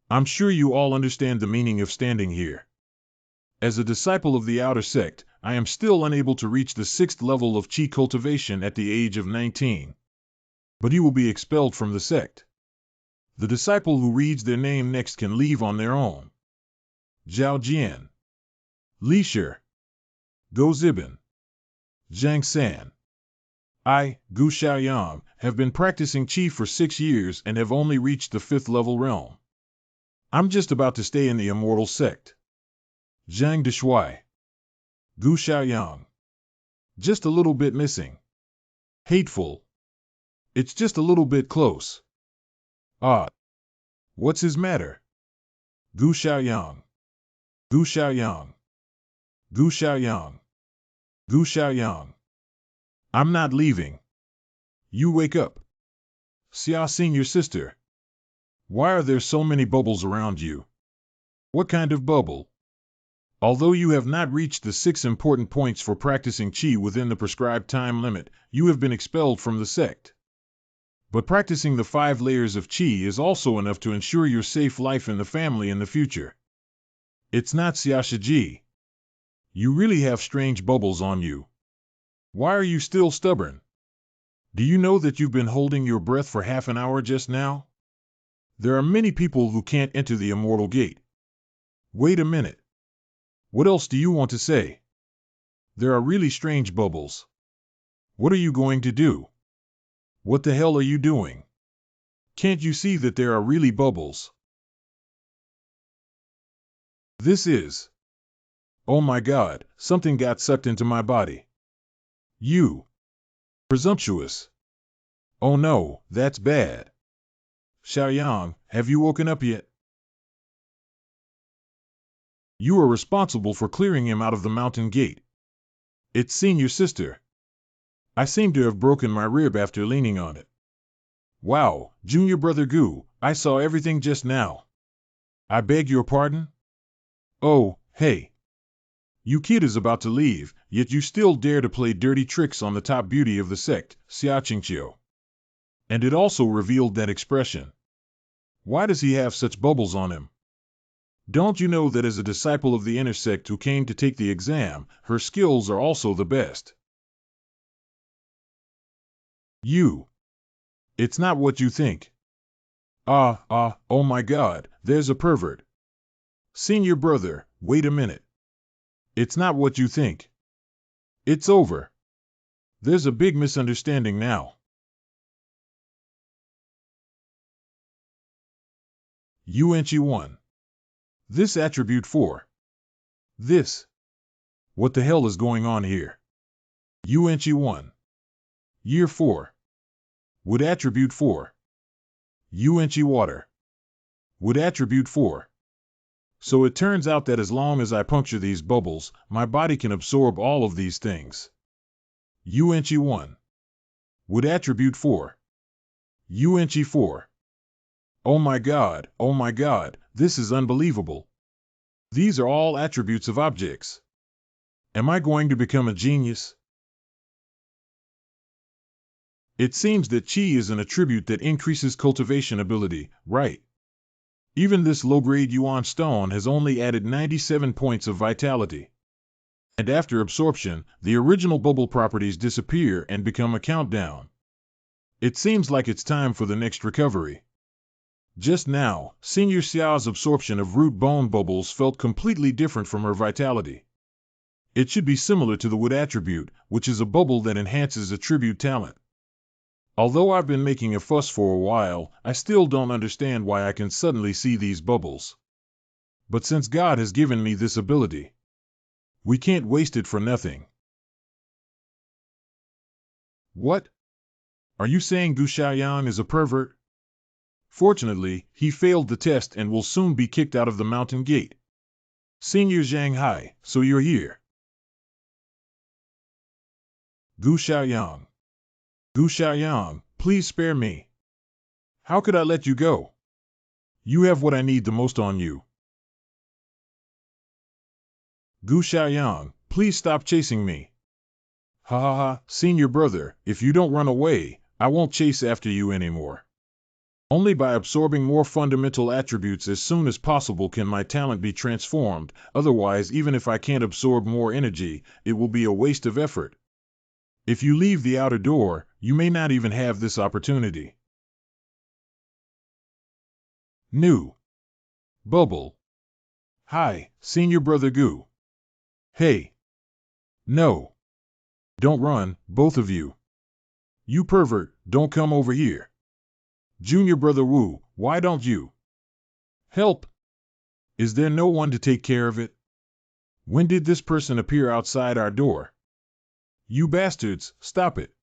I'm sure you all understand the meaning of standing here. As a disciple of the outer sect, I am still unable to reach the 6th level of Qi cultivation at the age of 19. But you will be expelled from the sect. The disciple who reads their name next can leave on their own. Zhao Jian, Li Shi, Go Zibin, Zhang San. I, Gu Xiaoyang, have been practicing Qi for 6 years and have only reached the 5th level realm. I'm just about to stay in the immortal sect. Zhang Deshui, Gu Xiaoyang. Just a little bit missing. Hateful. It's just a little bit close. Ah. What's his matter? Gu Xiaoyang. Gu Xiaoyang. Gu Xiaoyang. Gu Xiaoyang. I'm not leaving. You wake up. Xia Xing, your sister. Why are there so many bubbles around you? What kind of bubble? Although you have not reached the 6 important points for practicing Qi within the prescribed time limit, you have been expelled from the sect. But practicing the 5 layers of Qi is also enough to ensure your safe life in the family in the future. It's not Xia Shiji. You really have strange bubbles on you. Why are you still stubborn? Do you know that you've been holding your breath for half an hour just now? There are many people who can't enter the immortal gate. Wait a minute. What else do you want to say? There are really strange bubbles. What are you going to do? What the hell are you doing? Can't you see that there are really bubbles? This is... Oh my God, something got sucked into my body. You. Presumptuous. Oh no, that's bad. Xiaoyang, have you woken up yet? You are responsible for clearing him out of the mountain gate. It's seen your sister. I seem to have broken my rib after leaning on it. Wow, junior brother Gu, I saw everything just now. I beg your pardon? Oh, hey. You kid is about to leave, yet you still dare to play dirty tricks on the top beauty of the sect, Xia Qingqiu. And it also revealed that expression. Why does he have such bubbles on him? Don't you know that as a disciple of the inner sect who came to take the exam, her skills are also the best? You. It's not what you think. Oh my God, there's a pervert. Senior brother, wait a minute. It's not what you think. It's over. There's a big misunderstanding now. Yuanqi 1. This attribute 4. This. What the hell is going on here? Yuanqi 1. Year 4. Wood attribute 4. Yuanqi water. Wood attribute 4. So it turns out that as long as I puncture these bubbles, my body can absorb all of these things. Yuanqi 1. Wood attribute 4. Yuanqi 4. Oh my God, this is unbelievable. These are all attributes of objects. Am I going to become a genius? It seems that Qi is an attribute that increases cultivation ability, right? Even this low-grade Yuan stone has only added 97 points of vitality. And after absorption, the original bubble properties disappear and become a countdown. It seems like it's time for the next recovery. Just now, Senior Xiao's absorption of root bone bubbles felt completely different from her vitality. It should be similar to the wood attribute, which is a bubble that enhances attribute talent. Although I've been making a fuss for a while, I still don't understand why I can suddenly see these bubbles. But since God has given me this ability, we can't waste it for nothing. What? Are you saying Gu Xiaoyang is a pervert? Fortunately, he failed the test and will soon be kicked out of the mountain gate. Senior Zhang Hai, so you're here. Gu Xiaoyang. Gu Xiaoyang, please spare me. How could I let you go? You have what I need the most on you. Gu Xiaoyang, please stop chasing me. Ha ha ha, senior brother, if you don't run away, I won't chase after you anymore. Only by absorbing more fundamental attributes as soon as possible can my talent be transformed, otherwise even if I can't absorb more energy, it will be a waste of effort. If you leave the outer door, you may not even have this opportunity. New. Bubble. Hi, Senior Brother Goo. Hey. No. Don't run, both of you. You pervert, don't come over here. Junior Brother Woo, why don't you? Help! Is there no one to take care of it? When did this person appear outside our door? You bastards, stop it.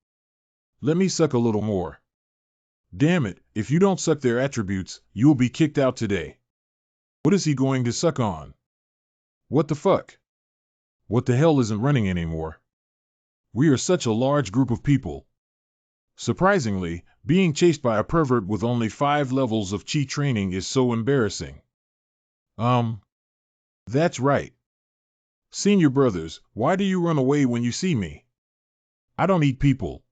Let me suck a little more. Damn it, if you don't suck their attributes, you'll be kicked out today. What is he going to suck on? What the fuck? What the hell isn't running anymore? We are such a large group of people. Surprisingly, being chased by a pervert with only 5 levels of chi training is so embarrassing. That's right. Senior brothers, why do you run away when you see me? I don't eat people.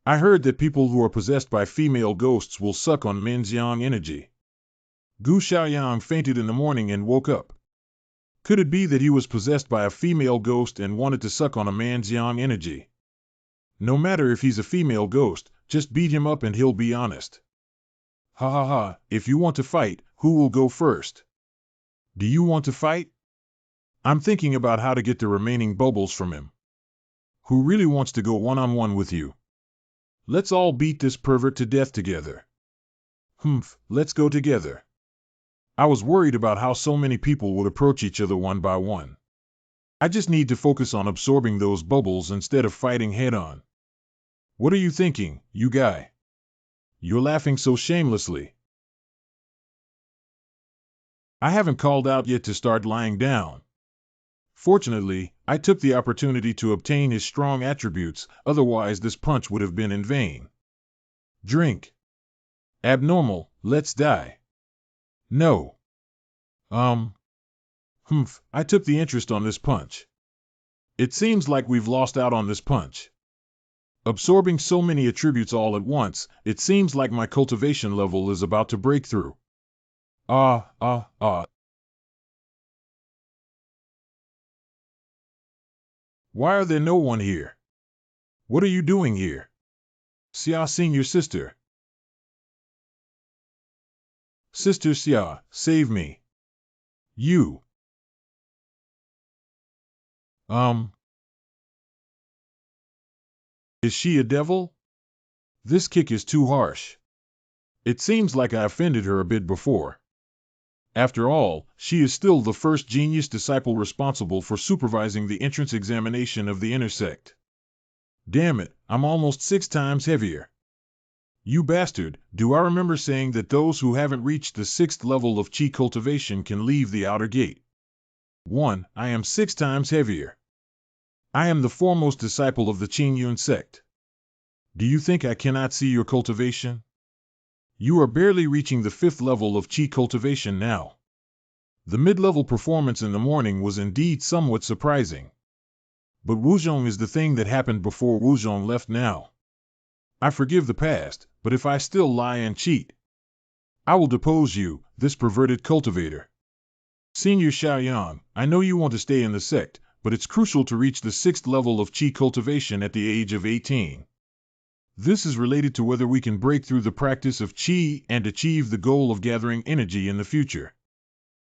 I heard that people who are possessed by female ghosts will suck on men's yang energy. Gu Xiaoyang fainted in the morning and woke up. Could it be that he was possessed by a female ghost and wanted to suck on a man's yang energy? No matter if he's a female ghost, just beat him up and he'll be honest. Ha ha ha, if you want to fight, who will go first? Do you want to fight? I'm thinking about how to get the remaining bubbles from him. Who really wants to go one-on-one with you? Let's all beat this pervert to death together. Let's go together. I was worried about how so many people would approach each other one by one. I just need to focus on absorbing those bubbles instead of fighting head-on. What are you thinking, you guy? You're laughing so shamelessly. I haven't called out yet to start lying down. Fortunately, I took the opportunity to obtain his strong attributes, otherwise this punch would have been in vain. Drink. Abnormal, let's die. No. I took the interest on this punch. It seems like we've lost out on this punch. Absorbing so many attributes all at once, it seems like my cultivation level is about to break through. Why are there no one here? What are you doing here? Xia Senior Sister. Sister Xia, save me. You. Is she a devil? This kick is too harsh. It seems like I offended her a bit before. After all, she is still the first genius disciple responsible for supervising the entrance examination of the inner sect. Damn it, I'm almost 6 times heavier. You bastard, do I remember saying that those who haven't reached the 6th level of chi cultivation can leave the outer gate? 1. I am 6 times heavier. I am the foremost disciple of the Qing Yun sect. Do you think I cannot see your cultivation? You are barely reaching the 5th level of chi cultivation now. The mid-level performance in the morning was indeed somewhat surprising. But Wuzhong is the thing that happened before Wuzhong left now. I forgive the past, but if I still lie and cheat, I will depose you, this perverted cultivator. Senior Xiaoyang, I know you want to stay in the sect, but it's crucial to reach the 6th level of chi cultivation at the age of 18. This is related to whether we can break through the practice of chi and achieve the goal of gathering energy in the future.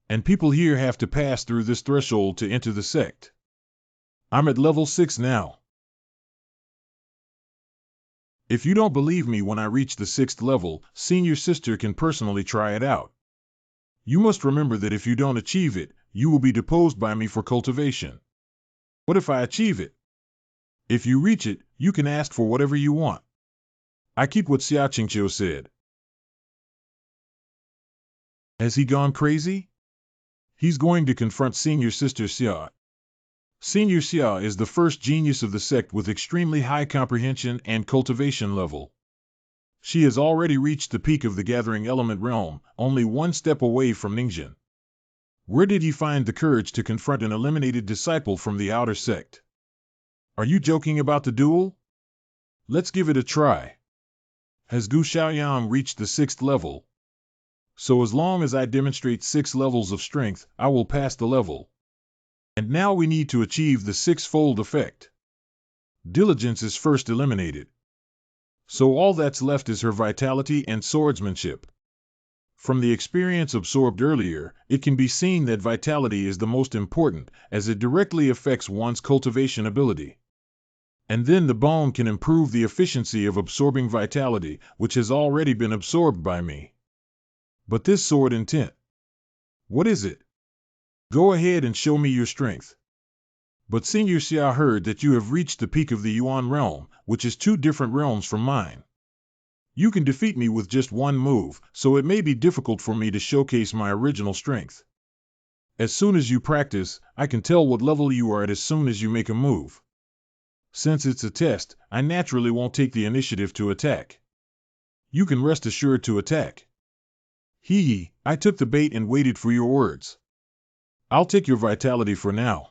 And people here have to pass through this threshold to enter the sect. I'm at level 6 now. If you don't believe me when I reach the 6th level, Senior Sister can personally try it out. You must remember that if you don't achieve it, you will be deposed by me for cultivation. What if I achieve it? If you reach it, you can ask for whatever you want. I keep what Xia Qingqiu said. Has he gone crazy? He's going to confront Senior Sister Xia. Senior Xia is the first genius of the sect with extremely high comprehension and cultivation level. She has already reached the peak of the gathering element realm, only 1 step away from Ningjin. Where did he find the courage to confront an eliminated disciple from the outer sect? Are you joking about the duel? Let's give it a try. Has Gu Xiaoyang reached the 6th level? So as long as I demonstrate 6 levels of strength, I will pass the level. And now we need to achieve the 6-fold effect. Diligence is first eliminated. So all that's left is her vitality and swordsmanship. From the experience absorbed earlier, it can be seen that vitality is the most important, as it directly affects one's cultivation ability. And then the bone can improve the efficiency of absorbing vitality, which has already been absorbed by me. But this sword intent, what is it? Go ahead and show me your strength. But Senior Xia heard that you have reached the peak of the Yuan realm, which is 2 different realms from mine. You can defeat me with just one move, so it may be difficult for me to showcase my original strength. As soon as you practice, I can tell what level you are at as soon as you make a move. Since it's a test, I naturally won't take the initiative to attack. You can rest assured to attack. Hee, I took the bait and waited for your words. I'll take your vitality for now.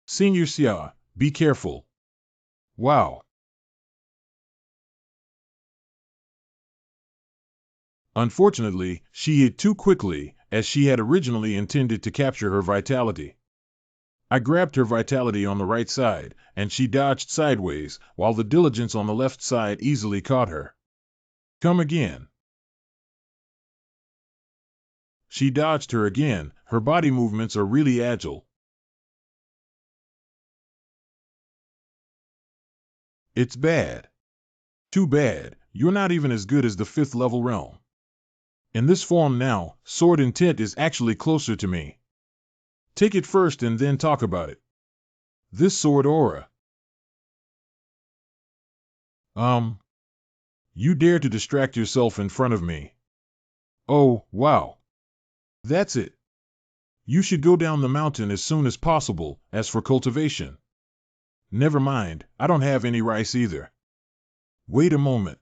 Senior Xia, be careful. Wow. Unfortunately, she hit too quickly, as she had originally intended to capture her vitality. I grabbed her vitality on the right side, and she dodged sideways, while the diligence on the left side easily caught her. Come again. She dodged her again. Her body movements are really agile. It's bad. Too bad, you're not even as good as the 5th level realm. In this form now, sword intent is actually closer to me. Take it first and then talk about it. This sword aura. You dare to distract yourself in front of me. Oh, wow. That's it. You should go down the mountain as soon as possible. As for cultivation, never mind, I don't have any rice either. Wait a moment.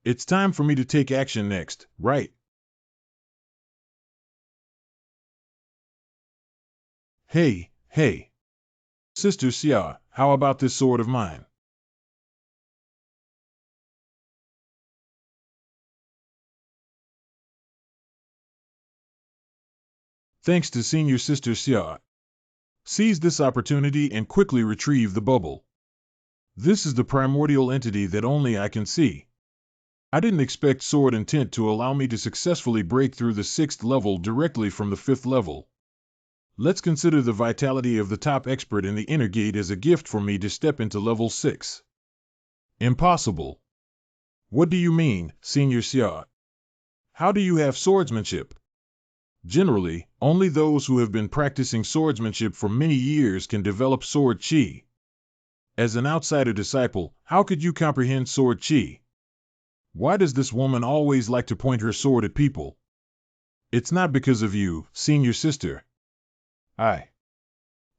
It's time for me to take action next, right? Hey, Sister Xia, how about this sword of mine? Thanks to Senior Sister Xia. Seize this opportunity and quickly retrieve the bubble. This is the primordial entity that only I can see. I didn't expect sword intent to allow me to successfully break through the 6th level directly from the 5th level. Let's consider the vitality of the top expert in the inner gate as a gift for me to step into level 6. Impossible. What do you mean, Senior Xia? How do you have swordsmanship? Generally, only those who have been practicing swordsmanship for many years can develop sword chi. As an outsider disciple, how could you comprehend sword chi? Why does this woman always like to point her sword at people? It's not because of you, Senior Sister.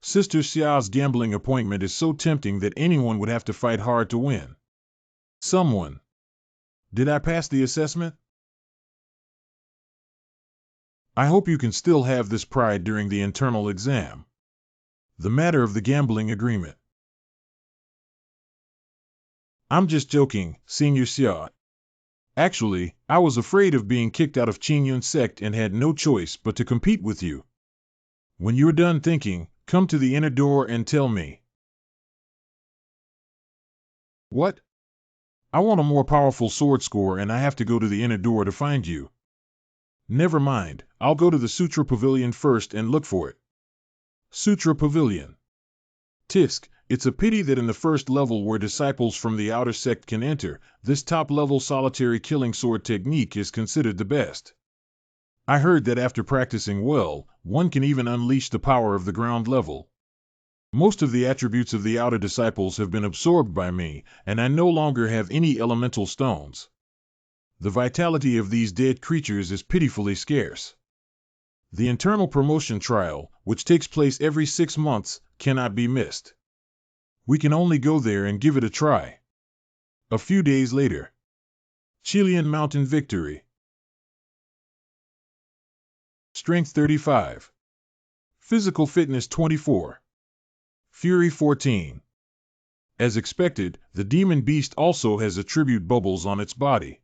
Sister Xiao's gambling appointment is so tempting that anyone would have to fight hard to win. Someone. Did I pass the assessment? I hope you can still have this pride during the internal exam. The matter of the gambling agreement. I'm just joking, Senior Xia. Actually, I was afraid of being kicked out of Qingyun sect and had no choice but to compete with you. When you're done thinking, come to the inner door and tell me. What? I want a more powerful sword score and I have to go to the inner door to find you. Never mind, I'll go to the Sutra Pavilion first and look for it. Sutra Pavilion. Tisk, it's a pity that in the first level where disciples from the outer sect can enter, this top-level solitary killing sword technique is considered the best. I heard that after practicing well, one can even unleash the power of the ground level. Most of the attributes of the outer disciples have been absorbed by me, and I no longer have any elemental stones. The vitality of these dead creatures is pitifully scarce. The internal promotion trial, which takes place every 6 months, cannot be missed. We can only go there and give it a try. A few days later. Chilean Mountain Victory. Strength 35. Physical Fitness 24. Fury 14. As expected, the demon beast also has attribute bubbles on its body.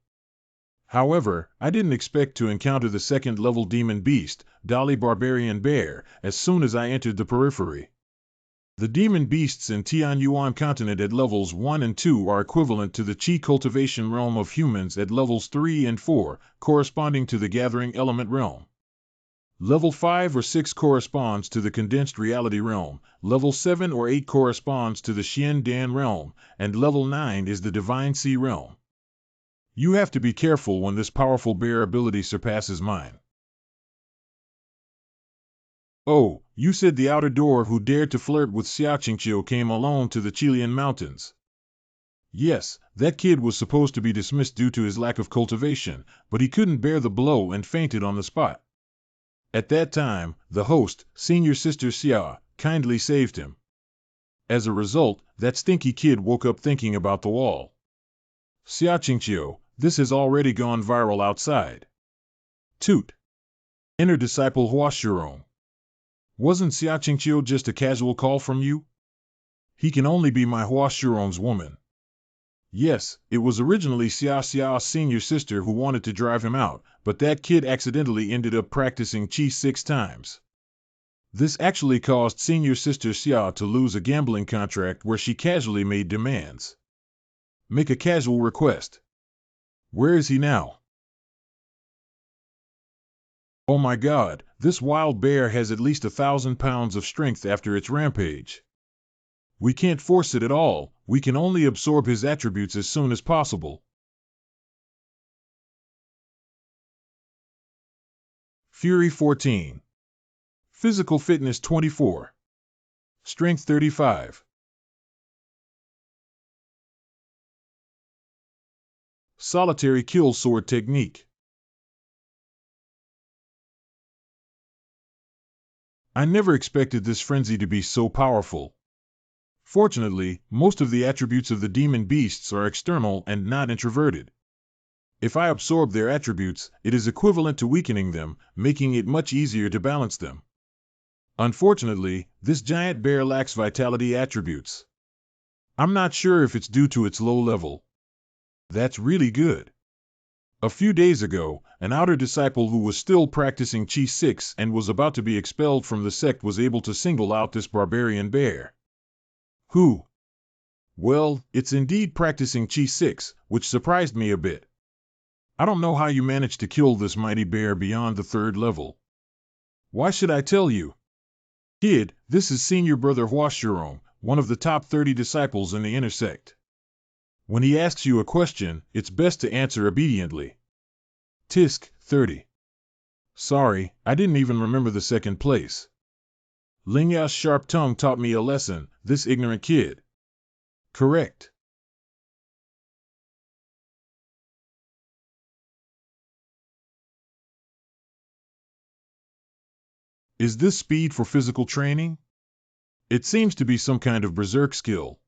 However, I didn't expect to encounter the second-level demon beast, Dolly Barbarian Bear, as soon as I entered the periphery. The demon beasts in Tianyuan continent at levels 1 and 2 are equivalent to the Qi cultivation realm of humans at levels 3 and 4, corresponding to the gathering element realm. Level 5 or 6 corresponds to the condensed reality realm, level 7 or 8 corresponds to the Xian Dan realm, and level 9 is the divine Sea realm. You have to be careful when this powerful bear ability surpasses mine. Oh, you said the outer door who dared to flirt with Xiaoqingqiu came alone to the Chilean mountains. Yes, that kid was supposed to be dismissed due to his lack of cultivation, but he couldn't bear the blow and fainted on the spot. At that time, the host, senior sister Xia, kindly saved him. As a result, that stinky kid woke up thinking about the wall. Xiaoqingqiu, this has already gone viral outside. Toot. Inner disciple Huashurong. Wasn't Xiaoqingqiu just a casual call from you? He can only be my Huashurong's woman. Yes, it was originally Xia Xiao's senior sister who wanted to drive him out, but that kid accidentally ended up practicing Qi 6 times. This actually caused senior sister Xia to lose a gambling contract where she casually made demands. Make a casual request. Where is he now? Oh my god, this wild bear has at least 1,000 pounds of strength after its rampage. We can't force it at all, we can only absorb his attributes as soon as possible. Fury 14. Physical Fitness 24. Strength 35. Solitary Kill Sword Technique. I never expected this frenzy to be so powerful. Fortunately, most of the attributes of the demon beasts are external and not introverted. If I absorb their attributes, it is equivalent to weakening them, making it much easier to balance them. Unfortunately, this giant bear lacks vitality attributes. I'm not sure if it's due to its low level. That's really good. A few days ago, an outer disciple who was still practicing Qi 6 and was about to be expelled from the sect was able to single out this barbarian bear. Who? Well, it's indeed practicing Qi 6, which surprised me a bit. I don't know how you managed to kill this mighty bear beyond the 3rd level. Why should I tell you? Kid, this is senior brother Huashurong, one of the top 30 disciples in the inner sect. When he asks you a question, it's best to answer obediently. Tisk, 30. Sorry, I didn't even remember the 2nd place. Lingya's sharp tongue taught me a lesson, this ignorant kid. Correct. Is this speed for physical training? It seems to be some kind of berserk skill.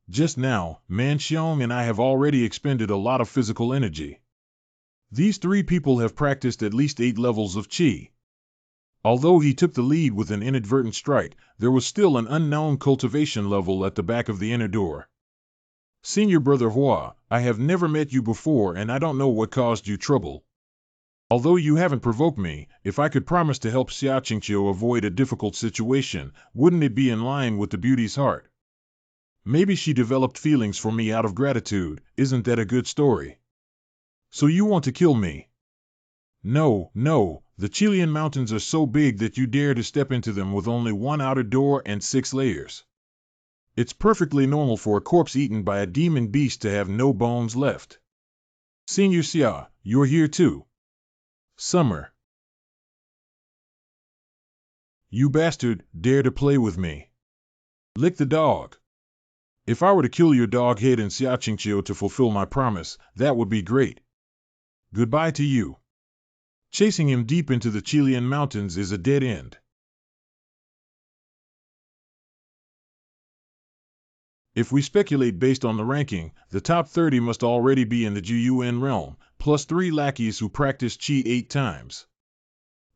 Just now, Manxiong and I have already expended a lot of physical energy. These 3 people have practiced at least 8 levels of Qi. Although he took the lead with an inadvertent strike, there was still an unknown cultivation level at the back of the inner door. Senior brother Hua, I have never met you before and I don't know what caused you trouble. Although you haven't provoked me, if I could promise to help Xiaoqingqiu avoid a difficult situation, wouldn't it be in line with the beauty's heart? Maybe she developed feelings for me out of gratitude, isn't that a good story? So you want to kill me? No, the Chilean mountains are so big that you dare to step into them with only 1 outer door and 6 layers. It's perfectly normal for a corpse eaten by a demon beast to have no bones left. Senior Xia, you're here too. Summer. You bastard, dare to play with me. Lick the dog. If I were to kill your dog head in Xiaoqingqiu to fulfill my promise, that would be great. Goodbye to you. Chasing him deep into the Chilean mountains is a dead end. If we speculate based on the ranking, the top 30 must already be in the Juyuan realm, plus 3 lackeys who practice Qi 8 times.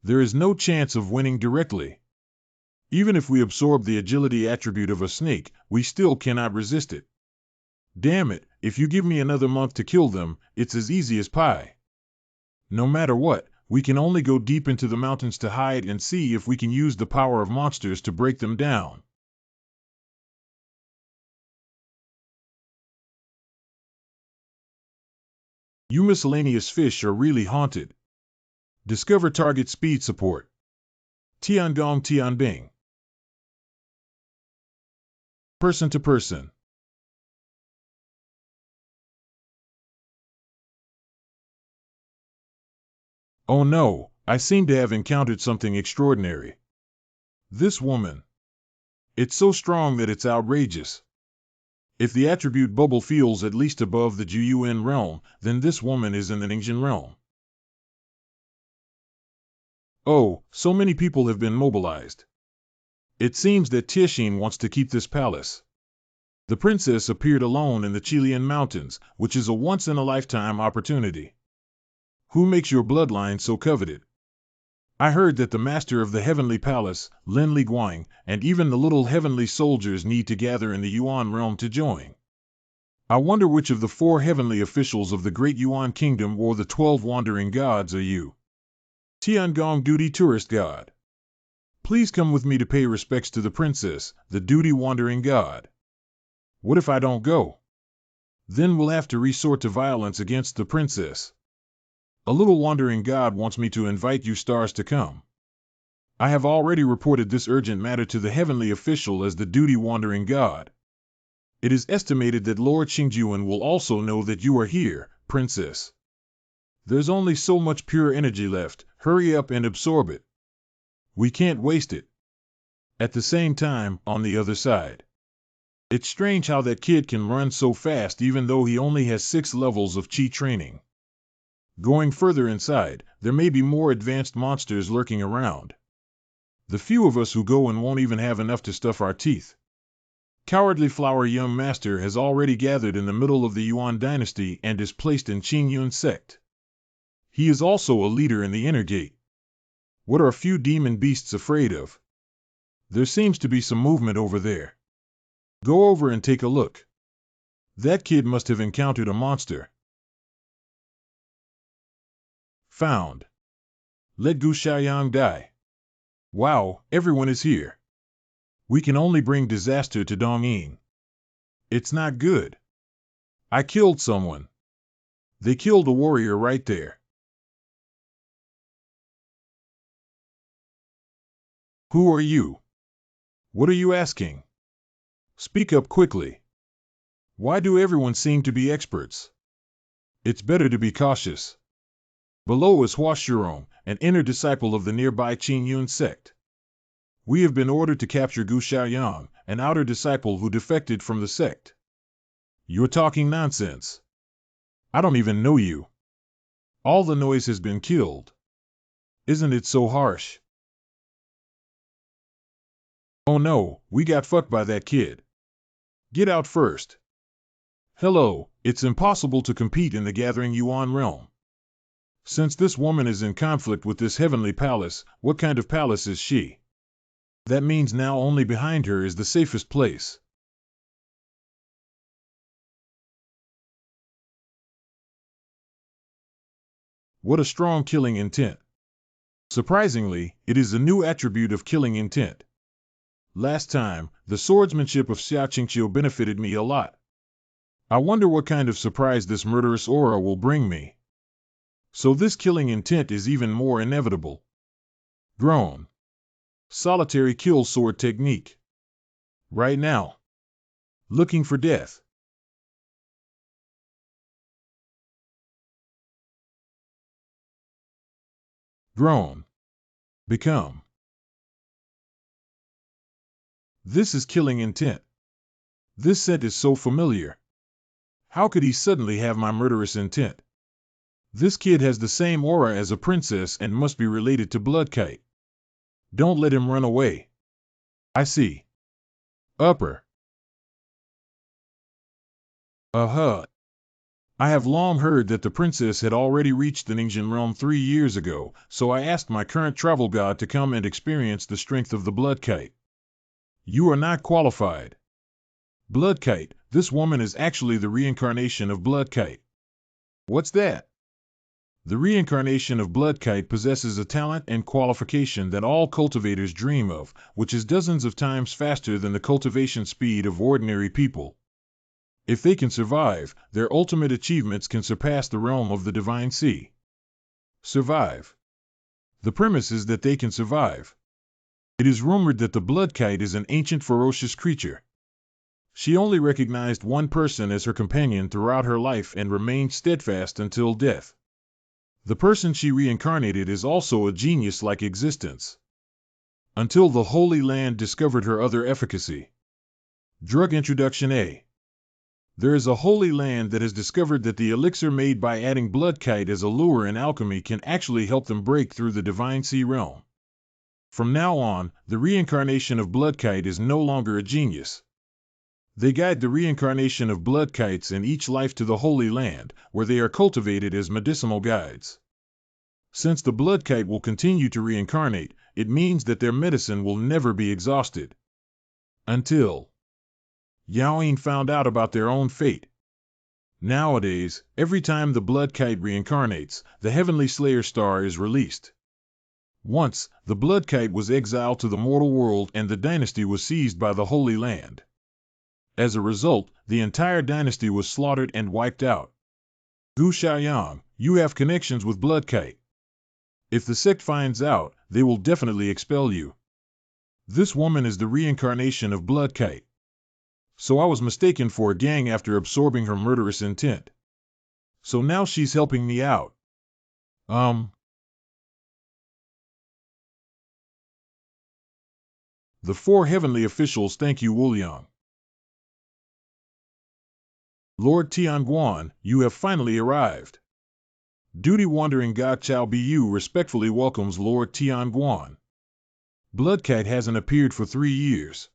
There is no chance of winning directly. Even if we absorb the agility attribute of a snake, we still cannot resist it. Damn it, if you give me another month to kill them, it's as easy as pie. No matter what, we can only go deep into the mountains to hide and see if we can use the power of monsters to break them down. You miscellaneous fish are really haunted. Discover target speed support. Tiangong Tianbing. Person to person. Oh no, I seem to have encountered something extraordinary. This woman. It's so strong that it's outrageous. If the attribute bubble feels at least above the Juyuan realm, then this woman is in the Ningjin realm. Oh, so many people have been mobilized. It seems that Tianxin wants to keep this palace. The princess appeared alone in the Chilean mountains, which is a once-in-a-lifetime opportunity. Who makes your bloodline so coveted? I heard that the master of the heavenly palace, Lin Liguang, and even the little heavenly soldiers need to gather in the Yuan realm to join. I wonder which of the 4 heavenly officials of the great Yuan kingdom or the 12 wandering gods are you? Tiangong Duty Tourist God. Please come with me to pay respects to the princess, the duty wandering god. What if I don't go? Then we'll have to resort to violence against the princess. A little wandering god wants me to invite you stars to come. I have already reported this urgent matter to the heavenly official as the duty wandering god. It is estimated that Lord Xingjuan will also know that you are here, princess. There's only so much pure energy left, hurry up and absorb it. We can't waste it. At the same time, on the other side. It's strange how that kid can run so fast even though he only has 6 levels of Qi training. Going further inside, there may be more advanced monsters lurking around. The few of us who go in won't even have enough to stuff our teeth. Cowardly Flower Young Master has already gathered in the middle of the Yuan dynasty and is placed in Qingyun sect. He is also a leader in the inner gate. What are a few demon beasts afraid of? There seems to be some movement over there. Go over and take a look. That kid must have encountered a monster. Found. Let Gu Xiaoyang die. Wow, everyone is here. We can only bring disaster to Dongying. It's not good. I killed someone. They killed a warrior right there. Who are you? What are you asking? Speak up quickly. Why do everyone seem to be experts? It's better to be cautious. Below is Hua Shurong, an inner disciple of the nearby Qingyun sect. We have been ordered to capture Gu Xiaoyang, an outer disciple who defected from the sect. You're talking nonsense. I don't even know you. All the noise has been killed. Isn't it so harsh? Oh no, we got fucked by that kid. Get out first. Hello, it's impossible to compete in the gathering Yuan realm. Since this woman is in conflict with this heavenly palace, what kind of palace is she? That means now only behind her is the safest place. What a strong killing intent. Surprisingly, it is a new attribute of killing intent. Last time, the swordsmanship of Xia Qingqiu benefited me a lot. I wonder what kind of surprise this murderous aura will bring me. So this killing intent is even more inevitable. Groan. Solitary kill sword technique. Right now. Looking for death. Groan. Become. This is killing intent. This scent is so familiar. How could he suddenly have my murderous intent? This kid has the same aura as a princess and must be related to Bloodkite. Don't let him run away. I see. Upper. I have long heard that the princess had already reached the Ningjin realm 3 years ago, so I asked my current travel god to come and experience the strength of the Bloodkite. You are not qualified. Bloodkite, this woman is actually the reincarnation of Bloodkite. What's that? The reincarnation of Bloodkite possesses a talent and qualification that all cultivators dream of, which is dozens of times faster than the cultivation speed of ordinary people. If they can survive, their ultimate achievements can surpass the realm of the divine sea. Survive. The premise is that they can survive. It is rumored that the Bloodkite is an ancient ferocious creature. She only recognized one person as her companion throughout her life and remained steadfast until death. The person she reincarnated is also a genius-like existence. Until the Holy Land discovered her other efficacy. Drug Introduction A. There is a Holy Land that has discovered that the elixir made by adding Bloodkite as a lure in alchemy can actually help them break through the divine sea realm. From now on, the reincarnation of Bloodkite is no longer a genius. They guide the reincarnation of Bloodkites in each life to the Holy Land, where they are cultivated as medicinal guides. Since the Bloodkite will continue to reincarnate, it means that their medicine will never be exhausted. Until Yaoyin found out about their own fate. Nowadays, every time the Bloodkite reincarnates, the Heavenly Slayer star is released. Once, the Bloodkite was exiled to the mortal world and the dynasty was seized by the Holy Land. As a result, the entire dynasty was slaughtered and wiped out. Gu Xiaoyang, you have connections with Bloodkite. If the sect finds out, they will definitely expel you. This woman is the reincarnation of Bloodkite. So I was mistaken for a gang after absorbing her murderous intent. So now she's helping me out. The four heavenly officials thank you, Wuliang. Lord Tianguan, you have finally arrived. Duty Wandering God Chao Bu respectfully welcomes Lord Tianguan. Bloodkite hasn't appeared for 3 years.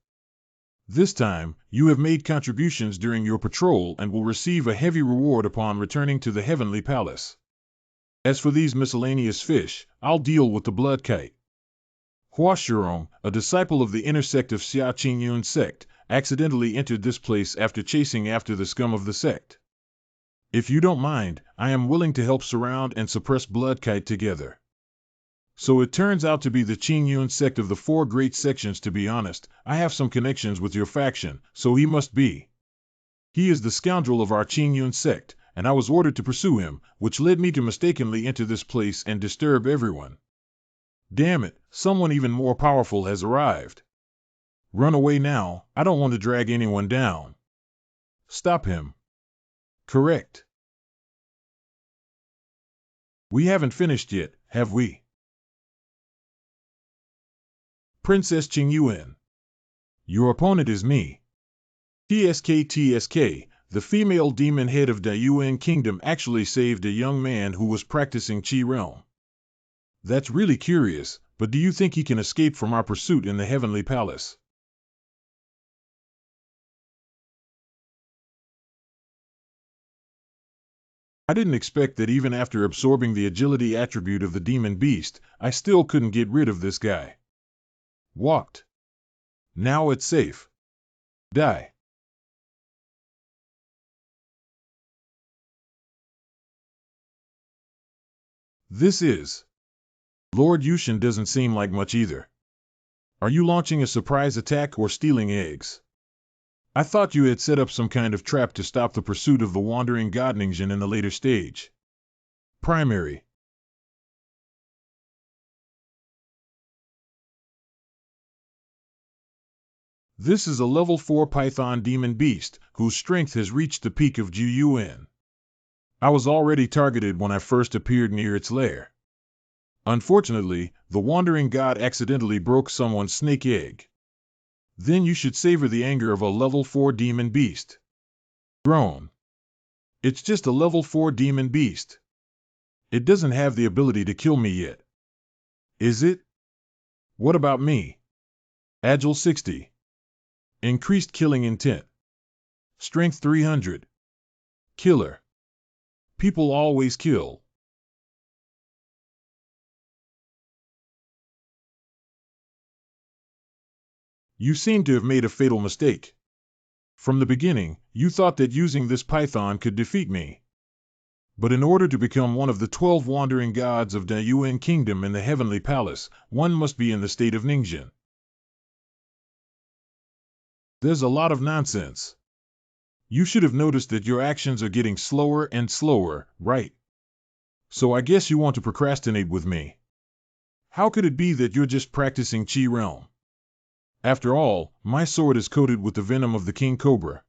This time, you have made contributions during your patrol and will receive a heavy reward upon returning to the Heavenly Palace. As for these miscellaneous fish, I'll deal with the Bloodkite. Hua Shirong, a disciple of the inner sect of Xia Qingyun sect, accidentally entered this place after chasing after the scum of the sect. If you don't mind, I am willing to help surround and suppress Bloodkite together. So it turns out to be the Qingyun sect of the 4 great sections. To be honest, I have some connections with your faction, so he must be. He is the scoundrel of our Qingyun sect, and I was ordered to pursue him, which led me to mistakenly enter this place and disturb everyone. Damn it, someone even more powerful has arrived. Run away now, I don't want to drag anyone down. Stop him. Correct. We haven't finished yet, have we? Princess Qingyuan. Your opponent is me. TSK, the female demon head of the Yuan Kingdom actually saved a young man who was practicing Qi realm. That's really curious, but do you think he can escape from our pursuit in the Heavenly Palace? I didn't expect that even after absorbing the agility attribute of the demon beast, I still couldn't get rid of this guy. Walked. Now it's safe. Die. This is. Lord Yushin doesn't seem like much either. Are you launching a surprise attack or stealing eggs? I thought you had set up some kind of trap to stop the pursuit of the wandering Godningen in the later stage. Primary. This is a level 4 Python demon beast, whose strength has reached the peak of Ju Yuan. I was already targeted when I first appeared near its lair. Unfortunately, the wandering god accidentally broke someone's snake egg. Then you should savor the anger of a level 4 demon beast. Groan. It's just a level 4 demon beast. It doesn't have the ability to kill me yet. Is it? What about me? Agile 60. Increased killing intent. Strength 300. Killer. People always kill. You seem to have made a fatal mistake. From the beginning, you thought that using this python could defeat me. But in order to become one of the 12 wandering gods of the Yuan kingdom in the heavenly palace, one must be in the state of Ningjin. There's a lot of nonsense. You should have noticed that your actions are getting slower and slower, right? So I guess you want to procrastinate with me. How could it be that you're just practicing Chi Realm? After all, my sword is coated with the venom of the King Cobra.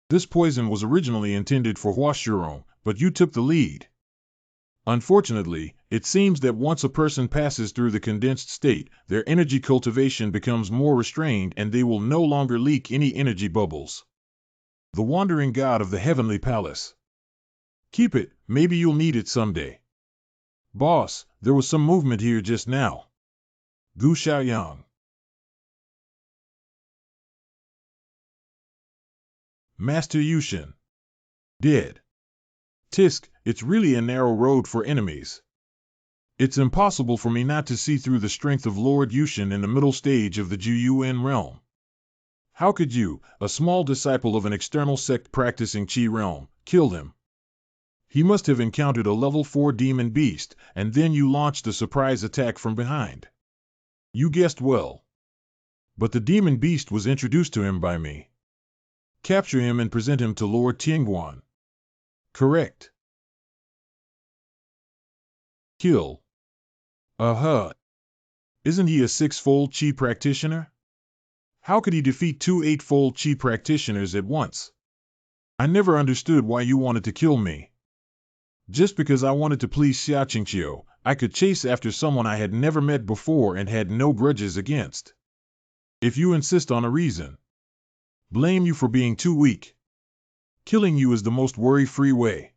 This poison was originally intended for Huashuron, but you took the lead. Unfortunately, it seems that once a person passes through the condensed state, their energy cultivation becomes more restrained and they will no longer leak any energy bubbles. The wandering god of the heavenly palace. Keep it, maybe you'll need it someday. Boss, there was some movement here just now. Gu Xiaoyang. Master Yushin. Dead. Tisk, it's really a narrow road for enemies. It's impossible for me not to see through the strength of Lord Yushin in the middle stage of the Juyuan realm. How could you, a small disciple of an external sect practicing Qi realm, kill him? He must have encountered a level 4 demon beast, and then you launched a surprise attack from behind. You guessed well. But the demon beast was introduced to him by me. Capture him and present him to Lord Tianguan. Correct. Kill. Isn't he a 6-fold Qi practitioner? How could he defeat 2 8-fold Qi practitioners at once? I never understood why you wanted to kill me. Just because I wanted to please Xiaqingqiu, I could chase after someone I had never met before and had no grudges against. If you insist on a reason, blame you for being too weak. Killing you is the most worry-free way.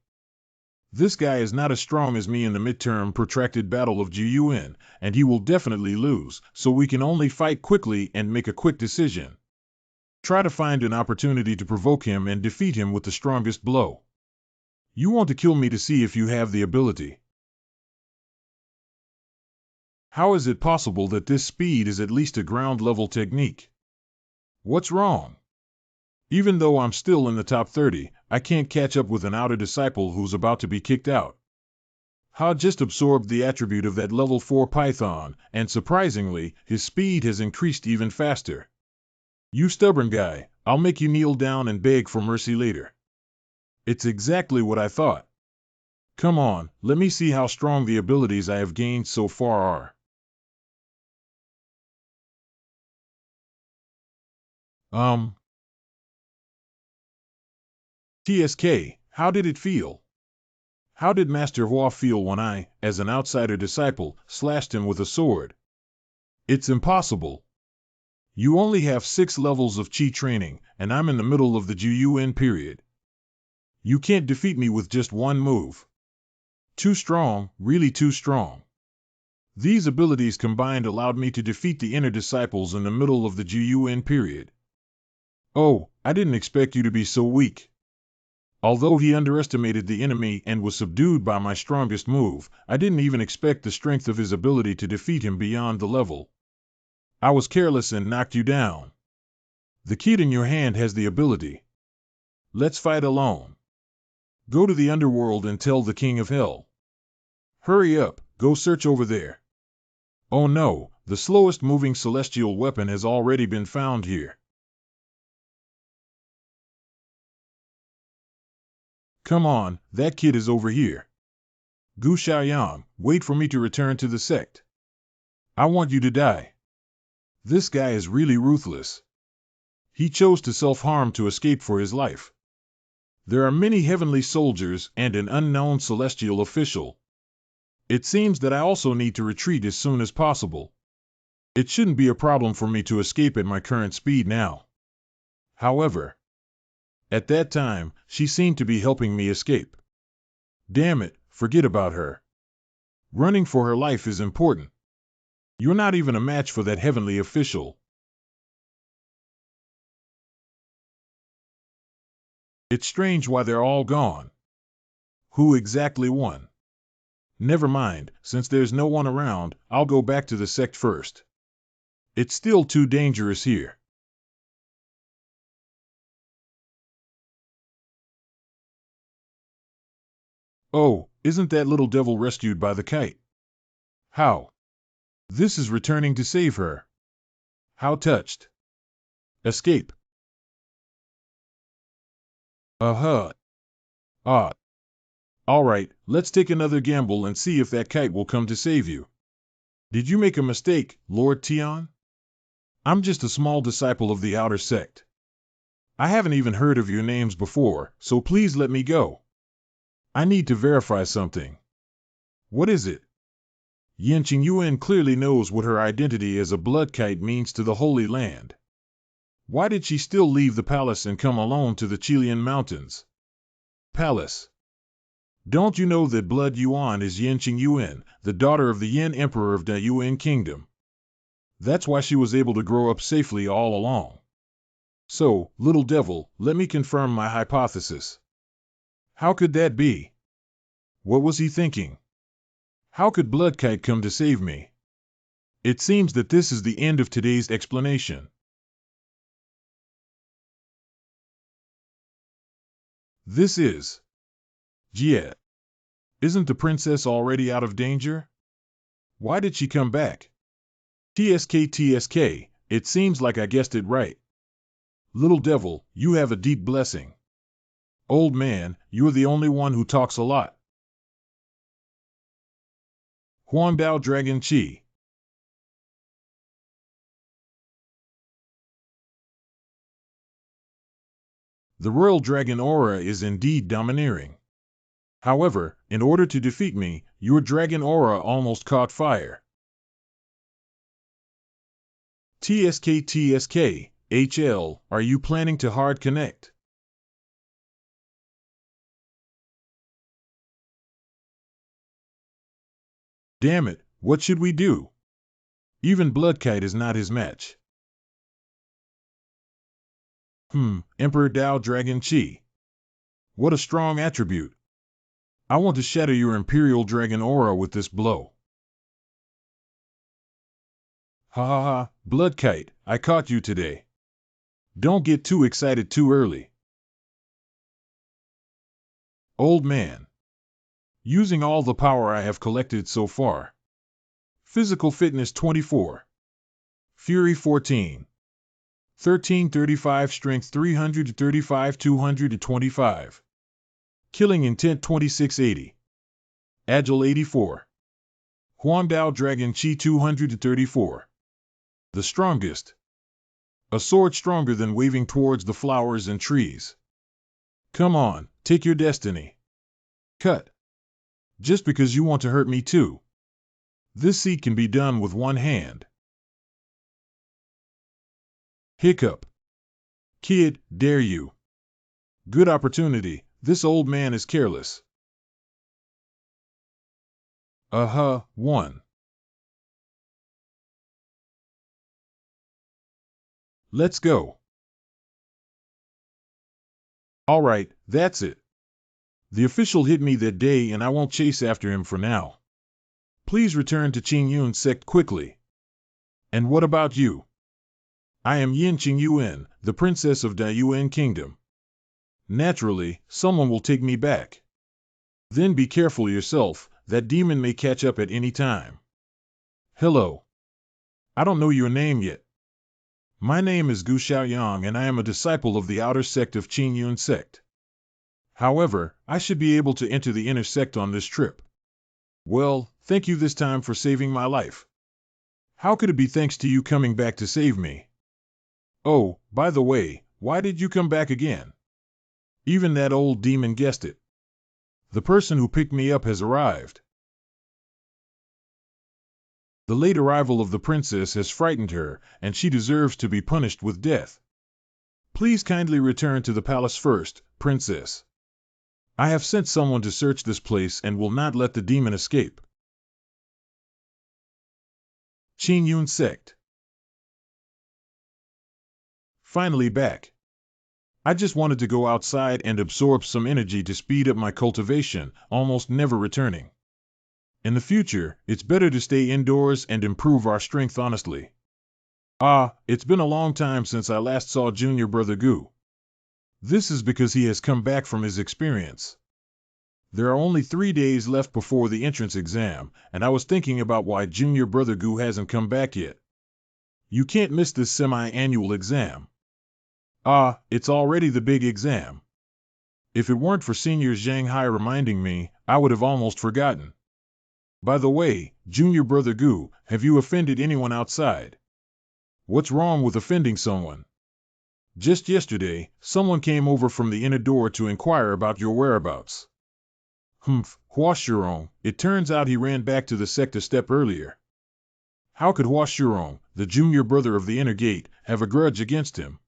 This guy is not as strong as me in the midterm protracted battle of Juyuan, and he will definitely lose, so we can only fight quickly and make a quick decision. Try to find an opportunity to provoke him and defeat him with the strongest blow. You want to kill me to see if you have the ability. How is it possible that this speed is at least a ground-level technique? What's wrong? Even though I'm still in the top 30, I can't catch up with an outer disciple who's about to be kicked out. Ha just absorbed the attribute of that level 4 python, and surprisingly, his speed has increased even faster. You stubborn guy, I'll make you kneel down and beg for mercy later. It's exactly what I thought. Come on, let me see how strong the abilities I have gained so far are. TSK, how did it feel? How did Master Hua feel when I, as an outsider disciple, slashed him with a sword? It's impossible. You only have 6 levels of Qi training, and I'm in the middle of the Juyuan period. You can't defeat me with just one move. Too strong, really too strong. These abilities combined allowed me to defeat the inner disciples in the middle of the Juyuan period. Oh, I didn't expect you to be so weak. Although he underestimated the enemy and was subdued by my strongest move, I didn't even expect the strength of his ability to defeat him beyond the level. I was careless and knocked you down. The kid in your hand has the ability. Let's fight alone. Go to the underworld and tell the King of Hell. Hurry up, go search over there. Oh no, the slowest moving celestial weapon has already been found here. Come on, that kid is over here. Gu Xiaoyang, wait for me to return to the sect. I want you to die. This guy is really ruthless. He chose to self-harm to escape for his life. There are many heavenly soldiers and an unknown celestial official. It seems that I also need to retreat as soon as possible. It shouldn't be a problem for me to escape at my current speed now. However, at that time, she seemed to be helping me escape. Damn it, forget about her. Running for her life is important. You're not even a match for that heavenly official. It's strange why they're all gone. Who exactly won? Never mind, since there's no one around, I'll go back to the sect first. It's still too dangerous here. Oh, isn't that little devil rescued by the kite? How? This is returning to save her. How touched. Escape. Uh-huh. Ah. All right, let's take another gamble and see if that kite will come to save you. Did you make a mistake, Lord Tion? I'm just a small disciple of the outer sect. I haven't even heard of your names before, so please let me go. I need to verify something. What is it? Yanqing Yuan clearly knows what her identity as a blood kite means to the Holy Land. Why did she still leave the palace and come alone to the Chilean mountains? Palace. Don't you know that Blood Yuan is Yanqing Yuan, the daughter of the Yin Emperor of the Yuan Kingdom? That's why she was able to grow up safely all along. So, little devil, let me confirm my hypothesis. How could that be? What was he thinking? How could Bloodkite come to save me? It seems that this is the end of today's explanation. This is... Jie. Isn't the princess already out of danger? Why did she come back? TSK, it seems like I guessed it right. Little devil, you have a deep blessing. Old man, you're the only one who talks a lot. Huangdao Dragon Chi. The royal dragon aura is indeed domineering. However, in order to defeat me, your dragon aura almost caught fire. TSK, HL, are you planning to hard connect? Damn it, what should we do? Even Bloodkite is not his match. Emperor Dao Dragon Chi. What a strong attribute. I want to shatter your Imperial Dragon aura with this blow. Ha ha ha, Bloodkite, I caught you today. Don't get too excited too early. Old man. Using all the power I have collected so far. Physical fitness 24. Fury 14. 1335 strength 335 225. Killing intent 2680. Agile 84. Huangdao Dragon Chi 234. The strongest. A sword stronger than waving towards the flowers and trees. Come on, take your destiny. Cut. Just because you want to hurt me too. This seat can be done with one hand. Hiccup. Kid, dare you. Good opportunity, this old man is careless. One. Let's go. Alright, that's it. The official hit me that day and I won't chase after him for now. Please return to Qingyun sect quickly. And what about you? I am Yin Qingyuan, the princess of the Yuan Kingdom. Naturally, someone will take me back. Then be careful yourself, that demon may catch up at any time. Hello. I don't know your name yet. My name is Gu Xiaoyang and I am a disciple of the outer sect of Qingyun sect. However, I should be able to enter the inner sect on this trip. Well, thank you this time for saving my life. How could it be thanks to you coming back to save me? Oh, by the way, why did you come back again? Even that old demon guessed it. The person who picked me up has arrived. The late arrival of the princess has frightened her, and she deserves to be punished with death. Please kindly return to the palace first, princess. I have sent someone to search this place and will not let the demon escape. Qingyun sect. Finally back. I just wanted to go outside and absorb some energy to speed up my cultivation, almost never returning. In the future, it's better to stay indoors and improve our strength honestly. Ah, it's been a long time since I last saw Junior Brother Gu. This is because he has come back from his experience. There are only 3 days left before the entrance exam, and I was thinking about why Junior Brother Gu hasn't come back yet. You can't miss this semi-annual exam. Ah, it's already the big exam. If it weren't for Senior Zhang Hai reminding me, I would have almost forgotten. By the way, Junior Brother Gu, have you offended anyone outside? What's wrong with offending someone? Just yesterday, someone came over from the inner door to inquire about your whereabouts. Hua Shurong, it turns out he ran back to the sect a step earlier. How could Hua Shurong, the junior brother of the inner gate, have a grudge against him?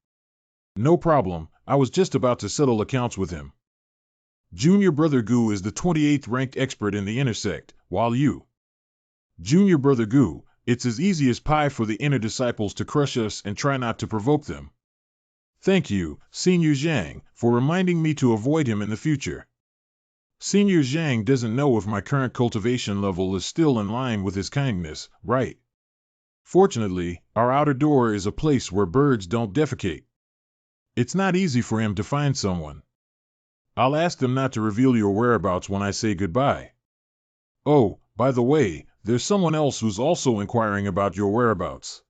No problem, I was just about to settle accounts with him. Junior Brother Gu is the 28th ranked expert in the inner sect, while you. Junior Brother Gu, it's as easy as pie for the inner disciples to crush us and try not to provoke them. Thank you, Senior Zhang, for reminding me to avoid him in the future. Senior Zhang doesn't know if my current cultivation level is still in line with his kindness, right? Fortunately, our outer door is a place where birds don't defecate. It's not easy for him to find someone. I'll ask them not to reveal your whereabouts when I say goodbye. Oh, by the way, there's someone else who's also inquiring about your whereabouts.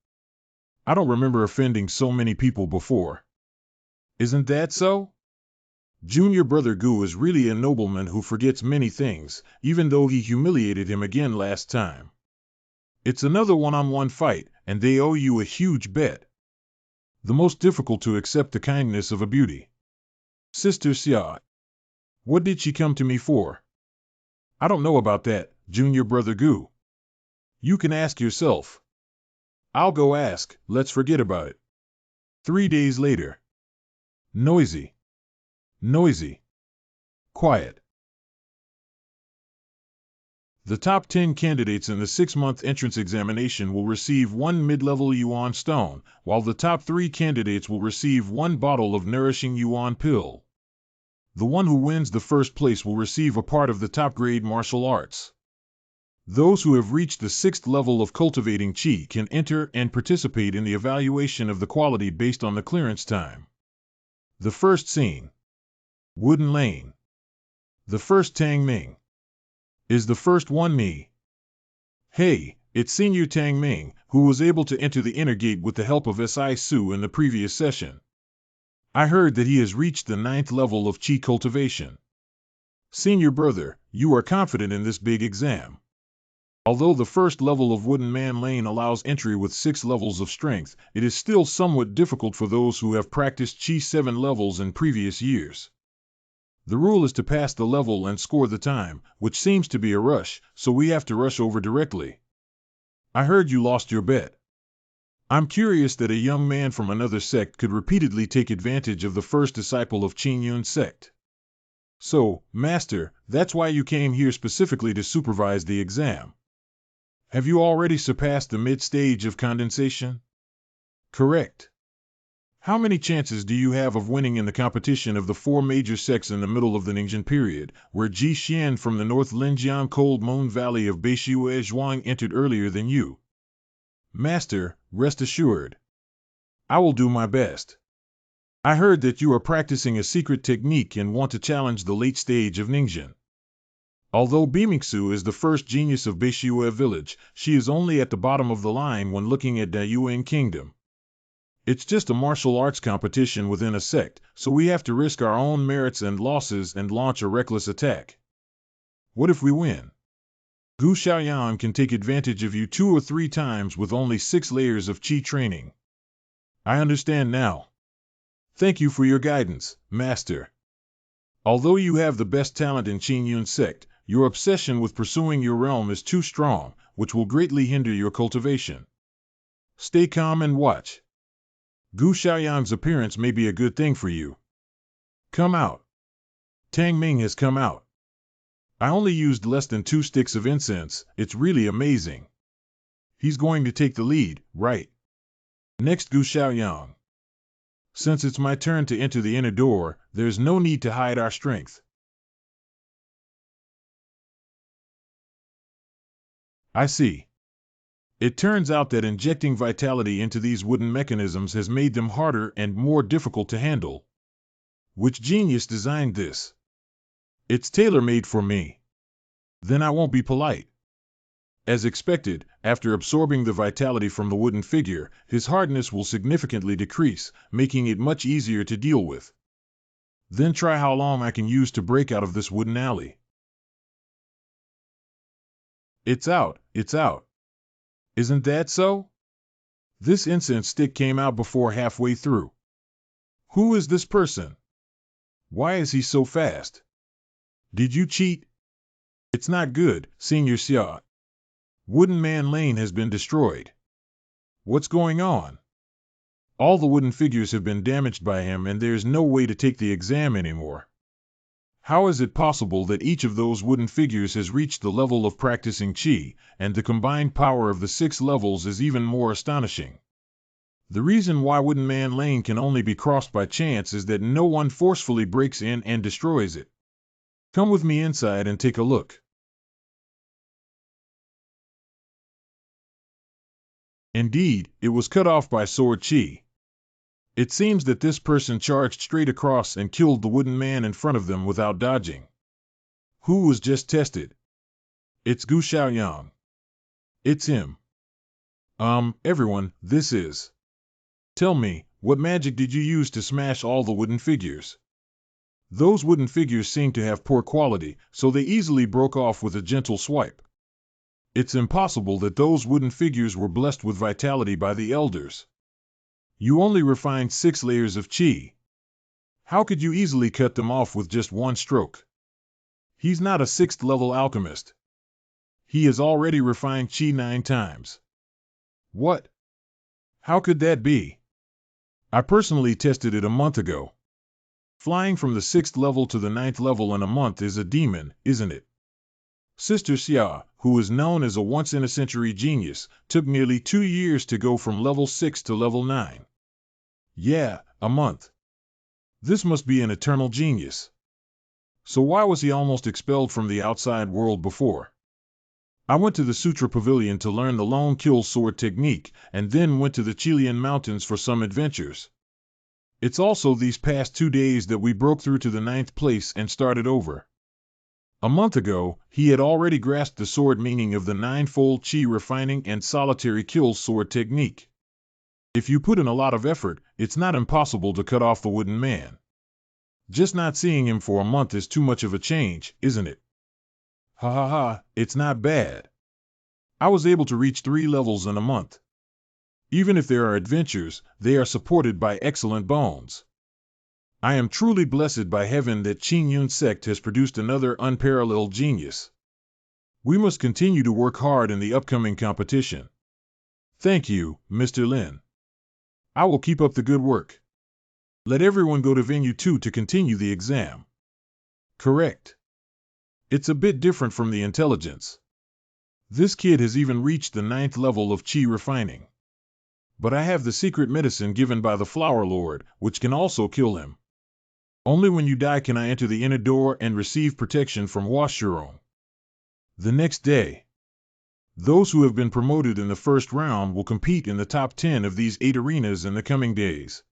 I don't remember offending so many people before. Isn't that so? Junior Brother Gu is really a nobleman who forgets many things, even though he humiliated him again last time. It's another one-on-one fight, and they owe you a huge bet. The most difficult to accept the kindness of a beauty. Sister Xia. What did she come to me for? I don't know about that, Junior Brother Gu. You can ask yourself. I'll go ask, let's forget about it. 3 days later. Noisy. Noisy. Quiet. The top 10 candidates in the 6-month entrance examination will receive 1 mid-level yuan stone, while the top 3 candidates will receive 1 bottle of nourishing yuan pill. The one who wins the first place will receive a part of the top-grade martial arts. Those who have reached the 6th level of cultivating qi can enter and participate in the evaluation of the quality based on the clearance time. The first scene. Wooden Lane. The first Tang Ming. Is the first one me? Hey, it's Senior Tang Ming, who was able to enter the inner gate with the help of Si Su in the previous session. I heard that he has reached the 9th level of qi cultivation. Senior brother, you are confident in this big exam. Although the first level of Wooden Man Lane allows entry with 6 levels of strength, it is still somewhat difficult for those who have practiced qi 7 levels in previous years. The rule is to pass the level and score the time, which seems to be a rush, so we have to rush over directly. I heard you lost your bet. I'm curious that a young man from another sect could repeatedly take advantage of the first disciple of Qin Yun sect. So, Master, that's why you came here specifically to supervise the exam. Have you already surpassed the mid-stage of condensation? Correct. How many chances do you have of winning in the competition of the 4 major sects in the middle of the Ningxin period, where Ji Xian from the North Linjiang Cold Moon Valley of Beishue Zhuang entered earlier than you? Master, rest assured. I will do my best. I heard that you are practicing a secret technique and want to challenge the late stage of Ningxin. Although Bimingsu is the first genius of Beishue village, she is only at the bottom of the line when looking at Dayuan Kingdom. It's just a martial arts competition within a sect, so we have to risk our own merits and losses and launch a reckless attack. What if we win? Gu Xiaoyan can take advantage of you 2 or 3 times with only 6 layers of qi training. I understand now. Thank you for your guidance, Master. Although you have the best talent in Qin Yun sect, your obsession with pursuing your realm is too strong, which will greatly hinder your cultivation. Stay calm and watch. Gu Xiaoyan's appearance may be a good thing for you. Come out. Tang Ming has come out. I only used less than 2 sticks of incense, it's really amazing. He's going to take the lead, right? Next Gu Xiaoyan. Since it's my turn to enter the inner door, there's no need to hide our strength. I see. It turns out that injecting vitality into these wooden mechanisms has made them harder and more difficult to handle. Which genius designed this? It's tailor-made for me. Then I won't be polite. As expected, after absorbing the vitality from the wooden figure, his hardness will significantly decrease, making it much easier to deal with. Then try how long I can use to break out of this wooden alley. It's out, it's out. Isn't that so? This incense stick came out before halfway through. Who is this person? Why is he so fast? Did you cheat? It's not good, Senior Xia. Wooden Man Lane has been destroyed. What's going on? All the wooden figures have been damaged by him and there's no way to take the exam anymore. How is it possible that each of those wooden figures has reached the level of practicing Qi, and the combined power of the 6 levels is even more astonishing? The reason why Wooden Man Lane can only be crossed by chance is that no one forcefully breaks in and destroys it. Come with me inside and take a look. Indeed, it was cut off by Sword Qi. It seems that this person charged straight across and killed the wooden man in front of them without dodging. Who was just tested? It's Gu Xiaoyang. It's him. Everyone, this is. Tell me, what magic did you use to smash all the wooden figures? Those wooden figures seem to have poor quality, so they easily broke off with a gentle swipe. It's impossible that those wooden figures were blessed with vitality by the elders. You only refined 6 layers of Qi. How could you easily cut them off with just one stroke? He's not a 6th level alchemist. He has already refined Qi 9 times. What? How could that be? I personally tested it a month ago. Flying from the 6th level to the 9th level in a month is a demon, isn't it? Sister Xia, who is known as a once-in-a-century genius, took nearly 2 years to go from level 6 to level 9. Yeah, a month. This must be an eternal genius. So why was he almost expelled from the outside world before? I went to the Sutra Pavilion to learn the Lone Kill Sword technique, and then went to the Chilean Mountains for some adventures. It's also these past 2 days that we broke through to the 9th place and started over. A month ago, he had already grasped the sword meaning of the 9-fold Qi refining and solitary kill sword technique. If you put in a lot of effort, it's not impossible to cut off the wooden man. Just not seeing him for a month is too much of a change, isn't it? Ha ha ha, it's not bad. I was able to reach 3 levels in a month. Even if there are adventures, they are supported by excellent bones. I am truly blessed by heaven that Qingyun sect has produced another unparalleled genius. We must continue to work hard in the upcoming competition. Thank you, Mr. Lin. I will keep up the good work. Let everyone go to Venue 2 to continue the exam. Correct. It's a bit different from the intelligence. This kid has even reached the 9th level of Qi refining. But I have the secret medicine given by the Flower Lord, which can also kill him. Only when you die can I enter the inner door and receive protection from Washurong. The next day, those who have been promoted in the first round will compete in the top 10 of these 8 arenas in the coming days.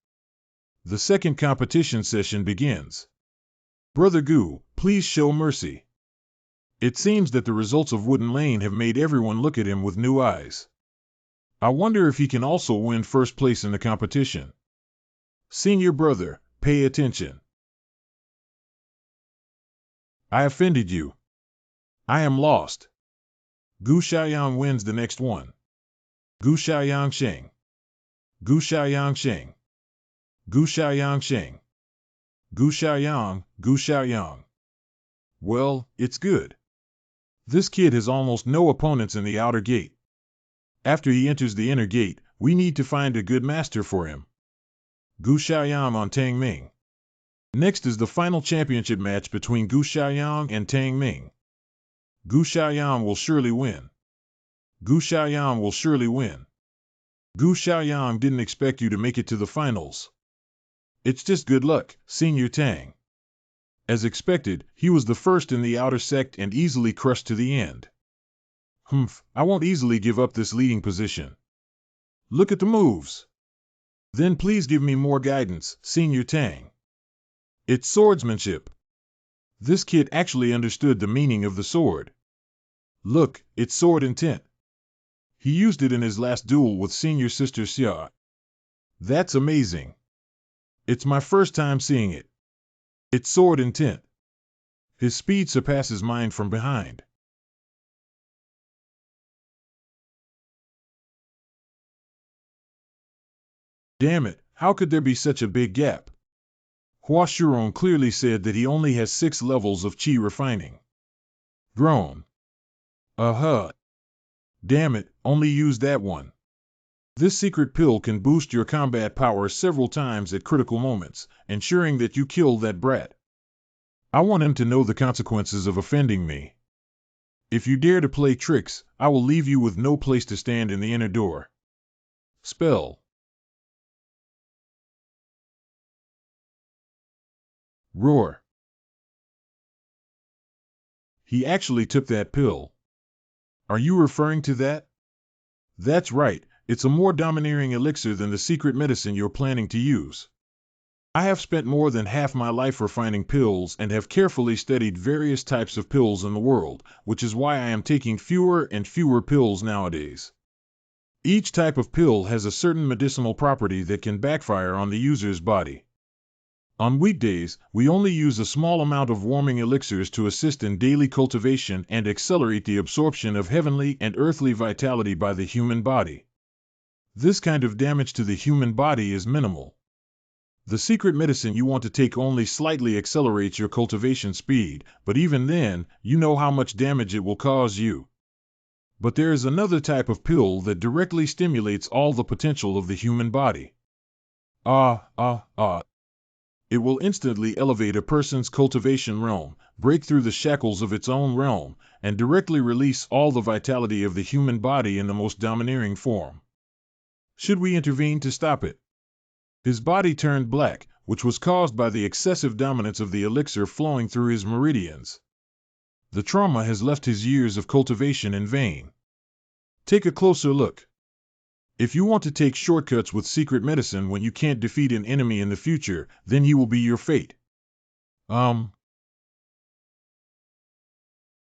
The second competition session begins. Brother Gu, please show mercy. It seems that the results of Wooden Lane have made everyone look at him with new eyes. I wonder if he can also win first place in the competition. Senior brother, pay attention. I offended you. I am lost. Gu Xiaoyang wins the next one. Gu Xiaoyang Sheng. Gu Xiaoyang Sheng. Gu Xiaoyang Sheng. Gu Xiaoyang, Gu Xiaoyang. Well, it's good. This kid has almost no opponents in the outer gate. After he enters the inner gate, we need to find a good master for him. Gu Xiaoyang on Tang Ming. Next is the final championship match between Gu Xiaoyang and Tang Ming. Gu Xiaoyang will surely win. Gu Xiaoyang will surely win. Gu Xiaoyang didn't expect you to make it to the finals. It's just good luck, Senior Tang. As expected, he was the first in the outer sect and easily crushed to the end. Humph, I won't easily give up this leading position. Look at the moves. Then please give me more guidance, Senior Tang. It's swordsmanship. This kid actually understood the meaning of the sword. Look, it's sword intent. He used it in his last duel with Senior Sister Xia. That's amazing. It's my first time seeing it. It's sword intent. His speed surpasses mine from behind. Damn it, how could there be such a big gap? Hua Shurong clearly said that he only has 6 levels of Qi refining. Groan. Damn it, only use that one. This secret pill can boost your combat power several times at critical moments, ensuring that you kill that brat. I want him to know the consequences of offending me. If you dare to play tricks, I will leave you with no place to stand in the inner door. Spell. Roar. He actually took that pill. Are you referring to that? That's right, it's a more domineering elixir than the secret medicine you're planning to use. I have spent more than half my life refining pills and have carefully studied various types of pills in the world, which is why I am taking fewer and fewer pills nowadays. Each type of pill has a certain medicinal property that can backfire on the user's body. On weekdays, we only use a small amount of warming elixirs to assist in daily cultivation and accelerate the absorption of heavenly and earthly vitality by the human body. This kind of damage to the human body is minimal. The secret medicine you want to take only slightly accelerates your cultivation speed, but even then, you know how much damage it will cause you. But there is another type of pill that directly stimulates all the potential of the human body. It will instantly elevate a person's cultivation realm, break through the shackles of its own realm, and directly release all the vitality of the human body in the most domineering form. Should we intervene to stop it? His body turned black, which was caused by the excessive dominance of the elixir flowing through his meridians. The trauma has left his years of cultivation in vain. Take a closer look. If you want to take shortcuts with secret medicine when you can't defeat an enemy in the future, then he will be your fate.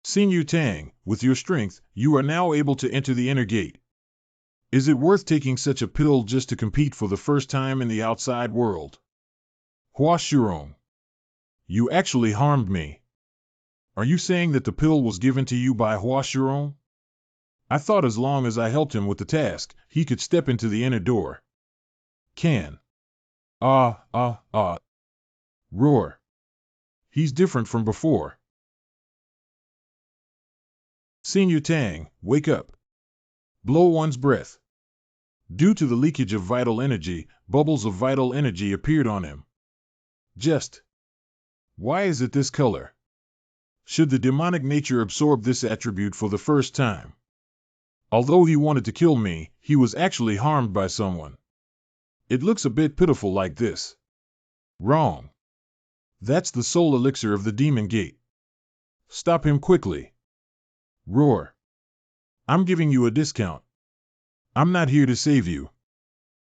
Senior Tang, with your strength, you are now able to enter the inner gate. Is it worth taking such a pill just to compete for the first time in the outside world? Hua Shurong. You actually harmed me. Are you saying that the pill was given to you by Hua Shurong? I thought as long as I helped him with the task, he could step into the inner door. Can. Roar. He's different from before. Senior Tang, wake up. Blow one's breath. Due to the leakage of vital energy, bubbles of vital energy appeared on him. Why is it this color? Should the demonic nature absorb this attribute for the first time? Although he wanted to kill me, he was actually harmed by someone. It looks a bit pitiful like this. Wrong. That's the soul elixir of the demon gate. Stop him quickly. Roar. I'm giving you a discount. I'm not here to save you.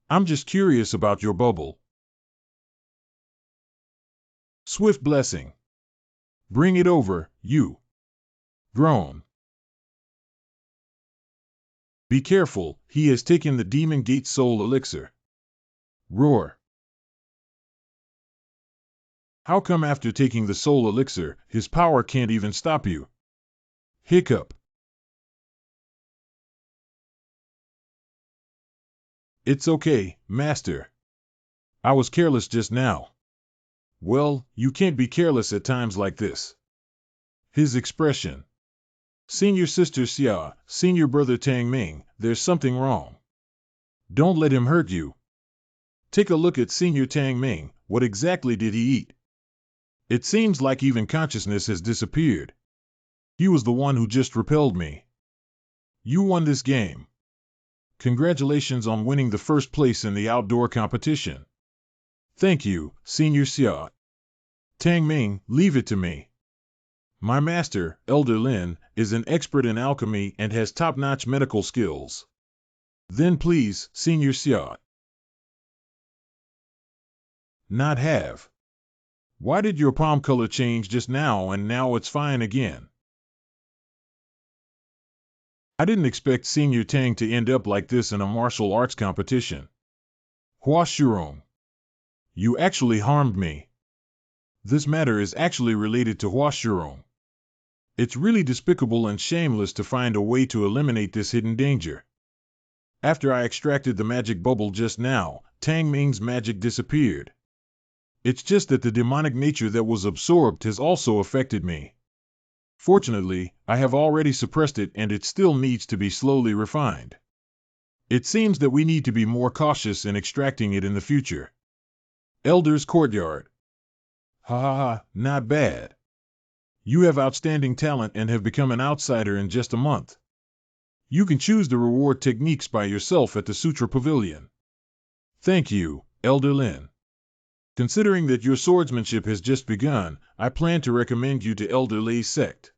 I'm just curious about your bubble. Swift blessing. Bring it over, you. Groan. Be careful, he has taken the demon gate soul elixir. Roar. How come after taking the soul elixir, his power can't even stop you? Hiccup. It's okay, Master. I was careless just now. Well, you can't be careless at times like this. His expression. Senior Sister Xia, Senior Brother Tang Ming, there's something wrong. Don't let him hurt you. Take a look at Senior Tang Ming, what exactly did he eat? It seems like even consciousness has disappeared. He was the one who just repelled me. You won this game. Congratulations on winning the first place in the outdoor competition. Thank you, Senior Xia. Tang Ming, leave it to me. My master, Elder Lin, is an expert in alchemy and has top-notch medical skills. Then please, Senior Xia. Not have. Why did your palm color change just now and now it's fine again? I didn't expect Senior Tang to end up like this in a martial arts competition. Hua Shurong. You actually harmed me. This matter is actually related to Hua Shurong. It's really despicable and shameless to find a way to eliminate this hidden danger. After I extracted the magic bubble just now, Tang Ming's magic disappeared. It's just that the demonic nature that was absorbed has also affected me. Fortunately, I have already suppressed it and it still needs to be slowly refined. It seems that we need to be more cautious in extracting it in the future. Elder's Courtyard. Ha ha ha, not bad. You have outstanding talent and have become an outsider in just a month. You can choose the reward techniques by yourself at the Sutra Pavilion. Thank you, Elder Lin. Considering that your swordsmanship has just begun, I plan to recommend you to Elder Lei's sect.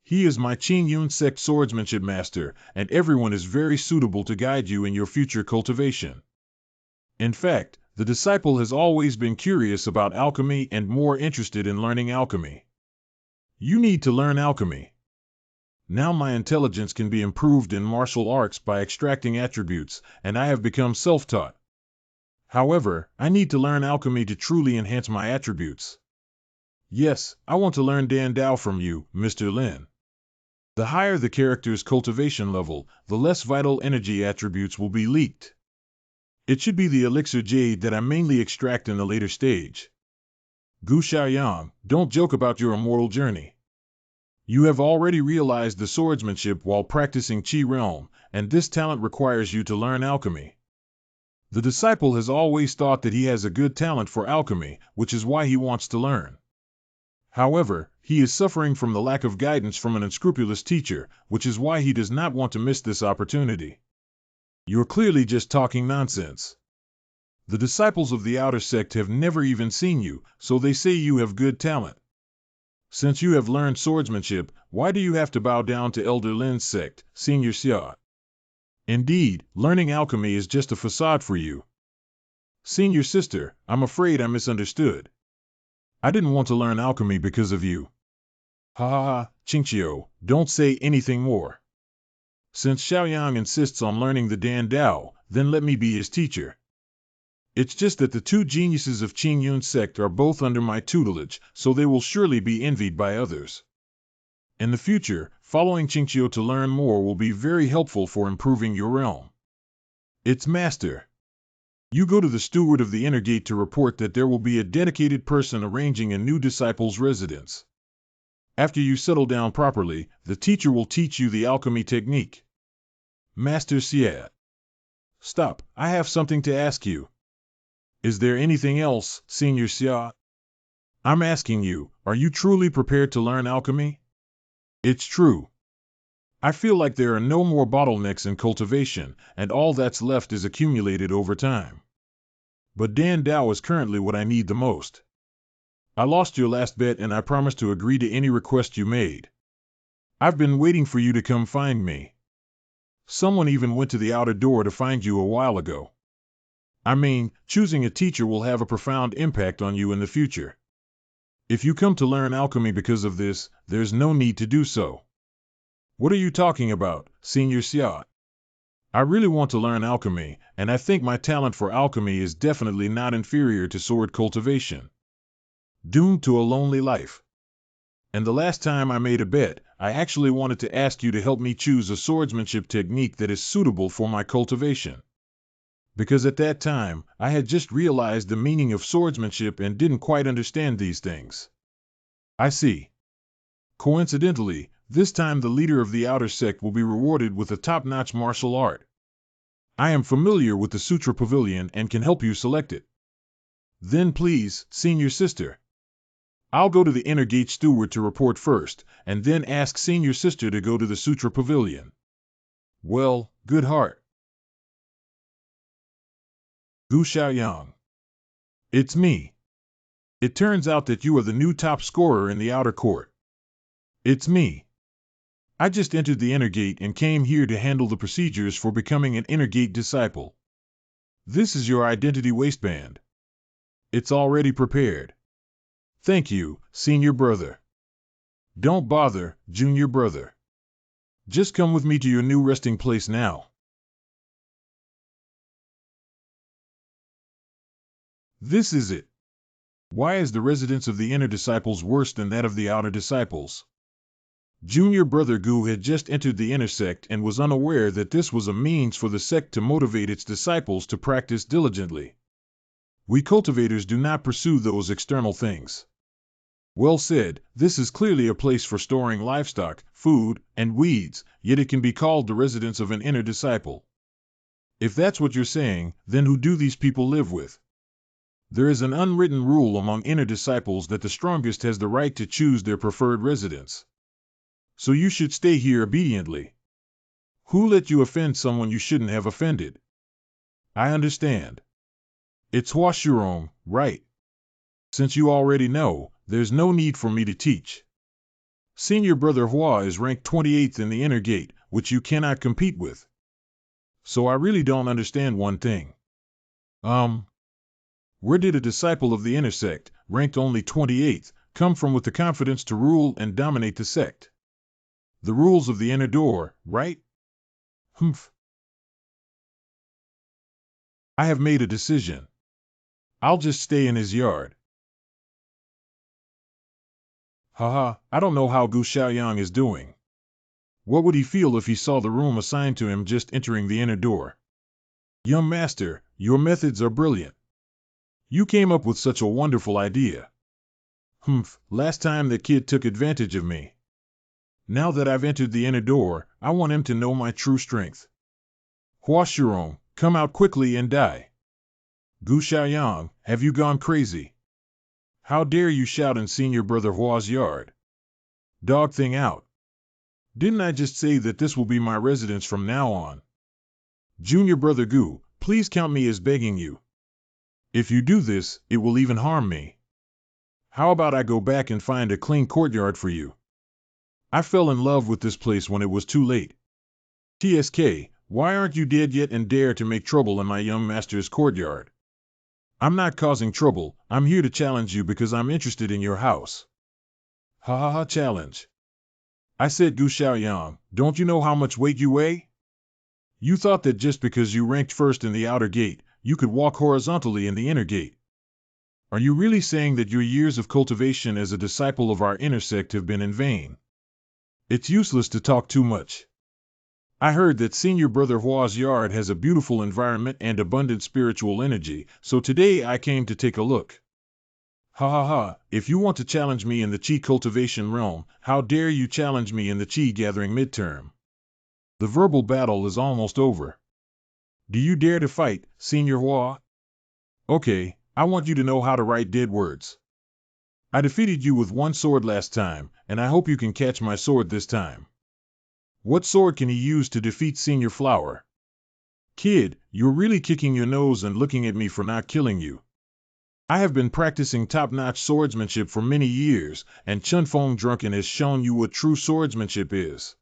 He is my Qingyun sect swordsmanship master, and everyone is very suitable to guide you in your future cultivation. In fact, the disciple has always been curious about alchemy and more interested in learning alchemy. You need to learn alchemy. Now my intelligence can be improved in martial arts by extracting attributes, and I have become self-taught. However, I need to learn alchemy to truly enhance my attributes. Yes, I want to learn Dan Dao from you, Mr. Lin. The higher the character's cultivation level, the less vital energy attributes will be leaked. It should be the elixir jade that I mainly extract in the later stage. Gu Xiaoyang, don't joke about your immortal journey. You have already realized the swordsmanship while practicing Qi Realm, and this talent requires you to learn alchemy. The disciple has always thought that he has a good talent for alchemy, which is why he wants to learn. However, he is suffering from the lack of guidance from an unscrupulous teacher, which is why he does not want to miss this opportunity. You're clearly just talking nonsense. The disciples of the outer sect have never even seen you, so they say you have good talent. Since you have learned swordsmanship, why do you have to bow down to Elder Lin's sect, Senior Xia? Indeed, learning alchemy is just a facade for you. Senior sister, I'm afraid I misunderstood. I didn't want to learn alchemy because of you. Ha ha ha, Qingqiu, don't say anything more. Since Xiaoyang insists on learning the Dan Dao, then let me be his teacher. It's just that the two geniuses of Qingyun sect are both under my tutelage, so they will surely be envied by others. In the future, following Qingqiu to learn more will be very helpful for improving your realm. Its master. You go to the steward of the inner gate to report that there will be a dedicated person arranging a new disciple's residence. After you settle down properly, the teacher will teach you the alchemy technique. Master Xie. Stop, I have something to ask you. Is there anything else, Senior Xia? I'm asking you, are you truly prepared to learn alchemy? It's true. I feel like there are no more bottlenecks in cultivation, and all that's left is accumulated over time. But Dan Dao is currently what I need the most. I lost your last bet and I promised to agree to any request you made. I've been waiting for you to come find me. Someone even went to the outer door to find you a while ago. I mean, choosing a teacher will have a profound impact on you in the future. If you come to learn alchemy because of this, there's no need to do so. What are you talking about, Senior Xia? I really want to learn alchemy, and I think my talent for alchemy is definitely not inferior to sword cultivation. Doomed to a lonely life. And the last time I made a bet, I actually wanted to ask you to help me choose a swordsmanship technique that is suitable for my cultivation. Because at that time, I had just realized the meaning of swordsmanship and didn't quite understand these things. I see. Coincidentally, this time the leader of the outer sect will be rewarded with a top-notch martial art. I am familiar with the Sutra Pavilion and can help you select it. Then please, Senior Sister. I'll go to the inner gate steward to report first, and then ask Senior Sister to go to the Sutra Pavilion. Well, good heart. Gu Xiaoyang. It's me. It turns out that you are the new top scorer in the outer court. It's me. I just entered the inner gate and came here to handle the procedures for becoming an inner gate disciple. This is your identity waistband. It's already prepared. Thank you, senior brother. Don't bother, junior brother. Just come with me to your new resting place now. This is it. Why is the residence of the inner disciples worse than that of the outer disciples? Junior Brother Gu had just entered the inner sect and was unaware that this was a means for the sect to motivate its disciples to practice diligently. We cultivators do not pursue those external things. Well said, this is clearly a place for storing livestock, food, and weeds, yet it can be called the residence of an inner disciple. If that's what you're saying, then who do these people live with? There is an unwritten rule among inner disciples that the strongest has the right to choose their preferred residence. So you should stay here obediently. Who let you offend someone you shouldn't have offended? I understand. It's Huashurong, right? Since you already know, there's no need for me to teach. Senior Brother Hua is ranked 28th in the inner gate, which you cannot compete with. So I really don't understand one thing. Where did a disciple of the inner sect, ranked only 28th, come from with the confidence to rule and dominate the sect? The rules of the inner door, right? Humph. I have made a decision. I'll just stay in his yard. Haha, I don't know how Gu Xiaoyang is doing. What would he feel if he saw the room assigned to him just entering the inner door? Young master, your methods are brilliant. You came up with such a wonderful idea. Humph, last time that kid took advantage of me. Now that I've entered the inner door, I want him to know my true strength. Huashurong, come out quickly and die. Gu Xiaoyang, have you gone crazy? How dare you shout in Senior Brother Hua's yard? Dog thing out. Didn't I just say that this will be my residence from now on? Junior Brother Gu, please count me as begging you. If you do this, it will even harm me. How about I go back and find a clean courtyard for you? I fell in love with this place when it was too late. TSK, why aren't you dead yet and dare to make trouble in my young master's courtyard? I'm not causing trouble, I'm here to challenge you because I'm interested in your house. Ha ha ha, challenge. I said Gu Xiaoyang, don't you know how much weight you weigh? You thought that just because you ranked first in the outer gate, you could walk horizontally in the inner gate. Are you really saying that your years of cultivation as a disciple of our inner sect have been in vain? It's useless to talk too much. I heard that Senior Brother Hua's yard has a beautiful environment and abundant spiritual energy, so today I came to take a look. Ha ha ha, if you want to challenge me in the Qi cultivation realm, how dare you challenge me in the Qi gathering midterm? The verbal battle is almost over. Do you dare to fight, Senior Hua? Okay, I want you to know how to write dead words. I defeated you with one sword last time, and I hope you can catch my sword this time. What sword can he use to defeat Senior Flower? Kid, you're really kicking your nose and looking at me for not killing you. I have been practicing top-notch swordsmanship for many years, and Chunfeng Drunken has shown you what true swordsmanship is.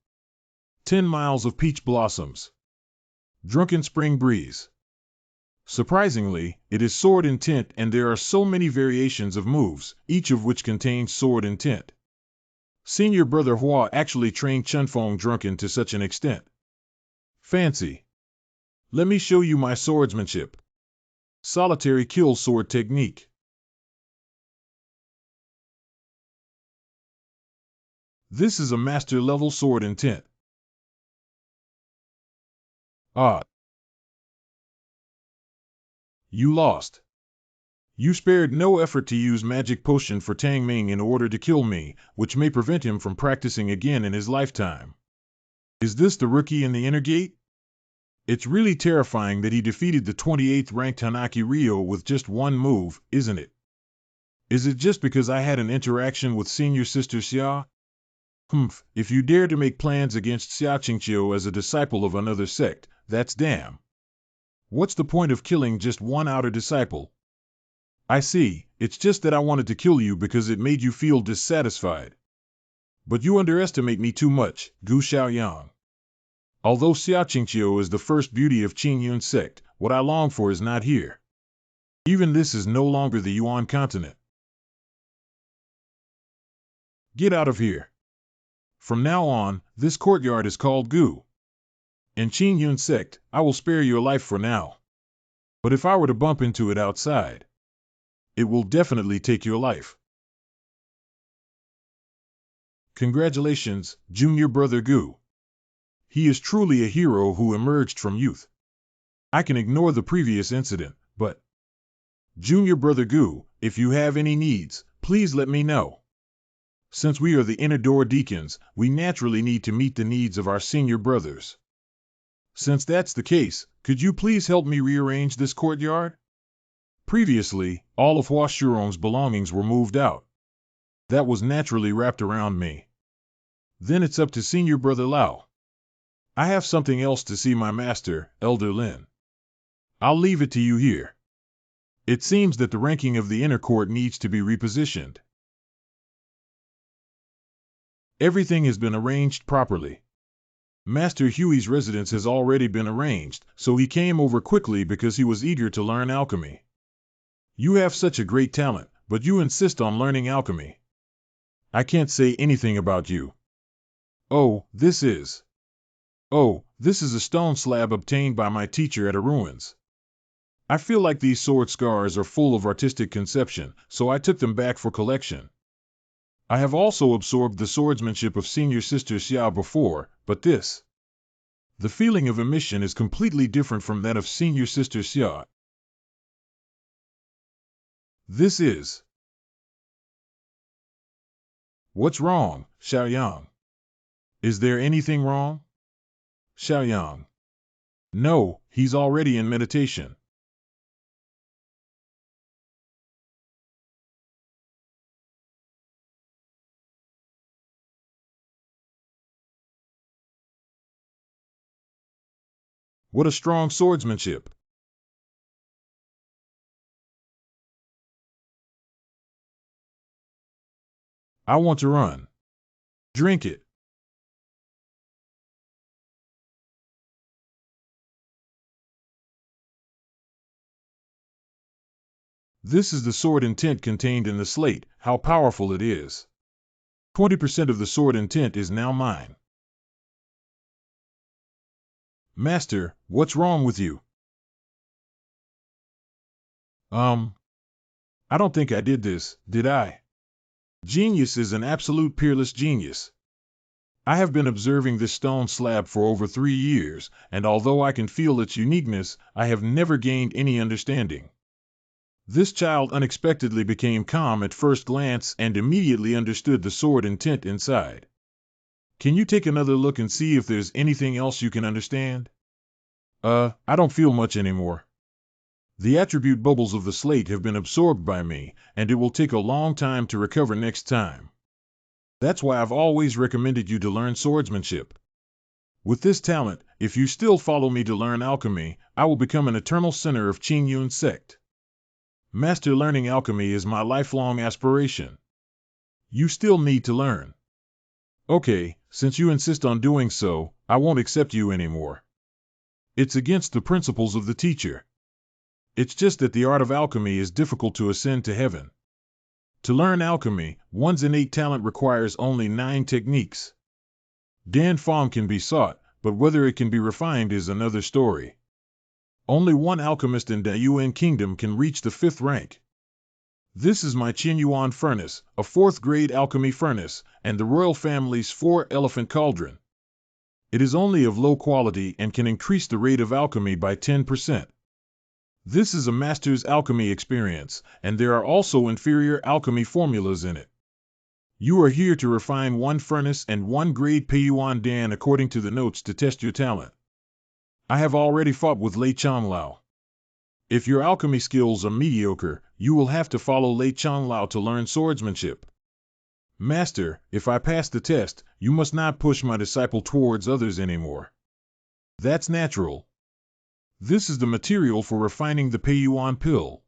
10 miles of peach blossoms. Drunken spring breeze. Surprisingly, it is sword intent and there are so many variations of moves, each of which contains sword intent. Senior Brother Hua actually trained Chunfeng Drunken to such an extent. Fancy. Let me show you my swordsmanship. Solitary kill sword technique. This is a master level sword intent. Ah. You lost. You spared no effort to use magic potion for Tang Ming in order to kill me, which may prevent him from practicing again in his lifetime. Is this the rookie in the inner gate? It's really terrifying that he defeated the 28th ranked Hanaki Ryo with just one move, isn't it? Is it just because I had an interaction with Senior Sister Xia? Humph, if you dare to make plans against Xia Qingqiu as a disciple of another sect, that's damn. What's the point of killing just one outer disciple? I see, it's just that I wanted to kill you because it made you feel dissatisfied. But you underestimate me too much, Gu Xiaoyang. Although Xiaqingqiu is the first beauty of Qingyun sect, what I long for is not here. Even this is no longer the Yuan continent. Get out of here. From now on, this courtyard is called Gu. In Qingyun sect, I will spare your life for now. But if I were to bump into it outside, it will definitely take your life. Congratulations, junior brother Gu. He is truly a hero who emerged from youth. I can ignore the previous incident, but junior brother Gu, if you have any needs, please let me know. Since we are the inner door deacons, we naturally need to meet the needs of our senior brothers. Since that's the case, could you please help me rearrange this courtyard? Previously, all of Hua Shurong's belongings were moved out. That was naturally wrapped around me. Then it's up to senior brother Lao. I have something else to see my master, Elder Lin. I'll leave it to you here. It seems that the ranking of the inner court needs to be repositioned. Everything has been arranged properly. Master Huey's residence has already been arranged, so he came over quickly because he was eager to learn alchemy. You have such a great talent, but you insist on learning alchemy. I can't say anything about you. Oh, this is a stone slab obtained by my teacher at a ruins. I feel like these sword scars are full of artistic conception, so I took them back for collection. I have also absorbed the swordsmanship of senior sister Xia before, but the feeling of emission is completely different from that of senior sister Xia. What's wrong, Xiaoyang? Is there anything wrong? Xiaoyang. No, he's already in meditation. What a strong swordsmanship! I want to run. Drink it. This is the sword intent contained in the slate, how powerful it is. 20% of the sword intent is now mine. Master, what's wrong with you? I don't think I did this, did I? Genius is an absolute peerless genius. I have been observing this stone slab for over 3 years, and although I can feel its uniqueness, I have never gained any understanding. This child unexpectedly became calm at first glance and immediately understood the sword intent inside. Can you take another look and see if there's anything else you can understand? I don't feel much anymore. The attribute bubbles of the slate have been absorbed by me, and it will take a long time to recover next time. That's why I've always recommended you to learn swordsmanship. With this talent, if you still follow me to learn alchemy, I will become an eternal sinner of Qingyun sect. Master learning alchemy is my lifelong aspiration. You still need to learn. Okay, since you insist on doing so, I won't accept you anymore. It's against the principles of the teacher. It's just that the art of alchemy is difficult to ascend to heaven. To learn alchemy, one's innate talent requires only 9 techniques. Dan Fong can be sought, but whether it can be refined is another story. Only one alchemist in the Yuan Kingdom can reach the 5th rank. This is my Qinyuan furnace, a 4th grade alchemy furnace, and the royal family's 4-elephant cauldron. It is only of low quality and can increase the rate of alchemy by 10%. This is a master's alchemy experience, and there are also inferior alchemy formulas in it. You are here to refine 1 furnace and 1 grade Peiyuan Dan according to the notes to test your talent. I have already fought with Lei Changlao. If your alchemy skills are mediocre, you will have to follow Lei Changlao to learn swordsmanship. Master, if I pass the test, you must not push my disciple towards others anymore. That's natural. This is the material for refining the Peiyuan pill.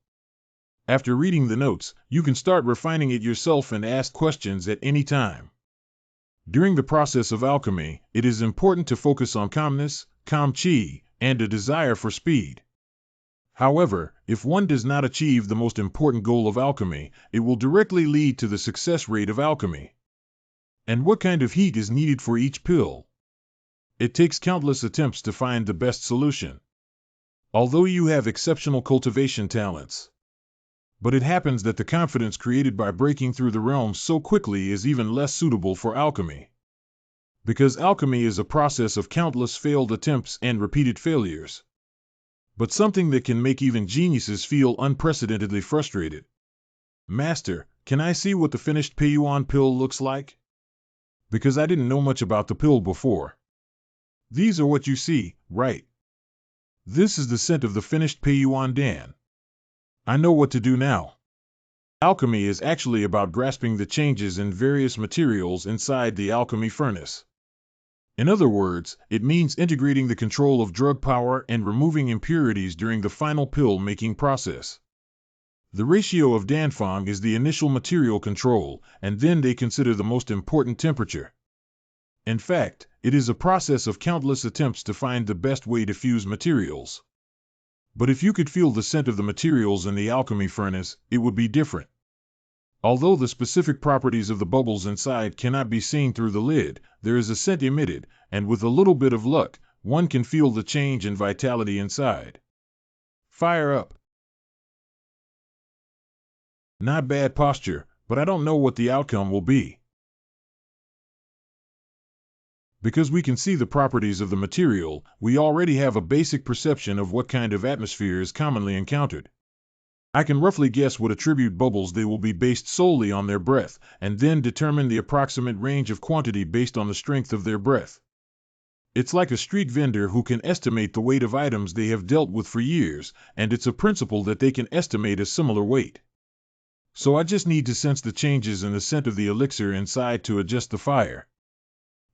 After reading the notes, you can start refining it yourself and ask questions at any time. During the process of alchemy, it is important to focus on calmness, calm chi, and a desire for speed. However, if one does not achieve the most important goal of alchemy, it will directly lead to the success rate of alchemy. And what kind of heat is needed for each pill? It takes countless attempts to find the best solution. Although you have exceptional cultivation talents. But it happens that the confidence created by breaking through the realms so quickly is even less suitable for alchemy. Because alchemy is a process of countless failed attempts and repeated failures. But something that can make even geniuses feel unprecedentedly frustrated. Master, can I see what the finished Peiyuan pill looks like? Because I didn't know much about the pill before. These are what you see, right? This is the scent of the finished Peiyuan Dan. I know what to do now. Alchemy is actually about grasping the changes in various materials inside the alchemy furnace. In other words, it means integrating the control of drug power and removing impurities during the final pill-making process. The ratio of Danfang is the initial material control, and then they consider the most important temperature. In fact, it is a process of countless attempts to find the best way to fuse materials. But if you could feel the scent of the materials in the alchemy furnace, it would be different. Although the specific properties of the bubbles inside cannot be seen through the lid, there is a scent emitted, and with a little bit of luck, one can feel the change in vitality inside. Fire up! Not bad posture, but I don't know what the outcome will be. Because we can see the properties of the material, we already have a basic perception of what kind of atmosphere is commonly encountered. I can roughly guess what attribute bubbles they will be based solely on their breath, and then determine the approximate range of quantity based on the strength of their breath. It's like a street vendor who can estimate the weight of items they have dealt with for years, and it's a principle that they can estimate a similar weight. So I just need to sense the changes in the scent of the elixir inside to adjust the fire.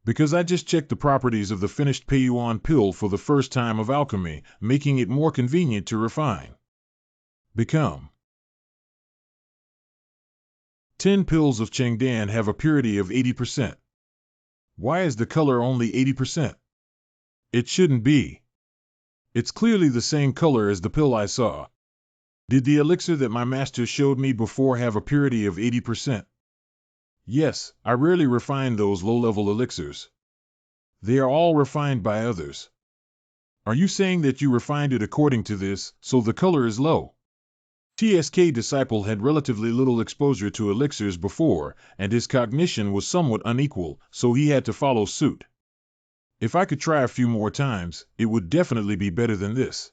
Because I just checked the properties of the finished Peiyuan pill for the first time of alchemy, making it more convenient to refine. Become. 10 pills of Chengdan have a purity of 80%. Why is the color only 80%? It shouldn't be. It's clearly the same color as the pill I saw. Did the elixir that my master showed me before have a purity of 80%? Yes, I rarely refine those low-level elixirs. They are all refined by others. Are you saying that you refined it according to this, so the color is low? TSK disciple had relatively little exposure to elixirs before, and his cognition was somewhat unequal, so he had to follow suit. If I could try a few more times, it would definitely be better than this.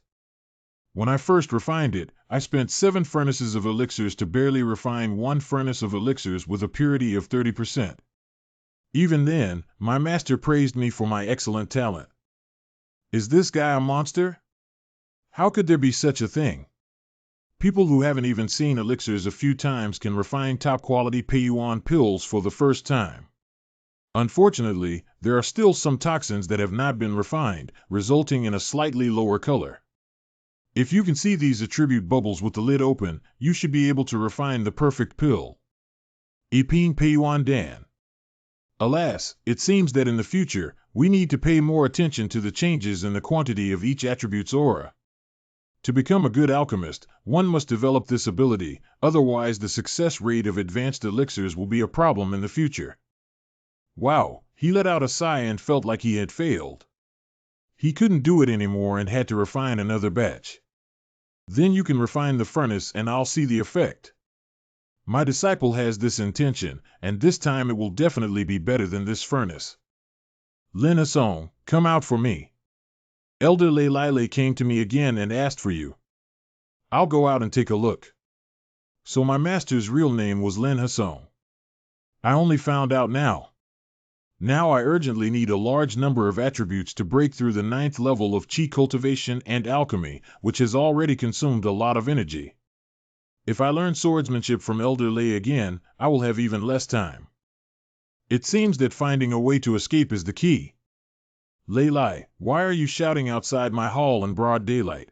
When I first refined it, I spent 7 furnaces of elixirs to barely refine 1 furnace of elixirs with a purity of 30%. Even then, my master praised me for my excellent talent. Is this guy a monster? How could there be such a thing? People who haven't even seen elixirs a few times can refine top-quality Peiyuan pills for the first time. Unfortunately, there are still some toxins that have not been refined, resulting in a slightly lower color. If you can see these attribute bubbles with the lid open, you should be able to refine the perfect pill. Ipin Peiyuan Dan. Alas, it seems that in the future, we need to pay more attention to the changes in the quantity of each attribute's aura. To become a good alchemist, one must develop this ability, otherwise the success rate of advanced elixirs will be a problem in the future. Wow, he let out a sigh and felt like he had failed. He couldn't do it anymore and had to refine another batch. Then you can refine the furnace and I'll see the effect. My disciple has this intention, and this time it will definitely be better than this furnace. Lin Hasong, come out for me. Elder Lei Lile came to me again and asked for you. I'll go out and take a look. So my master's real name was Lin Hasong. I only found out now. Now I urgently need a large number of attributes to break through the 9th level of Qi cultivation and alchemy, which has already consumed a lot of energy. If I learn swordsmanship from Elder Lei again, I will have even less time. It seems that finding a way to escape is the key. Lei Lai, why are you shouting outside my hall in broad daylight?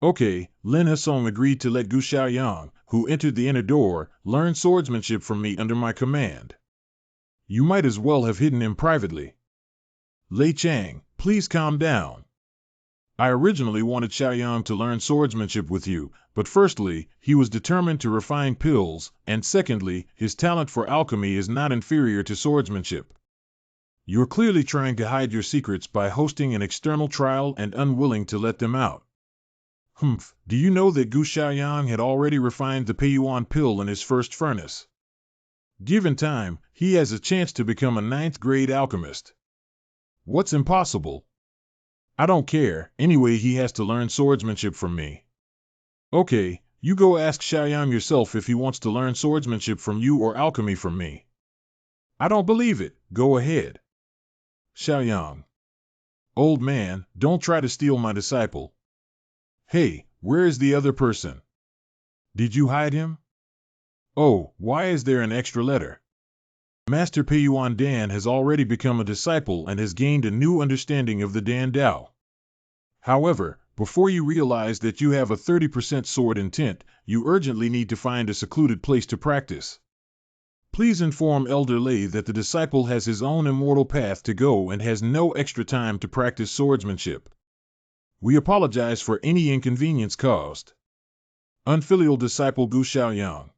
Okay, Lin Hasong agreed to let Gu Xiaoyang, who entered the inner door, learn swordsmanship from me under my command. You might as well have hidden him privately. Lei Chang, please calm down. I originally wanted Xiaoyang to learn swordsmanship with you, but firstly, he was determined to refine pills, and secondly, his talent for alchemy is not inferior to swordsmanship. You're clearly trying to hide your secrets by hosting an external trial and unwilling to let them out. Humph, do you know that Gu Xiaoyang had already refined the Peiyuan pill in his first furnace? Given time, he has a chance to become a 9th-grade alchemist. What's impossible? I don't care, anyway he has to learn swordsmanship from me. Okay, you go ask Xiaoyang yourself if he wants to learn swordsmanship from you or alchemy from me. I don't believe it, go ahead. Xiaoyang. Old man, don't try to steal my disciple. Hey, where is the other person? Did you hide him? Oh, why is there an extra letter? Master Peiyuan Dan has already become a disciple and has gained a new understanding of the Dan Dao. However, before you realize that you have a 30% sword intent, you urgently need to find a secluded place to practice. Please inform Elder Lei that the disciple has his own immortal path to go and has no extra time to practice swordsmanship. We apologize for any inconvenience caused. Unfilial disciple Gu Xiaoyang.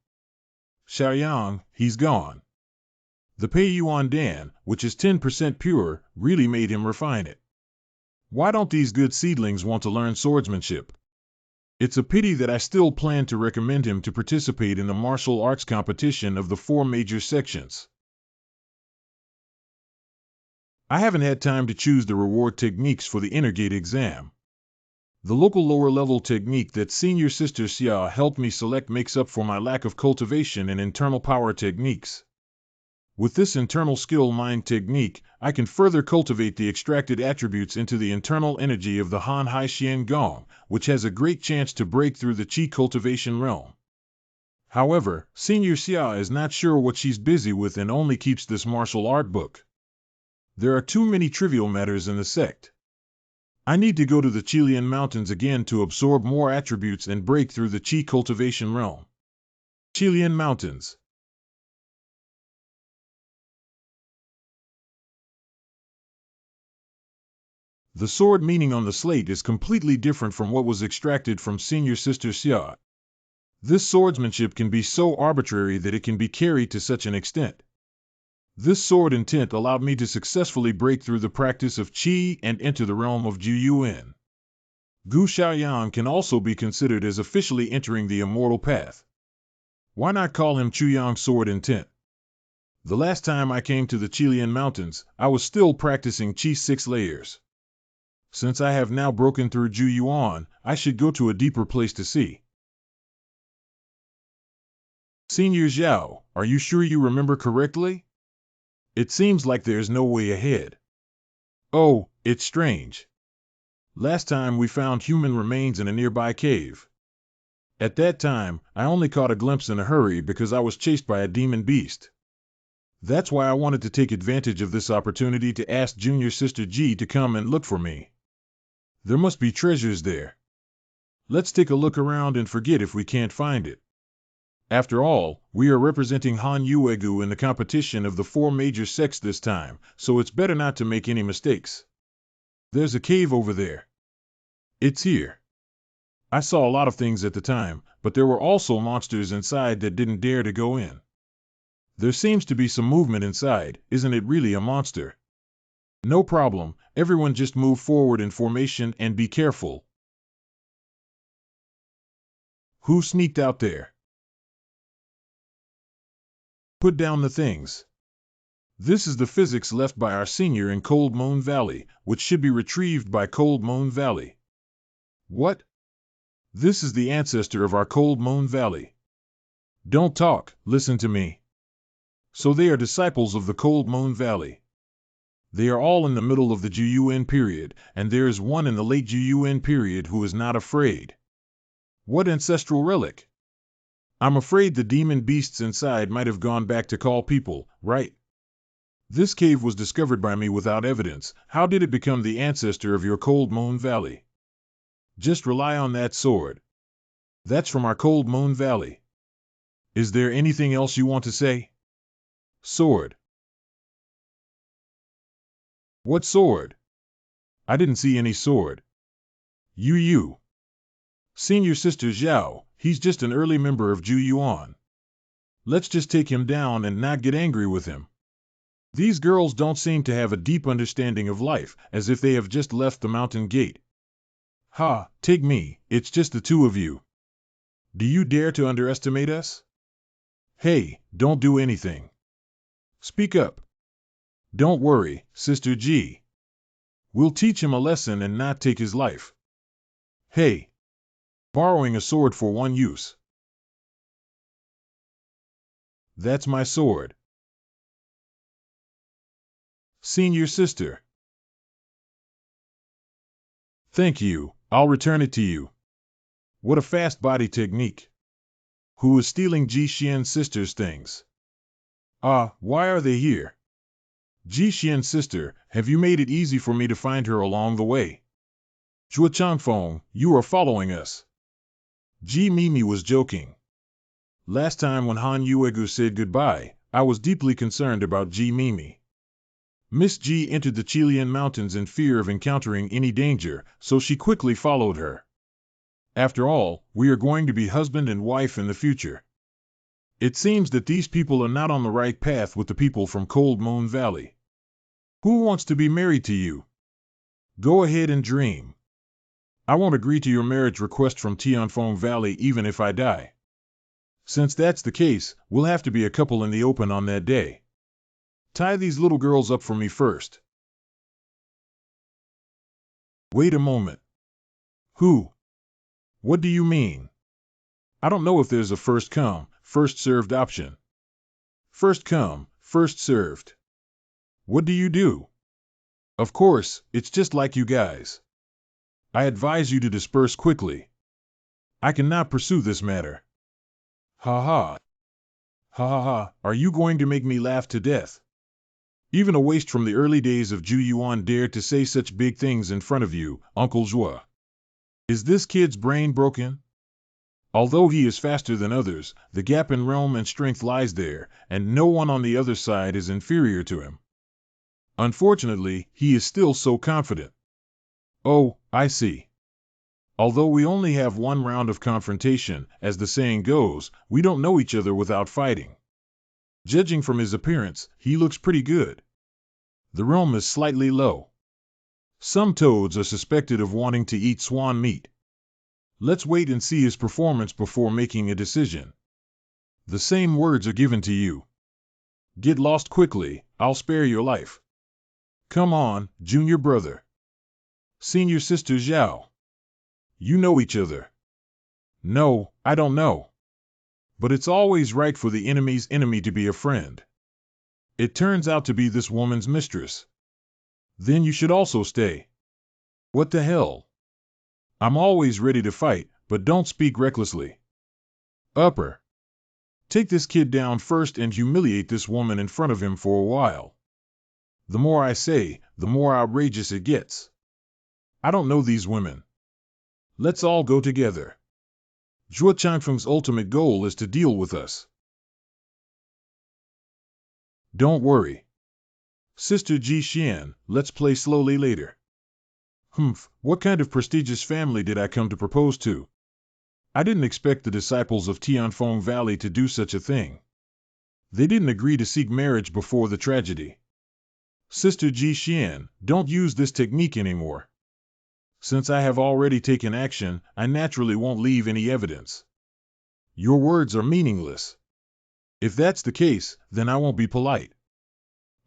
Xiaoyang, he's gone. The Peiyuan Dan, which is 10% pure, really made him refine it. Why don't these good seedlings want to learn swordsmanship? It's a pity that I still plan to recommend him to participate in the martial arts competition of the 4 major sections. I haven't had time to choose the reward techniques for the Intergate exam. The local lower-level technique that Senior Sister Xia helped me select makes up for my lack of cultivation in internal power techniques. With this internal skill mind technique, I can further cultivate the extracted attributes into the internal energy of the Han Hai Xian Gong, which has a great chance to break through the Qi cultivation realm. However, Senior Xia is not sure what she's busy with and only keeps this martial art book. There are too many trivial matters in the sect. I need to go to the Qilian Mountains again to absorb more attributes and break through the Qi cultivation realm. Qilian Mountains. The sword meaning on the slate is completely different from what was extracted from Senior Sister Xia. This swordsmanship can be so arbitrary that it can be carried to such an extent. This sword intent allowed me to successfully break through the practice of Qi and enter the realm of Ju Yuan. Gu Xiaoyang can also be considered as officially entering the immortal path. Why not call him Chuyang sword intent? The last time I came to the Qilian Mountains, I was still practicing Qi 6 layers. Since I have now broken through Ju Yuan, I should go to a deeper place to see. Senior Zhao, are you sure you remember correctly? It seems like there's no way ahead. Oh, it's strange. Last time we found human remains in a nearby cave. At that time, I only caught a glimpse in a hurry because I was chased by a demon beast. That's why I wanted to take advantage of this opportunity to ask Junior Sister Ji to come and look for me. There must be treasures there. Let's take a look around and forget if we can't find it. After all, we are representing Han Yuegu in the competition of the 4 major sects this time, so it's better not to make any mistakes. There's a cave over there. It's here. I saw a lot of things at the time, but there were also monsters inside that didn't dare to go in. There seems to be some movement inside, isn't it really a monster? No problem, everyone just move forward in formation and be careful. Who sneaked out there? Put down the things. This is the physics left by our senior in Cold Moon Valley, which should be retrieved by Cold Moon Valley. What? This is the ancestor of our Cold Moon Valley. Don't talk, listen to me. So they are disciples of the Cold Moon Valley. They are all in the middle of the Ju Yuan period, and there is one in the late Ju Yuan period who is not afraid. What ancestral relic? I'm afraid the demon beasts inside might have gone back to call people, right? This cave was discovered by me without evidence. How did it become the ancestor of your Cold Moon Valley? Just rely on that sword. That's from our Cold Moon Valley. Is there anything else you want to say? Sword. What sword? I didn't see any sword. You. Senior Sister Zhao, he's just an early member of Ju Yuan. Let's just take him down and not get angry with him. These girls don't seem to have a deep understanding of life, as if they have just left the mountain gate. Ha, take me, it's just the two of you. Do you dare to underestimate us? Hey, don't do anything. Speak up. Don't worry, Sister G. We'll teach him a lesson and not take his life. Hey. Borrowing a sword for one use. That's my sword. Senior Sister. Thank you, I'll return it to you. What a fast body technique. Who is stealing Ji Xian's sister's things? Why are they here? Ji Xian's sister, have you made it easy for me to find her along the way? Zhuo Changfeng, you are following us. Ji Mimi was joking. Last time when Han Yuegu said goodbye, I was deeply concerned about Ji Mimi. Miss Ji entered the Chilean mountains in fear of encountering any danger, so she quickly followed her. After all, we are going to be husband and wife in the future. It seems that these people are not on the right path with the people from Cold Moon Valley. Who wants to be married to you? Go ahead and dream. I won't agree to your marriage request from Tianfeng Valley even if I die. Since that's the case, we'll have to be a couple in the open on that day. Tie these little girls up for me first. Wait a moment. Who? What do you mean? I don't know if there's a first come, first served option. First come, first served. What do you do? Of course, it's just like you guys. I advise you to disperse quickly. I cannot pursue this matter. Ha ha. Ha ha ha, are you going to make me laugh to death? Even a waste from the early days of Ju Yuan dared to say such big things in front of you, Uncle Zhua. Is this kid's brain broken? Although he is faster than others, the gap in realm and strength lies there, and no one on the other side is inferior to him. Unfortunately, he is still so confident. Oh, I see. Although we only have one round of confrontation, as the saying goes, we don't know each other without fighting. Judging from his appearance, he looks pretty good. The realm is slightly low. Some toads are suspected of wanting to eat swan meat. Let's wait and see his performance before making a decision. The same words are given to you. Get lost quickly, I'll spare your life. Come on, junior brother. Senior Sister Zhao. You know each other. No, I don't know. But it's always right for the enemy's enemy to be a friend. It turns out to be this woman's mistress. Then you should also stay. What the hell? I'm always ready to fight, but don't speak recklessly. Upper. Take this kid down first and humiliate this woman in front of him for a while. The more I say, the more outrageous it gets. I don't know these women. Let's all go together. Zhuo Changfeng's ultimate goal is to deal with us. Don't worry. Sister Ji Xian, let's play slowly later. What kind of prestigious family did I come to propose to? I didn't expect the disciples of Tianfeng Valley to do such a thing. They didn't agree to seek marriage before the tragedy. Sister Ji Xian, don't use this technique anymore. Since I have already taken action, I naturally won't leave any evidence. Your words are meaningless. If that's the case, then I won't be polite.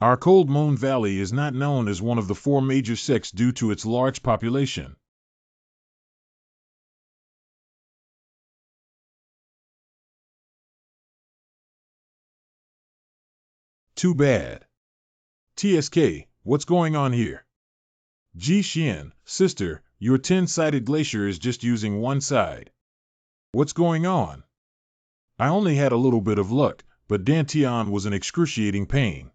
Our Cold Moon Valley is not known as one of the 4 major sects due to its large population. Too bad. TSK, what's going on here? Ji Xian, sister, your 10-sided glacier is just using one side. What's going on? I only had a little bit of luck, but Dantian was in excruciating pain.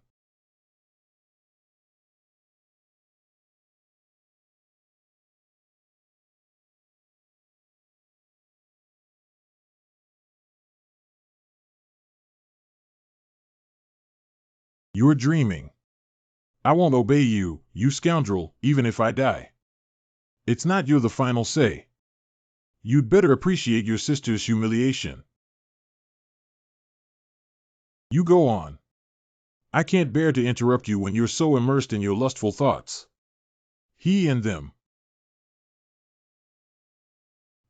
You're dreaming. I won't obey you, you scoundrel, even if I die. It's not you're the final say. You'd better appreciate your sister's humiliation. You go on. I can't bear to interrupt you when you're so immersed in your lustful thoughts. He and them.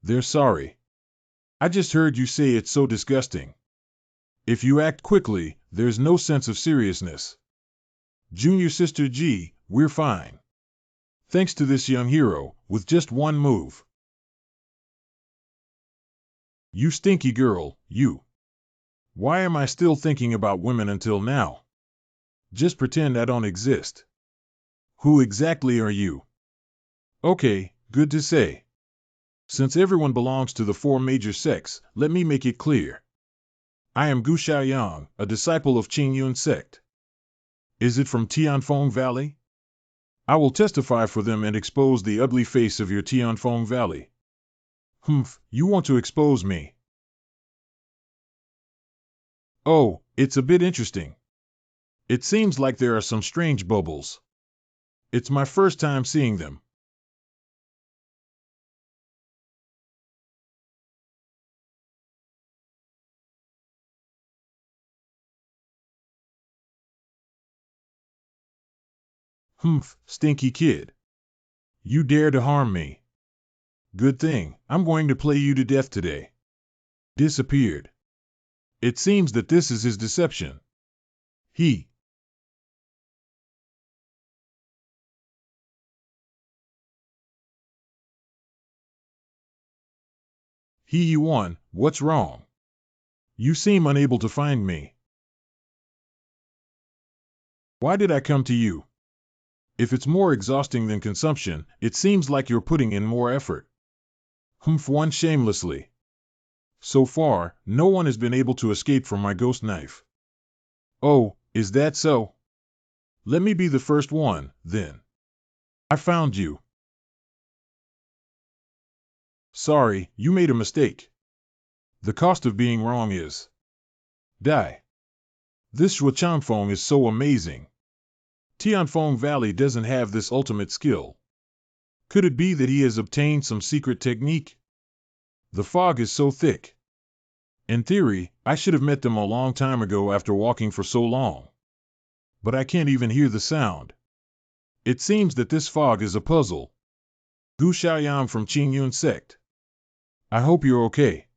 They're sorry. I just heard you say it's so disgusting. If you act quickly, there's no sense of seriousness. Junior Sister G, we're fine. Thanks to this young hero, with just one move. You stinky girl, you. Why am I still thinking about women until now? Just pretend I don't exist. Who exactly are you? Okay, good to say. Since everyone belongs to the four major sects, let me make it clear. I am Gu Xiaoyang, a disciple of Qingyun sect. Is it from Tianfeng Valley? I will testify for them and expose the ugly face of your Tianfeng Valley. Humph, you want to expose me? Oh, it's a bit interesting. It seems like there are some strange bubbles. It's my first time seeing them. Humph, stinky kid. You dare to harm me. Good thing, I'm going to play you to death today. Disappeared. It seems that this is his deception. He won, what's wrong? You seem unable to find me. Why did I come to you? If it's more exhausting than consumption, it seems like you're putting in more effort. Humph one shamelessly. So far, no one has been able to escape from my ghost knife. Oh, is that so? Let me be the first one, then. I found you. Sorry, you made a mistake. The cost of being wrong is die. This Shuochangfeng is so amazing. Tianfeng Valley doesn't have this ultimate skill. Could it be that he has obtained some secret technique? The fog is so thick. In theory, I should have met them a long time ago after walking for so long. But I can't even hear the sound. It seems that this fog is a puzzle. Gu Xiaoyang from Qingyun sect. I hope you're okay.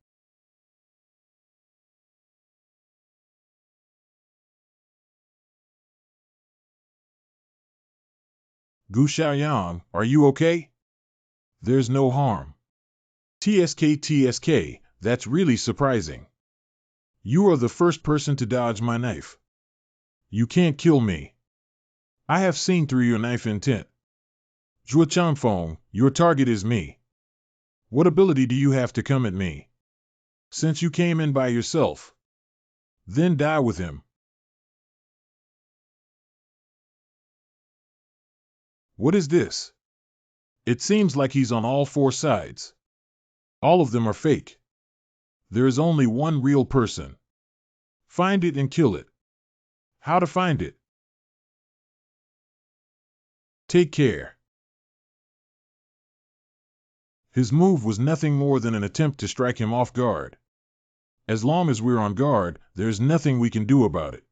Gu Xiaoyang, are you okay? There's no harm. TSK, that's really surprising. You are the first person to dodge my knife. You can't kill me. I have seen through your knife intent. Zhuo Changfeng, your target is me. What ability do you have to come at me? Since you came in by yourself. Then die with him. What is this? It seems like he's on all four sides. All of them are fake. There is only one real person. Find it and kill it. How to find it? Take care. His move was nothing more than an attempt to strike him off guard. As long as we're on guard, there's nothing we can do about it.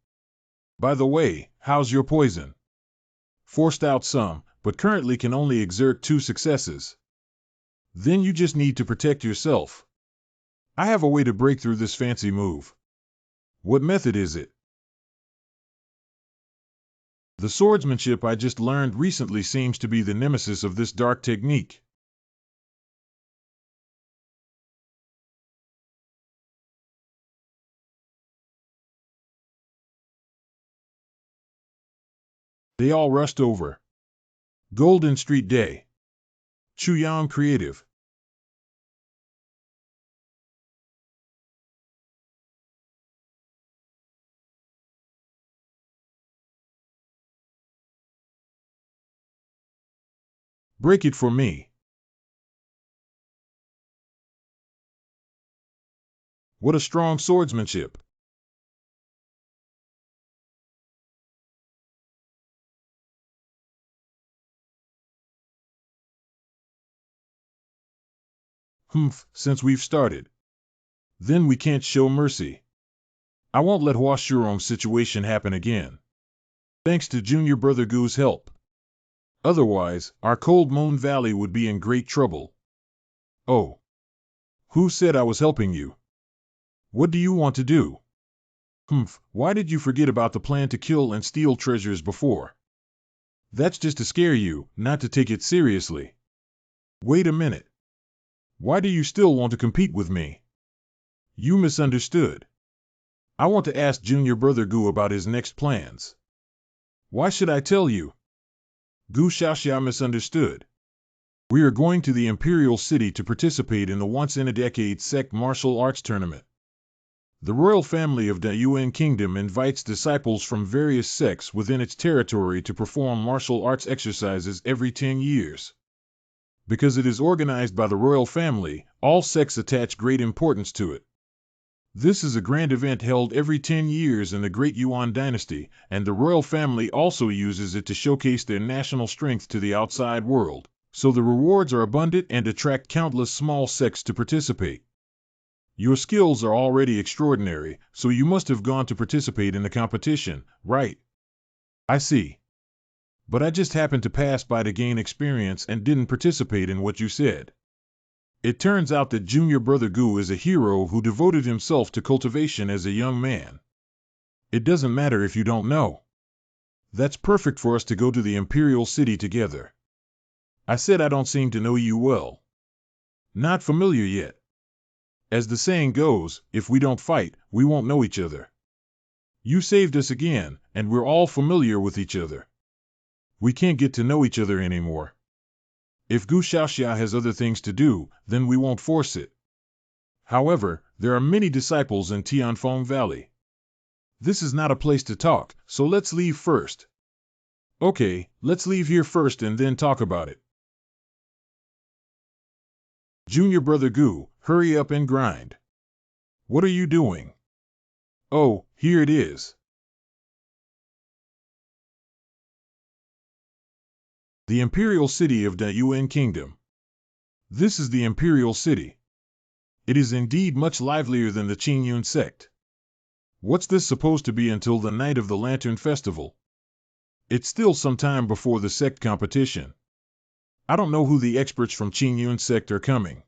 By the way, how's your poison? Forced out some, but currently can only exert 2 successes. Then you just need to protect yourself. I have a way to break through this fancy move. What method is it? The swordsmanship I just learned recently seems to be the nemesis of this dark technique. They all rushed over. Golden Street Day. Chuyang Creative. Break it for me. What a strong swordsmanship. Since we've started. Then we can't show mercy. I won't let Huashuro's situation happen again. Thanks to Junior Brother Goo's help. Otherwise, our Cold Moon Valley would be in great trouble. Oh. Who said I was helping you? What do you want to do? Why did you forget about the plan to kill and steal treasures before? That's just to scare you, not to take it seriously. Wait a minute. Why do you still want to compete with me? You misunderstood. I want to ask Junior Brother Goo about his next plans. Why should I tell you? Gu Xiaoxia misunderstood. We are going to the Imperial City to participate in the once-in-a-decade sect martial arts tournament. The royal family of the Yuan Kingdom invites disciples from various sects within its territory to perform martial arts exercises every 10 years. Because it is organized by the royal family, all sects attach great importance to it. This is a grand event held every 10 years in the Great Yuan Dynasty, and the royal family also uses it to showcase their national strength to the outside world, so the rewards are abundant and attract countless small sects to participate. Your skills are already extraordinary, so you must have gone to participate in the competition, right? I see. But I just happened to pass by to gain experience and didn't participate in what you said. It turns out that Junior Brother Goo is a hero who devoted himself to cultivation as a young man. It doesn't matter if you don't know. That's perfect for us to go to the Imperial City together. I said I don't seem to know you well. Not familiar yet. As the saying goes, if we don't fight, we won't know each other. You saved us again, and we're all familiar with each other. We can't get to know each other anymore. If Gu Xiaoxia has other things to do, then we won't force it. However, there are many disciples in Tianfeng Valley. This is not a place to talk, so let's leave first. Okay, let's leave here first and then talk about it. Junior Brother Goo, hurry up and grind. What are you doing? Oh, here it is. The Imperial City of the Yuan Kingdom. This is the Imperial City. It is indeed much livelier than the Qingyun sect. What's this supposed to be until the night of the Lantern Festival? It's still some time before the sect competition. I don't know who the experts from Qingyun sect are coming.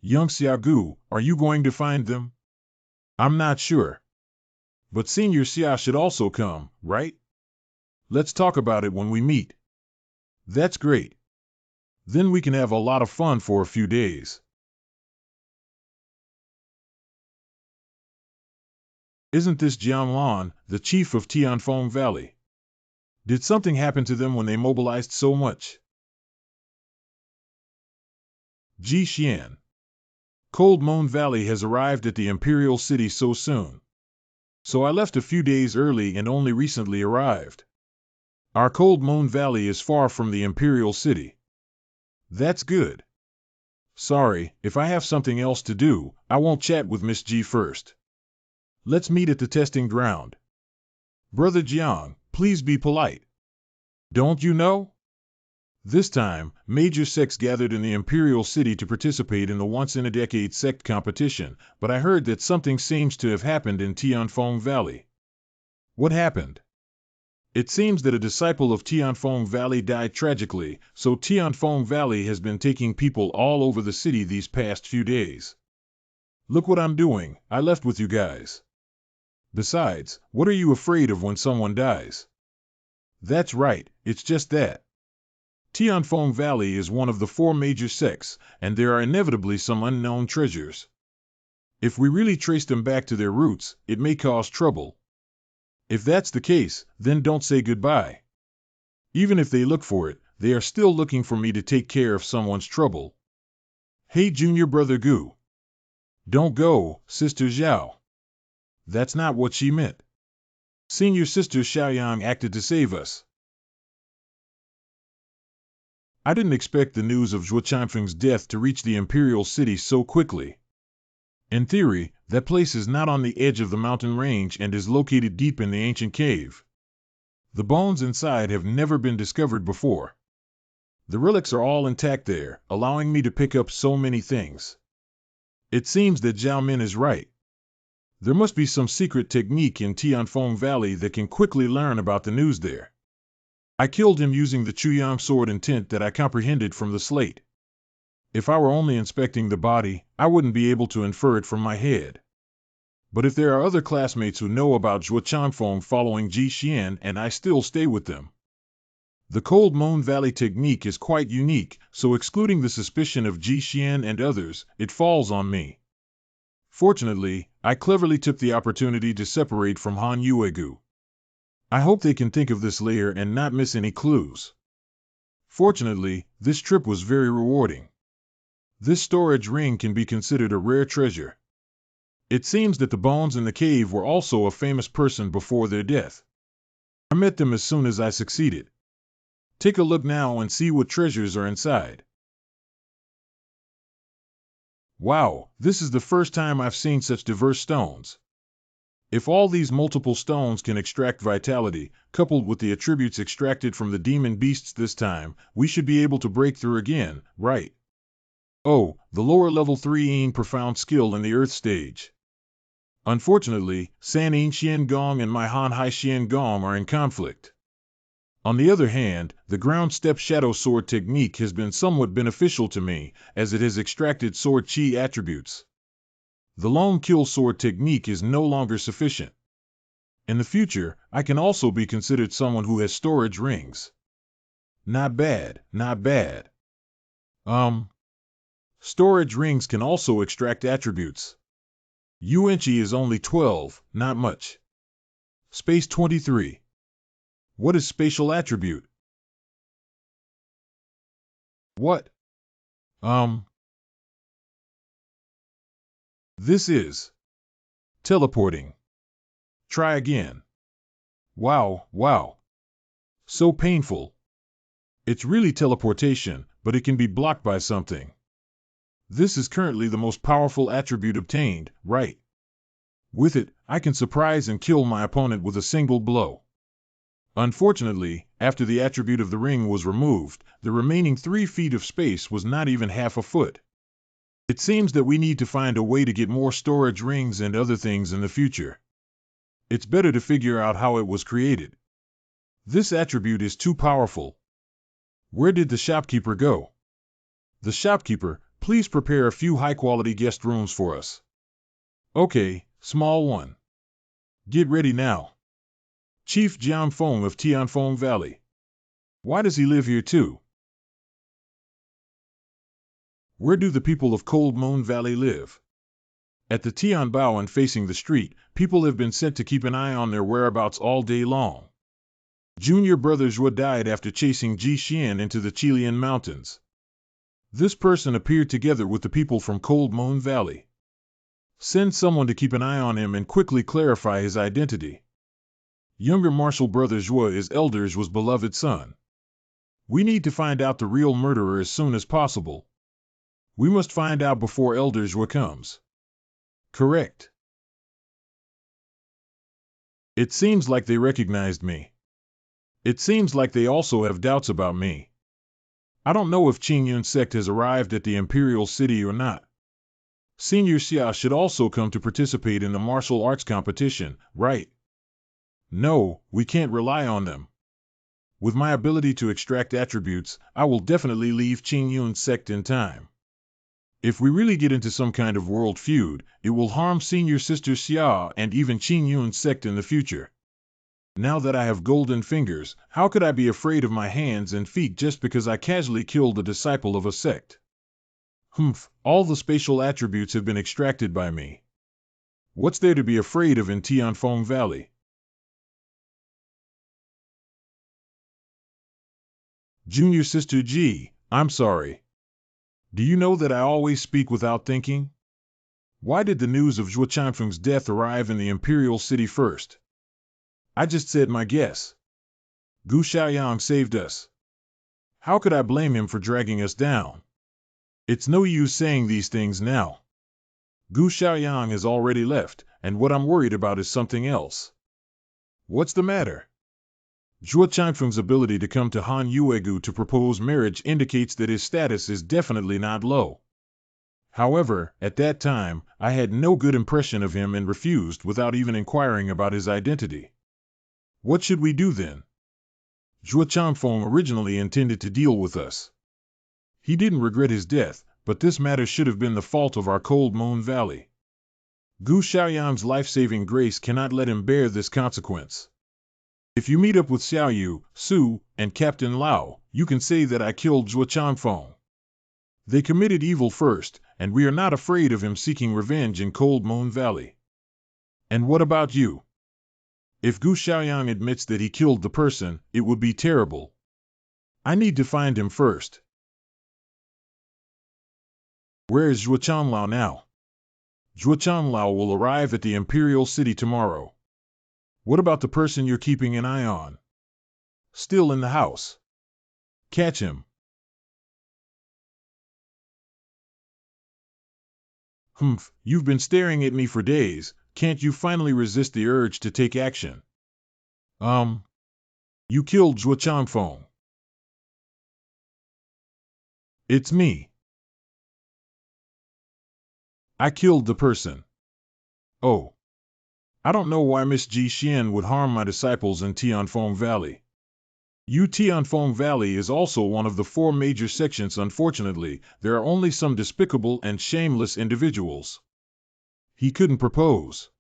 Young Xiaogu, are you going to find them? I'm not sure. But Senior Xia should also come, right? Let's talk about it when we meet. That's great. Then we can have a lot of fun for a few days. Isn't this Jianlan, the chief of Tianfeng Valley? Did something happen to them when they mobilized so much? Ji Xian. Cold Moon Valley has arrived at the Imperial City so soon. So I left a few days early and only recently arrived. Our Cold Moon Valley is far from the Imperial City. That's good. Sorry, if I have something else to do, I won't chat with Miss Ji first. Let's meet at the testing ground. Brother Jiang, please be polite. Don't you know? This time, major sects gathered in the Imperial City to participate in the once-in-a-decade sect competition, but I heard that something seems to have happened in Tianfeng Valley. What happened? It seems that a disciple of Tianfeng Valley died tragically, so Tianfeng Valley has been taking people all over the city these past few days. Look what I'm doing, I left with you guys. Besides, what are you afraid of when someone dies? That's right, it's just that. Tianfeng Valley is one of the 4 major sects, and there are inevitably some unknown treasures. If we really trace them back to their roots, it may cause trouble. If that's the case, then don't say goodbye. Even if they look for it, they are still looking for me to take care of someone's trouble. Hey Junior Brother Goo. Don't go, Sister Zhao. That's not what she meant. Senior Sister Xiaoyang acted to save us. I didn't expect the news of Zhuo Changfeng's death to reach the Imperial City so quickly. In theory, that place is not on the edge of the mountain range and is located deep in the ancient cave. The bones inside have never been discovered before. The relics are all intact there, allowing me to pick up so many things. It seems that Zhao Min is right. There must be some secret technique in Tianfeng Valley that can quickly learn about the news there. I killed him using the Chuyang sword intent that I comprehended from the slate. If I were only inspecting the body, I wouldn't be able to infer it from my head. But if there are other classmates who know about Zhuo Changfeng following Ji Xian and I still stay with them. The Cold Moon Valley technique is quite unique, so excluding the suspicion of Ji Xian and others, it falls on me. Fortunately, I cleverly took the opportunity to separate from Han Yuegu. I hope they can think of this later and not miss any clues. Fortunately, this trip was very rewarding. This storage ring can be considered a rare treasure. It seems that the bones in the cave were also a famous person before their death. I met them as soon as I succeeded. Take a look now and see what treasures are inside. Wow, this is the first time I've seen such diverse stones. If all these multiple stones can extract vitality, coupled with the attributes extracted from the demon beasts this time, we should be able to break through again, right? Oh, the lower level 3 profound skill in the earth stage. Unfortunately, San Yin Xian Gong and my Han Hai Xian Gong are in conflict. On the other hand, the ground step shadow sword technique has been somewhat beneficial to me, as it has extracted sword chi attributes. The lone kill sword technique is no longer sufficient. In the future, I can also be considered someone who has storage rings. Not bad, not bad. Storage rings can also extract attributes. Yuanqi is only 12, not much. Space 23. What is spatial attribute? What? This is teleporting. Try again. Wow, wow. So painful. It's really teleportation, but it can be blocked by something. This is currently the most powerful attribute obtained, right? With it, I can surprise and kill my opponent with a single blow. Unfortunately, after the attribute of the ring was removed, the remaining 3 feet of space was not even half a foot. It seems that we need to find a way to get more storage rings and other things in the future. It's better to figure out how it was created. This attribute is too powerful. Where did the shopkeeper go? The shopkeeper, please prepare a few high-quality guest rooms for us. Okay, small one. Get ready now. Chief Jianfeng of Tianfeng Valley. Why does he live here too? Where do the people of Cold Moon Valley live? At the Tianbao and facing the street, people have been sent to keep an eye on their whereabouts all day long. Junior brother Zhuo died after chasing Ji Xian into the Qilian Mountains. This person appeared together with the people from Cold Moon Valley. Send someone to keep an eye on him and quickly clarify his identity. Younger martial brother Zhuo is elder Zhuo's beloved son. We need to find out the real murderer as soon as possible. We must find out before elder Zhuo comes. Correct. It seems like they recognized me. It seems like they also have doubts about me. I don't know if Qingyun sect has arrived at the Imperial City or not. Senior Xia should also come to participate in the martial arts competition, right? No, we can't rely on them. With my ability to extract attributes, I will definitely leave Qingyun's sect in time. If we really get into some kind of world feud, it will harm senior sister Xia and even Qingyun's sect in the future. Now that I have golden fingers, how could I be afraid of my hands and feet just because I casually killed a disciple of a sect? Humph, all the spatial attributes have been extracted by me. What's there to be afraid of in Tianfeng Valley? Junior Sister G, I'm sorry. Do you know that I always speak without thinking? Why did the news of Zhuo Changfeng's death arrive in the Imperial City first? I just said my guess. Gu Xiaoyang saved us. How could I blame him for dragging us down? It's no use saying these things now. Gu Xiaoyang has already left, and what I'm worried about is something else. What's the matter? Zhuo Changfeng's ability to come to Han Yuegu to propose marriage indicates that his status is definitely not low. However, at that time, I had no good impression of him and refused without even inquiring about his identity. What should we do then? Zhuo Changfeng originally intended to deal with us. He didn't regret his death, but this matter should have been the fault of our Cold Moon Valley. Gu Xiaoyang's life-saving grace cannot let him bear this consequence. If you meet up with Xiaoyu, Su, and Captain Lao, you can say that I killed Zhuo Changfeng. They committed evil first, and we are not afraid of him seeking revenge in Cold Moon Valley. And what about you? If Gu Xiaoyang admits that he killed the person, it would be terrible. I need to find him first. Where is Zhuo Changlao now? Zhuo Changlao will arrive at the Imperial City tomorrow. What about the person you're keeping an eye on? Still in the house. Catch him. Humph, you've been staring at me for days. Can't you finally resist the urge to take action? You killed Zhuo Changfeng. It's me. I killed the person. Oh. I don't know why Miss Ji Xian would harm my disciples in Tianfeng Valley. Tianfeng Valley is also one of the 4 major sections. Unfortunately, there are only some despicable and shameless individuals. He couldn't propose.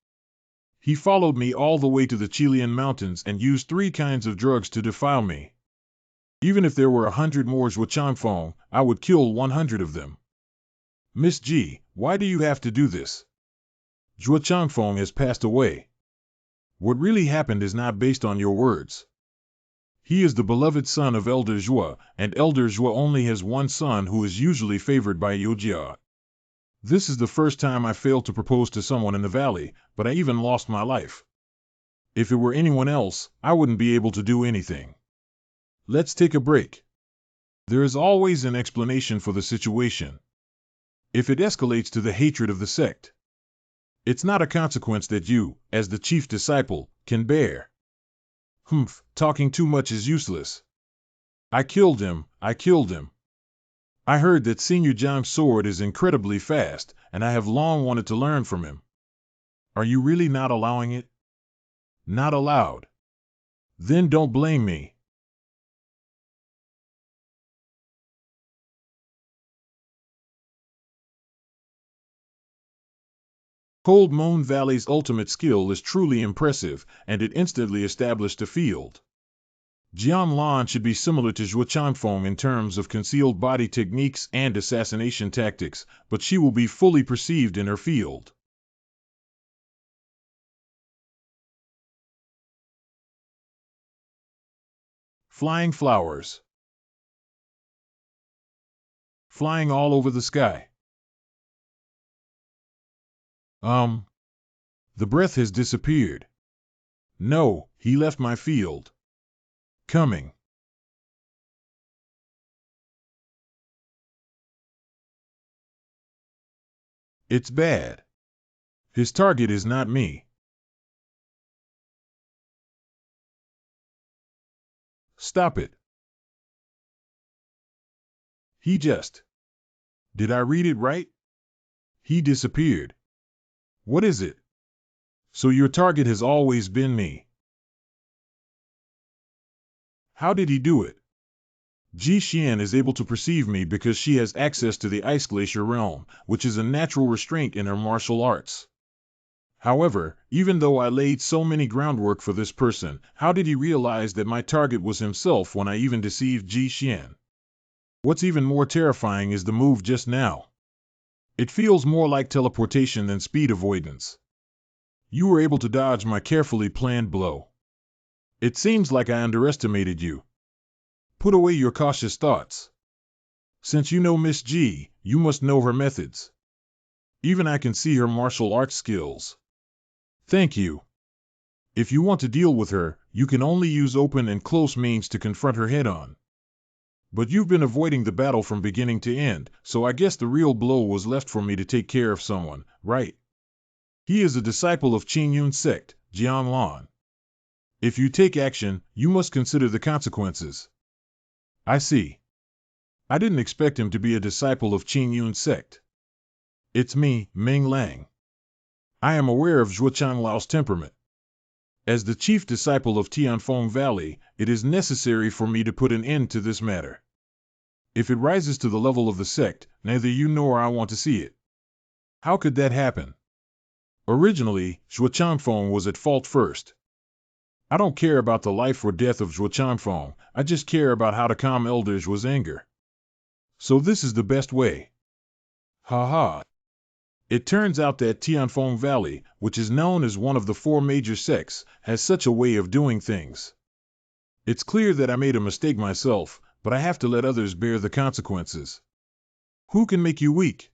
He followed me all the way to the Chilean mountains and used 3 kinds of drugs to defile me. Even if there were 100 more Zhuo Changfeng, I would kill 100 of them. Miss Ji, why do you have to do this? Zhuo Changfeng has passed away. What really happened is not based on your words. He is the beloved son of Elder Zhuo, and Elder Zhuo only has one son who is usually favored by Yojia. This is the first time I failed to propose to someone in the valley, but I even lost my life. If it were anyone else, I wouldn't be able to do anything. Let's take a break. There is always an explanation for the situation. If it escalates to the hatred of the sect, it's not a consequence that you, as the chief disciple, can bear. Humph, talking too much is useless. I killed him. I heard that Senior Jiang's sword is incredibly fast, and I have long wanted to learn from him. Are you really not allowing it? Not allowed. Then don't blame me. Cold Moon Valley's ultimate skill is truly impressive, and it instantly established a field. Jian Lan should be similar to Zhuo Changfeng in terms of concealed body techniques and assassination tactics, but she will be fully perceived in her field. Flying flowers. Flying all over the sky. The breath has disappeared. No, he left my field. Coming. It's bad. His target is not me. Stop it. He just... Did I read it right? He disappeared. What is it? So your target has always been me. How did he do it? Ji Xian is able to perceive me because she has access to the Ice Glacier realm, which is a natural restraint in her martial arts. However, even though I laid so many groundwork for this person, how did he realize that my target was himself when I even deceived Ji Xian? What's even more terrifying is the move just now. It feels more like teleportation than speed avoidance. You were able to dodge my carefully planned blow. It seems like I underestimated you. Put away your cautious thoughts. Since you know Miss G, you must know her methods. Even I can see her martial arts skills. Thank you. If you want to deal with her, you can only use open and close means to confront her head-on. But you've been avoiding the battle from beginning to end, so I guess the real blow was left for me to take care of someone, right? He is a disciple of Qingyun sect, Jian Lan. If you take action, you must consider the consequences. I see. I didn't expect him to be a disciple of Qin Yun's sect. It's me, Ming Lang. I am aware of Zhuo Chanlao's temperament. As the chief disciple of Tianfeng Valley, it is necessary for me to put an end to this matter. If it rises to the level of the sect, neither you nor I want to see it. How could that happen? Originally, Zhuo Chanfeng was at fault first. I don't care about the life or death of Zhuo Chanfeng, I just care about how to calm Elder Zhuo's anger. So this is the best way. Ha ha. It turns out that Tianfeng Valley, which is known as one of the 4 major sects, has such a way of doing things. It's clear that I made a mistake myself, but I have to let others bear the consequences. Who can make you weak?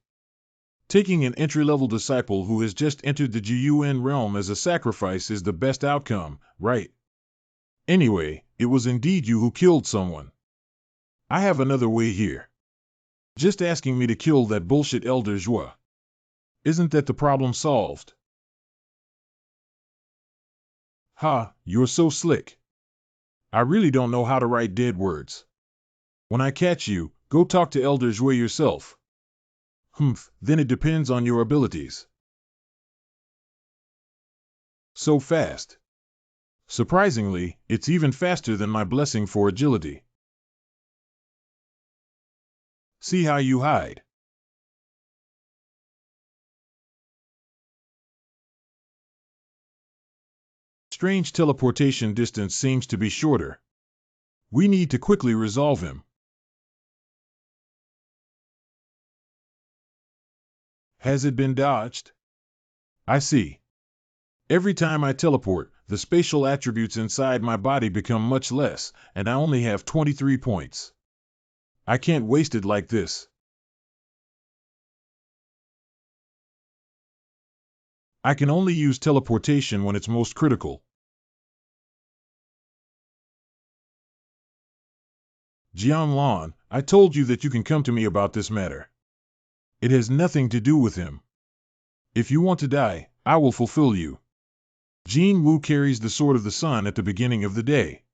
Taking an entry-level disciple who has just entered the Jiyuan realm as a sacrifice is the best outcome, right? Anyway, it was indeed you who killed someone. I have another way here. Just asking me to kill that bullshit Elder Zhuo. Isn't that the problem solved? Ha, you're so slick. I really don't know how to write dead words. When I catch you, go talk to Elder Zhuo yourself. Humph, then it depends on your abilities. So fast. Surprisingly, it's even faster than my blessing for agility. See how you hide. Strange teleportation distance seems to be shorter. We need to quickly resolve him. Has it been dodged? I see. Every time I teleport, the spatial attributes inside my body become much less, and I only have 23 points. I can't waste it like this. I can only use teleportation when it's most critical. Jianlan, I told you that you can come to me about this matter. It has nothing to do with him. If you want to die, I will fulfill you. Jin Wu carries the Sword of the Sun at the beginning of the day.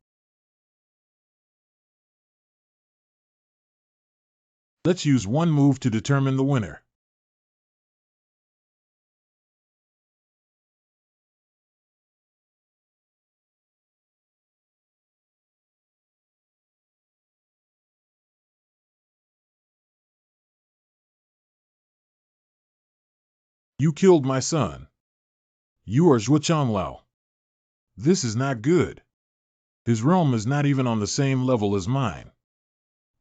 Let's use one move to determine the winner. You killed my son. You are Zhuo Chanlao. This is not good. His realm is not even on the same level as mine.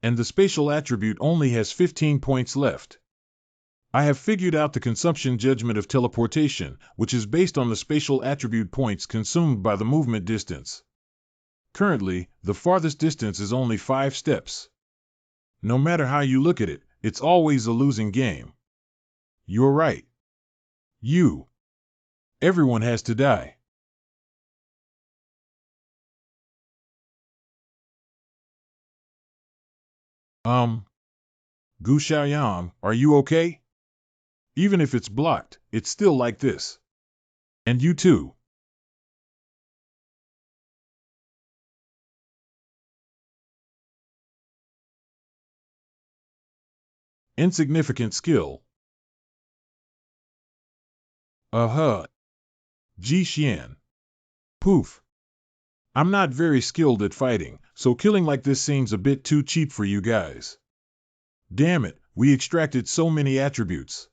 And the spatial attribute only has 15 points left. I have figured out the consumption judgment of teleportation, which is based on the spatial attribute points consumed by the movement distance. Currently, the farthest distance is only 5 steps. No matter how you look at it, it's always a losing game. You're right. Everyone has to die. Gu Xiaoyang, are you okay? Even if it's blocked, it's still like this. And you too. Insignificant skill. Ji Xian. Poof. I'm not very skilled at fighting, so killing like this seems a bit too cheap for you guys. Damn it, we extracted so many attributes.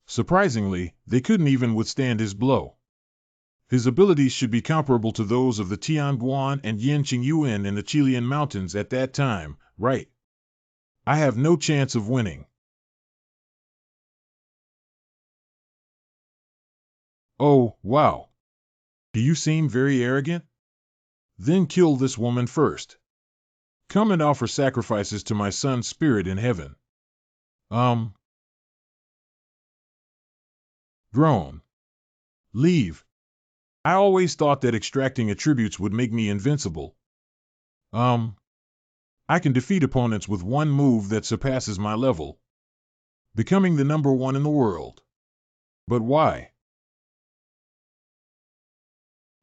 Surprisingly, they couldn't even withstand his blow. His abilities should be comparable to those of the Tianguan and Yanqing Yuan in the Chilean mountains at that time, right? I have no chance of winning. Oh, wow. Do you seem very arrogant? Then kill this woman first. Come and offer sacrifices to my son's spirit in heaven. Groan. Leave. I always thought that extracting attributes would make me invincible. I can defeat opponents with one move that surpasses my level. Becoming the number 1 in the world. But why?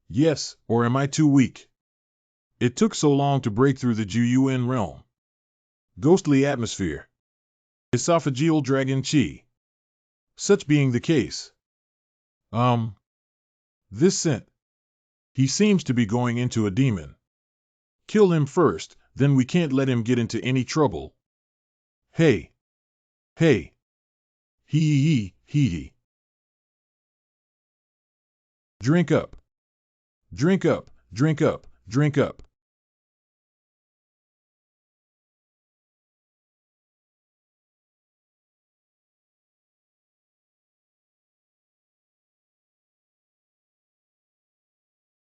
Yes, or am I too weak? It took so long to break through the Juyuan realm. Ghostly atmosphere. Esophageal dragon chi. Such being the case. This scent. He seems to be going into a demon. Kill him first, then we can't let him get into any trouble. Hey. Hey. Hee. Drink up. Drink up, drink up, drink up.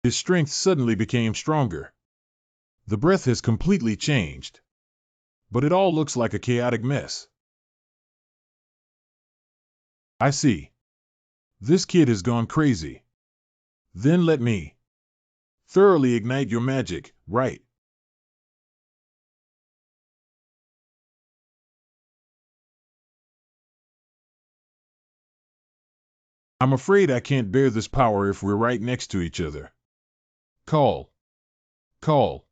His strength suddenly became stronger. The breath has completely changed. But it all looks like a chaotic mess. I see. This kid has gone crazy. Then let me thoroughly ignite your magic, right? I'm afraid I can't bear this power if we're right next to each other. Call. Call.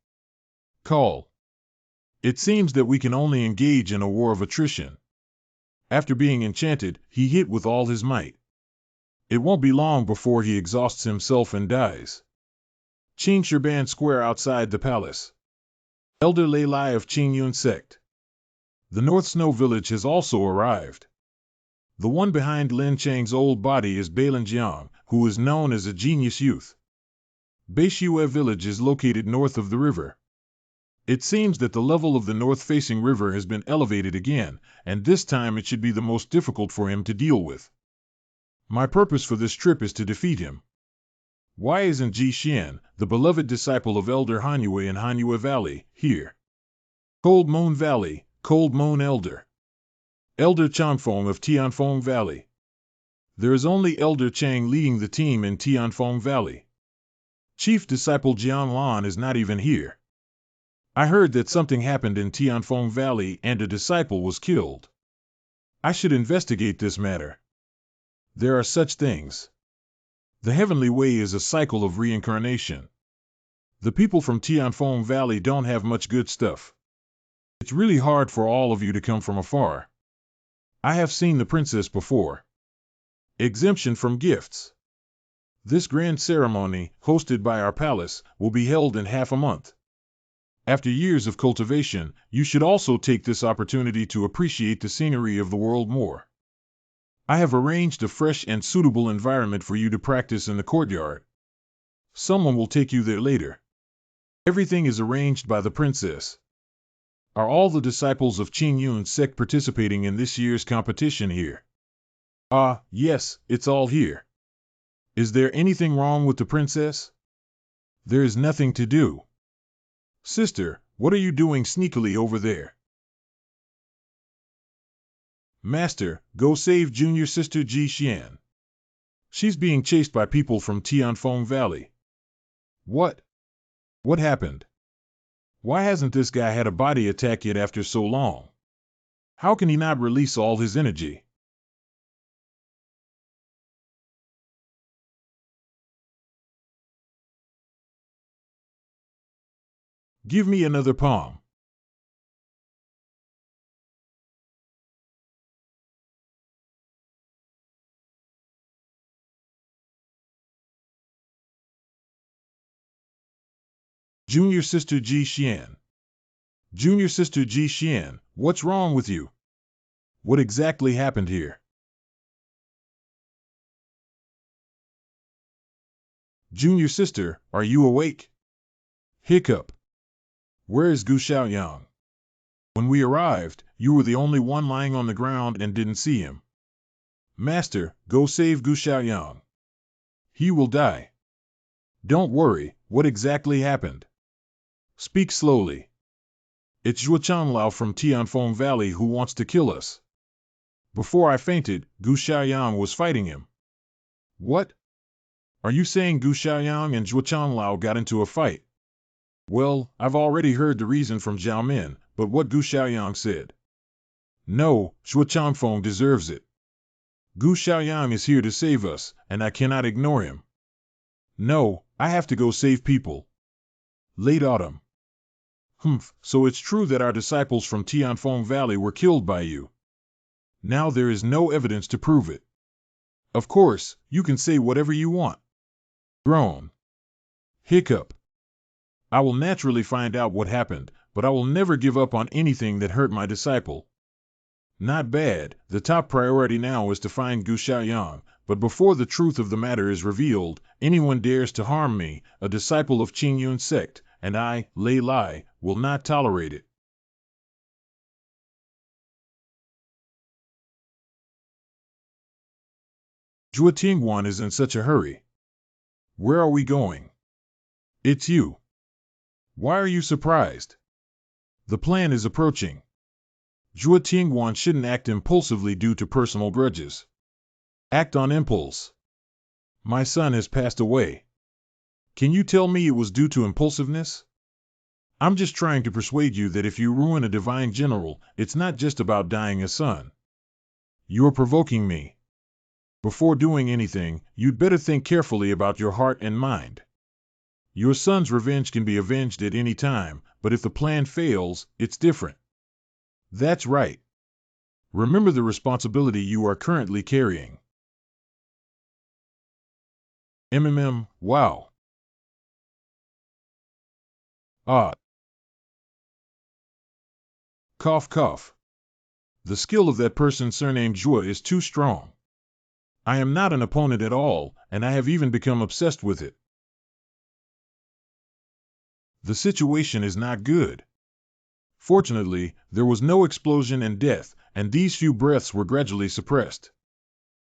Call. It seems that we can only engage in a war of attrition. After being enchanted, he hit with all his might. It won't be long before he exhausts himself and dies. Qing Shirban Square outside the palace. Elder Lei Lai of Qingyun sect. The North Snow Village has also arrived. The one behind Lin Chang's old body is Balin Jiang, who is known as a genius youth. Beishue Village is located north of the river. It seems that the level of the north-facing river has been elevated again, and this time it should be the most difficult for him to deal with. My purpose for this trip is to defeat him. Why isn't Ji Xian, the beloved disciple of Elder Hanhua in Hanhua Valley, here? Cold Moon Valley, Cold Moon Elder. Elder Changfeng of Tianfeng Valley. There is only Elder Chang leading the team in Tianfeng Valley. Chief Disciple Jiang Lan is not even here. I heard that something happened in Tianfeng Valley and a disciple was killed. I should investigate this matter. There are such things. The heavenly way is a cycle of reincarnation. The people from Tianfeng Valley don't have much good stuff. It's really hard for all of you to come from afar. I have seen the princess before. Exemption from gifts. This grand ceremony, hosted by our palace, will be held in half a month. After years of cultivation, you should also take this opportunity to appreciate the scenery of the world more. I have arranged a fresh and suitable environment for you to practice in the courtyard. Someone will take you there later. Everything is arranged by the princess. Are all the disciples of Qingyun sect participating in this year's competition here? Yes, it's all here. Is there anything wrong with the princess? There is nothing to do. Sister, what are you doing sneakily over there? Master, go save junior sister Ji Xian. She's being chased by people from Tianfeng Valley. What? What happened? Why hasn't this guy had a body attack yet after so long? How can he not release all his energy? Give me another palm. Junior sister Ji Xian. Junior sister Ji Xian, what's wrong with you? What exactly happened here? Junior sister, are you awake? Hiccup. Where is Gu Xiaoyang? When we arrived, you were the only one lying on the ground and didn't see him. Master, go save Gu Xiaoyang. He will die. Don't worry, what exactly happened? Speak slowly. It's Zhuo Changlao from Tianfeng Valley who wants to kill us. Before I fainted, Gu Xiaoyang was fighting him. What? Are you saying Gu Xiaoyang and Zhuo Changlao got into a fight? Well, I've already heard the reason from Zhao Min, but what Gu Xiaoyang said. No, Zhuo Changfeng deserves it. Gu Xiaoyang is here to save us, and I cannot ignore him. No, I have to go save people. Late autumn. Humph, so it's true that our disciples from Tianfeng Valley were killed by you. Now there is no evidence to prove it. Of course, you can say whatever you want. Groan. Hiccup. I will naturally find out what happened, but I will never give up on anything that hurt my disciple. Not bad. The top priority now is to find Gu Xiaoyang, but before the truth of the matter is revealed, anyone dares to harm me, a disciple of Qingyun sect, and I, Lei Lai, will not tolerate it. Zhuo Tingguan is in such a hurry. Where are we going? It's you. Why are you surprised? The plan is approaching. Zhuo Tingguan shouldn't act impulsively due to personal grudges. Act on impulse. My son has passed away. Can you tell me it was due to impulsiveness? I'm just trying to persuade you that if you ruin a divine general, it's not just about dying a son. You are provoking me. Before doing anything, you'd better think carefully about your heart and mind. Your son's revenge can be avenged at any time, but if the plan fails, it's different. That's right. Remember the responsibility you are currently carrying. Wow. Ah. Cough cough. The skill of that person surnamed Zhuo is too strong. I am not an opponent at all, and I have even become obsessed with it. The situation is not good. Fortunately, there was no explosion and death, and these few breaths were gradually suppressed.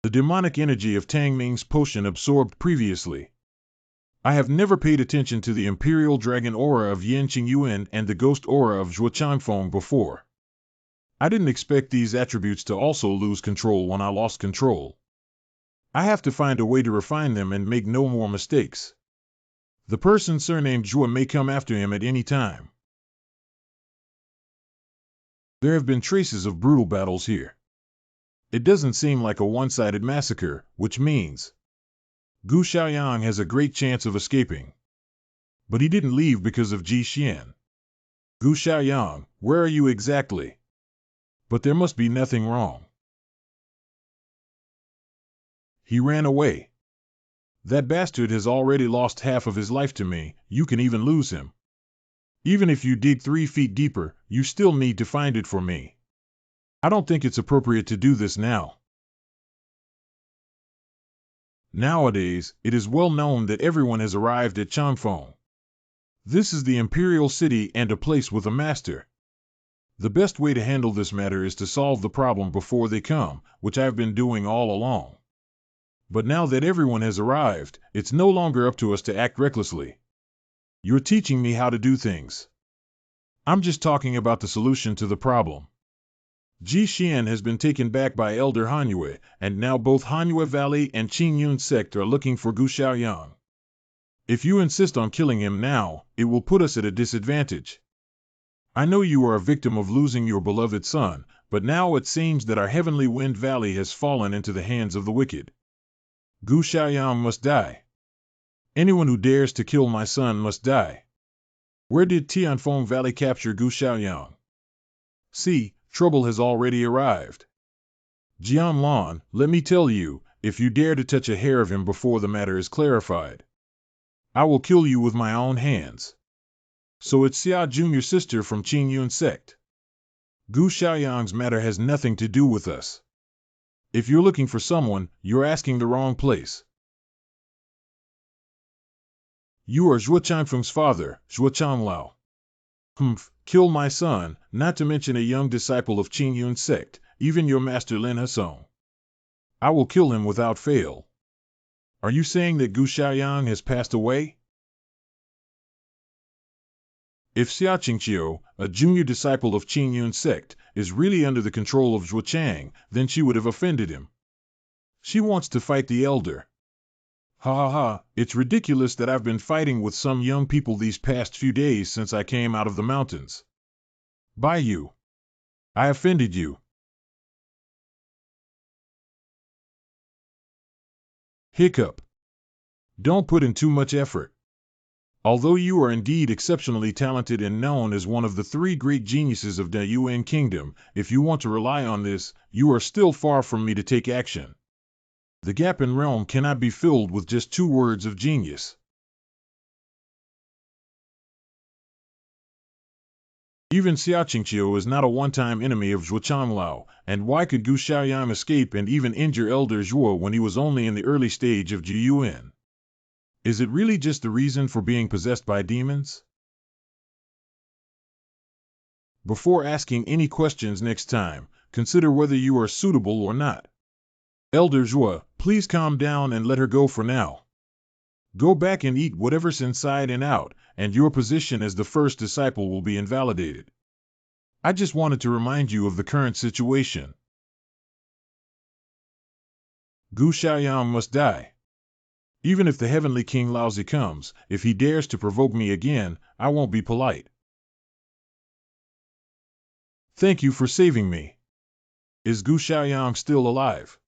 The demonic energy of Tang Ming's potion absorbed previously. I have never paid attention to the Imperial Dragon Aura of Yan Qingyuan and the Ghost Aura of Zhuo Changfeng before. I didn't expect these attributes to also lose control when I lost control. I have to find a way to refine them and make no more mistakes. The person surnamed Zhuo may come after him at any time. There have been traces of brutal battles here. It doesn't seem like a one-sided massacre, which means Gu Xiaoyang has a great chance of escaping. But he didn't leave because of Ji Xian. Gu Xiaoyang, where are you exactly? But there must be nothing wrong. He ran away. That bastard has already lost half of his life to me, you can even lose him. Even if you dig 3 feet deeper, you still need to find it for me. I don't think it's appropriate to do this now. Nowadays, it is well known that everyone has arrived at Changfeng. This is the imperial city and a place with a master. The best way to handle this matter is to solve the problem before they come, which I've been doing all along. But now that everyone has arrived, it's no longer up to us to act recklessly. You're teaching me how to do things. I'm just talking about the solution to the problem. Ji Xian has been taken back by Elder Hanhua, and now both Hanhua Valley and Qingyun sect are looking for Gu Xiaoyang. If you insist on killing him now, it will put us at a disadvantage. I know you are a victim of losing your beloved son, but now it seems that our heavenly wind valley has fallen into the hands of the wicked. Gu Xiaoyang must die. Anyone who dares to kill my son must die. Where did Tianfeng Valley capture Gu Xiaoyang? See, trouble has already arrived. Jian Lan, let me tell you, if you dare to touch a hair of him before the matter is clarified, I will kill you with my own hands. So it's Xia Jun, your sister from Qingyun sect. Gu Xiaoyang's matter has nothing to do with us. If you're looking for someone, you're asking the wrong place. You are Zhuo Changfeng's father, Zhuo Changlao. Humph, kill my son, not to mention a young disciple of Qingyun sect, even your master Lin Hasong. I will kill him without fail. Are you saying that Gu Xiaoyang has passed away? If Xia Qingqiu, a junior disciple of Qingyun sect, is really under the control of Zhuo Chang, then she would have offended him. She wants to fight the elder. Ha ha ha, it's ridiculous that I've been fighting with some young people these past few days since I came out of the mountains. By you. I offended you. Hiccup. Don't put in too much effort. Although you are indeed exceptionally talented and known as one of the three great geniuses of the UN Kingdom, if you want to rely on this, you are still far from me to take action. The gap in realm cannot be filled with just 2 words of genius. Even Xiaoqingqiu is not a one-time enemy of Zhuo, and why could Gu Xiaoyang escape and even injure Elder Zhuo when he was only in the early stage of Jiyuan? Is it really just the reason for being possessed by demons? Before asking any questions next time, consider whether you are suitable or not. Elder Zhuo, please calm down and let her go for now. Go back and eat whatever's inside and out, and your position as the first disciple will be invalidated. I just wanted to remind you of the current situation. Gu Xiaoyang must die. Even if the heavenly King Laozi comes, if he dares to provoke me again, I won't be polite. Thank you for saving me. Is Gu Xiaoyang still alive?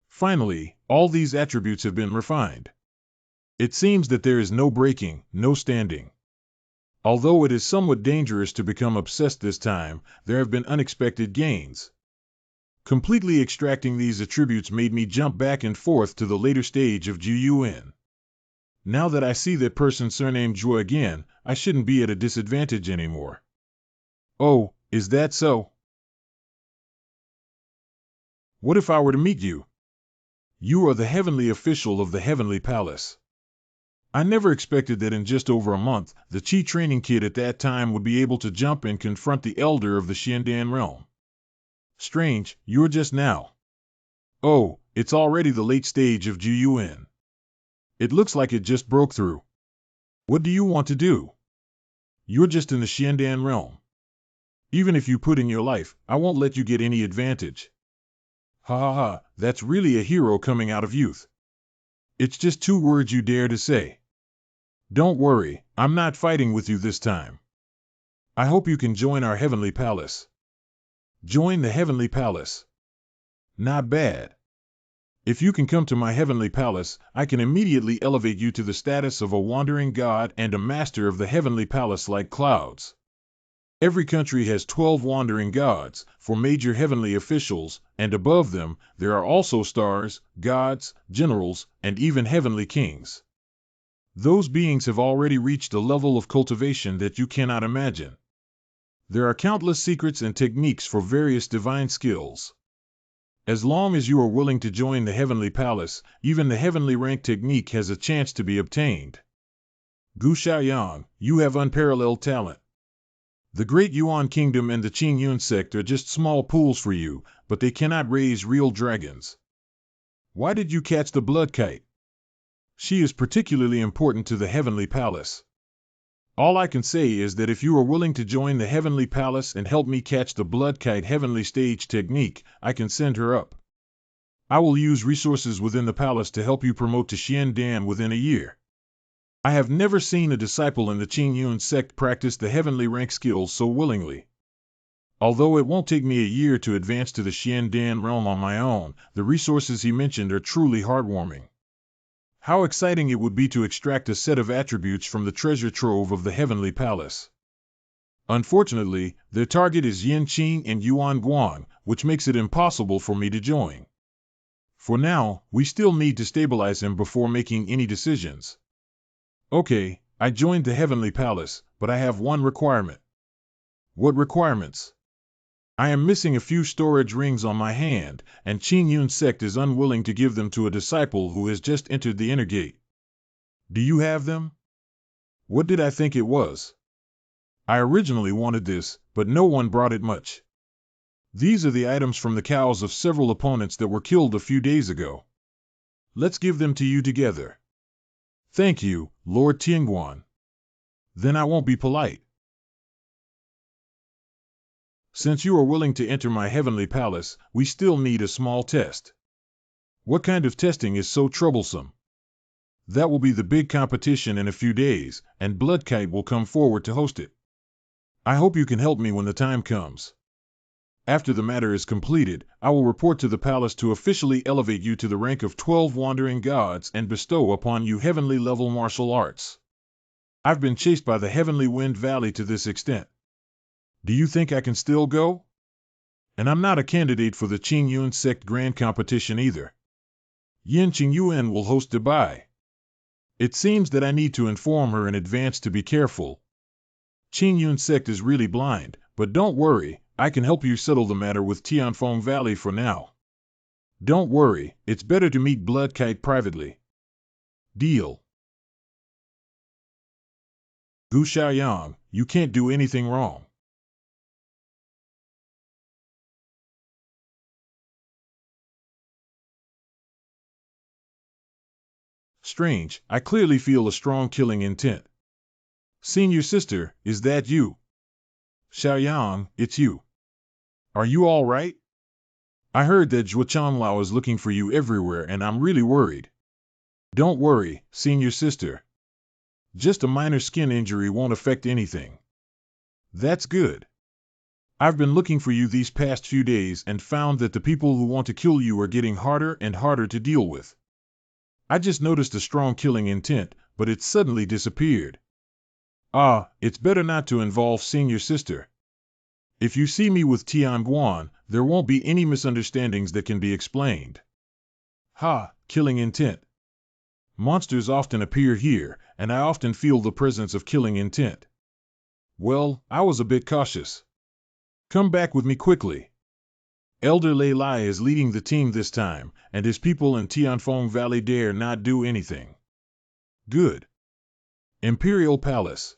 Finally, all these attributes have been refined. It seems that there is no breaking, no standing. Although it is somewhat dangerous to become obsessed this time, there have been unexpected gains. Completely extracting these attributes made me jump back and forth to the later stage of Jiyuan. Now that I see that person surnamed Zhuo again, I shouldn't be at a disadvantage anymore. Oh, is that so? What if I were to meet you? You are the heavenly official of the heavenly palace. I never expected that in just over a month, the Qi training kid at that time would be able to jump and confront the elder of the Xiandan realm. Strange, you're just now. Oh, it's already the late stage of Jiyuan. It looks like it just broke through. What do you want to do? You're just in the Xiandan realm. Even if you put in your life, I won't let you get any advantage. Ha ha ha, that's really a hero coming out of youth. It's just 2 words you dare to say. Don't worry, I'm not fighting with you this time. I hope you can join our heavenly palace. Join the heavenly palace. Not bad. If you can come to my heavenly palace, I can immediately elevate you to the status of a wandering god and a master of the heavenly palace like clouds. Every country has 12 wandering gods, for major heavenly officials, and above them, there are also stars, gods, generals, and even heavenly kings. Those beings have already reached a level of cultivation that you cannot imagine. There are countless secrets and techniques for various divine skills. As long as you are willing to join the heavenly palace, even the heavenly rank technique has a chance to be obtained. Gu Xiaoyang, you have unparalleled talent. The Great Yuan Kingdom and the Qingyun sect are just small pools for you, but they cannot raise real dragons. Why did you catch the blood kite? She is particularly important to the heavenly palace. All I can say is that if you are willing to join the heavenly palace and help me catch the blood kite heavenly stage technique, I can send her up. I will use resources within the palace to help you promote to Xiandan within a year. I have never seen a disciple in the Qingyun sect practice the heavenly rank skills so willingly. Although it won't take me a year to advance to the Xiandan realm on my own, the resources he mentioned are truly heartwarming. How exciting it would be to extract a set of attributes from the treasure trove of the heavenly palace. Unfortunately, their target is Yin Qing and Yuan Guang, which makes it impossible for me to join. For now, we still need to stabilize him before making any decisions. Okay, I joined the heavenly palace, but I have one requirement. What requirements? I am missing a few storage rings on my hand, and Qingyun sect is unwilling to give them to a disciple who has just entered the inner gate. Do you have them? What did I think it was? I originally wanted this, but no one brought it much. These are the items from the cows of several opponents that were killed a few days ago. Let's give them to you together. Thank you, Lord Tianguan. Then I won't be polite. Since you are willing to enter my heavenly palace, we still need a small test. What kind of testing is so troublesome? That will be the big competition in a few days, and Bloodkite will come forward to host it. I hope you can help me when the time comes. After the matter is completed, I will report to the palace to officially elevate you to the rank of 12 wandering gods and bestow upon you heavenly level martial arts. I've been chased by the heavenly wind valley to this extent. Do you think I can still go? And I'm not a candidate for the Qingyun sect grand competition either. Yin Qingyuan will host Dubai. It seems that I need to inform her in advance to be careful. Qingyun sect is really blind, but don't worry, I can help you settle the matter with Tianfeng Valley for now. Don't worry, it's better to meet Blood Kite privately. Deal. Gu Xiaoyang, you can't do anything wrong. Strange, I clearly feel a strong killing intent. Senior sister, is that you? Xiaoyang, it's you. Are you all right? I heard that Zhuo Changlao is looking for you everywhere and I'm really worried. Don't worry, senior sister. Just a minor skin injury won't affect anything. That's good. I've been looking for you these past few days and found that the people who want to kill you are getting harder and harder to deal with. I just noticed a strong killing intent, but it suddenly disappeared. Ah, it's better not to involve senior sister. If you see me with Tianguan, there won't be any misunderstandings that can be explained. Ha, killing intent. Monsters often appear here, and I often feel the presence of killing intent. Well, I was a bit cautious. Come back with me quickly. Elder Lei Lai is leading the team this time, and his people in Tianfeng Valley dare not do anything. Good. Imperial Palace.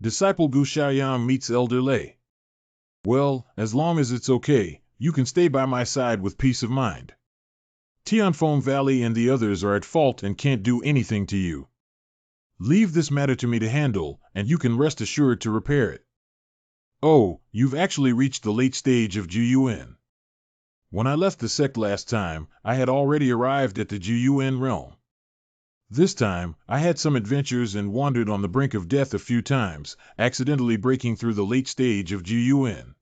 Disciple Gu Xiaoyang meets Elder Lei. Well, as long as it's okay, you can stay by my side with peace of mind. Tianfeng Valley and the others are at fault and can't do anything to you. Leave this matter to me to handle, and you can rest assured to repair it. Oh, you've actually reached the late stage of Juyuan. When I left the sect last time, I had already arrived at the Juyuan realm. This time, I had some adventures and wandered on the brink of death a few times, accidentally breaking through the late stage of Juyuan.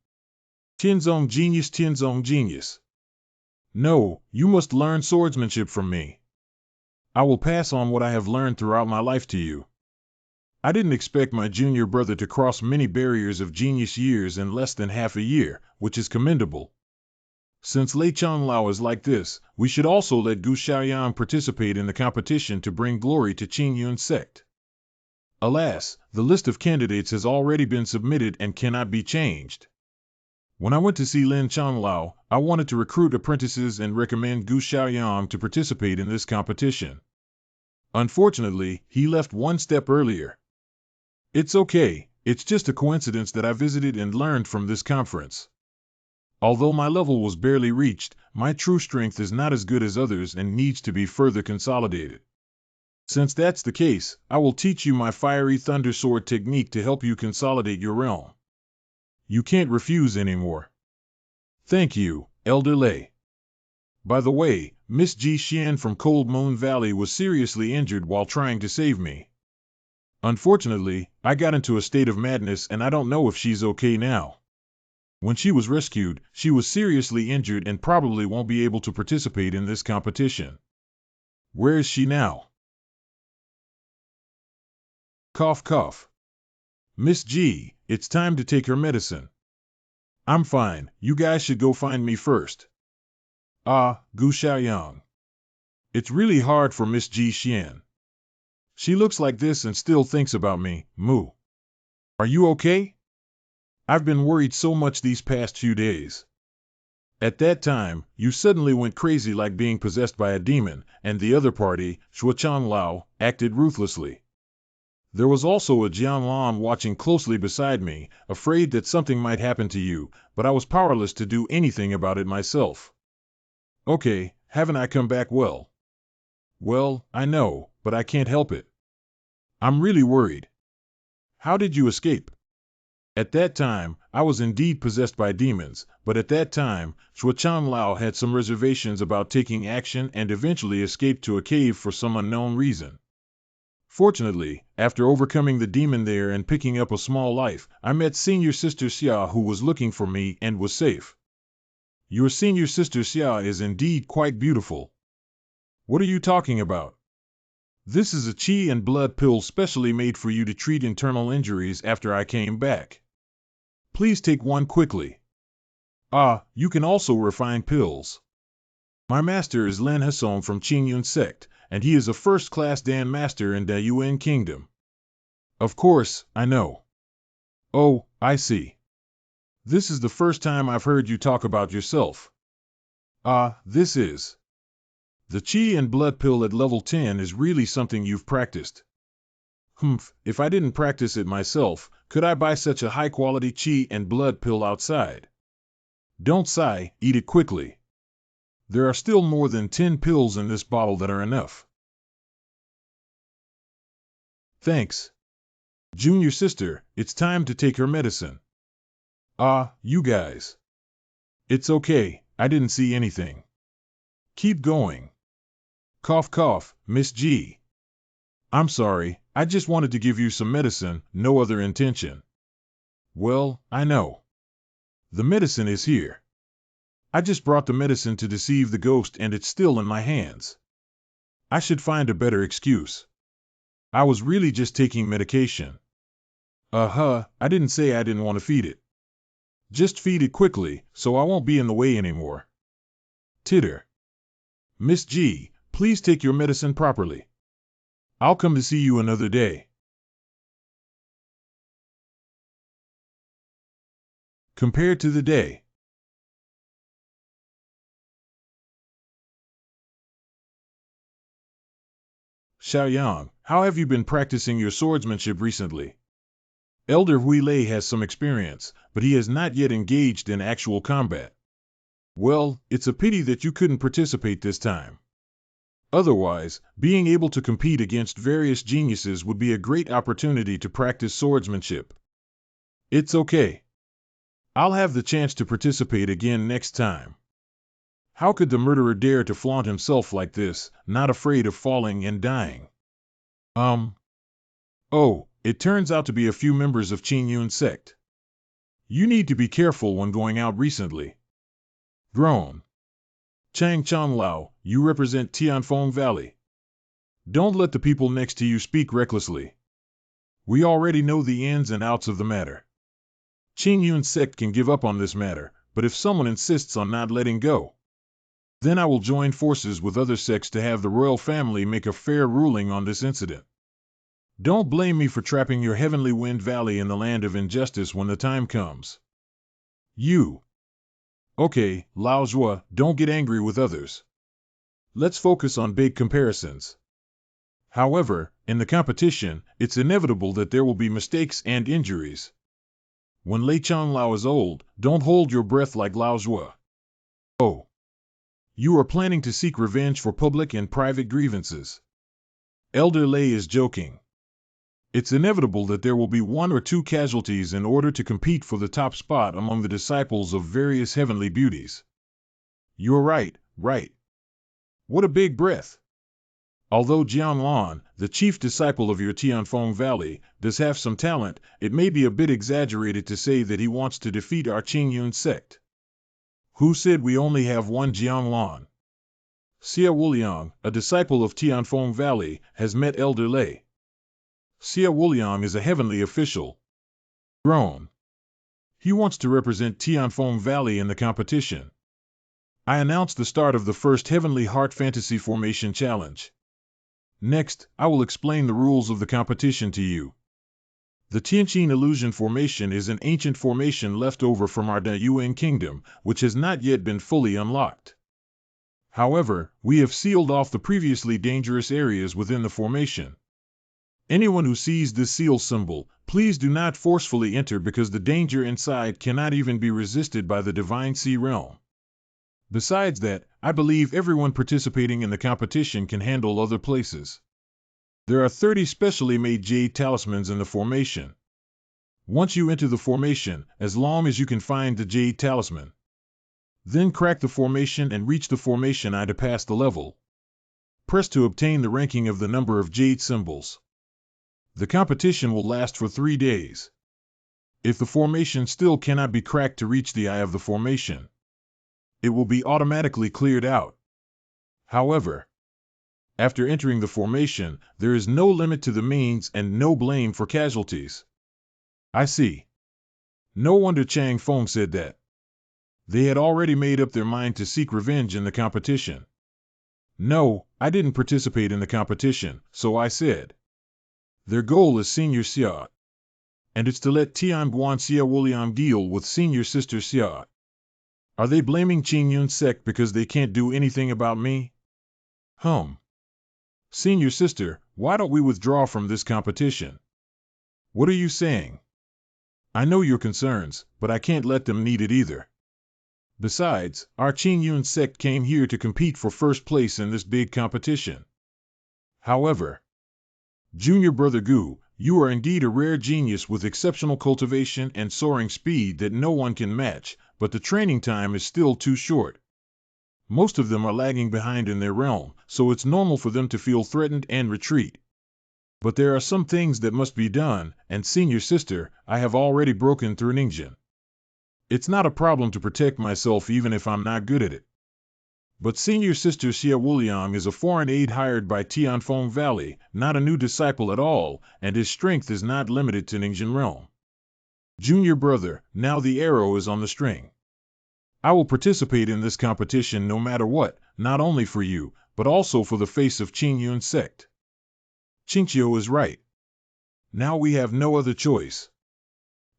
Tianzong genius, Tianzong genius. No, you must learn swordsmanship from me. I will pass on what I have learned throughout my life to you. I didn't expect my junior brother to cross many barriers of genius years in less than half a year, which is commendable. Since Lei Changlao is like this, we should also let Gu Xiaoyang participate in the competition to bring glory to Qingyun sect. Alas, the list of candidates has already been submitted and cannot be changed. When I went to see Lin Changlao, I wanted to recruit apprentices and recommend Gu Xiaoyang to participate in this competition. Unfortunately, he left one step earlier. It's okay, it's just a coincidence that I visited and learned from this conference. Although my level was barely reached, my true strength is not as good as others and needs to be further consolidated. Since that's the case, I will teach you my fiery thunder sword technique to help you consolidate your realm. You can't refuse anymore. Thank you, Elder Lei. By the way, Miss Ji Xian from Cold Moon Valley was seriously injured while trying to save me. Unfortunately, I got into a state of madness and I don't know if she's okay now. When she was rescued, she was seriously injured and probably won't be able to participate in this competition. Where is she now? Cough cough. Miss G, it's time to take her medicine. I'm fine, you guys should go find me first. Ah, Gu Xiaoyang. It's really hard for Miss Ji Xian. She looks like this and still thinks about me, moo. Are you okay? I've been worried so much these past few days. At that time, you suddenly went crazy like being possessed by a demon, and the other party, Zhuo Changlao, acted ruthlessly. There was also a Jianlan watching closely beside me, afraid that something might happen to you, but I was powerless to do anything about it myself. Okay, haven't I come back well? Well, I know, but I can't help it. I'm really worried. How did you escape? At that time, I was indeed possessed by demons, but at that time, Zhuo Changlao had some reservations about taking action and eventually escaped to a cave for some unknown reason. Fortunately, after overcoming the demon there and picking up a small life, I met Senior Sister Xia, who was looking for me and was safe. Your Senior Sister Xia is indeed quite beautiful. What are you talking about? This is a qi and blood pill specially made for you to treat internal injuries after I came back. Please take one quickly. Ah, you can also refine pills. My master is Lin Hasong from Qingyun sect, and he is a first-class Dan master in the Yuan kingdom. Of course, I know. Oh, I see. This is the first time I've heard you talk about yourself. This is. The Qi and Blood pill at level 10 is really something you've practiced. If I didn't practice it myself, could I buy such a high-quality Qi and Blood pill outside? Don't sigh, eat it quickly. There are still more than 10 pills in this bottle that are enough. Thanks. Junior sister, it's time to take her medicine. You guys. It's okay, I didn't see anything. Keep going. Cough cough, Miss G. I'm sorry, I just wanted to give you some medicine, no other intention. Well, I know. The medicine is here. I just brought the medicine to deceive the ghost and it's still in my hands. I should find a better excuse. I was really just taking medication. I didn't say I didn't want to feed it. Just feed it quickly, so I won't be in the way anymore. Titter. Miss G, please take your medicine properly. I'll come to see you another day. Compared to the day. Xiaoyang, how have you been practicing your swordsmanship recently? Elder Huilei has some experience, but he has not yet engaged in actual combat. Well, it's a pity that you couldn't participate this time. Otherwise, being able to compete against various geniuses would be a great opportunity to practice swordsmanship. It's okay. I'll have the chance to participate again next time. How could the murderer dare to flaunt himself like this, not afraid of falling and dying? Oh, it turns out to be a few members of Qingyun sect. You need to be careful when going out recently. Groan. Chang Changlao, you represent Tianfeng Valley. Don't let the people next to you speak recklessly. We already know the ins and outs of the matter. Qingyun sect can give up on this matter, but if someone insists on not letting go, then I will join forces with other sects to have the royal family make a fair ruling on this incident. Don't blame me for trapping your heavenly wind valley in the land of injustice when the time comes. You. Okay, Lao Zhua, don't get angry with others. Let's focus on big comparisons. However, in the competition, it's inevitable that there will be mistakes and injuries. When Lei Changlao is old, don't hold your breath like Lao Zhua. Oh. You are planning to seek revenge for public and private grievances. Elder Lei is joking. It's inevitable that there will be 1 or 2 casualties in order to compete for the top spot among the disciples of various heavenly beauties. You're right. What a big breath. Although Jianlan, the chief disciple of your Tianfeng Valley, does have some talent, it may be a bit exaggerated to say that he wants to defeat our Qingyun sect. Who said we only have one Jianlan? Xia Wuliang, a disciple of Tianfeng Valley, has met Elder Lei. Xia Wuliang is a heavenly official. Groan. He wants to represent Tianfeng Valley in the competition. I announce the start of the first Heavenly Heart Fantasy Formation Challenge. Next, I will explain the rules of the competition to you. The Tianqin Illusion Formation is an ancient formation left over from our Yuan kingdom, which has not yet been fully unlocked. However, we have sealed off the previously dangerous areas within the formation. Anyone who sees this seal symbol, please do not forcefully enter because the danger inside cannot even be resisted by the Divine Sea Realm. Besides that, I believe everyone participating in the competition can handle other places. There are 30 specially made jade talismans in the formation. Once you enter the formation, as long as you can find the jade talisman, then crack the formation and reach the formation I to pass the level. Press to obtain the ranking of the number of jade symbols. The competition will last for 3 days. If the formation still cannot be cracked to reach the eye of the formation, it will be automatically cleared out. However, after entering the formation, there is no limit to the means and no blame for casualties. I see. No wonder Chang Feng said that. They had already made up their mind to seek revenge in the competition. No, I didn't participate in the competition, so I said. Their goal is Senior Xia, and it's to let Tianguan Xia Wuliang deal with Senior Sister Xia. Are they blaming Qingyun's sect because they can't do anything about me? Senior Sister, why don't we withdraw from this competition? What are you saying? I know your concerns, but I can't let them need it either. Besides, our Qingyun sect came here to compete for first place in this big competition. However, Junior Brother Gu, you are indeed a rare genius with exceptional cultivation and soaring speed that no one can match, but the training time is still too short. Most of them are lagging behind in their realm, so it's normal for them to feel threatened and retreat. But there are some things that must be done, and Senior Sister, I have already broken through Ningjin. It's not a problem to protect myself even if I'm not good at it. But Senior Sister Xia Wuliang is a foreign aide hired by Tianfeng Valley, not a new disciple at all, and his strength is not limited to Ningjin realm. Junior brother, now the arrow is on the string. I will participate in this competition no matter what, not only for you, but also for the face of Qingyun sect. Qingqiu is right. Now we have no other choice.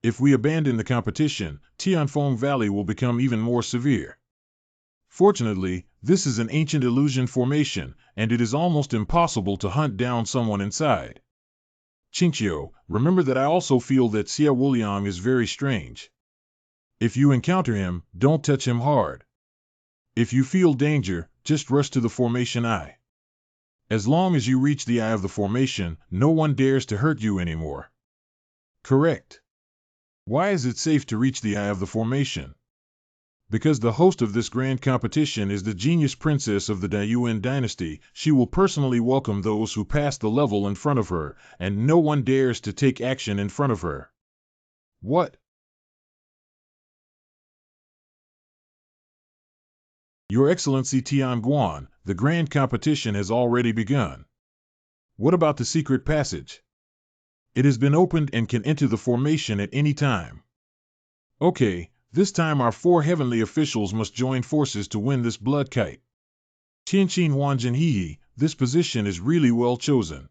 If we abandon the competition, Tianfeng Valley will become even more severe. Fortunately, this is an ancient illusion formation, and it is almost impossible to hunt down someone inside. Qingqiu, remember that I also feel that Xia Wuliang is very strange. If you encounter him, don't touch him hard. If you feel danger, just rush to the formation eye. As long as you reach the eye of the formation, no one dares to hurt you anymore. Correct. Why is it safe to reach the eye of the formation? Because the host of this grand competition is the genius princess of the Daiyuan dynasty, she will personally welcome those who pass the level in front of her, and no one dares to take action in front of her. What? Your Excellency Tianguan, the grand competition has already begun. What about the secret passage? It has been opened and can enter the formation at any time. Okay, this time our 4 heavenly officials must join forces to win this blood kite. Tianqin Wanjinhiyi, this position is really well chosen.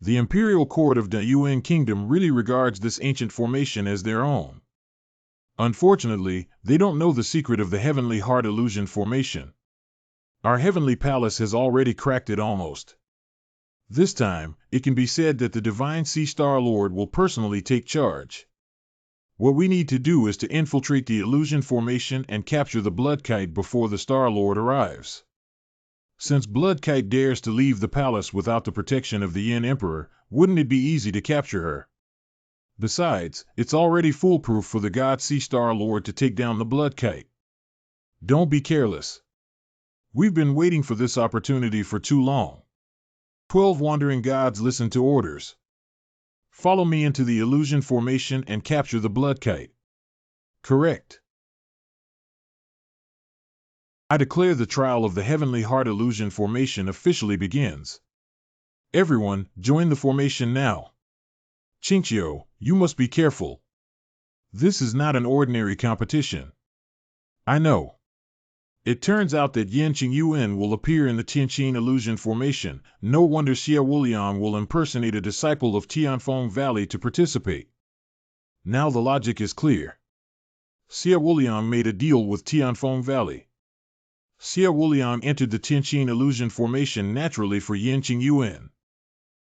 The imperial court of Daiyuan Kingdom really regards this ancient formation as their own. Unfortunately, they don't know the secret of the Heavenly Heart Illusion formation. Our Heavenly Palace has already cracked it almost. This time, it can be said that the Divine Sea Star Lord will personally take charge. What we need to do is to infiltrate the illusion formation and capture the Blood Kite before the Star Lord arrives. Since Blood Kite dares to leave the palace without the protection of the Yin Emperor, wouldn't it be easy to capture her? Besides, it's already foolproof for the God Sea Star Lord to take down the Blood Kite. Don't be careless. We've been waiting for this opportunity for too long. 12 wandering gods listen to orders. Follow me into the illusion formation and capture the Blood Kite. Correct. I declare the trial of the Heavenly Heart Illusion formation officially begins. Everyone, join the formation now. Qingqiu, you must be careful. This is not an ordinary competition. I know. It turns out that Yan Qingyuan will appear in the Tianqin illusion formation. No wonder Xia Wuliang will impersonate a disciple of Tianfeng Valley to participate. Now the logic is clear. Xia Wuliang made a deal with Tianfeng Valley. Xia Wuliang entered the Tianqin illusion formation naturally for Yan Qingyuan.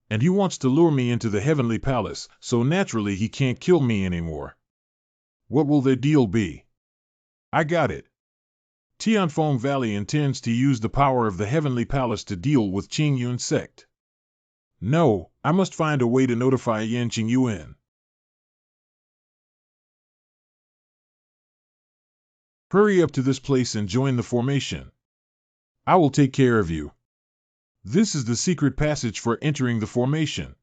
And he wants to lure me into the Heavenly Palace, so naturally he can't kill me anymore. What will their deal be? I got it. Tianfeng Valley intends to use the power of the Heavenly Palace to deal with Qingyun sect. No, I must find a way to notify Yan Qingyuan. Hurry up to this place and join the formation. I will take care of you. This is the secret passage for entering the formation.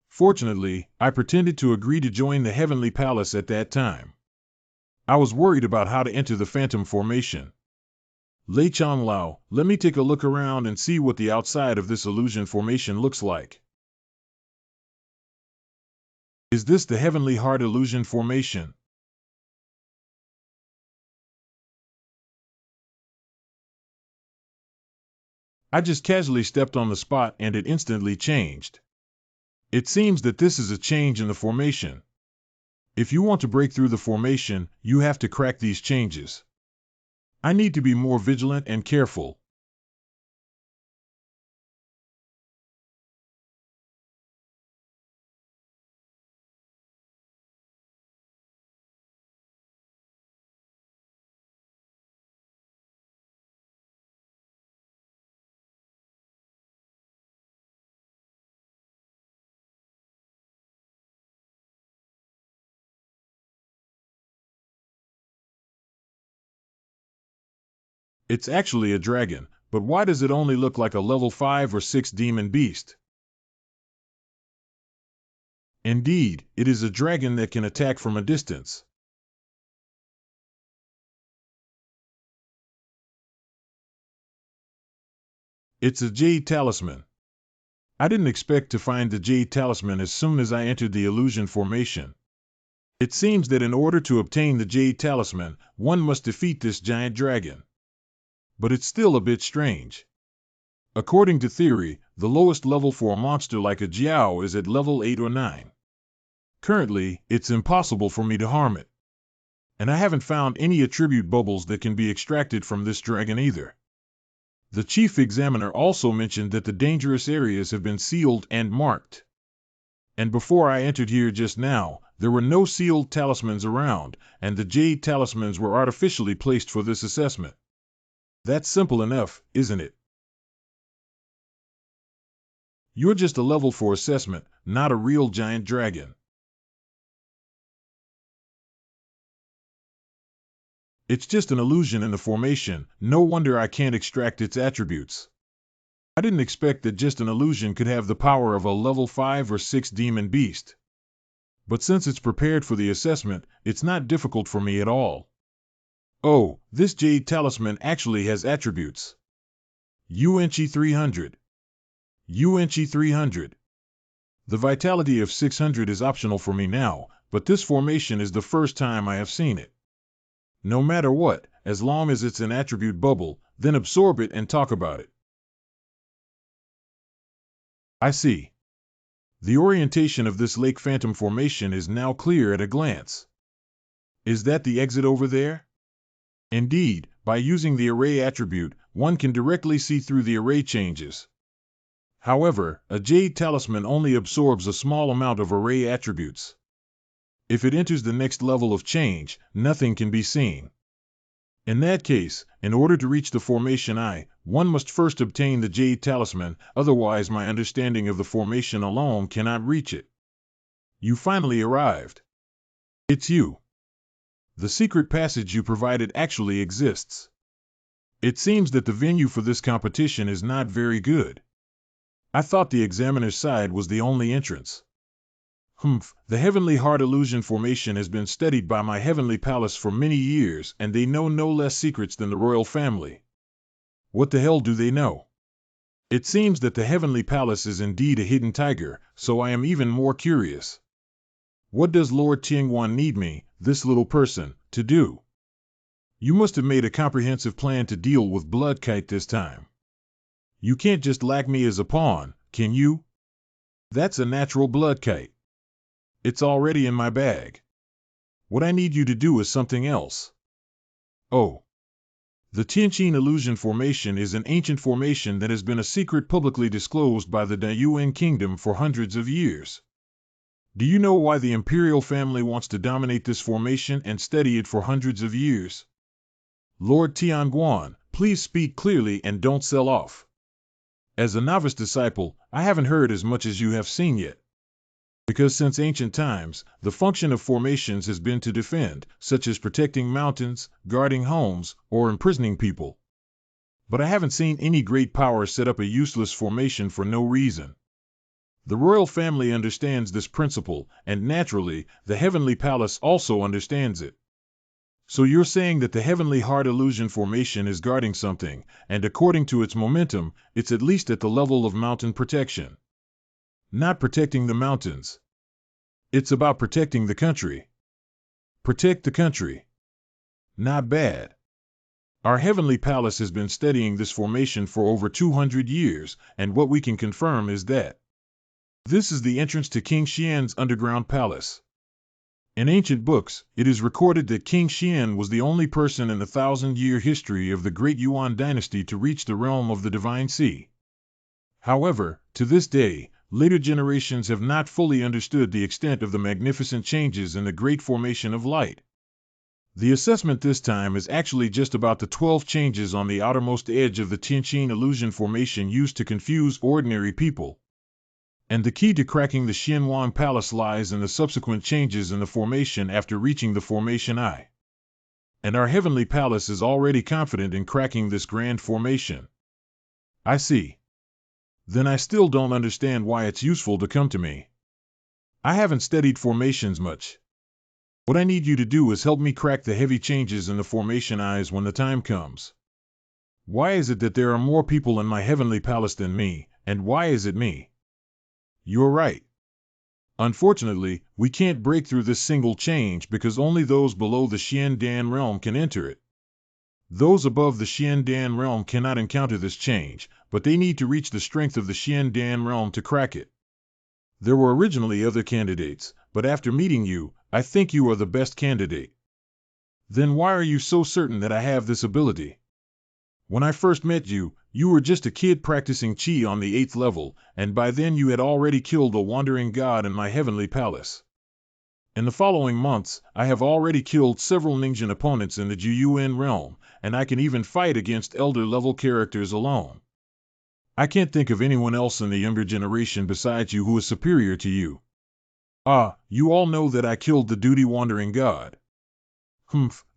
Fortunately, I pretended to agree to join the Heavenly Palace at that time. I was worried about how to enter the Phantom Formation. Lei Chan Lao, let me take a look around and see what the outside of this illusion formation looks like. Is this the Heavenly Heart Illusion Formation? I just casually stepped on the spot and it instantly changed. It seems that this is a change in the formation. If you want to break through the formation, you have to crack these changes. I need to be more vigilant and careful. It's actually a dragon, but why does it only look like a level 5 or 6 demon beast? Indeed, it is a dragon that can attack from a distance. It's a jade talisman. I didn't expect to find the jade talisman as soon as I entered the illusion formation. It seems that in order to obtain the jade talisman, one must defeat this giant dragon. But it's still a bit strange. According to theory, the lowest level for a monster like a Jiao is at level 8 or 9. Currently, it's impossible for me to harm it. And I haven't found any attribute bubbles that can be extracted from this dragon either. The chief examiner also mentioned that the dangerous areas have been sealed and marked. And before I entered here just now, there were no sealed talismans around, and the jade talismans were artificially placed for this assessment. That's simple enough, isn't it? You're just a level 4 assessment, not a real giant dragon. It's just an illusion in the formation, no wonder I can't extract its attributes. I didn't expect that just an illusion could have the power of a level 5 or 6 demon beast. But since it's prepared for the assessment, it's not difficult for me at all. Oh, this jade talisman actually has attributes. UNCHI 300. UNCHI 300. The vitality of 600 is optional for me now, but this formation is the first time I have seen it. No matter what, as long as it's an attribute bubble, then absorb it and talk about it. I see. The orientation of this Lake Phantom formation is now clear at a glance. Is that the exit over there? Indeed, by using the array attribute, one can directly see through the array changes. However, a jade talisman only absorbs a small amount of array attributes. If it enters the next level of change, nothing can be seen. In that case, in order to reach the formation one must first obtain the jade talisman, otherwise my understanding of the formation alone cannot reach it. You finally arrived. It's you. The secret passage you provided actually exists. It seems that the venue for this competition is not very good. I thought the examiner's side was the only entrance. The Heavenly Heart Illusion Formation has been studied by my Heavenly Palace for many years, and they know no less secrets than the royal family. What the hell do they know? It seems that the Heavenly Palace is indeed a hidden tiger, so I am even more curious. What does Lord Tianguan need me, this little person, to do? You must have made a comprehensive plan to deal with Blood Kite this time. You can't just lack me as a pawn, can you? That's a natural Blood Kite. It's already in my bag. What I need you to do is something else. Oh. The Tianqin Illusion Formation is an ancient formation that has been a secret publicly disclosed by the Dayuan Kingdom for hundreds of years. Do you know why the imperial family wants to dominate this formation and study it for hundreds of years? Lord Tianguan, please speak clearly and don't sell off. As a novice disciple, I haven't heard as much as you have seen yet. Because since ancient times, the function of formations has been to defend, such as protecting mountains, guarding homes, or imprisoning people. But I haven't seen any great power set up a useless formation for no reason. The royal family understands this principle, and naturally, the heavenly palace also understands it. So you're saying that the heavenly heart illusion formation is guarding something, and according to its momentum, it's at least at the level of mountain protection. Not protecting the mountains. It's about protecting the country. Protect the country. Not bad. Our heavenly palace has been studying this formation for over 200 years, and what we can confirm is that this is the entrance to King Xian's underground palace. In ancient books, it is recorded that King Xian was the only person in the 1,000-year history of the Great Yuan dynasty to reach the realm of the Divine Sea. However, to this day, later generations have not fully understood the extent of the magnificent changes in the Great Formation of Light. The assessment this time is actually just about the 12 changes on the outermost edge of the Tianqin illusion formation used to confuse ordinary people. And the key to cracking the Xianwang Palace lies in the subsequent changes in the formation after reaching the formation eye. And our heavenly palace is already confident in cracking this grand formation. I see. Then I still don't understand why it's useful to come to me. I haven't studied formations much. What I need you to do is help me crack the heavy changes in the formation eyes when the time comes. Why is it that there are more people in my heavenly palace than me, and why is it me? You're right. Unfortunately, we can't break through this single change because only those below the Xiandan realm can enter it. Those above the Xiandan realm cannot encounter this change, but they need to reach the strength of the Xiandan realm to crack it. There were originally other candidates, but after meeting you, I think you are the best candidate. Then why are you so certain that I have this ability? When I first met you, you were just a kid practicing Qi on the 8th level, and by then you had already killed a wandering god in my heavenly palace. In the following months, I have already killed several Ninjin opponents in the Juyuan realm, and I can even fight against elder-level characters alone. I can't think of anyone else in the younger generation besides you who is superior to you. Ah, you all know that I killed the duty-wandering god.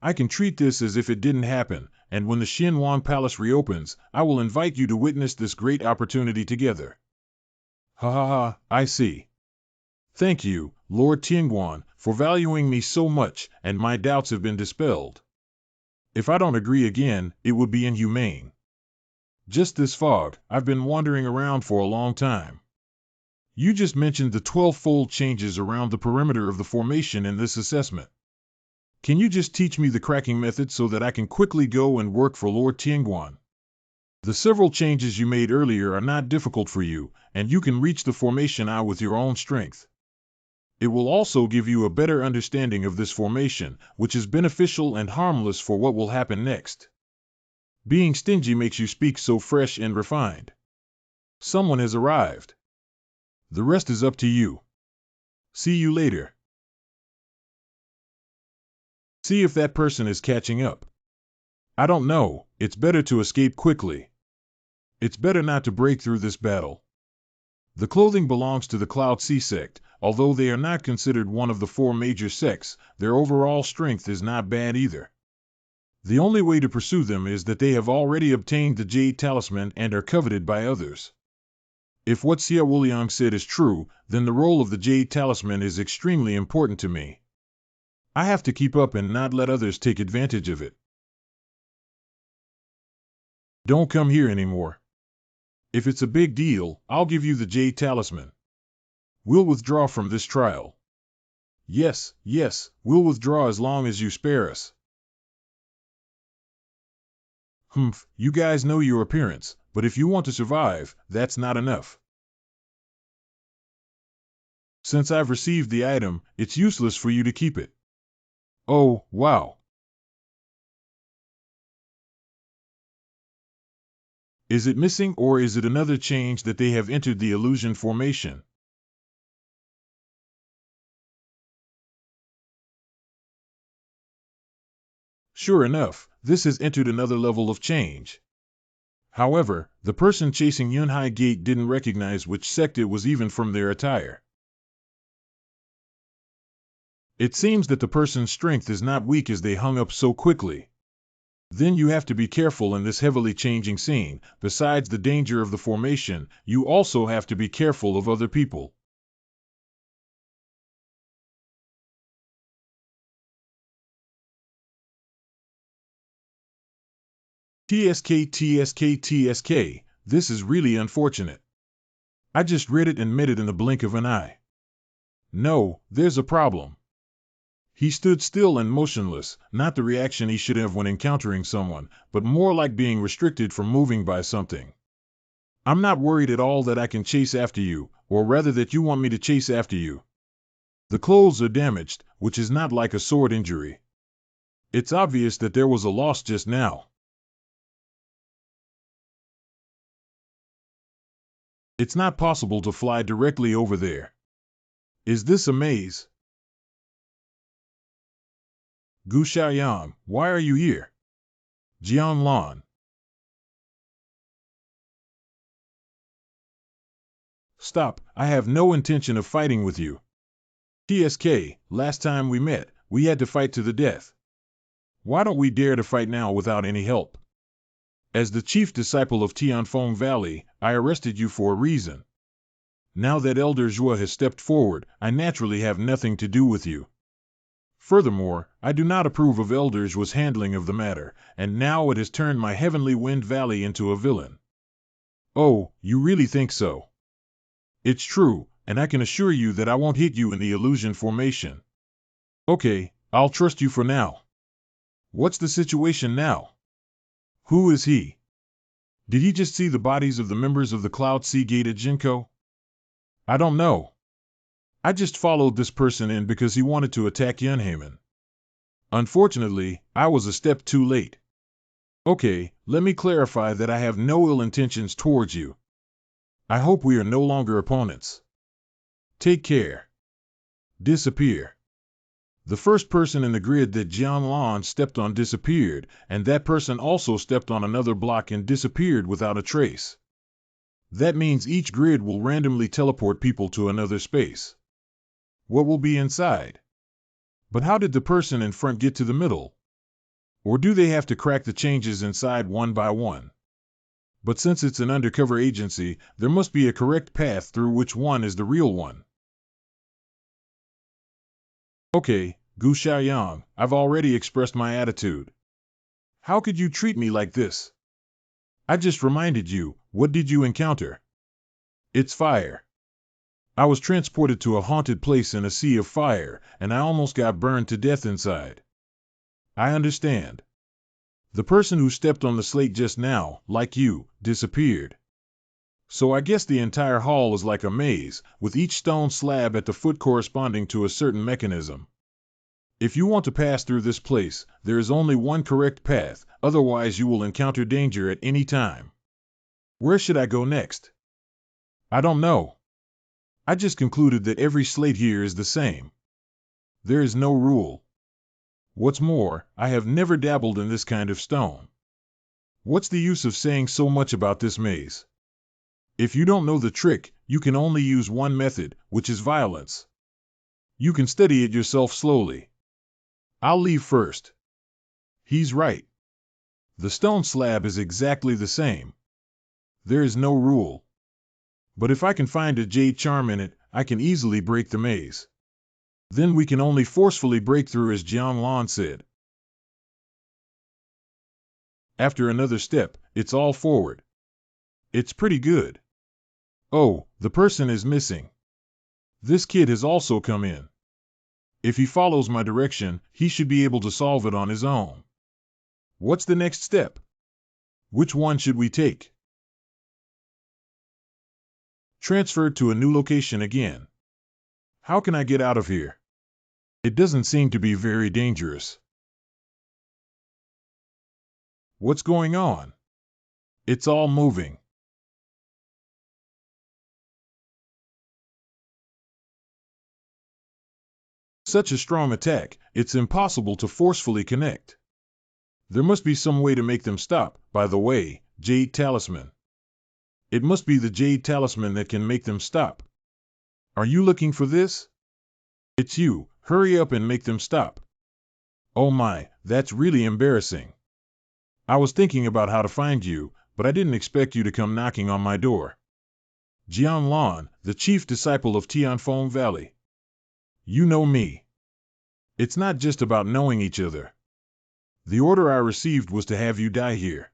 I can treat this as if it didn't happen, and when the Xianwang Palace reopens, I will invite you to witness this great opportunity together. Ha ha ha, I see. Thank you, Lord Tianguan, for valuing me so much, and my doubts have been dispelled. If I don't agree again, it would be inhumane. Just this fog, I've been wandering around for a long time. You just mentioned the 12-fold changes around the perimeter of the formation in this assessment. Can you just teach me the cracking method so that I can quickly go and work for Lord Tianguan? The several changes you made earlier are not difficult for you, and you can reach the formation eye with your own strength. It will also give you a better understanding of this formation, which is beneficial and harmless for what will happen next. Being stingy makes you speak so fresh and refined. Someone has arrived. The rest is up to you. See you later. See if that person is catching up. I don't know, it's better to escape quickly. It's better not to break through this battle. The clothing belongs to the Cloud Sea sect. Although they are not considered one of the 4 major sects, their overall strength is not bad either. The only way to pursue them is that they have already obtained the Jade Talisman and are coveted by others. If what Xia Wuliang said is true, then the role of the Jade Talisman is extremely important to me. I have to keep up and not let others take advantage of it. Don't come here anymore. If it's a big deal, I'll give you the Jade Talisman. We'll withdraw from this trial. Yes, we'll withdraw as long as you spare us. You guys know your appearance, but if you want to survive, that's not enough. Since I've received the item, it's useless for you to keep it. Oh, wow. Is it missing or is it another change that they have entered the illusion formation? Sure enough, this has entered another level of change. However, the person chasing Yunhai Gate didn't recognize which sect it was even from their attire. It seems that the person's strength is not weak as they hung up so quickly. Then you have to be careful in this heavily changing scene. Besides the danger of the formation, you also have to be careful of other people. TSK, this is really unfortunate. I just read it and met it in the blink of an eye. No, there's a problem. He stood still and motionless, not the reaction he should have when encountering someone, but more like being restricted from moving by something. I'm not worried at all that I can chase after you, or rather that you want me to chase after you. The clothes are damaged, which is not like a sword injury. It's obvious that there was a loss just now. It's not possible to fly directly over there. Is this a maze? Gu Xiaoyang, why are you here? Jian Lan. Stop, I have no intention of fighting with you. TSK, last time we met, we had to fight to the death. Why don't we dare to fight now without any help? As the chief disciple of Tianfeng Valley, I arrested you for a reason. Now that Elder Zhua has stepped forward, I naturally have nothing to do with you. Furthermore, I do not approve of Elder Zhua's handling of the matter, and now it has turned my Heavenly Wind Valley into a villain. Oh, you really think so? It's true, and I can assure you that I won't hit you in the illusion formation. Okay, I'll trust you for now. What's the situation now? Who is he? Did he just see the bodies of the members of the Cloud Sea Gate at Jinko? I don't know. I just followed this person in because he wanted to attack Yunheimen. Unfortunately, I was a step too late. Okay, let me clarify that I have no ill intentions towards you. I hope we are no longer opponents. Take care. Disappear. The first person in the grid that Jian Lan stepped on disappeared, and that person also stepped on another block and disappeared without a trace. That means each grid will randomly teleport people to another space. What will be inside? But how did the person in front get to the middle? Or do they have to crack the changes inside one by one? But since it's an undercover agency, there must be a correct path through which one is the real one. Okay, Gu Xiaoyang, I've already expressed my attitude. How could you treat me like this? I just reminded you, what did you encounter? It's fire. I was transported to a haunted place in a sea of fire, and I almost got burned to death inside. I understand. The person who stepped on the slate just now, like you, disappeared. So I guess the entire hall is like a maze, with each stone slab at the foot corresponding to a certain mechanism. If you want to pass through this place, there is only one correct path, otherwise you will encounter danger at any time. Where should I go next? I don't know. I just concluded that every slate here is the same. There is no rule. What's more, I have never dabbled in this kind of stone. What's the use of saying so much about this maze? If you don't know the trick, you can only use one method, which is violence. You can study it yourself slowly. I'll leave first. He's right. The stone slab is exactly the same. There is no rule. But if I can find a jade charm in it, I can easily break the maze. Then we can only forcefully break through, as Jian Lan said. After another step, it's all forward. It's pretty good. Oh, the person is missing. This kid has also come in. If he follows my direction, he should be able to solve it on his own. What's the next step? Which one should we take? Transfer to a new location again. How can I get out of here? It doesn't seem to be very dangerous. What's going on? It's all moving. Such a strong attack, it's impossible to forcefully connect. There must be some way to make them stop. By the way, Jade Talisman. It must be the Jade Talisman that can make them stop. Are you looking for this? It's you. Hurry up and make them stop. Oh my, that's really embarrassing. I was thinking about how to find you, but I didn't expect you to come knocking on my door. Jian Lan, the chief disciple of Tianfeng Valley. You know me. It's not just about knowing each other. The order I received was to have you die here.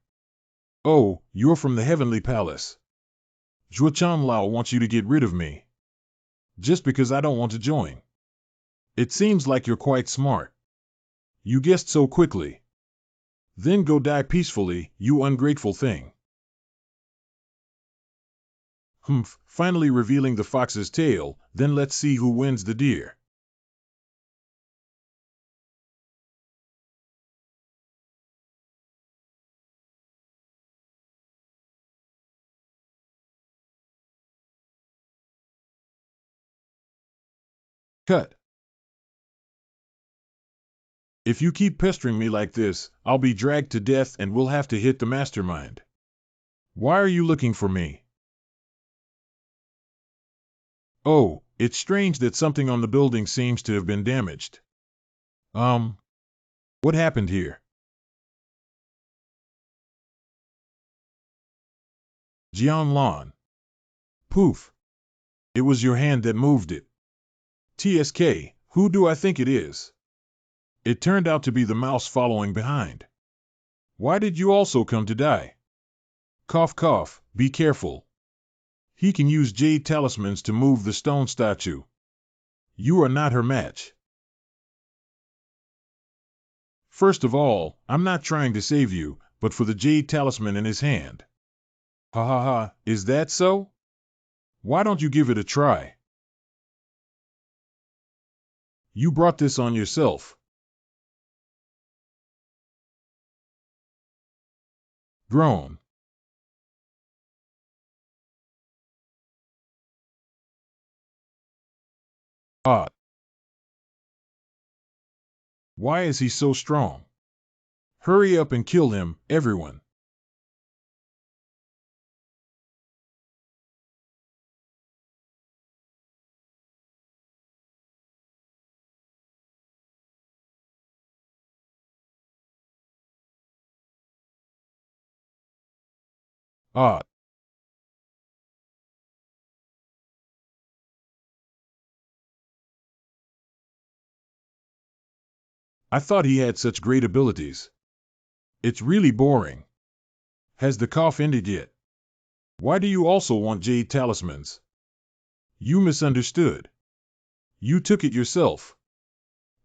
Oh, you're from the Heavenly Palace. Zhuo Lao wants you to get rid of me. Just because I don't want to join. It seems like you're quite smart. You guessed so quickly. Then go die peacefully, you ungrateful thing. Humph, finally revealing the fox's tail, then let's see who wins the deer. Cut. If you keep pestering me like this, I'll be dragged to death and we'll have to hit the mastermind. Why are you looking for me? Oh, it's strange that something on the building seems to have been damaged. What happened here? Jian Lan. Poof. It was your hand that moved it. TSK, who do I think it is? It turned out to be the mouse following behind. Why did you also come to die? Cough cough, be careful. He can use jade talismans to move the stone statue. You are not her match. First of all, I'm not trying to save you, but for the jade talisman in his hand. Ha ha ha, is that so? Why don't you give it a try? You brought this on yourself. Groan. Ah. Why is he so strong? Hurry up and kill him, everyone. Ah. I thought he had such great abilities. It's really boring. Has the cough ended yet? Why do you also want jade talismans? You misunderstood. You took it yourself.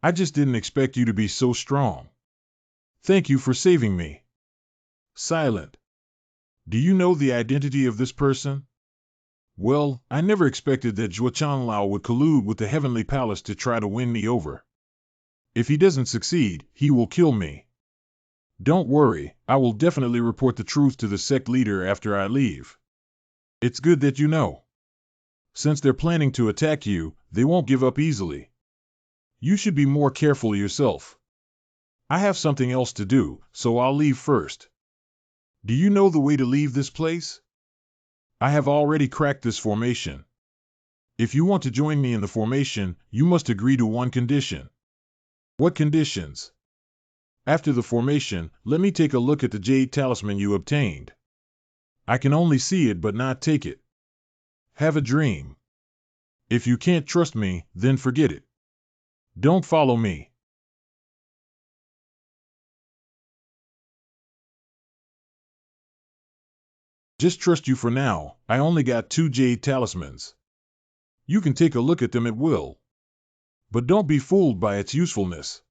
I just didn't expect you to be so strong. Thank you for saving me. Silent. Do you know the identity of this person? Well, I never expected that Zhuo Lao would collude with the Heavenly Palace to try to win me over. If he doesn't succeed, he will kill me. Don't worry, I will definitely report the truth to the sect leader after I leave. It's good that you know. Since they're planning to attack you, they won't give up easily. You should be more careful yourself. I have something else to do, so I'll leave first. Do you know the way to leave this place? I have already cracked this formation. If you want to join me in the formation, you must agree to one condition. What conditions? After the formation, let me take a look at the jade talisman you obtained. I can only see it but not take it. Have a dream. If you can't trust me, then forget it. Don't follow me. Just trust you for now, I only got 2 jade talismans. You can take a look at them at will. But don't be fooled by its usefulness.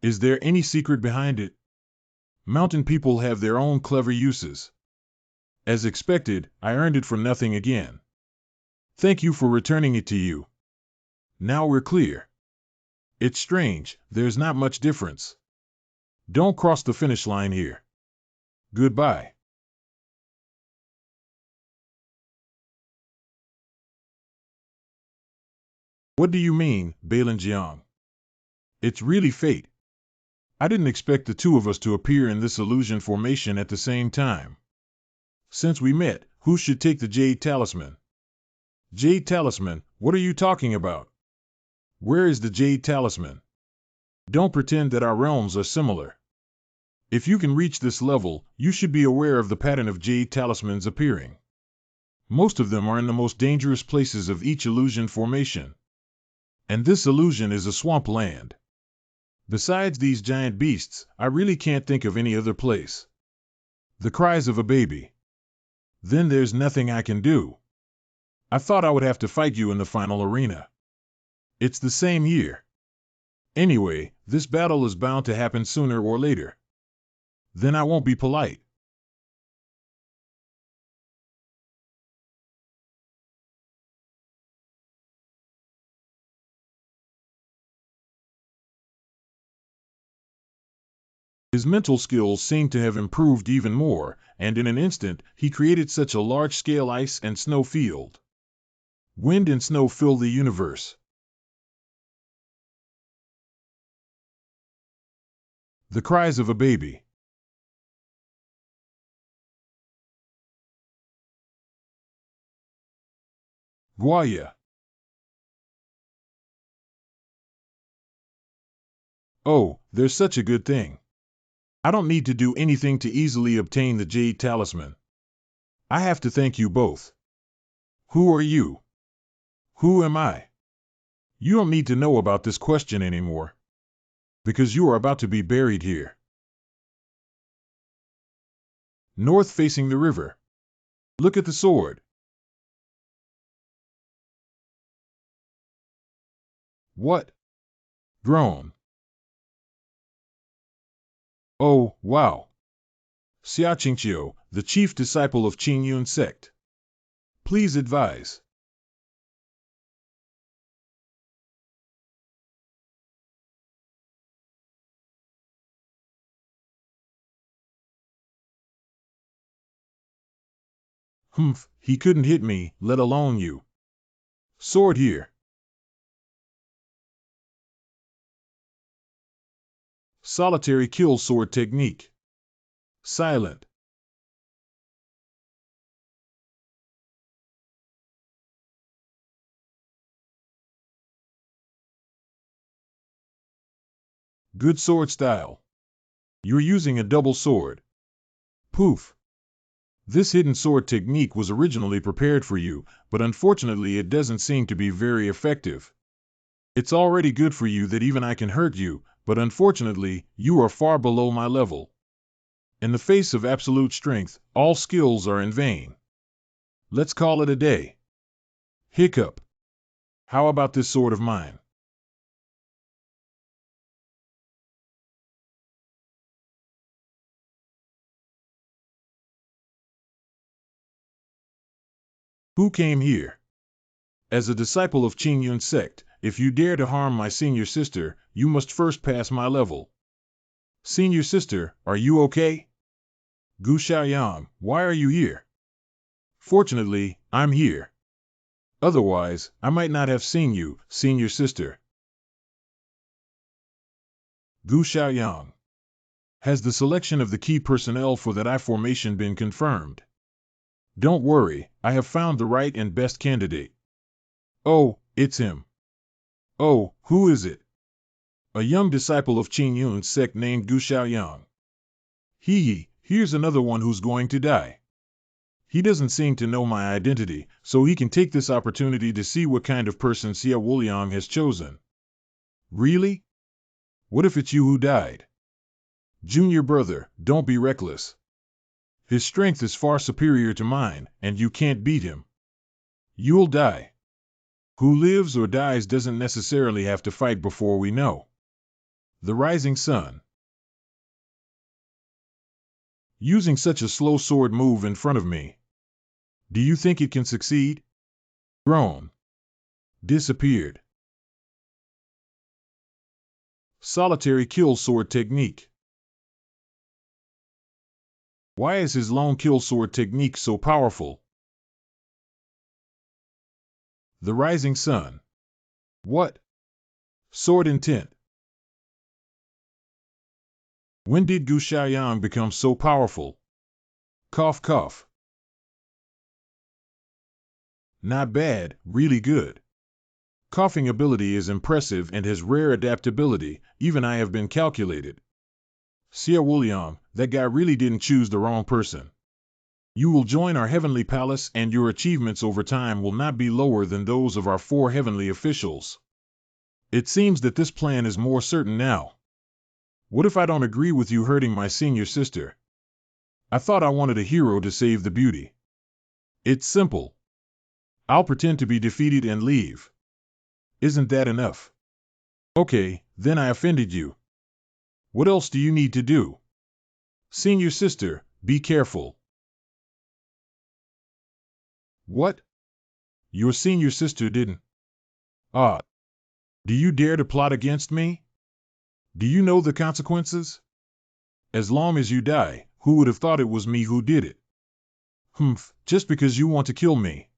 Is there any secret behind it? Mountain people have their own clever uses. As expected, I earned it for nothing again. Thank you for returning it to you. Now we're clear. It's strange, there's not much difference. Don't cross the finish line here. Goodbye. What do you mean, Balin Jiang? It's really fate. I didn't expect the two of us to appear in this illusion formation at the same time. Since we met, who should take the jade talisman? Jade talisman, what are you talking about? Where is the jade talisman? Don't pretend that our realms are similar. If you can reach this level, you should be aware of the pattern of jade talismans appearing. Most of them are in the most dangerous places of each illusion formation. And this illusion is a swamp land. Besides these giant beasts, I really can't think of any other place. The cries of a baby. Then there's nothing I can do. I thought I would have to fight you in the final arena. It's the same year. Anyway, this battle is bound to happen sooner or later. Then I won't be polite. His mental skills seemed to have improved even more, and in an instant he created such a large-scale ice and snow field. Wind and snow fill the universe. The cries of a baby. Guaya. Oh, there's such a good thing. I don't need to do anything to easily obtain the jade talisman. I have to thank you both. Who are you? Who am I? You don't need to know about this question anymore, because you are about to be buried here. North facing the river. Look at the sword. What? Groan. Oh, wow. Xiaqingqiu, the chief disciple of Qingyun sect. Please advise. Humph, he couldn't hit me, let alone you. Sword here. Solitary kill sword technique. Silent. Good sword style. You're using a double sword. Poof. This hidden sword technique was originally prepared for you, but unfortunately it doesn't seem to be very effective. It's already good for you that even I can hurt you, but unfortunately, you are far below my level. In the face of absolute strength, all skills are in vain. Let's call it a day. Hiccup. How about this sword of mine? Who came here? As a disciple of Qingyun sect, if you dare to harm my senior sister, you must first pass my level. Senior sister, are you okay? Gu Xiaoyang, why are you here? Fortunately, I'm here. Otherwise, I might not have seen you, senior sister. Gu Xiaoyang. Has the selection of the key personnel for that I formation been confirmed? Don't worry, I have found the right and best candidate. Oh, it's him. Oh, who is it? A young disciple of Qingyun sect named Gu Xiaoyang. Here's another one who's going to die. He doesn't seem to know my identity, so he can take this opportunity to see what kind of person Xia Wuliang has chosen. Really? What if it's you who died? Junior brother, don't be reckless. His strength is far superior to mine, and you can't beat him. You'll die. Who lives or dies doesn't necessarily have to fight before we know. The rising sun. Using such a slow sword move in front of me. Do you think it can succeed? Grown. Disappeared. Solitary kill sword technique. Why is his lone kill sword technique so powerful? The rising sun. What? Sword intent. When did Gu Xiaoyang become so powerful? Cough cough. Not bad, really good. Coughing ability is impressive and has rare adaptability, even I have been calculated. Sia William, that guy really didn't choose the wrong person. You will join our heavenly palace and your achievements over time will not be lower than those of our 4 heavenly officials. It seems that this plan is more certain now. What if I don't agree with you hurting my senior sister? I thought I wanted a hero to save the beauty. It's simple. I'll pretend to be defeated and leave. Isn't that enough? Okay, then I offended you. What else do you need to do? Senior sister, be careful. What? Your senior sister didn't. Ah. Do you dare to plot against me? Do you know the consequences? As long as you die, who would have thought it was me who did it? Humph, just because you want to kill me.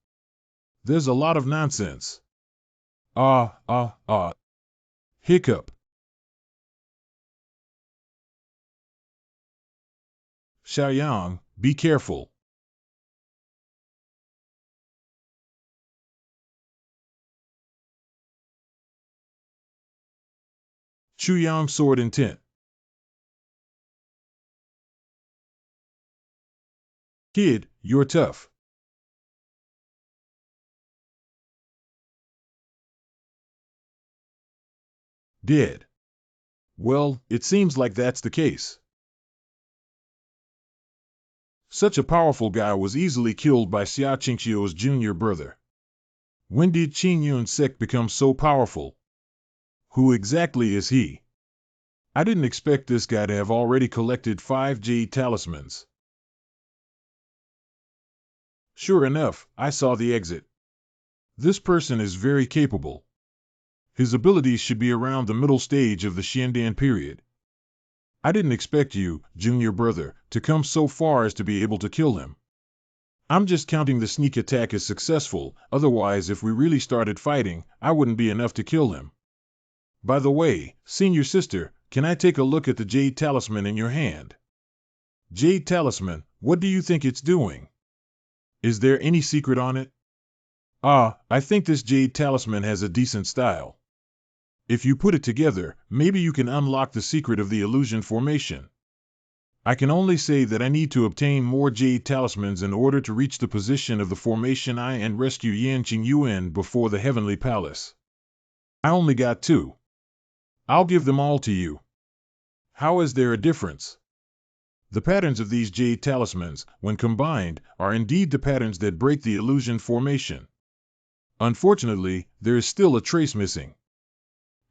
There's a lot of nonsense. Hiccup. Xiaoyang, be careful. Chuyang sword intent. Kid, you're tough. Dead. Well, it seems like that's the case. Such a powerful guy was easily killed by Xia Qingqiu's junior brother. When did Qing Yun's sect become so powerful? Who exactly is he? I didn't expect this guy to have already collected 5 jade talismans. Sure enough, I saw the exit. This person is very capable. His abilities should be around the middle stage of the Xiandan period. I didn't expect you, junior brother, to come so far as to be able to kill him. I'm just counting the sneak attack as successful, otherwise if we really started fighting, I wouldn't be enough to kill him. By the way, senior sister, can I take a look at the jade talisman in your hand? Jade talisman, what do you think it's doing? Is there any secret on it? I think this jade talisman has a decent style. If you put it together, maybe you can unlock the secret of the illusion formation. I can only say that I need to obtain more jade talismans in order to reach the position of the formation I and rescue Yan Qingyuan before the heavenly palace. I only got 2. I'll give them all to you. How is there a difference? The patterns of these jade talismans, when combined, are indeed the patterns that break the illusion formation. Unfortunately, there is still a trace missing.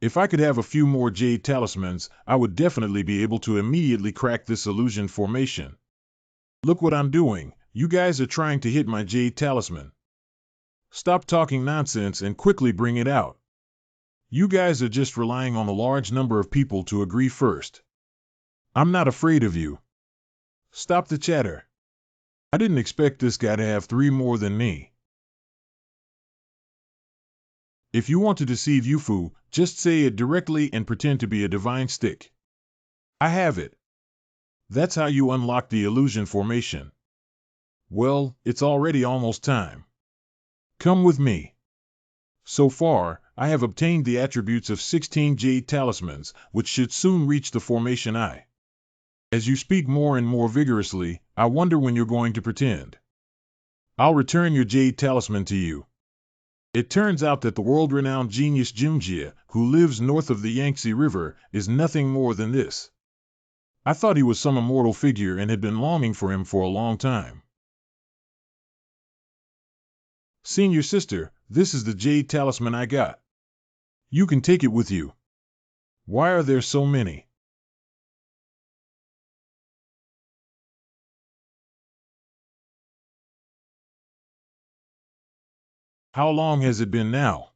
If I could have a few more jade talismans, I would definitely be able to immediately crack this illusion formation. Look what I'm doing, you guys are trying to hit my jade talisman. Stop talking nonsense and quickly bring it out. You guys are just relying on a large number of people to agree first. I'm not afraid of you. Stop the chatter. I didn't expect this guy to have 3 more than me. If you want to deceive Yufu, just say it directly and pretend to be a divine stick. I have it. That's how you unlock the illusion formation. Well, it's already almost time. Come with me. So far, I have obtained the attributes of 16 jade talismans, which should soon reach the formation I. As you speak more and more vigorously, I wonder when you're going to pretend. I'll return your jade talisman to you. It turns out that the world-renowned genius Junjie, who lives north of the Yangtze River, is nothing more than this. I thought he was some immortal figure and had been longing for him for a long time. Senior sister, this is the jade talisman I got. You can take it with you. Why are there so many? How long has it been now?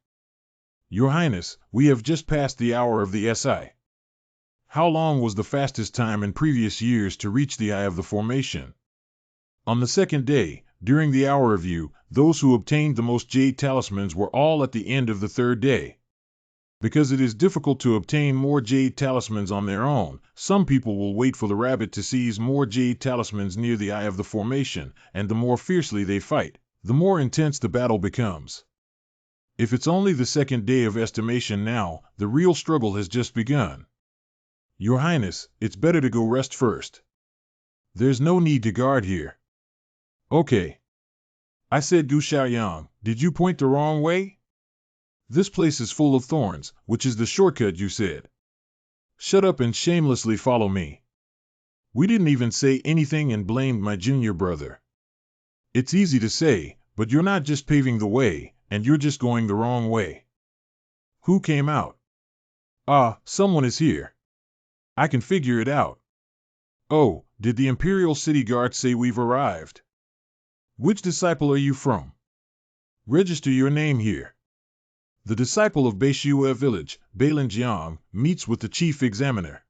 Your Highness, we have just passed the hour of the SI. How long was the fastest time in previous years to reach the eye of the formation? On the second day, during the hour review, those who obtained the most jade talismans were all at the end of the 3rd day. Because it is difficult to obtain more jade talismans on their own, some people will wait for the rabbit to seize more jade talismans near the eye of the formation, and the more fiercely they fight, the more intense the battle becomes. If it's only the 2nd day of estimation now, the real struggle has just begun. Your Highness, it's better to go rest first. There's no need to guard here. Okay. I said Gu Xiaoyang, did you point the wrong way? This place is full of thorns, which is the shortcut you said. Shut up and shamelessly follow me. We didn't even say anything and blamed my junior brother. It's easy to say, but you're not just paving the way, and you're just going the wrong way. Who came out? Ah, someone is here. I can figure it out. Oh, did the Imperial City Guard say we've arrived? Which disciple are you from? Register your name here. The disciple of Beishue village, Bailanjiang, meets with the chief examiner.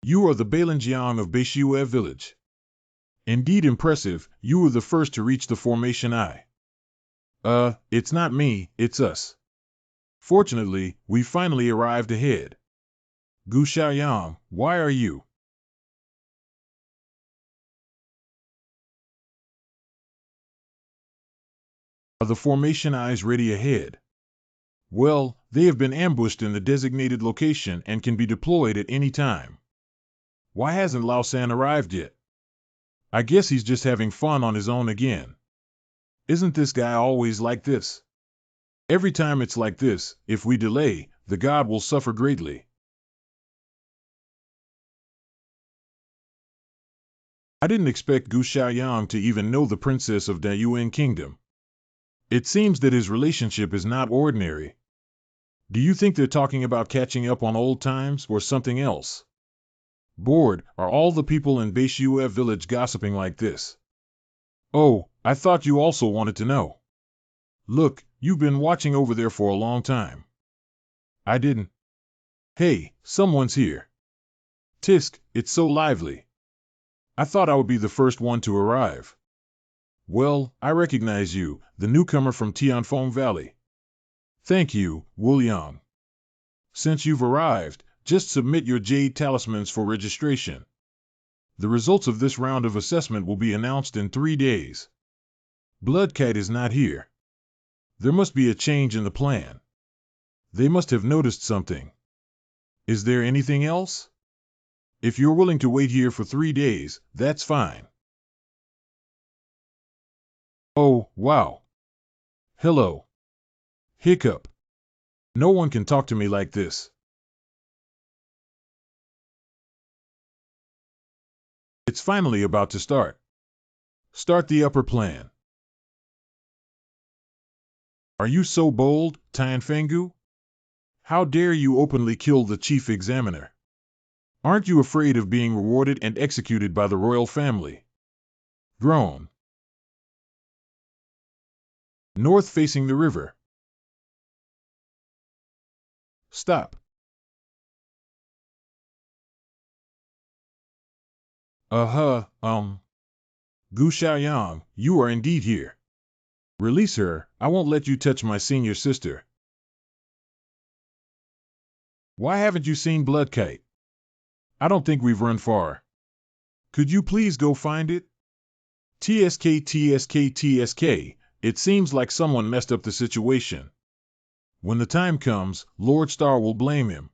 You are the Bailanjiang of Beishue village. Indeed impressive, you were the first to reach the formation I. It's not me, it's us. Fortunately, we finally arrived ahead. Gu Xiaoyang, why are you? Are the formation eyes ready ahead? Well, they have been ambushed in the designated location and can be deployed at any time. Why hasn't Lao San arrived yet? I guess he's just having fun on his own again. Isn't this guy always like this? Every time it's like this, if we delay, the god will suffer greatly. I didn't expect Gu Xiaoyang to even know the princess of Dayuan Kingdom. It seems that his relationship is not ordinary. Do you think they're talking about catching up on old times or something else? Bored, are all the people in Beishue village gossiping like this? Oh, I thought you also wanted to know. Look, you've been watching over there for a long time. I didn't. Hey, someone's here. Tisk, it's so lively. I thought I would be the first one to arrive. Well, I recognize you, the newcomer from Tianfeng Valley. Thank you, Wu Yang. Since you've arrived, just submit your jade talismans for registration. The results of this round of assessment will be announced in 3 days. Bloodkite is not here. There must be a change in the plan. They must have noticed something. Is there anything else? If you're willing to wait here for 3 days, that's fine. Oh, wow. Hello. Hiccup. No one can talk to me like this. It's finally about to start. Start the upper plan. Are you so bold, Tianfengu? How dare you openly kill the chief examiner? Aren't you afraid of being rewarded and executed by the royal family? Groan. North facing the river. Stop. Gu Xiaoyang, you are indeed here. Release her, I won't let you touch my senior sister. Why haven't you seen Bloodkite? I don't think we've run far. Could you please go find it? TSK, TSK, TSK, it seems like someone messed up the situation. When the time comes, Lord Star will blame him.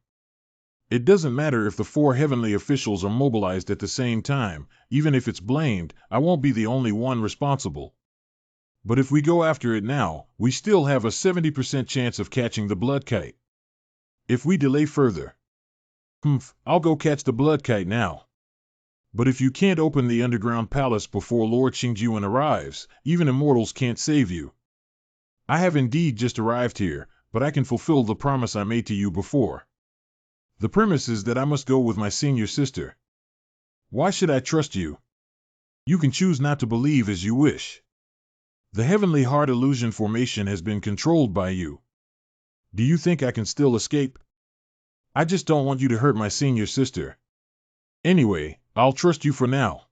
It doesn't matter if the 4 heavenly officials are mobilized at the same time, even if it's blamed, I won't be the only one responsible. But if we go after it now, we still have a 70% chance of catching the Bloodkite. If we delay further, I'll go catch the Bloodkite now. But if you can't open the underground palace before Lord Xingjuan arrives, even immortals can't save you. I have indeed just arrived here, but I can fulfill the promise I made to you before. The premise is that I must go with my senior sister. Why should I trust you? You can choose not to believe as you wish. The heavenly heart illusion formation has been controlled by you. Do you think I can still escape? I just don't want you to hurt my senior sister. Anyway, I'll trust you for now.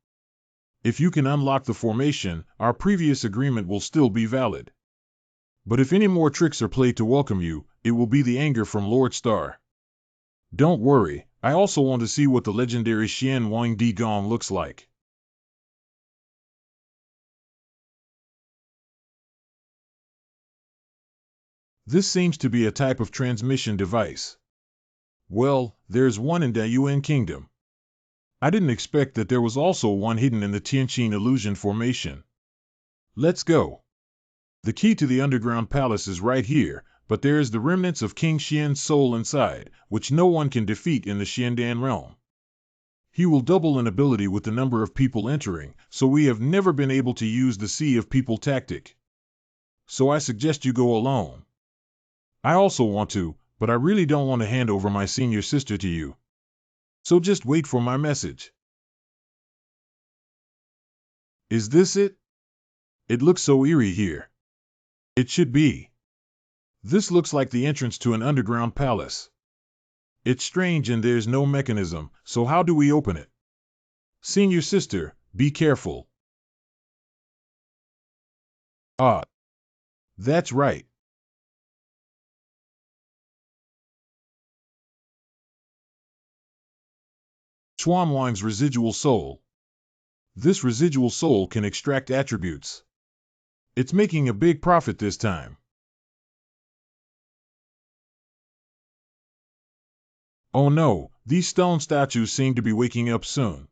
If you can unlock the formation, our previous agreement will still be valid. But if any more tricks are played to welcome you, it will be the anger from Lord Star. Don't worry, I also want to see what the legendary Xian Wang Di Gong looks like. This seems to be a type of transmission device. Well, there's one in the Yuan Kingdom. I didn't expect that there was also one hidden in the Tianqin Illusion Formation. Let's go. The key to the underground palace is right here, but there is the remnants of King Xian's soul inside, which no one can defeat in the Xiandan realm. He will double in ability with the number of people entering, so we have never been able to use the sea of people tactic. So I suggest you go alone. I also want to, but I really don't want to hand over my senior sister to you. So just wait for my message. Is this it? It looks so eerie here. It should be. This looks like the entrance to an underground palace. It's strange and there's no mechanism, so how do we open it? Senior sister, be careful. Ah, that's right. Chuanwang's residual soul. This residual soul can extract attributes. It's making a big profit this time. Oh no, these stone statues seem to be waking up soon.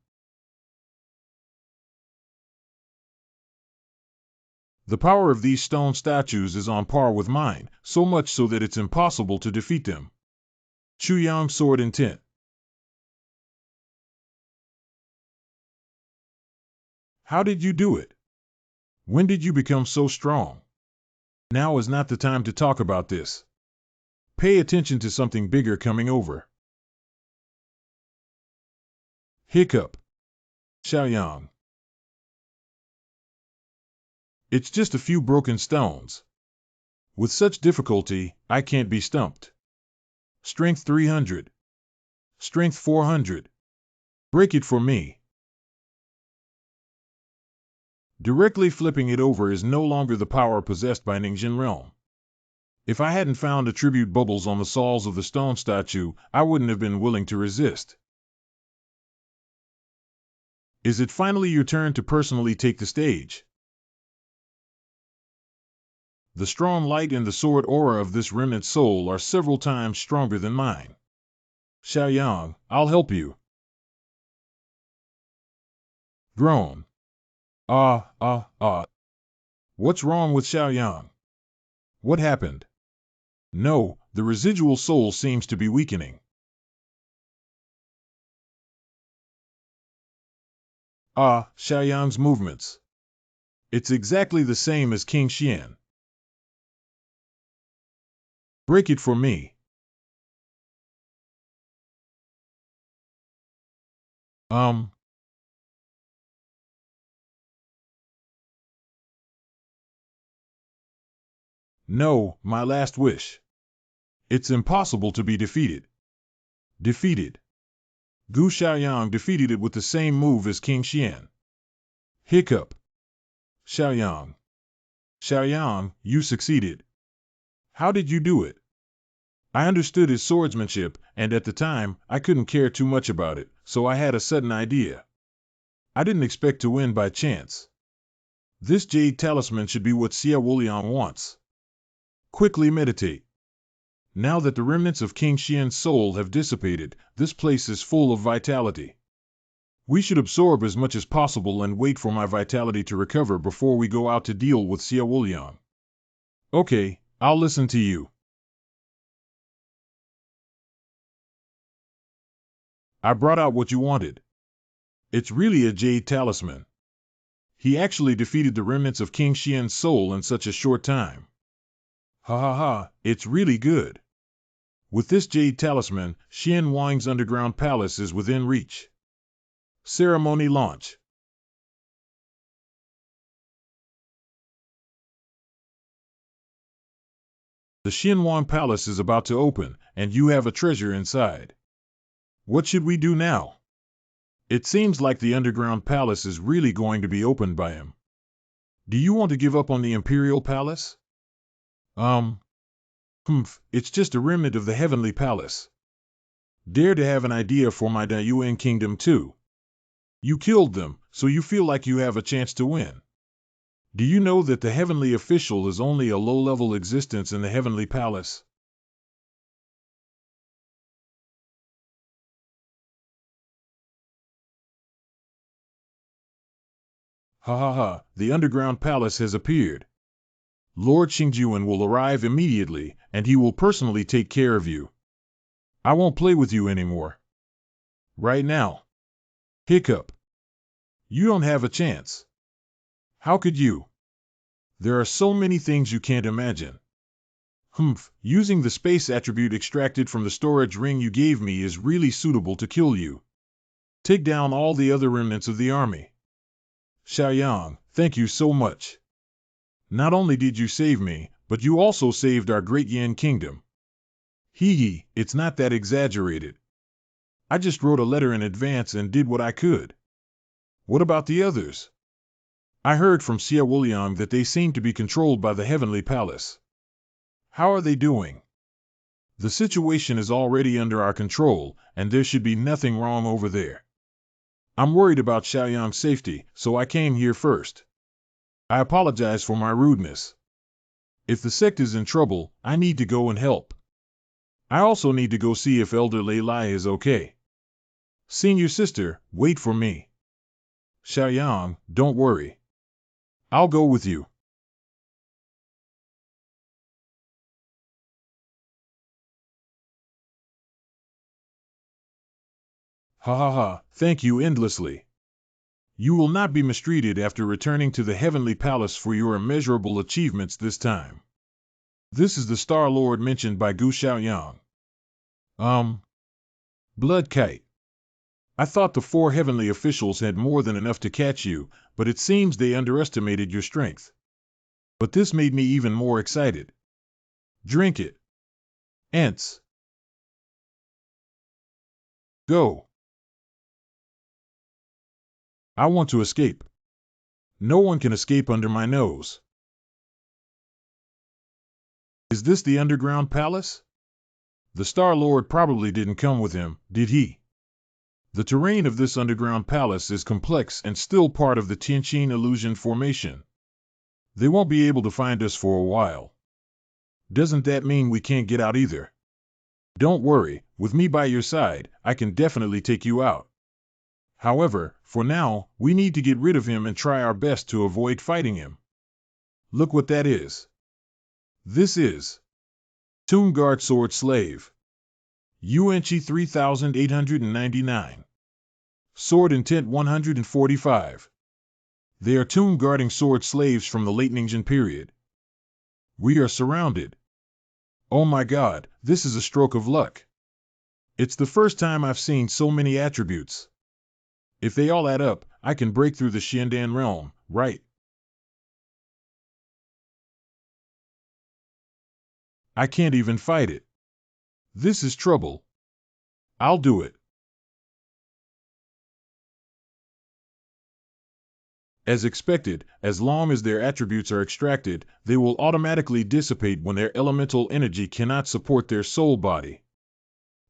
The power of these stone statues is on par with mine, so much so that it's impossible to defeat them. Chuyang Sword Intent. How did you do it? When did you become so strong? Now is not the time to talk about this. Pay attention to something bigger coming over. Hiccup. Xiaoyang. It's just a few broken stones. With such difficulty, I can't be stumped. Strength 300. Strength 400. Break it for me. Directly flipping it over is no longer the power possessed by Ningjin Realm. If I hadn't found attribute bubbles on the soles of the stone statue, I wouldn't have been willing to resist. Is it finally your turn to personally take the stage? The strong light and the sword aura of this remnant soul are several times stronger than mine. Xiaoyang, I'll help you. Groan. Ah. What's wrong with Xiaoyang? What happened? No, the residual soul seems to be weakening. Xiaoyang's movements. It's exactly the same as King Xian. Break it for me. No, my last wish. It's impossible to be defeated. Defeated. Gu Xiaoyang defeated it with the same move as King Xian. Hiccup. Xiaoyang. Xiaoyang, you succeeded. How did you do it? I understood his swordsmanship, and at the time, I couldn't care too much about it, so I had a sudden idea. I didn't expect to win by chance. This jade talisman should be what Xia Wuliang wants. Quickly meditate. Now that the remnants of King Xian's soul have dissipated, this place is full of vitality. We should absorb as much as possible and wait for my vitality to recover before we go out to deal with Xia Wuliang. Okay, I'll listen to you. I brought out what you wanted. It's really a jade talisman. He actually defeated the remnants of King Xian's soul in such a short time. Ha, it's really good. With this jade talisman, Xian Wang's underground palace is within reach. Ceremony launch. The Xianwang Palace is about to open, and you have a treasure inside. What should we do now? It seems like the underground palace is really going to be opened by him. Do you want to give up on the Imperial Palace? It's just a remnant of the Heavenly Palace. Dare to have an idea for my Dayuan Kingdom too. You killed them, so you feel like you have a chance to win. Do you know that the Heavenly Official is only a low-level existence in the Heavenly Palace? Ha ha ha, the underground palace has appeared. Lord Xingjuan will arrive immediately, and he will personally take care of you. I won't play with you anymore. Right now. Hiccup. You don't have a chance. How could you? There are so many things you can't imagine. Humph, using the space attribute extracted from the storage ring you gave me is really suitable to kill you. Take down all the other remnants of the army. Xiaoyang, thank you so much. Not only did you save me, but you also saved our great Yan kingdom. Hee hee, it's not that exaggerated. I just wrote a letter in advance and did what I could. What about the others? I heard from Xia Wuliang that they seem to be controlled by the Heavenly Palace. How are they doing? The situation is already under our control, and there should be nothing wrong over there. I'm worried about Xiaoyang's safety, so I came here first. I apologize for my rudeness. If the sect is in trouble, I need to go and help. I also need to go see if Elder Lei Lai is okay. Senior sister, wait for me. Xiaoyang, don't worry. I'll go with you. Ha ha ha, thank you endlessly. You will not be mistreated after returning to the Heavenly Palace for your immeasurable achievements this time. This is the Star Lord mentioned by Gu Xiaoyang. Blood Kite. I thought the 4 heavenly officials had more than enough to catch you, but it seems they underestimated your strength. But this made me even more excited. Drink it. Ents. Go. I want to escape. No one can escape under my nose. Is this the underground palace? The Star Lord probably didn't come with him, did he? The terrain of this underground palace is complex and still part of the Tianqin illusion formation. They won't be able to find us for a while. Doesn't that mean we can't get out either? Don't worry, with me by your side, I can definitely take you out. However, for now, we need to get rid of him and try our best to avoid fighting him. Look what that is. This is Tomb Guard Sword Slave. Yuanchi 3899. Sword Intent 145. They are tomb guarding sword slaves from the late Ningxian period. We are surrounded. Oh my god, this is a stroke of luck. It's the first time I've seen so many attributes. If they all add up, I can break through the Xiandan realm, right? I can't even fight it. This is trouble. I'll do it. As expected, as long as their attributes are extracted, they will automatically dissipate when their elemental energy cannot support their soul body.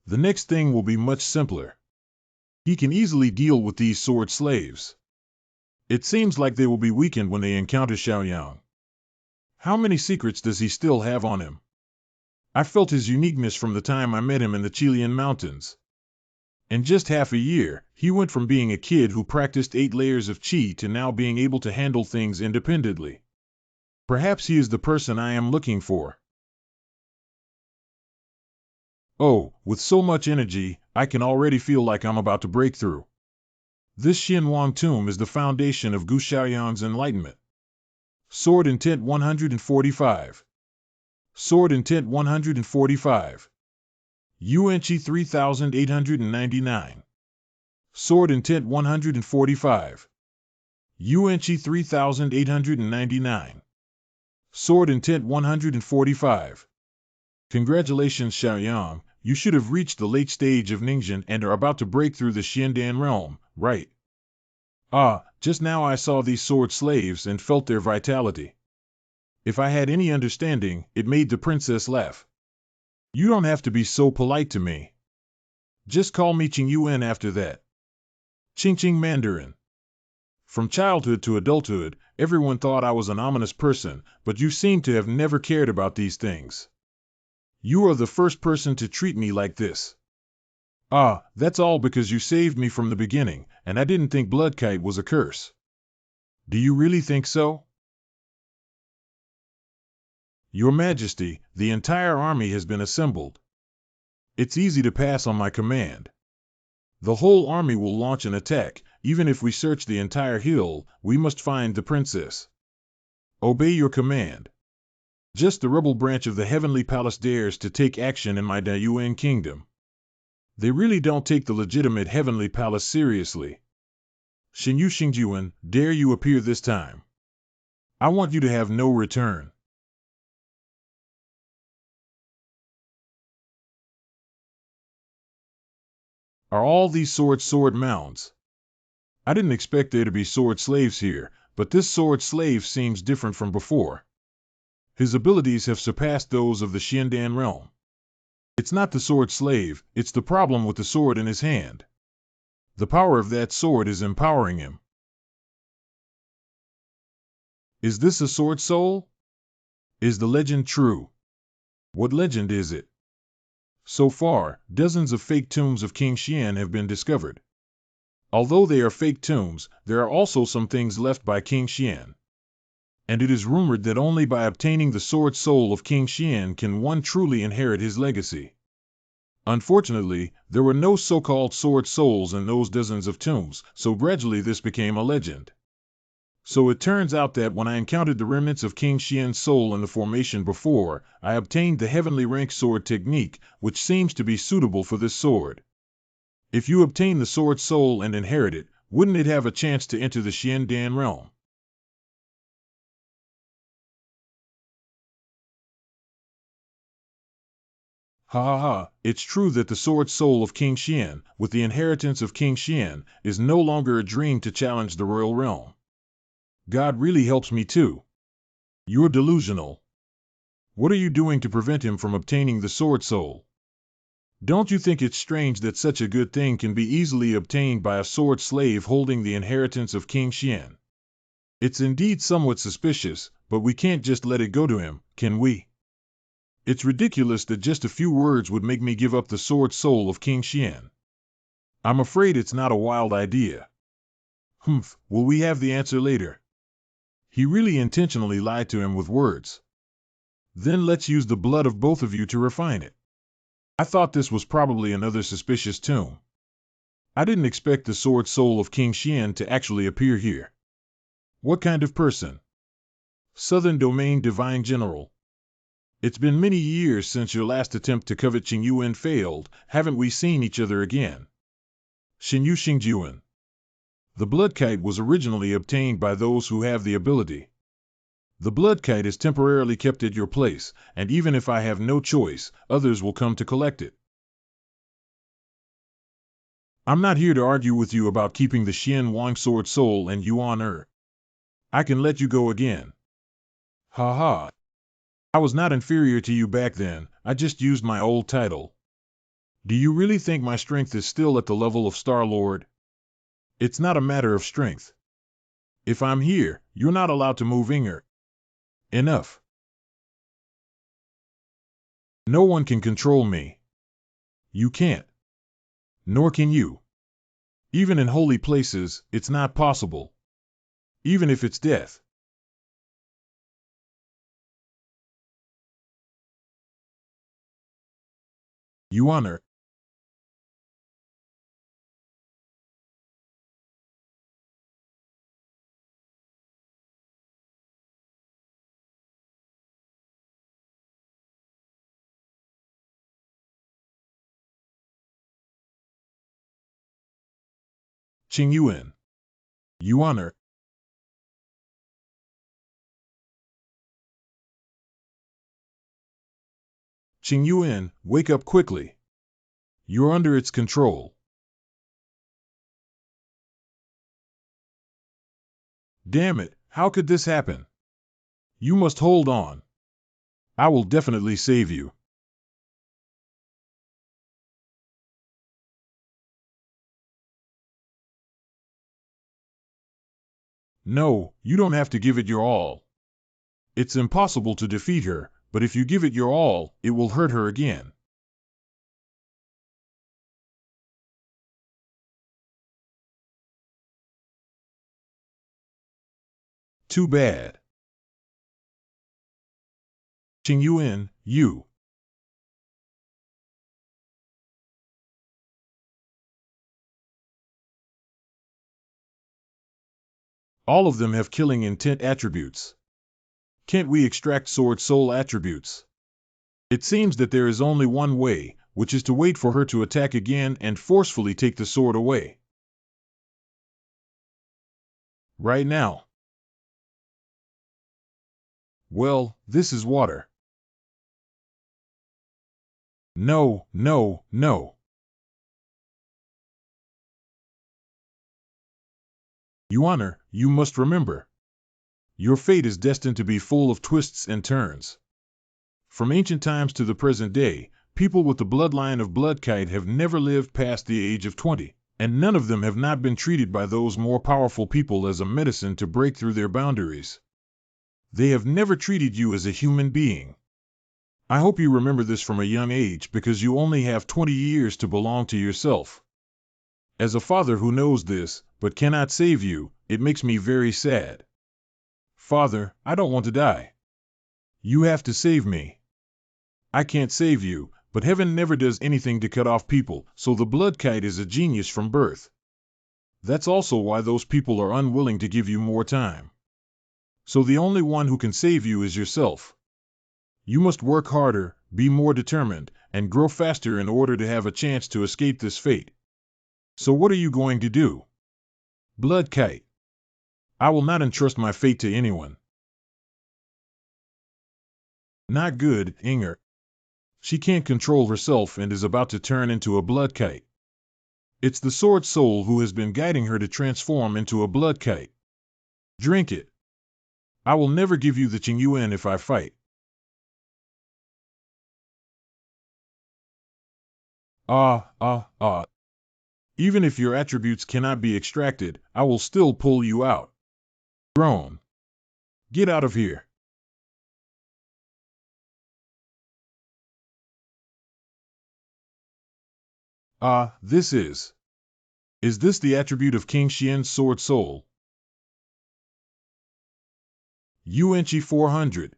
The next thing will be much simpler. He can easily deal with these sword slaves. It seems like they will be weakened when they encounter Xiaoyang. How many secrets does he still have on him? I felt his uniqueness from the time I met him in the Chilean mountains. In just half a year, he went from being a kid who practiced 8 layers of qi to now being able to handle things independently. Perhaps he is the person I am looking for. Oh, with so much energy, I can already feel like I'm about to break through. This Xinhuang tomb is the foundation of Gu Xiaoyang's enlightenment. Sword Intent 145. Sword Intent 145. Yuanchi 3899. Sword Intent 145. Yuanchi 3899. Sword Intent 145. Congratulations, Xiaoyang, you should have reached the late stage of Ningxian and are about to break through the Xiandan realm, right? Ah, just now I saw these sword slaves and felt their vitality. If I had any understanding, it made the princess laugh. You don't have to be so polite to me. Just call me Qing Yuan after that. Qing Qing Mandarin. From childhood to adulthood, everyone thought I was an ominous person, but you seem to have never cared about these things. You are the first person to treat me like this. Ah, that's all because you saved me from the beginning, and I didn't think Blood Kite was a curse. Do you really think so? Your Majesty, the entire army has been assembled. It's easy to pass on my command. The whole army will launch an attack. Even if we search the entire hill, we must find the princess. Obey your command. Just the rebel branch of the Heavenly Palace dares to take action in my Dayuan kingdom. They really don't take the legitimate Heavenly Palace seriously. Xinyu Xingjuan, dare you appear this time? I want you to have no return. Are all these sword mounds? I didn't expect there to be sword slaves here, but this sword slave seems different from before. His abilities have surpassed those of the Xiandan realm. It's not the sword slave, it's the problem with the sword in his hand. The power of that sword is empowering him. Is this a sword soul? Is the legend true? What legend is it? So far, dozens of fake tombs of King Xian have been discovered. Although they are fake tombs, there are also some things left by King Xian. And it is rumored that only by obtaining the sword soul of King Xian can one truly inherit his legacy. Unfortunately, there were no so-called sword souls in those dozens of tombs, so gradually this became a legend. So it turns out that when I encountered the remnants of King Xian's soul in the formation before, I obtained the heavenly rank sword technique, which seems to be suitable for this sword. If you obtain the sword soul and inherit it, wouldn't it have a chance to enter the Xiandan realm? Ha ha ha, it's true that the sword soul of King Xian, with the inheritance of King Xian, is no longer a dream to challenge the royal realm. God really helps me too. You're delusional. What are you doing to prevent him from obtaining the sword soul? Don't you think it's strange that such a good thing can be easily obtained by a sword slave holding the inheritance of King Xian? It's indeed somewhat suspicious, but we can't just let it go to him, can we? It's ridiculous that just a few words would make me give up the sword soul of King Xian. I'm afraid it's not a wild idea. Will we have the answer later? He really intentionally lied to him with words. Then let's use the blood of both of you to refine it. I thought this was probably another suspicious tomb. I didn't expect the sword soul of King Xian to actually appear here. What kind of person? Southern Domain Divine General. It's been many years since your last attempt to covet Qingyuan failed, haven't we seen each other again? Xinyu Xingjuan. The blood kite was originally obtained by those who have the ability. The blood kite is temporarily kept at your place, and even if I have no choice, others will come to collect it. I'm not here to argue with you about keeping the Xian Wang sword soul and Yuan Er. I can let you go again. Ha ha. I was not inferior to you back then, I just used my old title. Do you really think my strength is still at the level of Star-Lord? It's not a matter of strength. If I'm here, you're not allowed to move Inger. Enough. No one can control me. You can't. Nor can you. Even in holy places, it's not possible. Even if it's death. You honor. Qing Yuan. You honor. Qing Yuan, wake up quickly. You're under its control. Damn it, how could this happen? You must hold on. I will definitely save you. No, you don't have to give it your all. It's impossible to defeat her, but if you give it your all, it will hurt her again. Too bad. Qing Yuan, you. All of them have killing intent attributes. Can't we extract sword soul attributes? It seems that there is only one way, which is to wait for her to attack again and forcefully take the sword away. Right now. Well, this is water. No, no, no. Yuaner, you must remember. Your fate is destined to be full of twists and turns. From ancient times to the present day, people with the bloodline of Bloodkite have never lived past the age of 20, and none of them have not been treated by those more powerful people as a medicine to break through their boundaries. They have never treated you as a human being. I hope you remember this from a young age because you only have 20 years to belong to yourself. As a father who knows this, but cannot save you, it makes me very sad. Father, I don't want to die. You have to save me. I can't save you, but heaven never does anything to cut off people, so the Bloodkite is a genius from birth. That's also why those people are unwilling to give you more time. So the only one who can save you is yourself. You must work harder, be more determined, and grow faster in order to have a chance to escape this fate. So what are you going to do? Bloodkite. I will not entrust my fate to anyone. Not good, Inger. She can't control herself and is about to turn into a Bloodkite. It's the sword soul who has been guiding her to transform into a Bloodkite. Drink it. I will never give you the Qing Yuan if I fight. Even if your attributes cannot be extracted, I will still pull you out. Groan. Get out of here. This is. Is this the attribute of King Xian's sword soul? Yuanqi 400.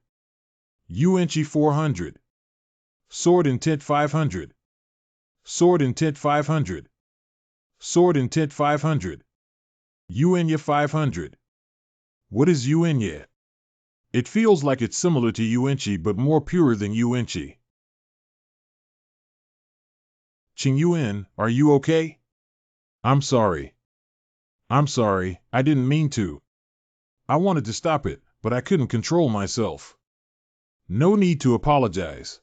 Yuanqi 400. Sword intent 500. Sword intent 500. Sword intent 500. Yuanya 500. What is Yuanya? It feels like it's similar to Yuanqi but more pure than Yuanqi. Qing Yuan, are you okay? I'm sorry. I'm sorry, I didn't mean to. I wanted to stop it, but I couldn't control myself. No need to apologize.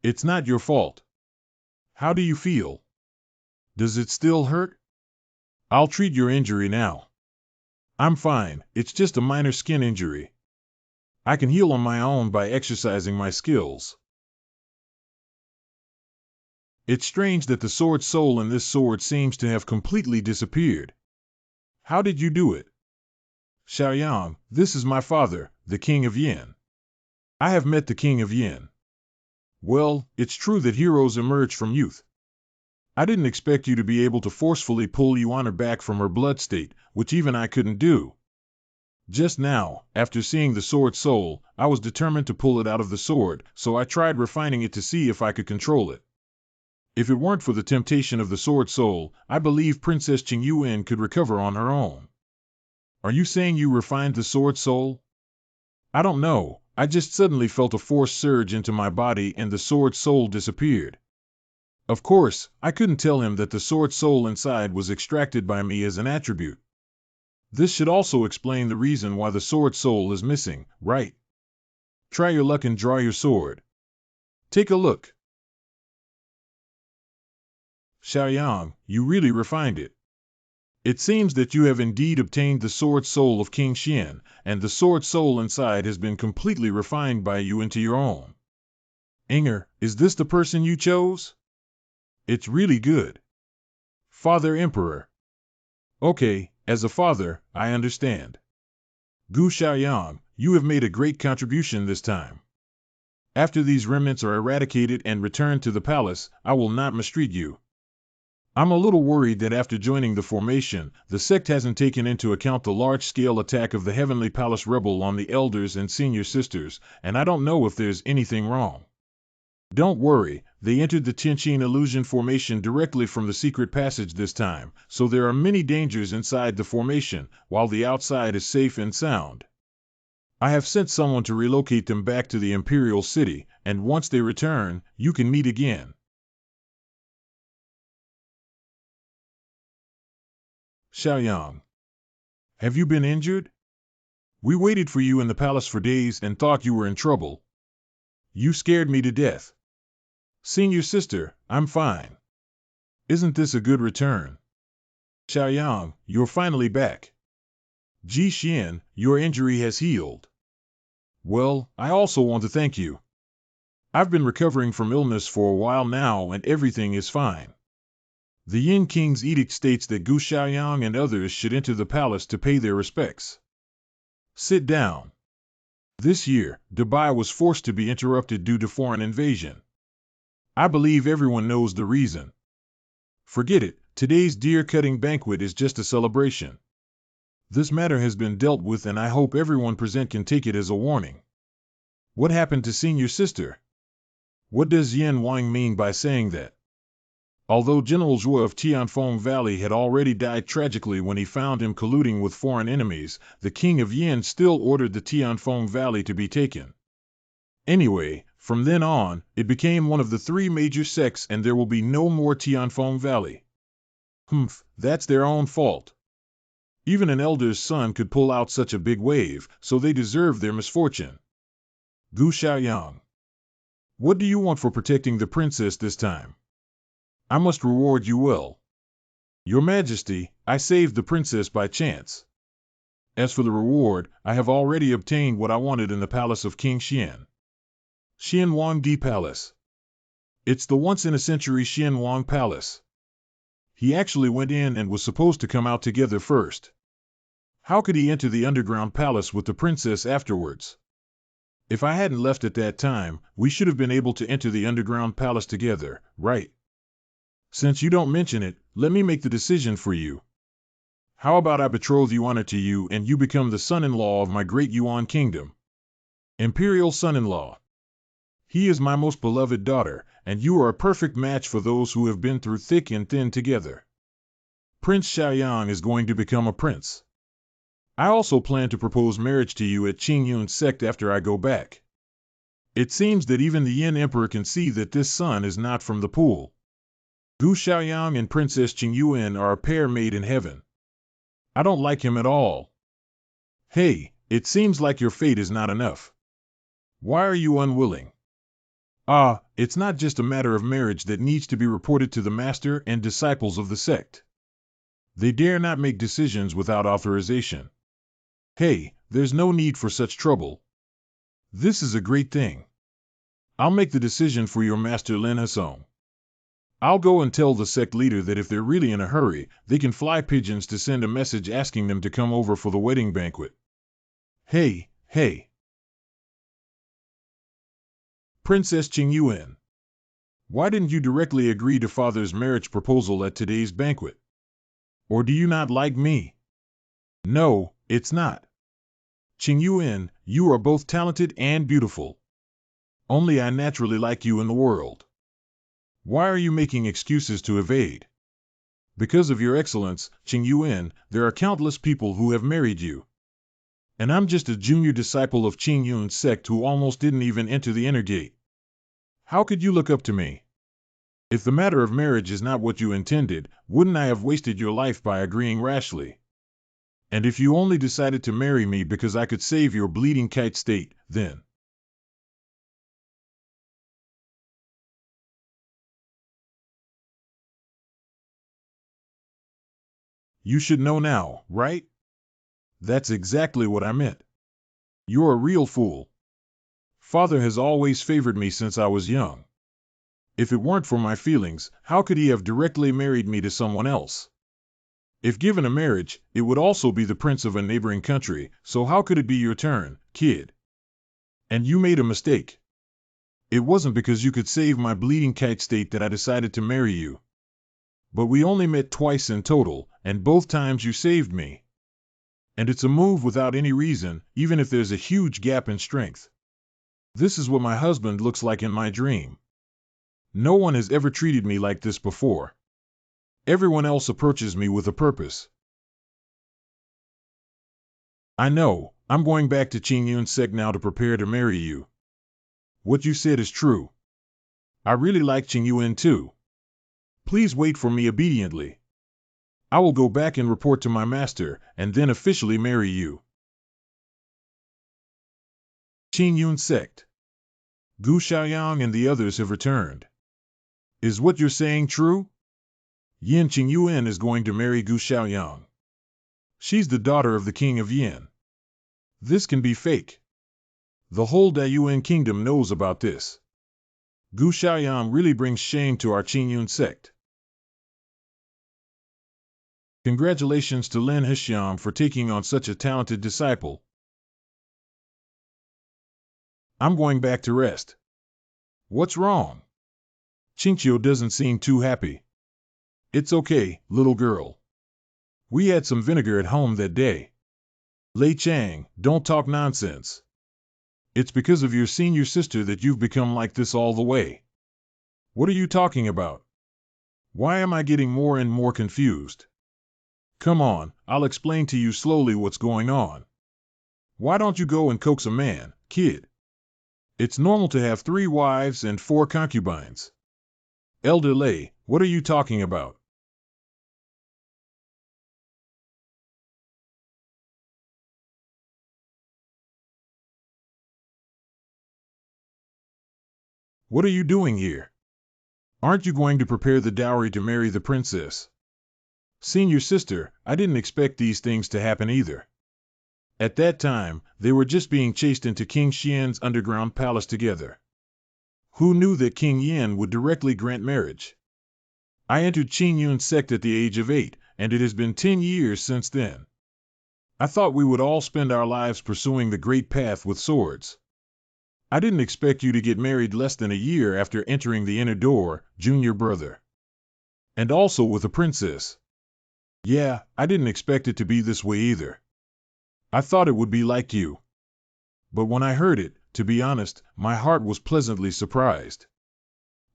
It's not your fault. How do you feel? Does it still hurt? I'll treat your injury now. I'm fine, it's just a minor skin injury. I can heal on my own by exercising my skills. It's strange that the sword soul in this sword seems to have completely disappeared. How did you do it? Xiaoyang, this is my father, the King of Yin. I have met the King of Yin. Well, it's true that heroes emerge from youth. I didn't expect you to be able to forcefully pull Yuana back from her blood state, which even I couldn't do. Just now, after seeing the sword soul, I was determined to pull it out of the sword, so I tried refining it to see if I could control it. If it weren't for the temptation of the sword soul, I believe Princess Qing Yuan could recover on her own. Are you saying you refined the sword soul? I don't know, I just suddenly felt a force surge into my body and the sword soul disappeared. Of course, I couldn't tell him that the sword soul inside was extracted by me as an attribute. This should also explain the reason why the sword soul is missing, right? Try your luck and draw your sword. Take a look. Xiaoyang, you really refined it. It seems that you have indeed obtained the sword soul of King Xian, and the sword soul inside has been completely refined by you into your own. Inger, is this the person you chose? It's really good. Father Emperor. Okay, as a father, I understand. Gu Xiaoyang, you have made a great contribution this time. After these remnants are eradicated and returned to the palace, I will not mistreat you. I'm a little worried that after joining the formation, the sect hasn't taken into account the large-scale attack of the Heavenly Palace rebel on the elders and senior sisters, and I don't know if there's anything wrong. Don't worry, they entered the Tianqin illusion formation directly from the secret passage this time, so there are many dangers inside the formation, while the outside is safe and sound. I have sent someone to relocate them back to the Imperial City, and once they return, you can meet again. Xiaoyang, have you been injured? We waited for you in the palace for days and thought you were in trouble. You scared me to death. Senior sister, I'm fine. Isn't this a good return? Xiaoyang, you're finally back. Ji Xian, your injury has healed. Well, I also want to thank you. I've been recovering from illness for a while now and everything is fine. The Yin King's edict states that Gu Xiaoyang and others should enter the palace to pay their respects. Sit down. This year, Dubai was forced to be interrupted due to foreign invasion. I believe everyone knows the reason. Forget it, today's deer-cutting banquet is just a celebration. This matter has been dealt with and I hope everyone present can take it as a warning. What happened to senior sister? What does Yan Wang mean by saying that? Although General Zhuo of Tianfeng Valley had already died tragically when he found him colluding with foreign enemies, the king of Yin still ordered the Tianfeng Valley to be taken. Anyway, from then on, it became one of the three major sects and there will be no more Tianfeng Valley. That's their own fault. Even an elder's son could pull out such a big wave, so they deserve their misfortune. Gu Xiaoyang, what do you want for protecting the princess this time? I must reward you well. Your Majesty, I saved the princess by chance. As for the reward, I have already obtained what I wanted in the palace of King Xian. Xianwangdi Palace. It's the once-in-a-century Xianwang Palace. He actually went in and was supposed to come out together first. How could he enter the underground palace with the princess afterwards? If I hadn't left at that time, we should have been able to enter the underground palace together, right? Since you don't mention it, let me make the decision for you. How about I betroth Yuan to you and you become the son-in-law of my great Yuan kingdom? Imperial son-in-law. He is my most beloved daughter, and you are a perfect match for those who have been through thick and thin together. Prince Xiaoyang is going to become a prince. I also plan to propose marriage to you at Qingyun's sect after I go back. It seems that even the Yin Emperor can see that this son is not from the pool. Gu Xiaoyang and Princess Qingyuan are a pair made in heaven. I don't like him at all. Hey, it seems like your fate is not enough. Why are you unwilling? It's not just a matter of marriage that needs to be reported to the master and disciples of the sect. They dare not make decisions without authorization. Hey, there's no need for such trouble. This is a great thing. I'll make the decision for your master Lin Hasong. I'll go and tell the sect leader that if they're really in a hurry, they can fly pigeons to send a message asking them to come over for the wedding banquet. Hey. Princess Qingyuan. Why didn't you directly agree to father's marriage proposal at today's banquet? Or do you not like me? No, it's not. Qingyuan, you are both talented and beautiful. Only I naturally like you in the world. Why are you making excuses to evade? Because of your excellence, Qingyuan, there are countless people who have married you. And I'm just a junior disciple of Qingyun's sect who almost didn't even enter the inner gate. How could you look up to me? If the matter of marriage is not what you intended, wouldn't I have wasted your life by agreeing rashly? And if you only decided to marry me because I could save your bleeding kite state, then... You should know now, right? That's exactly what I meant. You're a real fool. Father has always favored me since I was young. If it weren't for my feelings, how could he have directly married me to someone else? If given a marriage, it would also be the prince of a neighboring country, so how could it be your turn, kid? And you made a mistake. It wasn't because you could save my bleeding kite state that I decided to marry you. But we only met twice in total, and both times you saved me. And it's a move without any reason, even if there's a huge gap in strength. This is what my husband looks like in my dream. No one has ever treated me like this before. Everyone else approaches me with a purpose. I know, I'm going back to Qingyun sect now to prepare to marry you. What you said is true. I really like Qingyun too. Please wait for me obediently. I will go back and report to my master, and then officially marry you. Qingyun sect. Gu Xiaoyang and the others have returned. Is what you're saying true? Yin Qingyun is going to marry Gu Xiaoyang. She's the daughter of the king of Yin. This can be fake. The whole Dayuan kingdom knows about this. Gu Xiaoyang really brings shame to our Qingyun sect. Congratulations to Lin Hexiang for taking on such a talented disciple. I'm going back to rest. What's wrong? Qingqiu doesn't seem too happy. It's okay, little girl. We had some vinegar at home that day. Lei Chang, don't talk nonsense. It's because of your senior sister that you've become like this all the way. What are you talking about? Why am I getting more and more confused? Come on, I'll explain to you slowly what's going on. Why don't you go and coax a man, kid? It's normal to have 3 wives and 4 concubines. Elder Lei, what are you talking about? What are you doing here? Aren't you going to prepare the dowry to marry the princess? Senior sister, I didn't expect these things to happen either. At that time, they were just being chased into King Xian's underground palace together. Who knew that King Yan would directly grant marriage? I entered Qingyun sect at the age of 8, and it has been 10 years since then. I thought we would all spend our lives pursuing the great path with swords. I didn't expect you to get married less than a year after entering the inner door, junior brother. And also with a princess. Yeah, I didn't expect it to be this way either. I thought it would be like you. But when I heard it, to be honest, my heart was pleasantly surprised.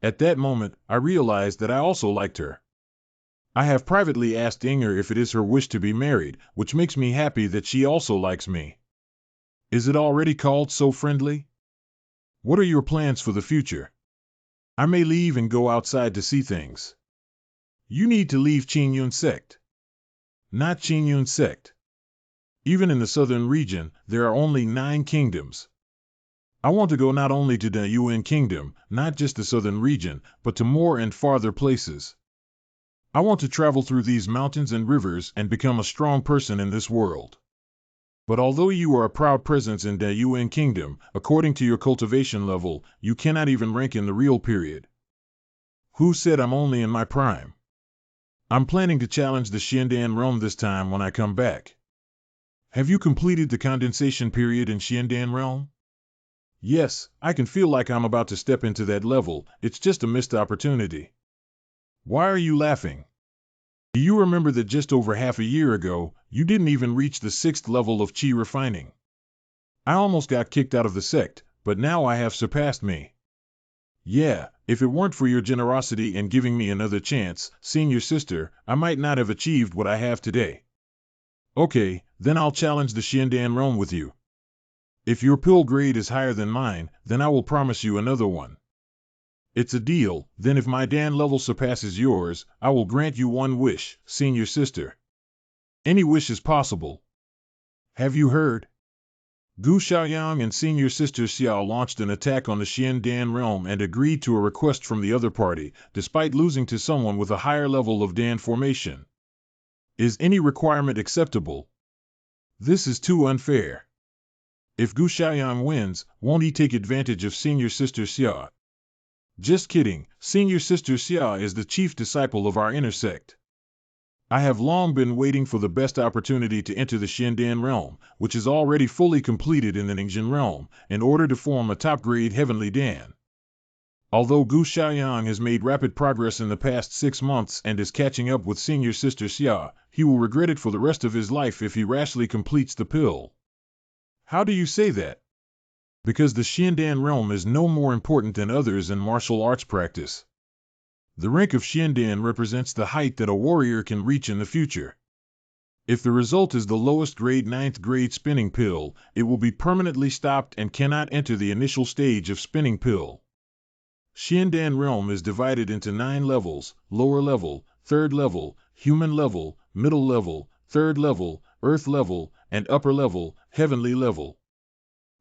At that moment, I realized that I also liked her. I have privately asked Inger if it is her wish to be married, which makes me happy that she also likes me. Is it already called so friendly? What are your plans for the future? I may leave and go outside to see things. You need to leave Qingyun sect. Not Qingyun sect. Even in the southern region, there are only 9 kingdoms. I want to go not only to the Yuan kingdom, not just the southern region, but to more and farther places. I want to travel through these mountains and rivers and become a strong person in this world. But although you are a proud presence in the Yuan kingdom, according to your cultivation level, you cannot even rank in the real period. Who said I'm only in my prime? I'm planning to challenge the Xiandan realm this time when I come back. Have you completed the condensation period in Xiandan realm? Yes, I can feel like I'm about to step into that level. It's just a missed opportunity. Why are you laughing? Do you remember that just over half a year ago, you didn't even reach the 6th level of Qi refining? I almost got kicked out of the sect, but now I have surpassed me. Yeah, if it weren't for your generosity in giving me another chance, senior sister, I might not have achieved what I have today. Okay, then I'll challenge the Xiandan realm with you. If your pill grade is higher than mine, then I will promise you another one. It's a deal. Then if my Dan level surpasses yours, I will grant you one wish, senior sister. Any wish is possible. Have you heard? Gu Xiaoyang and senior sister Xiao launched an attack on the Xiandan realm and agreed to a request from the other party, despite losing to someone with a higher level of Dan formation. Is any requirement acceptable? This is too unfair. If Gu Xiaoyang wins, won't he take advantage of senior sister Xia? Just kidding, senior sister Xia is the chief disciple of our inner sect. I have long been waiting for the best opportunity to enter the Xiandan realm, which is already fully completed in the Ningxin realm, in order to form a top-grade heavenly Dan. Although Gu Xiaoyang has made rapid progress in the past 6 months and is catching up with senior sister Xia, he will regret it for the rest of his life if he rashly completes the pill. How do you say that? Because the Xiandan realm is no more important than others in martial arts practice. The rank of Xiandan represents the height that a warrior can reach in the future. If the result is the lowest grade 9th grade spinning pill, it will be permanently stopped and cannot enter the initial stage of spinning pill. Xiandan realm is divided into 9 levels: lower level, third level, human level, middle level, third level, earth level, and upper level, heavenly level.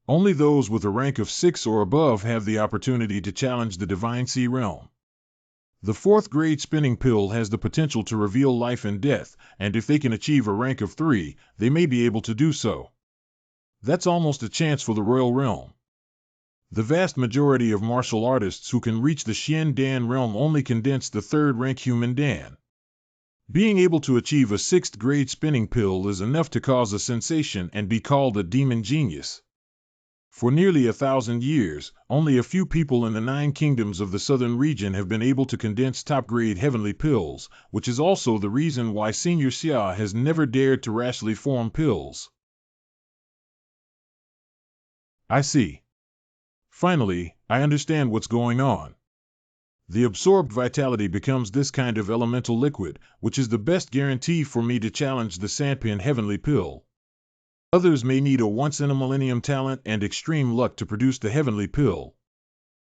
Only those with a rank of 6 or above have the opportunity to challenge the Divine Sea realm. The 4th grade spinning pill has the potential to reveal life and death, and if they can achieve a rank of 3, they may be able to do so. That's almost a chance for the royal realm. The vast majority of martial artists who can reach the Xiandan realm only condense the 3rd rank human Dan. Being able to achieve a 6th grade spinning pill is enough to cause a sensation and be called a demon genius. For nearly 1,000 years, only a few people in the 9 kingdoms of the southern region have been able to condense top-grade heavenly pills, which is also the reason why Senior Xia has never dared to rashly form pills. I see. Finally, I understand what's going on. The absorbed vitality becomes this kind of elemental liquid, which is the best guarantee for me to challenge the Sandpin heavenly pill. Others may need a once-in-a-millennium talent and extreme luck to produce the heavenly pill.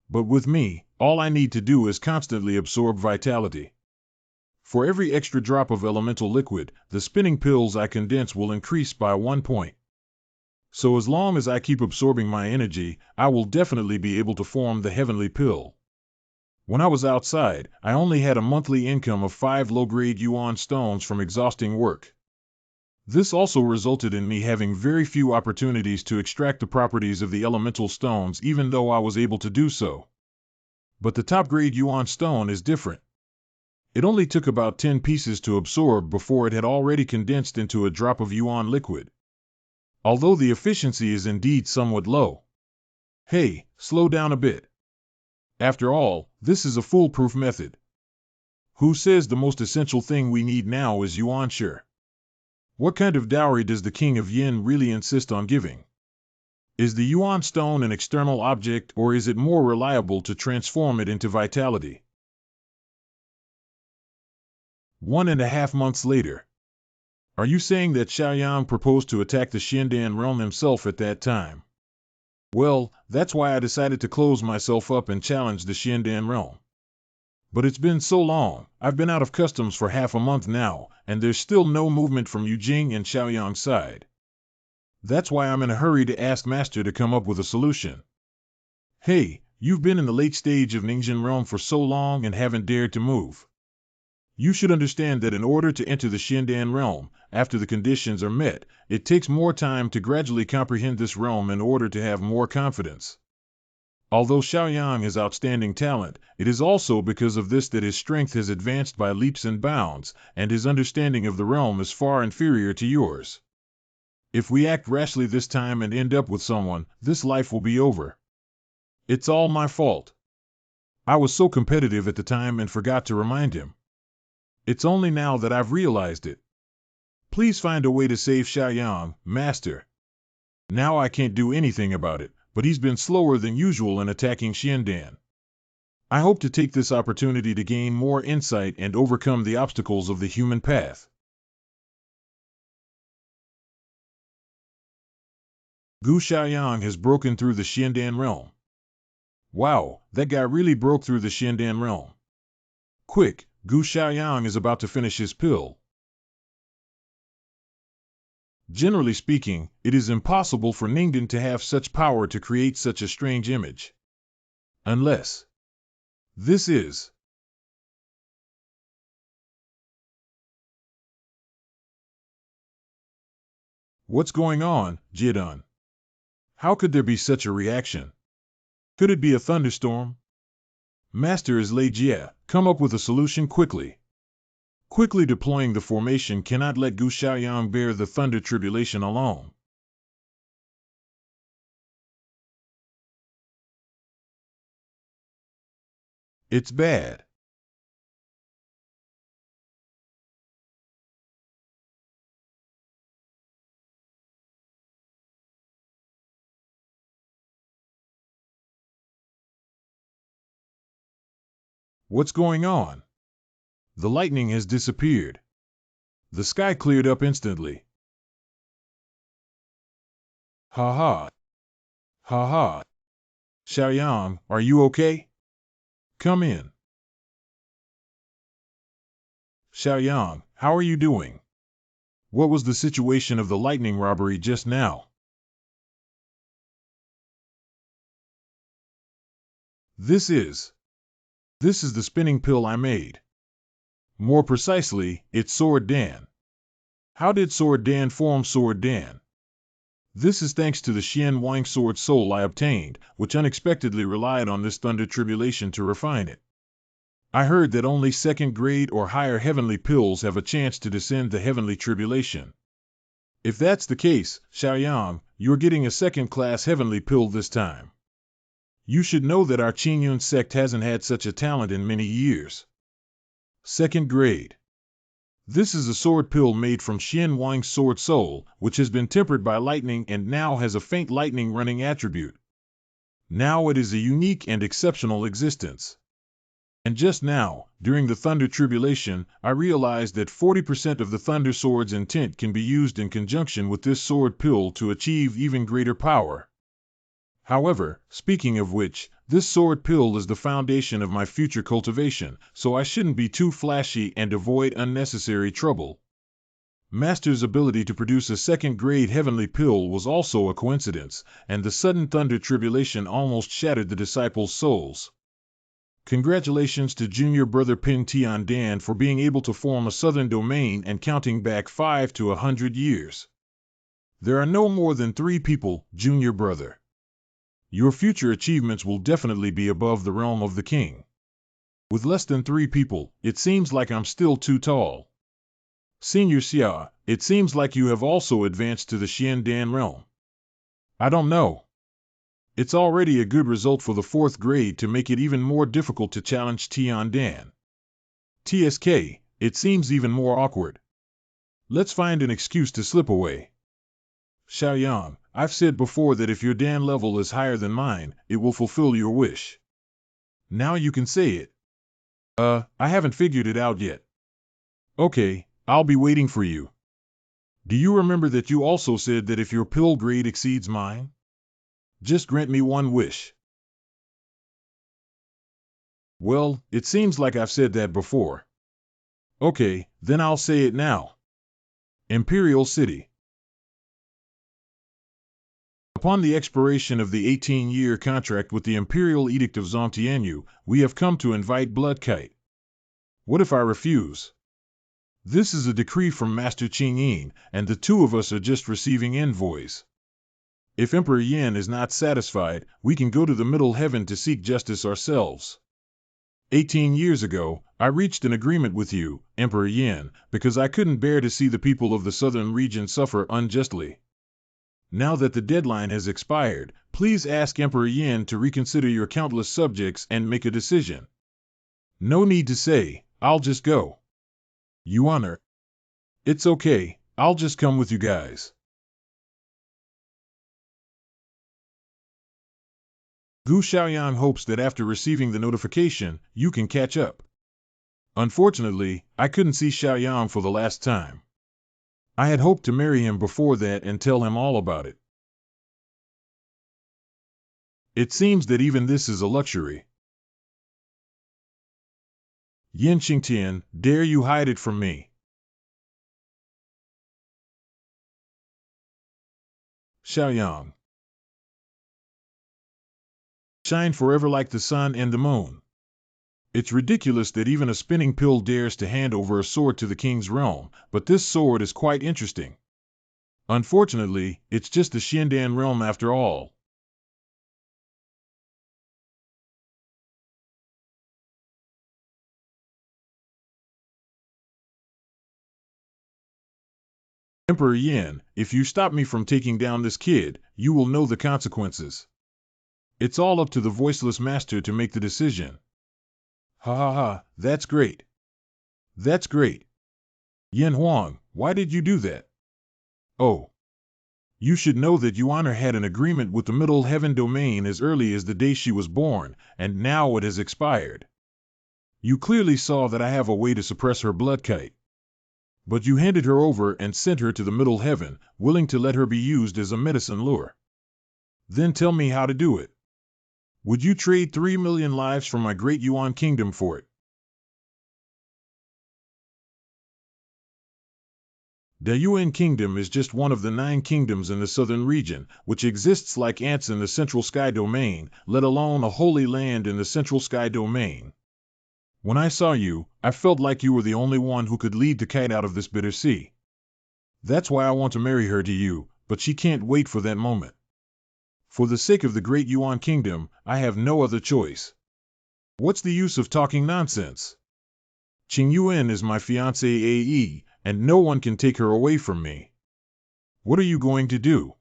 But with me, all I need to do is constantly absorb vitality. For every extra drop of elemental liquid, the spinning pills I condense will increase by 1 point. So as long as I keep absorbing my energy, I will definitely be able to form the heavenly pill. When I was outside, I only had a monthly income of 5 low-grade yuan stones from exhausting work. This also resulted in me having very few opportunities to extract the properties of the elemental stones even though I was able to do so. But the top-grade yuan stone is different. It only took about 10 pieces to absorb before it had already condensed into a drop of yuan liquid. Although the efficiency is indeed somewhat low. Hey, slow down a bit. After all, this is a foolproof method. Who says the most essential thing we need now is yuan shi? What kind of dowry does the king of Yin really insist on giving? Is the yuan stone an external object, or is it more reliable to transform it into vitality? 1.5 months later. Are you saying that Xiaoyang proposed to attack the Xiandan realm himself at that time? Well, that's why I decided to close myself up and challenge the Xiandan realm. But it's been so long, I've been out of customs for half a month now, and there's still no movement from Yujing and Xiaoyang's side. That's why I'm in a hurry to ask Master to come up with a solution. Hey, you've been in the late stage of Ningxin realm for so long and haven't dared to move. You should understand that in order to enter the Xiandan realm, after the conditions are met, it takes more time to gradually comprehend this realm in order to have more confidence. Although Xiaoyang has outstanding talent, it is also because of this that his strength has advanced by leaps and bounds, and his understanding of the realm is far inferior to yours. If we act rashly this time and end up with someone, this life will be over. It's all my fault. I was so competitive at the time and forgot to remind him. It's only now that I've realized it. Please find a way to save Xiaoyang, Master. Now I can't do anything about it, but he's been slower than usual in attacking Xiandan. I hope to take this opportunity to gain more insight and overcome the obstacles of the human path. Gu Xiaoyang has broken through the Xiandan realm. Wow, that guy really broke through the Xiandan realm. Quick, Gu Xiaoyang is about to finish his pill. Generally speaking, it is impossible for Ningdan to have such power to create such a strange image. Unless this is. What's going on, Jidun? How could there be such a reaction? Could it be a thunderstorm? Master is Lei Jie, come up with a solution quickly. Quickly deploying the formation cannot let Gu Xiaoyang bear the thunder tribulation alone. It's bad. What's going on? The lightning has disappeared. The sky cleared up instantly. Ha ha. Ha ha. Xiaoyang, are you okay? Come in. Xiaoyang, how are you doing? What was the situation of the lightning robbery just now? This is the spinning pill I made. More precisely, it's Sword Dan. How did Sword Dan form Sword Dan? This is thanks to the Xian Wang Sword Soul I obtained, which unexpectedly relied on this thunder tribulation to refine it. I heard that only second grade or higher heavenly pills have a chance to descend the heavenly tribulation. If that's the case, Xiaoyang, you're getting a second-class heavenly pill this time. You should know that our Qingyun sect hasn't had such a talent in many years. Second grade. This is a sword pill made from Xian Wang's sword soul, which has been tempered by lightning and now has a faint lightning running attribute. Now it is a unique and exceptional existence. And just now, during the thunder tribulation, I realized that 40% of the thunder sword's intent can be used in conjunction with this sword pill to achieve even greater power. However, speaking of which, this sword pill is the foundation of my future cultivation, so I shouldn't be too flashy and avoid unnecessary trouble. Master's ability to produce a second-grade heavenly pill was also a coincidence, and the sudden thunder tribulation almost shattered the disciples' souls. Congratulations to junior brother Pin Tian Dan for being able to form a southern domain and counting back 5 to 100 years. There are no more than 3 people, junior brother. Your future achievements will definitely be above the realm of the king. With less than 3 people, it seems like I'm still too tall. Senior Xia, it seems like you have also advanced to the Xian Dan realm. I don't know. It's already a good result for the 4th grade to make it even more difficult to challenge Tian Dan. TSK, it seems even more awkward. Let's find an excuse to slip away. Xiaoyang, I've said before that if your Dan level is higher than mine, it will fulfill your wish. Now you can say it. I haven't figured it out yet. Okay, I'll be waiting for you. Do you remember that you also said that if your pill grade exceeds mine? Just grant me one wish. Well, it seems like I've said that before. Okay, then I'll say it now. Imperial City. Upon the expiration of the 18-year contract with the Imperial Edict of Zongtianyu, we have come to invite Bloodkite. What if I refuse? This is a decree from Master Qingyin, and the 2 of us are just receiving envoys. If Emperor Yin is not satisfied, we can go to the Middle Heaven to seek justice ourselves. 18 years ago, I reached an agreement with you, Emperor Yin, because I couldn't bear to see the people of the southern region suffer unjustly. Now that the deadline has expired, please ask Emperor Yin to reconsider your countless subjects and make a decision. No need to say, I'll just go. You honor. It's okay, I'll just come with you guys. Gu Xiaoyang hopes that after receiving the notification, you can catch up. Unfortunately, I couldn't see Xiaoyang for the last time. I had hoped to marry him before that and tell him all about it. It seems that even this is a luxury. Yin Xingtian, dare you hide it from me? Xiaoyang. Shine forever like the sun and the moon. It's ridiculous that even a spinning pill dares to hand over a sword to the king's realm, but this sword is quite interesting. Unfortunately, it's just the Xiandan realm after all. Emperor Yin, if you stop me from taking down this kid, you will know the consequences. It's all up to the voiceless master to make the decision. Ha ha ha, that's great. That's great. Yin Huang, why did you do that? Oh, you should know that Yuan had an agreement with the Middle Heaven domain as early as the day she was born, and now it has expired. You clearly saw that I have a way to suppress her blood kite. But you handed her over and sent her to the Middle Heaven, willing to let her be used as a medicine lure. Then tell me how to do it. Would you trade 3 million lives from my great Yuan kingdom for it? The Yuan kingdom is just one of the 9 kingdoms in the southern region, which exists like ants in the central sky domain, let alone a holy land in the central sky domain. When I saw you, I felt like you were the only one who could lead the kite out of this bitter sea. That's why I want to marry her to you, but she can't wait for that moment. For the sake of the great Yuan kingdom, I have no other choice. What's the use of talking nonsense? Qing Yuan is my fiancée AE, and no one can take her away from me. What are you going to do?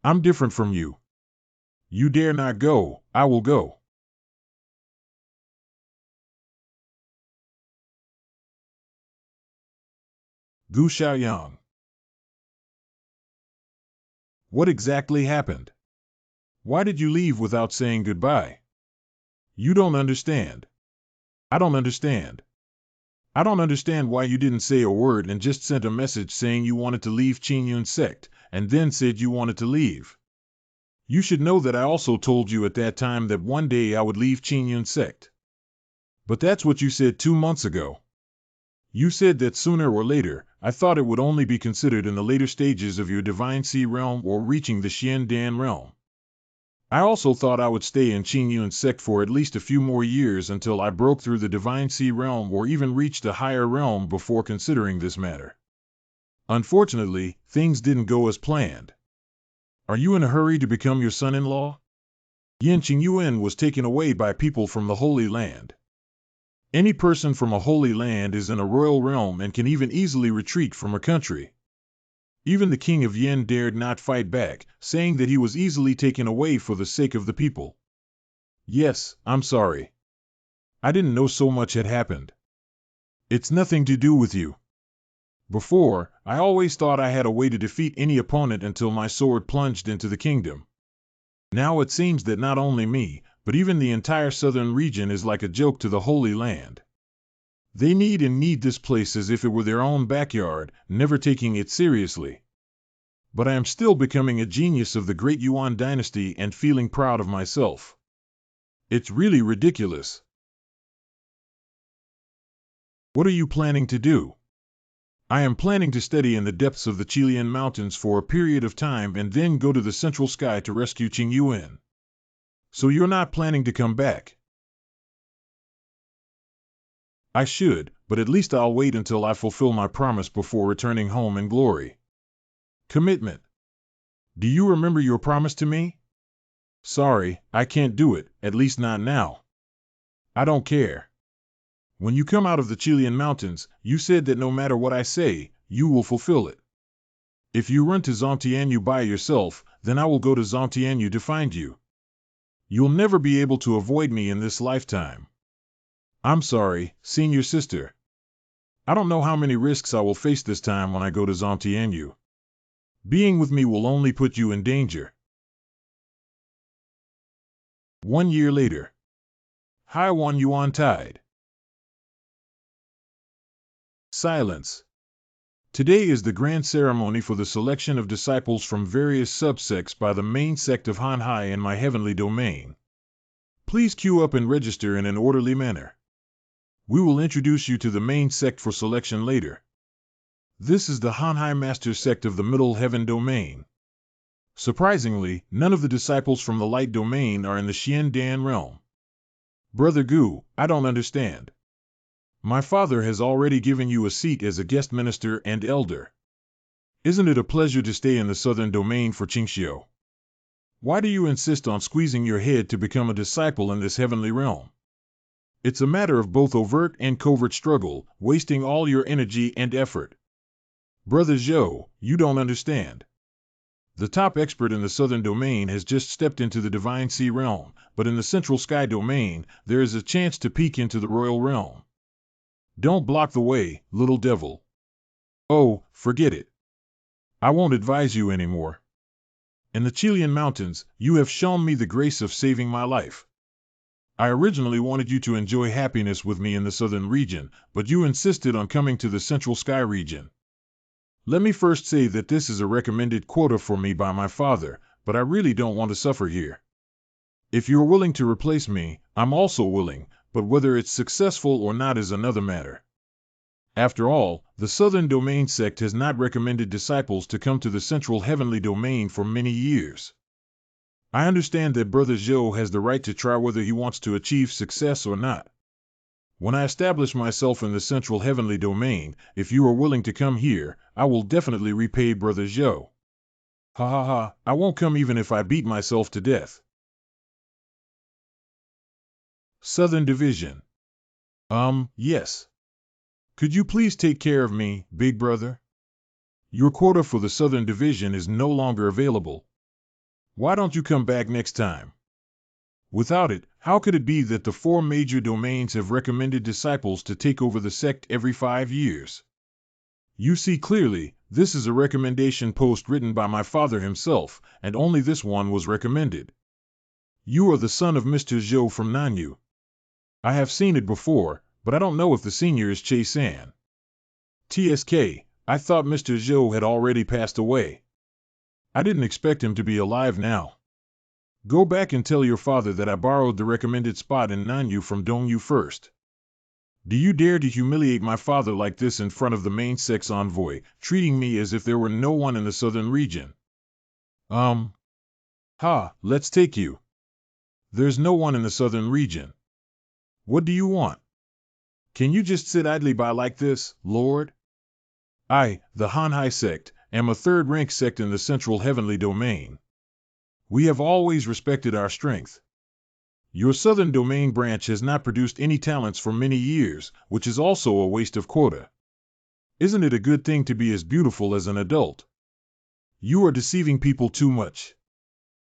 I'm different from you. You dare not go, I will go. Gu Xiaoyang. What exactly happened? Why did you leave without saying goodbye? You don't understand. I don't understand. I don't understand why you didn't say a word and just sent a message saying you wanted to leave Qing Yun's sect, and then said you wanted to leave. You should know that I also told you at that time that one day I would leave Qing Yun's sect. But that's what you said 2 months ago. You said that sooner or later, I thought it would only be considered in the later stages of your Divine Sea realm or reaching the Xian Dan realm. I also thought I would stay in Qing Yun's sect for at least a few more years until I broke through the Divine Sea realm or even reached a higher realm before considering this matter. Unfortunately, things didn't go as planned. Are you in a hurry to become your son-in-law? Yin Qingyuan was taken away by people from the Holy Land. Any person from a holy land is in a royal realm and can even easily retreat from a country. Even the king of Yin dared not fight back, saying that he was easily taken away for the sake of the people. Yes, I'm sorry. I didn't know so much had happened. It's nothing to do with you. Before, I always thought I had a way to defeat any opponent until my sword plunged into the kingdom. Now it seems that not only me, but even the entire southern region is like a joke to the Holy Land. They need this place as if it were their own backyard, never taking it seriously. But I am still becoming a genius of the great Yuan dynasty and feeling proud of myself. It's really ridiculous. What are you planning to do? I am planning to study in the depths of the Chilean mountains for a period of time and then go to the central sky to rescue Qing Yuan. So you're not planning to come back? I should, but at least I'll wait until I fulfill my promise before returning home in glory. Commitment. Do you remember your promise to me? Sorry, I can't do it, at least not now. I don't care. When you come out of the Chilean mountains, you said that no matter what I say, you will fulfill it. If you run to Zhongtianyu by yourself, then I will go to Zhongtianyu to find you. You'll never be able to avoid me in this lifetime. I'm sorry, senior sister. I don't know how many risks I will face this time when I go to Zhongtianyu. Being with me will only put you in danger. 1 year later. Haiwan Yuan Tide. Silence. Today is the grand ceremony for the selection of disciples from various subsects by the main sect of Hanhai in my heavenly domain. Please queue up and register in an orderly manner. We will introduce you to the main sect for selection later. This is the Hanhai Master sect of the Middle Heaven domain. Surprisingly, none of the disciples from the Light domain are in the Xian Dan realm. Brother Gu, I don't understand. My father has already given you a seat as a guest minister and elder. Isn't it a pleasure to stay in the southern domain for Qingxiu? Why do you insist on squeezing your head to become a disciple in this heavenly realm? It's a matter of both overt and covert struggle, wasting all your energy and effort. Brother Zhou, you don't understand. The top expert in the southern domain has just stepped into the divine sea realm, but in the central sky domain, there is a chance to peek into the royal realm. Don't block the way, little devil. Oh, forget it. I won't advise you anymore. In the Chilean mountains, you have shown me the grace of saving my life. I originally wanted you to enjoy happiness with me in the southern region, but you insisted on coming to the central sky region. Let me first say that this is a recommended quota for me by my father, but I really don't want to suffer here. If you're willing to replace me, I'm also willing, but whether it's successful or not is another matter. After all, the Southern Domain sect has not recommended disciples to come to the central heavenly domain for many years. I understand that Brother Zhou has the right to try whether he wants to achieve success or not. When I establish myself in the central heavenly domain, if you are willing to come here, I will definitely repay Brother Zhou. Ha ha ha, I won't come even if I beat myself to death. Southern Division. Yes. Could you please take care of me, big brother? Your quota for the Southern Division is no longer available. Why don't you come back next time? Without it, how could it be that the 4 major domains have recommended disciples to take over the sect every 5 years? You see clearly, this is a recommendation post written by my father himself, and only this one was recommended. You are the son of Mr. Zhou from MANHUA. I have seen it before, but I don't know if the senior is Che San. TSK, I thought Mr. Zhou had already passed away. I didn't expect him to be alive now. Go back and tell your father that I borrowed the recommended spot in Nanyu from Dongyu first. Do you dare to humiliate my father like this in front of the main sect's envoy, treating me as if there were no one in the southern region? Let's take you. There's no one in the southern region. What do you want? Can you just sit idly by like this, Lord? I, the Hanhai sect, am a third-rank sect in the central heavenly domain. We have always respected our strength. Your southern domain branch has not produced any talents for many years, which is also a waste of quota. Isn't it a good thing to be as beautiful as an adult? You are deceiving people too much.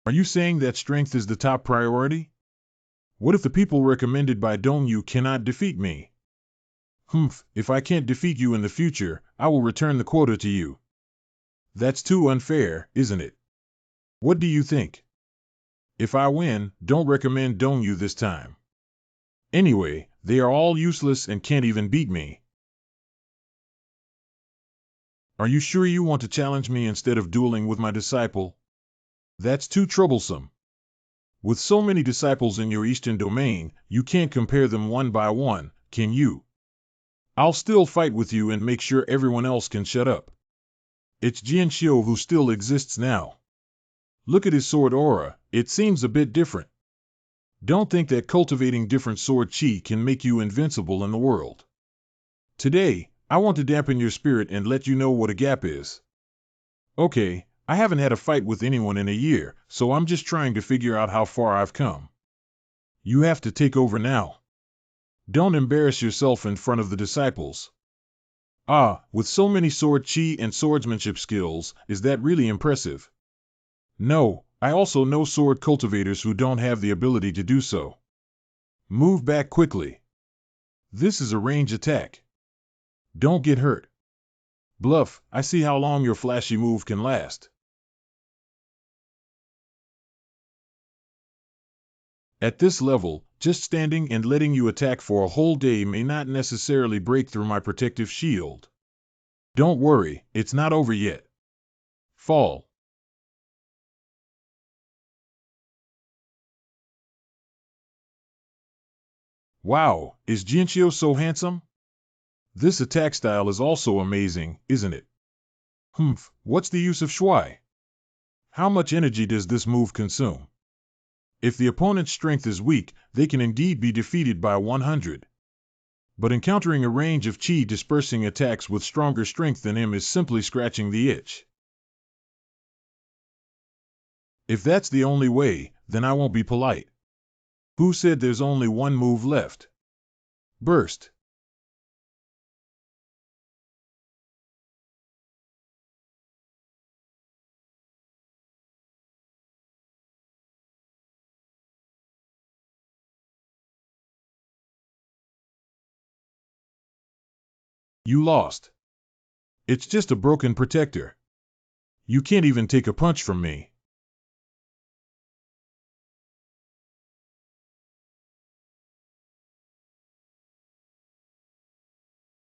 Are you saying that strength is the top priority? What if the people recommended by Dongyu cannot defeat me? If I can't defeat you in the future, I will return the quota to you. That's too unfair, isn't it? What do you think? If I win, don't recommend Dongyu this time. Anyway, they are all useless and can't even beat me. Are you sure you want to challenge me instead of dueling with my disciple? That's too troublesome. With so many disciples in your eastern domain, you can't compare them one by one, can you? I'll still fight with you and make sure everyone else can shut up. It's Jianxiu who still exists now. Look at his sword aura, it seems a bit different. Don't think that cultivating different sword chi can make you invincible in the world. Today, I want to dampen your spirit and let you know what a gap is. Okay, I haven't had a fight with anyone in a year, so I'm just trying to figure out how far I've come. You have to take over now. Don't embarrass yourself in front of the disciples. With so many sword chi and swordsmanship skills, is that really impressive? No, I also know sword cultivators who don't have the ability to do so. Move back quickly. This is a range attack. Don't get hurt. Bluff, I see how long your flashy move can last. At this level, just standing and letting you attack for a whole day may not necessarily break through my protective shield. Don't worry, it's not over yet. Fall. Wow, is Jinchio so handsome? This attack style is also amazing, isn't it? What's the use of Shui? How much energy does this move consume? If the opponent's strength is weak, they can indeed be defeated by 100. But encountering a range of chi dispersing attacks with stronger strength than him is simply scratching the itch. If that's the only way, then I won't be polite. Who said there's only one move left? Burst. You lost. It's just a broken protector. You can't even take a punch from me.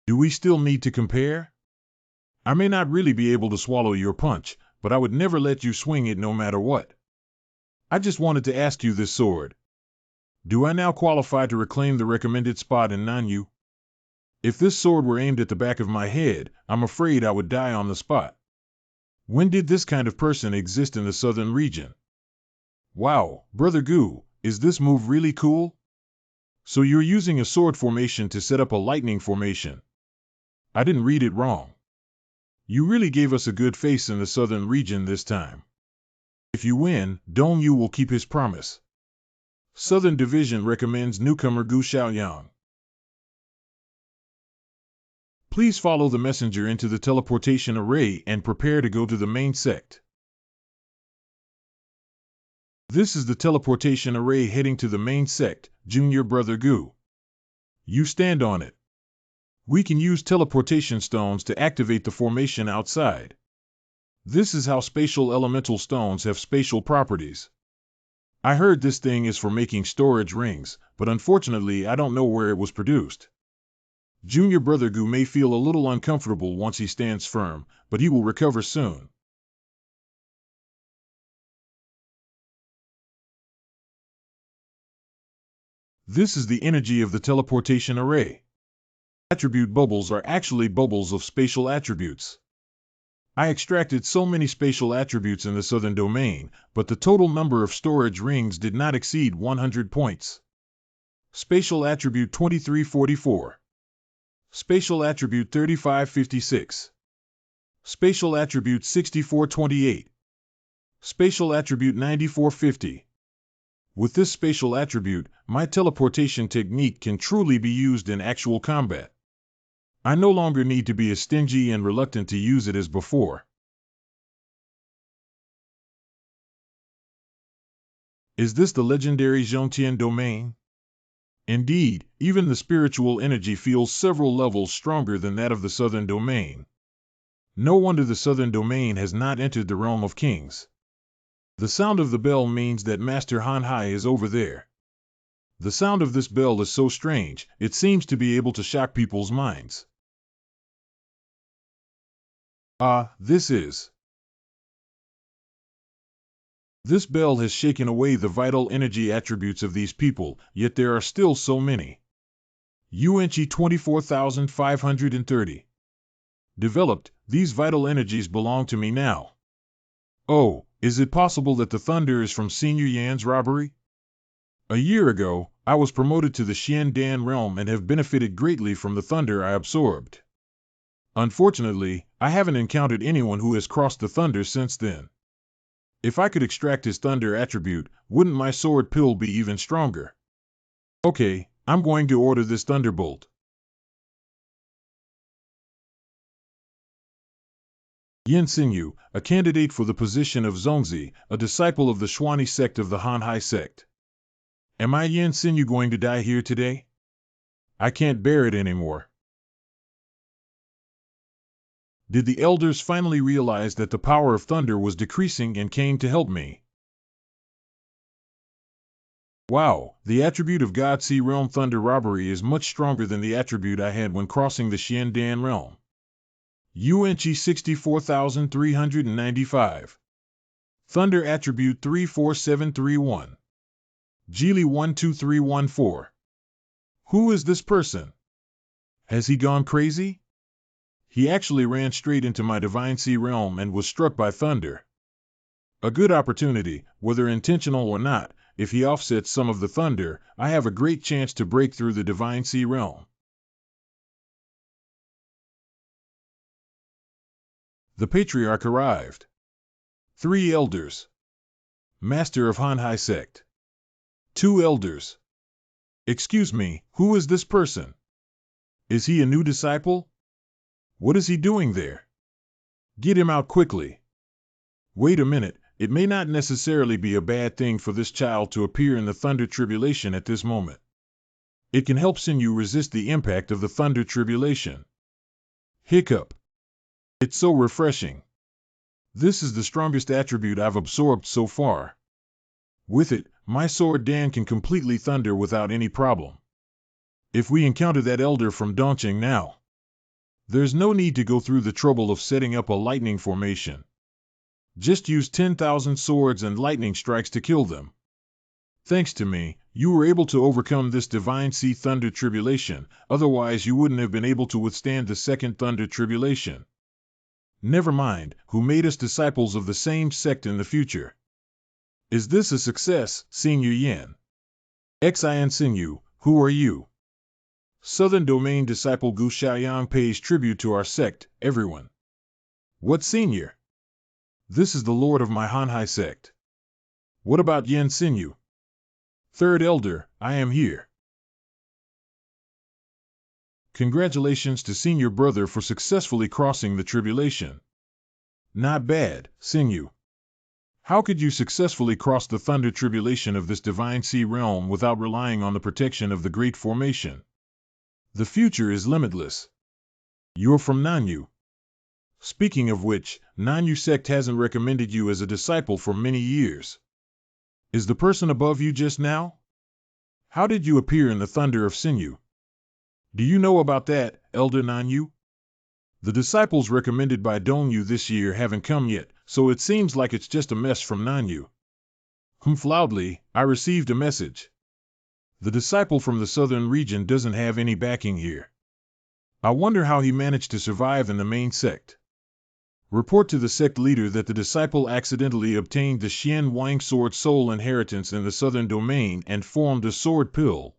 Do we still need to compare? I may not really be able to swallow your punch, but I would never let you swing it no matter what. I just wanted to ask you this sword. Do I now qualify to reclaim the recommended spot in MANHUA? If this sword were aimed at the back of my head, I'm afraid I would die on the spot. When did this kind of person exist in the southern region? Wow, Brother Goo, is this move really cool? So you're using a sword formation to set up a lightning formation. I didn't read it wrong. You really gave us a good face in the southern region this time. If you win, Dong Yu will keep his promise. Southern Division recommends newcomer Gu Xiaoyang. Please follow the messenger into the teleportation array and prepare to go to the main sect. This is the teleportation array heading to the main sect, Junior Brother Gu. You stand on it. We can use teleportation stones to activate the formation outside. This is how spatial elemental stones have spatial properties. I heard this thing is for making storage rings, but unfortunately I don't know where it was produced. Junior Brother Gu may feel a little uncomfortable once he stands firm, but he will recover soon. This is the energy of the teleportation array. Attribute bubbles are actually bubbles of spatial attributes. I extracted so many spatial attributes in the southern domain, but the total number of storage rings did not exceed 100 points. Spatial attribute 2344. Spatial attribute 3556. Spatial attribute 6428. Spatial attribute 9450. With this spatial attribute, my teleportation technique can truly be used in actual combat. I no longer need to be as stingy and reluctant to use it as before. Is this the legendary Zhongtian domain? Indeed, even the spiritual energy feels several levels stronger than that of the southern domain. No wonder the southern domain has not entered the realm of kings. The sound of the bell means that Master Han Hai is over there. The sound of this bell is so strange, it seems to be able to shock people's minds. This bell has shaken away the vital energy attributes of these people, yet there are still so many. Yuanchi 24,530. Developed, these vital energies belong to me now. Oh, is it possible that the thunder is from Senior Yan's robbery? A year ago, I was promoted to the Xian Dan realm and have benefited greatly from the thunder I absorbed. Unfortunately, I haven't encountered anyone who has crossed the thunder since then. If I could extract his thunder attribute, wouldn't my sword pill be even stronger? Okay, I'm going to order this thunderbolt. Yin Xinyu, a candidate for the position of Zongzi, a disciple of the Xuani sect of the Han Hai sect. Am I Yin Xinyu going to die here today? I can't bear it anymore. Did the elders finally realize that the power of thunder was decreasing and came to help me? Wow, the attribute of God Sea Realm Thunder Robbery is much stronger than the attribute I had when crossing the Xian Dan realm. Yuanchi 64,395. Thunder attribute 34731. Geely 12314. Who is this person? Has he gone crazy? He actually ran straight into my Divine Sea realm and was struck by thunder. A good opportunity, whether intentional or not. If he offsets some of the thunder, I have a great chance to break through the Divine Sea realm. The Patriarch arrived. 3 elders. Master of Han Hai sect. 2 elders. Excuse me, who is this person? Is he a new disciple? What is he doing there? Get him out quickly. Wait a minute, it may not necessarily be a bad thing for this child to appear in the thunder tribulation at this moment. It can help Xinyu resist the impact of the thunder tribulation. Hiccup. It's so refreshing. This is the strongest attribute I've absorbed so far. With it, my sword Dan can completely thunder without any problem. If we encounter that elder from Dongqing now, there's no need to go through the trouble of setting up a lightning formation. Just use 10,000 swords and lightning strikes to kill them. Thanks to me, you were able to overcome this divine sea thunder tribulation, otherwise you wouldn't have been able to withstand the second thunder tribulation. Never mind, who made us disciples of the same sect in the future. Is this a success, Senior Yin? Xin Xinyu, who are you? Southern Domain disciple Gu Xiaoyang pays tribute to our sect, everyone. What senior? This is the lord of my Hanhai sect. What about Yen Xinyu? Third elder, I am here. Congratulations to senior brother for successfully crossing the tribulation. Not bad, Xinyu. How could you successfully cross the thunder tribulation of this divine sea realm without relying on the protection of the Great Formation? The future is limitless. You're from Nanyu. Speaking of which, Nanyu sect hasn't recommended you as a disciple for many years. Is the person above you just now? How did you appear in the thunder of Xinyu? Do you know about that, Elder Nanyu? The disciples recommended by Dongyu this year haven't come yet, so it seems like it's just a mess from Nanyu. Humph loudly, I received a message. The disciple from the southern region doesn't have any backing here. I wonder how he managed to survive in the main sect. Report to the sect leader that the disciple accidentally obtained the Xian Wang sword soul inheritance in the southern domain and formed a sword pill.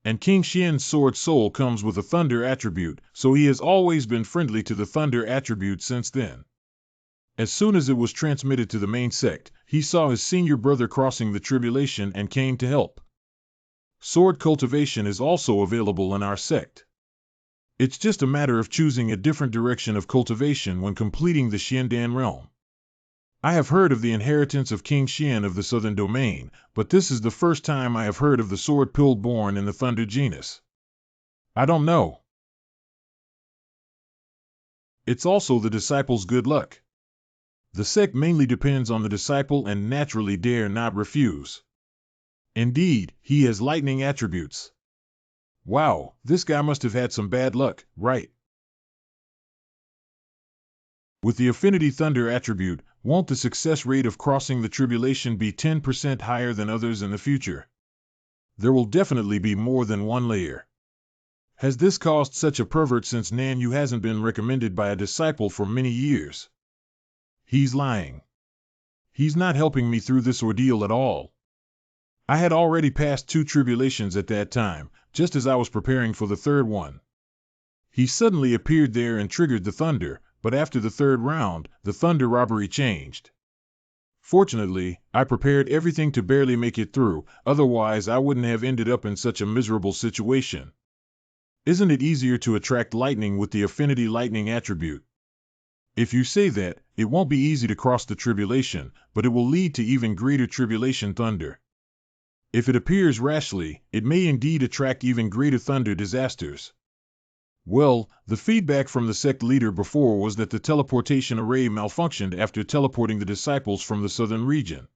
And King Xian's sword soul comes with a thunder attribute, so he has always been friendly to the thunder attribute since then. As soon as it was transmitted to the main sect, he saw his senior brother crossing the tribulation and came to help. Sword cultivation is also available in our sect. It's just a matter of choosing a different direction of cultivation when completing the Xiandan realm. I have heard of the inheritance of King Xian of the Southern Domain, but this is the first time I have heard of the sword pill born in the Thunder genus. I don't know. It's also the disciple's good luck. The sect mainly depends on the disciple and naturally dare not refuse. Indeed, he has lightning attributes. Wow, this guy must have had some bad luck, right? With the Affinity Thunder attribute, won't the success rate of crossing the tribulation be 10% higher than others in the future? There will definitely be more than one layer. Has this caused such a pervert since Nanyu hasn't been recommended by a disciple for many years? He's lying. He's not helping me through this ordeal at all. I had already passed 2 tribulations at that time, just as I was preparing for the third one. He suddenly appeared there and triggered the thunder, but after the third round, the thunder robbery changed. Fortunately, I prepared everything to barely make it through, otherwise I wouldn't have ended up in such a miserable situation. Isn't it easier to attract lightning with the Affinity Lightning attribute? If you say that, it won't be easy to cross the tribulation, but it will lead to even greater tribulation thunder. If it appears rashly, it may indeed attract even greater thunder disasters. Well, the feedback from the sect leader before was that the teleportation array malfunctioned after teleporting the disciples from the southern region.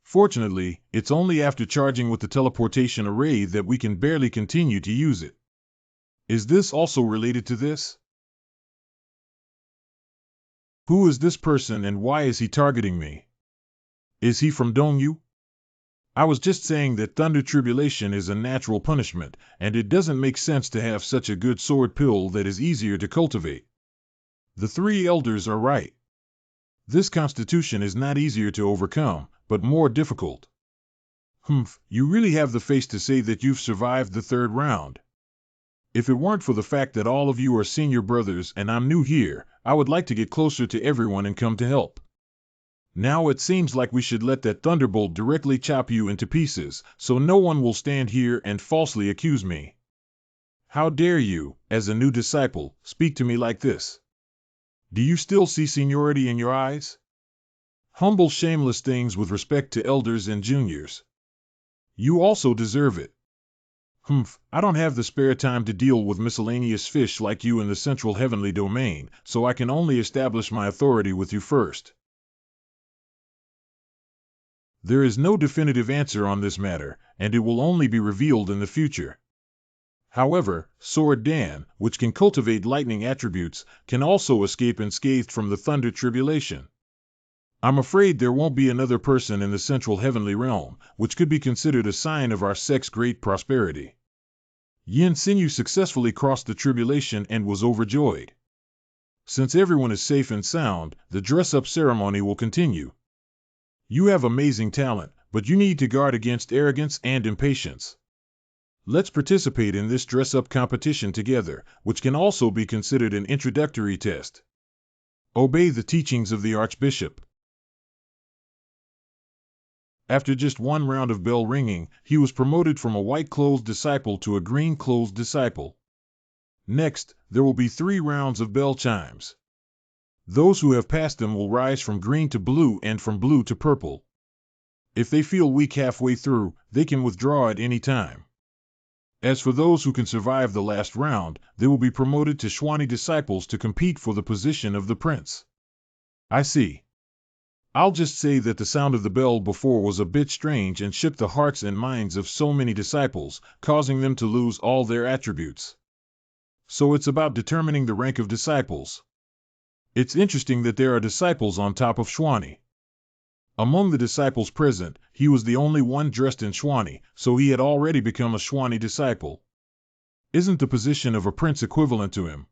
Fortunately, it's only after charging with the teleportation array that we can barely continue to use it. Is this also related to this? Who is this person and why is he targeting me? Is he from Dongyu? I was just saying that thunder tribulation is a natural punishment, and it doesn't make sense to have such a good sword pill that is easier to cultivate. The 3 elders are right. This constitution is not easier to overcome, but more difficult. Humph, you really have the face to say that you've survived the third round. If it weren't for the fact that all of you are senior brothers and I'm new here, I would like to get closer to everyone and come to help. Now it seems like we should let that thunderbolt directly chop you into pieces, so no one will stand here and falsely accuse me. How dare you, as a new disciple, speak to me like this? Do you still see seniority in your eyes? Humble, shameless things with respect to elders and juniors. You also deserve it. I don't have the spare time to deal with miscellaneous fish like you in the central heavenly domain, so I can only establish my authority with you first. There is no definitive answer on this matter, and it will only be revealed in the future. However, Sword Dan, which can cultivate lightning attributes, can also escape unscathed from the thunder tribulation. I'm afraid there won't be another person in the central heavenly realm, which could be considered a sign of our sect's great prosperity. Yin Sinew successfully crossed the tribulation and was overjoyed. Since everyone is safe and sound, the dress-up ceremony will continue. You have amazing talent, but you need to guard against arrogance and impatience. Let's participate in this dress-up competition together, which can also be considered an introductory test. Obey the teachings of the Archbishop. After just one round of bell ringing, he was promoted from a white-clothed disciple to a green-clothed disciple. Next, there will be 3 rounds of bell chimes. Those who have passed them will rise from green to blue and from blue to purple. If they feel weak halfway through, they can withdraw at any time. As for those who can survive the last round, they will be promoted to Shwani disciples to compete for the position of the prince. I see. I'll just say that the sound of the bell before was a bit strange and shook the hearts and minds of so many disciples, causing them to lose all their attributes. So it's about determining the rank of disciples. It's interesting that there are disciples on top of Shwani. Among the disciples present, he was the only one dressed in Shwani, so he had already become a Shwani disciple. Isn't the position of a prince equivalent to him?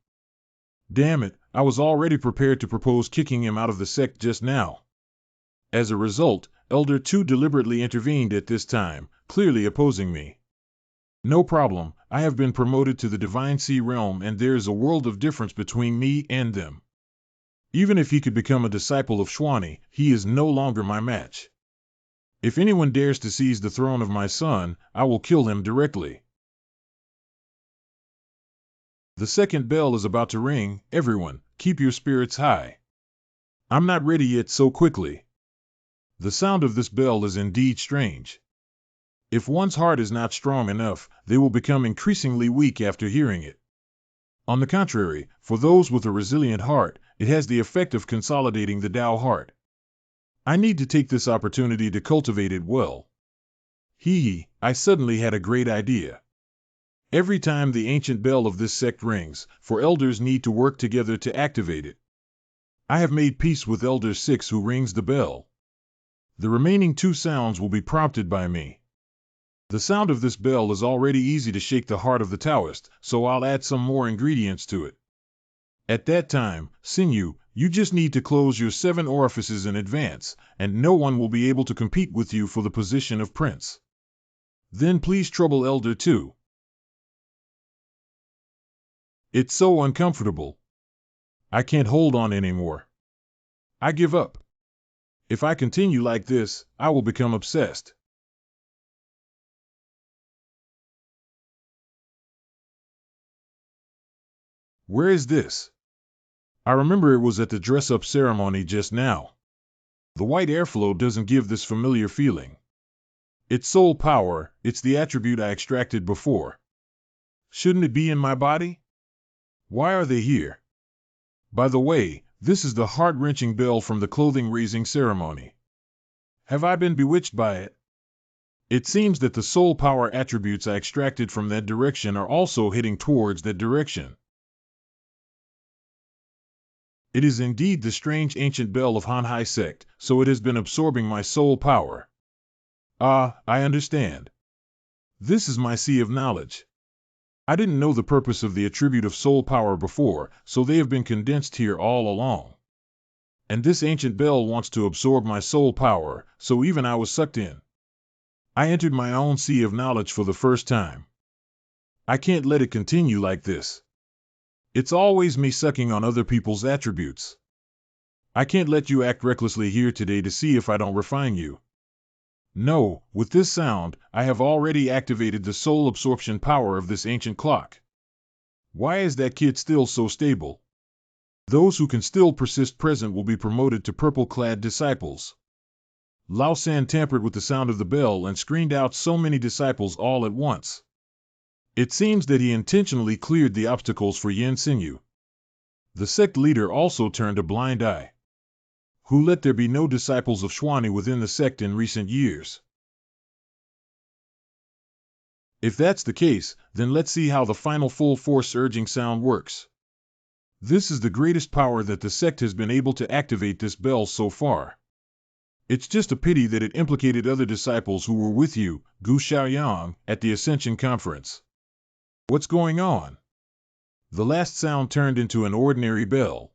Damn it, I was already prepared to propose kicking him out of the sect just now. As a result, Elder 2 deliberately intervened at this time, clearly opposing me. No problem, I have been promoted to the Divine Sea realm and there is a world of difference between me and them. Even if he could become a disciple of Shwani, he is no longer my match. If anyone dares to seize the throne of my son, I will kill him directly. The second bell is about to ring. Everyone, keep your spirits high. I'm not ready yet so quickly. The sound of this bell is indeed strange. If one's heart is not strong enough, they will become increasingly weak after hearing it. On the contrary, for those with a resilient heart, it has the effect of consolidating the Tao heart. I need to take this opportunity to cultivate it well. I suddenly had a great idea. Every time the ancient bell of this sect rings, 4 elders need to work together to activate it. I have made peace with Elder 6 who rings the bell. The remaining 2 sounds will be prompted by me. The sound of this bell is already easy to shake the heart of the Taoist, so I'll add some more ingredients to it. At that time, Sinew, you just need to close your 7 orifices in advance, and no one will be able to compete with you for the position of prince. Then please trouble Elder 2. It's so uncomfortable. I can't hold on anymore. I give up. If I continue like this, I will become obsessed. Where is this? I remember it was at the dress-up ceremony just now. The white airflow doesn't give this familiar feeling. It's soul power, it's the attribute I extracted before. Shouldn't it be in my body? Why are they here? By the way, this is the heart-wrenching bell from the clothing-raising ceremony. Have I been bewitched by it? It seems that the soul power attributes I extracted from that direction are also heading towards that direction. It is indeed the strange ancient bell of Hanhai sect, so it has been absorbing my soul power. Ah, I understand. This is my sea of knowledge. I didn't know the purpose of the attribute of soul power before, so they have been condensed here all along. And this ancient bell wants to absorb my soul power, so even I was sucked in. I entered my own sea of knowledge for the first time. I can't let it continue like this. It's always me sucking on other people's attributes. I can't let you act recklessly here today to see if I don't refine you. No, with this sound, I have already activated the soul absorption power of this ancient clock. Why is that kid still so stable? Those who can still persist present will be promoted to purple-clad disciples. Lao San tampered with the sound of the bell and screened out so many disciples all at once. It seems that he intentionally cleared the obstacles for Yin Xinyu. The sect leader also turned a blind eye. Who let there be no disciples of Xuanyi within the sect in recent years? If that's the case, then let's see how the final full force urging sound works. This is the greatest power that the sect has been able to activate this bell so far. It's just a pity that it implicated other disciples who were with you, Gu Xiaoyang, at the Ascension Conference. What's going on? The last sound turned into an ordinary bell.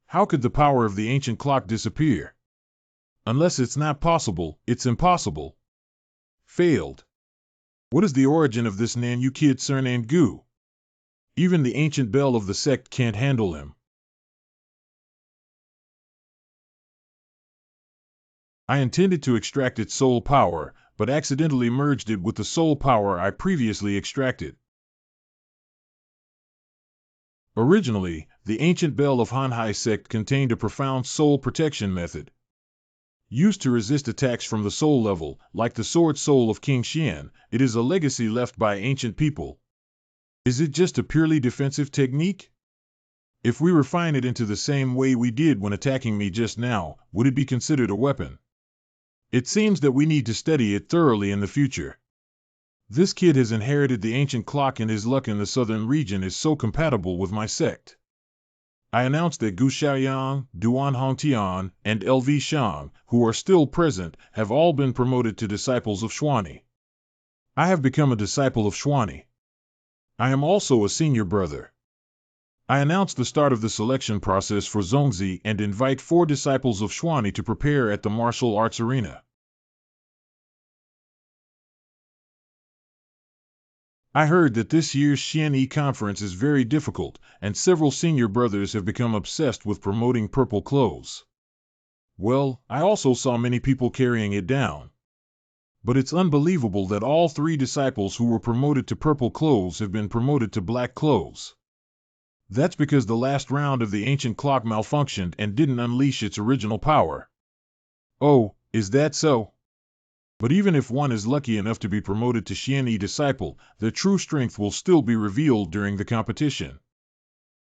How could the power of the ancient clock disappear? Unless it's not possible, it's impossible. Failed. What is the origin of this Nanyu kid surnamed Gu? Even the ancient bell of the sect can't handle him. I intended to extract its soul power, but accidentally merged it with the soul power I previously extracted. Originally, the ancient bell of Hanhai sect contained a profound soul protection method. Used to resist attacks from the soul level, like the sword soul of King Xian, it is a legacy left by ancient people. Is it just a purely defensive technique? If we refine it into the same way we did when attacking me just now, would it be considered a weapon? It seems that we need to study it thoroughly in the future. This kid has inherited the ancient clock and his luck in the southern region is so compatible with my sect. I announced that Gu Xiaoyang, Duan Hongtian, and LV Shang, who are still present, have all been promoted to disciples of Xuanyi. I have become a disciple of Xuanyi. I am also a senior brother. I announce the start of the selection process for Zongzi and invite 4 disciples of Xuanyi to prepare at the martial arts arena. I heard that this year's Xianyi conference is very difficult, and several senior brothers have become obsessed with promoting purple clothes. Well, I also saw many people carrying it down. But it's unbelievable that all 3 disciples who were promoted to purple clothes have been promoted to black clothes. That's because the last round of the ancient clock malfunctioned and didn't unleash its original power. Oh, is that so? But even if one is lucky enough to be promoted to Xianyi disciple, their true strength will still be revealed during the competition.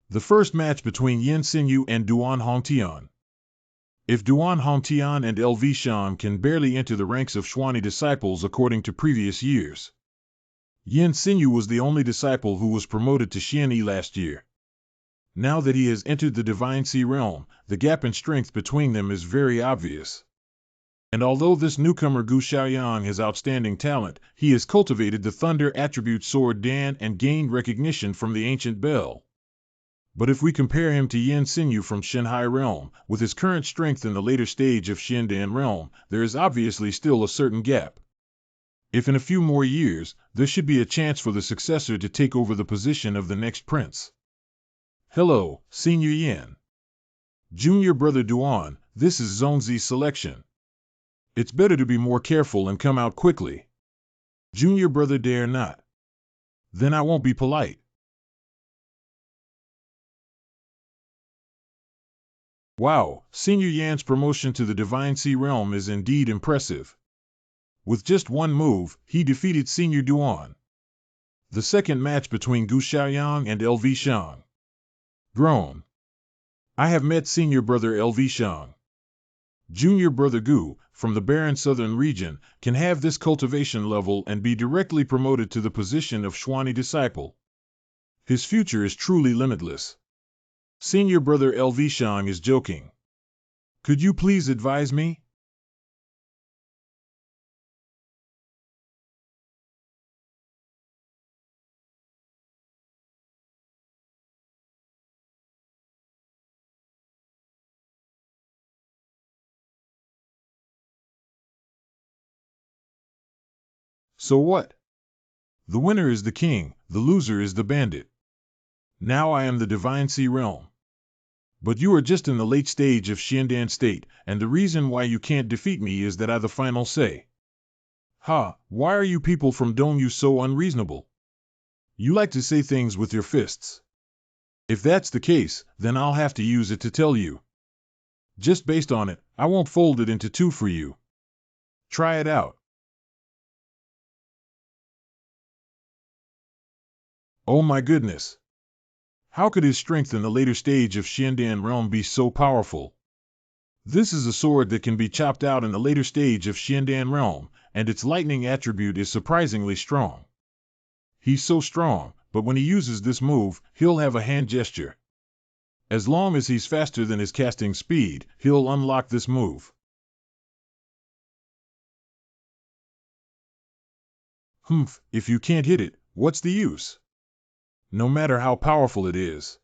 The first match between Yin Xinyu and Duan Hongtian. If Duan Hongtian and LV Shan can barely enter the ranks of Xuanyi disciples according to previous years. Yin Xinyu was the only disciple who was promoted to Xianyi last year. Now that he has entered the Divine Sea realm, the gap in strength between them is very obvious. And although this newcomer Gu Xiaoyang has outstanding talent, he has cultivated the Thunder attribute Sword Dan and gained recognition from the ancient bell. But if we compare him to Yin Xinyu from Shenhai realm, with his current strength in the later stage of Shendan realm, there is obviously still a certain gap. If in a few more years, there should be a chance for the successor to take over the position of the next prince. Hello, Senior Yin. Junior Brother Duan, this is Zongzi's selection. It's better to be more careful and come out quickly. Junior brother dare not. Then I won't be polite. Wow, Senior Yan's promotion to the Divine Sea realm is indeed impressive. With just one move, he defeated Senior Duan. The second match between Gu Xiaoyang and LV Shang. Grown. I have met Senior brother LV Shang. Junior brother Gu, from the barren southern region, can have this cultivation level and be directly promoted to the position of Xuanyi disciple. His future is truly limitless. Senior brother LV Shang is joking. Could you please advise me? So what? The winner is the king, the loser is the bandit. Now I am the Divine Sea realm. But you are just in the late stage of Shendan state, and the reason why you can't defeat me is that I the final say. Ha, why are you people from Dongyu so unreasonable? You like to say things with your fists. If that's the case, then I'll have to use it to tell you. Just based on it, I won't fold it into 2 for you. Try it out. Oh my goodness! How could his strength in the later stage of Xiandan realm be so powerful? This is a sword that can be chopped out in the later stage of Xiandan realm, and its lightning attribute is surprisingly strong. He's so strong, but when he uses this move, he'll have a hand gesture. As long as he's faster than his casting speed, he'll unlock this move. Humph, if you can't hit it, what's the use? No matter how powerful it is.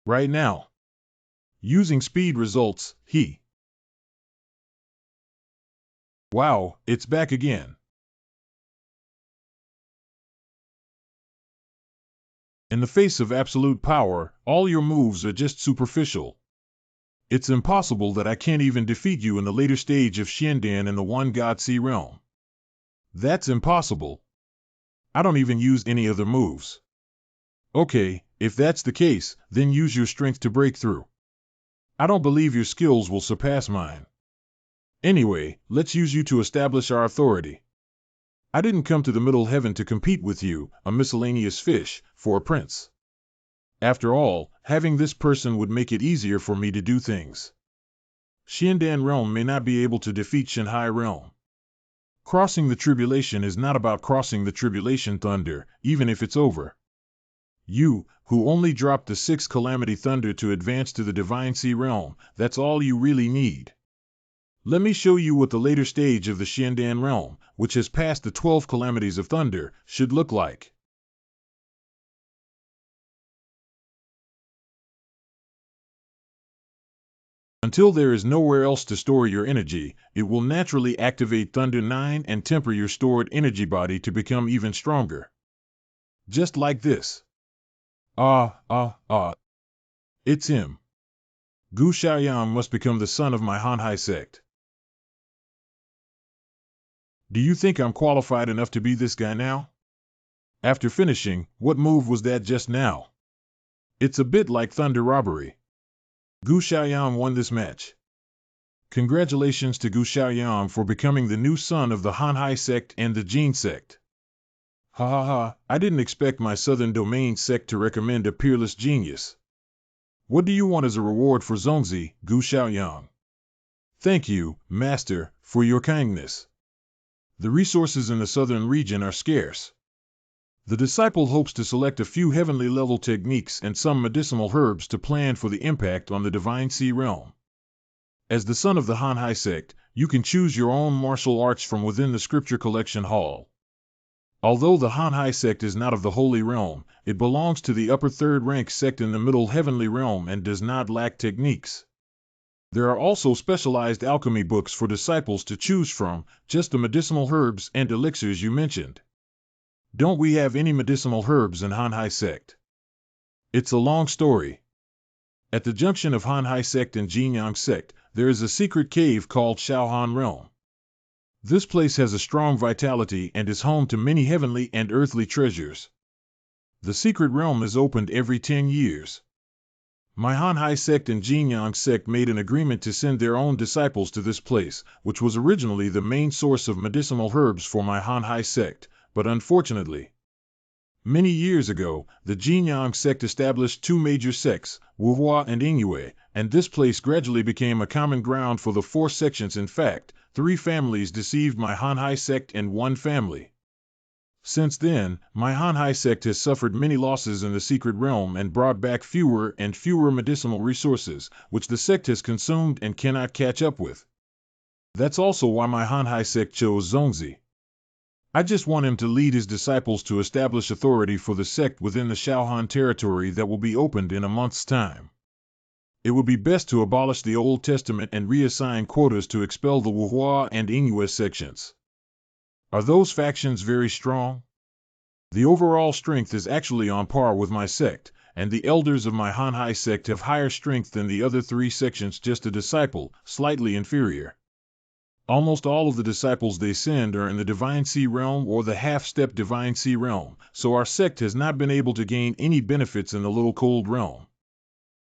Right now. Using speed results, Wow, it's back again. In the face of absolute power, all your moves are just superficial. It's impossible that I can't even defeat you in the later stage of Xiandan in the One God Sea realm. That's impossible. I don't even use any other moves. Okay, if that's the case, then use your strength to break through. I don't believe your skills will surpass mine. Anyway, let's use you to establish our authority. I didn't come to the Middle Heaven to compete with you, a miscellaneous fish, for a prince. After all, having this person would make it easier for me to do things. Xiandan realm may not be able to defeat Shanghai realm. Crossing the tribulation is not about crossing the tribulation thunder, even if it's over. You, who only dropped the 6th Calamity Thunder to advance to the Divine Sea realm, that's all you really need. Let me show you what the later stage of the Xiandan realm, which has passed the 12 Calamities of Thunder, should look like. Until there is nowhere else to store your energy, it will naturally activate Thunder 9 and temper your stored energy body to become even stronger. Just like this. It's him. Gu Xiaoyang must become the son of my Hanhai sect. Do you think I'm qualified enough to be this guy now? After finishing, what move was that just now? It's a bit like thunder robbery. Gu Xiaoyang won this match. Congratulations to Gu Xiaoyang for becoming the new son of the Hanhai sect and the Jin sect. Ha ha ha, I didn't expect my Southern Domain sect to recommend a peerless genius. What do you want as a reward for Zongzi, Gu Xiaoyang? Thank you, Master, for your kindness. The resources in the southern region are scarce. The disciple hopes to select a few heavenly level techniques and some medicinal herbs to plan for the impact on the Divine Sea realm. As the son of the Hanhai sect, you can choose your own martial arts from within the scripture collection hall. Although the Hanhai sect is not of the Holy Realm, it belongs to the upper third rank sect in the middle heavenly realm and does not lack techniques. There are also specialized alchemy books for disciples to choose from, just the medicinal herbs and elixirs you mentioned. Don't we have any medicinal herbs in Hanhai sect? It's a long story. At the junction of Hanhai sect and Jinyang sect, there is a secret cave called Shaohan realm. This place has a strong vitality and is home to many heavenly and earthly treasures. The secret realm is opened every 10 years. My Hanhai sect and Jinyang sect made an agreement to send their own disciples to this place, which was originally the main source of medicinal herbs for my Hanhai sect, but unfortunately, many years ago, the Jinyang sect established 2 major sects, Wuhua and Yingyue, and this place gradually became a common ground for the 4 sections. In fact, 3 families deceived my Hanhai sect and 1 family. Since then, my Hanhai sect has suffered many losses in the secret realm and brought back fewer and fewer medicinal resources, which the sect has consumed and cannot catch up with. That's also why my Hanhai sect chose Zongzi. I just want him to lead his disciples to establish authority for the sect within the Shaohan territory that will be opened in a month's time. It would be best to abolish the Old Testament and reassign quotas to expel the Wuhua and Yingyue sections. Are those factions very strong? The overall strength is actually on par with my sect, and the elders of my Hanhai sect have higher strength than the other 3 sections. Just a disciple, slightly inferior. Almost all of the disciples they send are in the Divine Sea realm or the half-step Divine Sea realm, so our sect has not been able to gain any benefits in the Little Cold realm.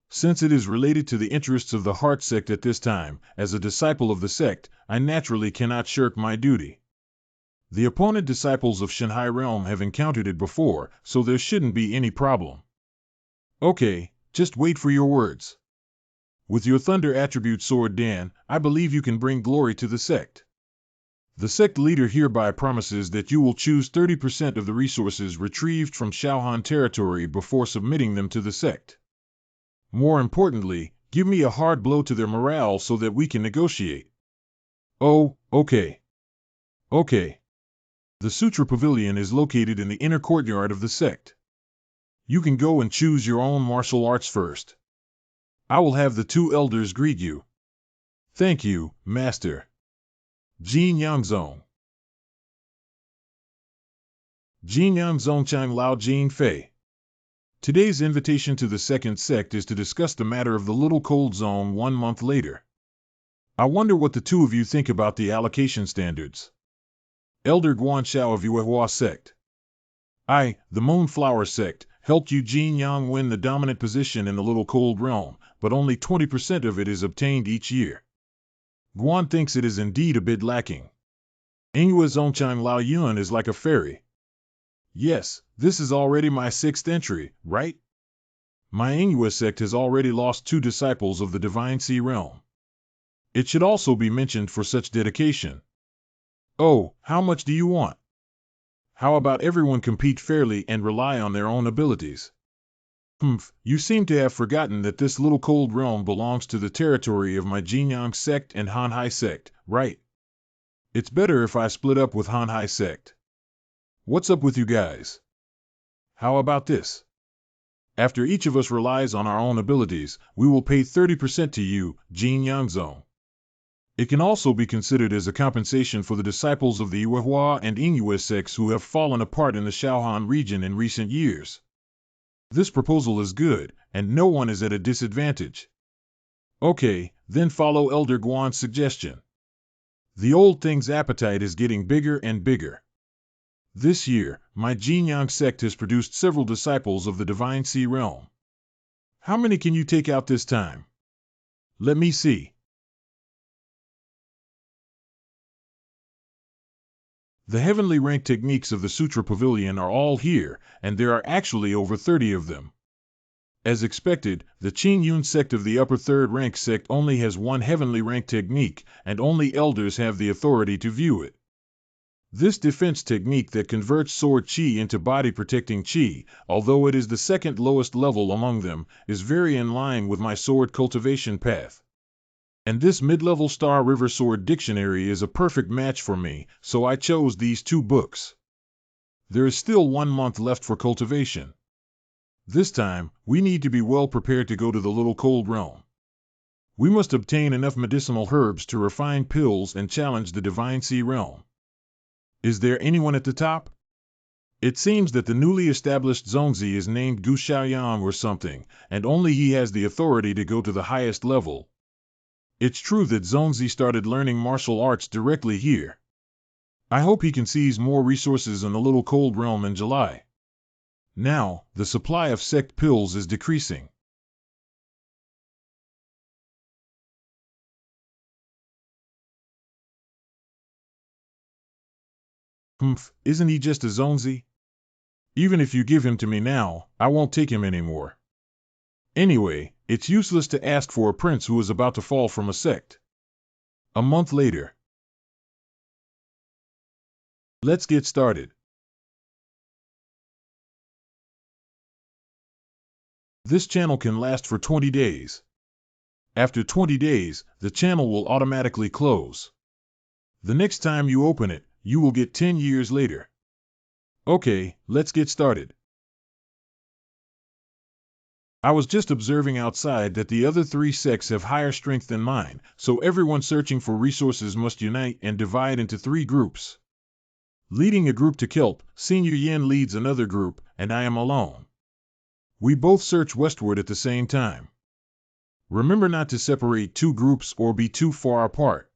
Since it is related to the interests of the Heart sect at this time, as a disciple of the sect, I naturally cannot shirk my duty. The opponent disciples of Shanghai Realm have encountered it before, so there shouldn't be any problem. Okay, just wait for your words. With your Thunder attribute sword Dan, I believe you can bring glory to the sect. The sect leader hereby promises that you will choose 30% of the resources retrieved from Shaohan territory before submitting them to the sect. More importantly, give me a hard blow to their morale so that we can negotiate. Oh, okay. Okay. The Sutra Pavilion is located in the inner courtyard of the sect. You can go and choose your own martial arts first. I will have the two elders greet you. Thank you, Master. Jin Yangzong. Jin Yangzong Chang Lao Jin Fei. Today's invitation to the second sect is to discuss the matter of the Little Cold Zone 1 month later. I wonder what the two of you think about the allocation standards. Elder Guanxiao of Yuehua sect. I, the Moonflower sect, helped you Jin Yang win the dominant position in the Little Cold Realm, but only 20% of it is obtained each year. Guan thinks it is indeed a bit lacking. Inghua Zongchang Lao Yuan is like a fairy. Yes, this is already my 6th entry, right? My Inghua sect has already lost 2 disciples of the Divine Sea Realm. It should also be mentioned for such dedication. Oh, how much do you want? How about everyone compete fairly and rely on their own abilities? You seem to have forgotten that this Little Cold Realm belongs to the territory of my Jinyang sect and Hanhai sect, right? It's better if I split up with Hanhai sect. What's up with you guys? How about this? After each of us relies on our own abilities, we will pay 30% to you, Jin Yangzong. It can also be considered as a compensation for the disciples of the Yuehua and Inghua sects who have fallen apart in the Shaohan region in recent years. This proposal is good, and no one is at a disadvantage. Okay, then follow Elder Guan's suggestion. The old thing's appetite is getting bigger and bigger. This year, my Jinyang sect has produced several disciples of the Divine Sea Realm. How many can you take out this time? Let me see. The heavenly rank techniques of the Sutra Pavilion are all here, and there are actually over 30 of them. As expected, the Qing Yun sect of the upper 3rd rank sect only has one heavenly rank technique, and only elders have the authority to view it. This defense technique that converts sword chi into body-protecting chi, although it is the 2nd lowest level among them, is very in line with my sword cultivation path. And this mid-level Star River Sword Dictionary is a perfect match for me, so I chose these 2 books. There is still 1 month left for cultivation. This time, we need to be well prepared to go to the Little Cold Realm. We must obtain enough medicinal herbs to refine pills and challenge the Divine Sea Realm. Is there anyone at the top? It seems that the newly established Zongzi is named Gu Xiaoyang or something, and only he has the authority to go to the highest level. It's true that Zongzi started learning martial arts directly here. I hope he can seize more resources in the Little Cold Realm in July. Now, the supply of sect pills is decreasing. Isn't he just a Zongzi? Even if you give him to me now, I won't take him anymore. Anyway, it's useless to ask for a prince who is about to fall from a sect. A month later. Let's get started. This channel can last for 20 days. After 20 days, the channel will automatically close. The next time you open it, you will get 10 years later. Okay, let's get started. I was just observing outside that the other 3 sects have higher strength than mine, so everyone searching for resources must unite and divide into 3 groups. Leading a group to Kelp, Senior Yin leads another group, and I am alone. We both search westward at the same time. Remember not to separate 2 groups or be too far apart.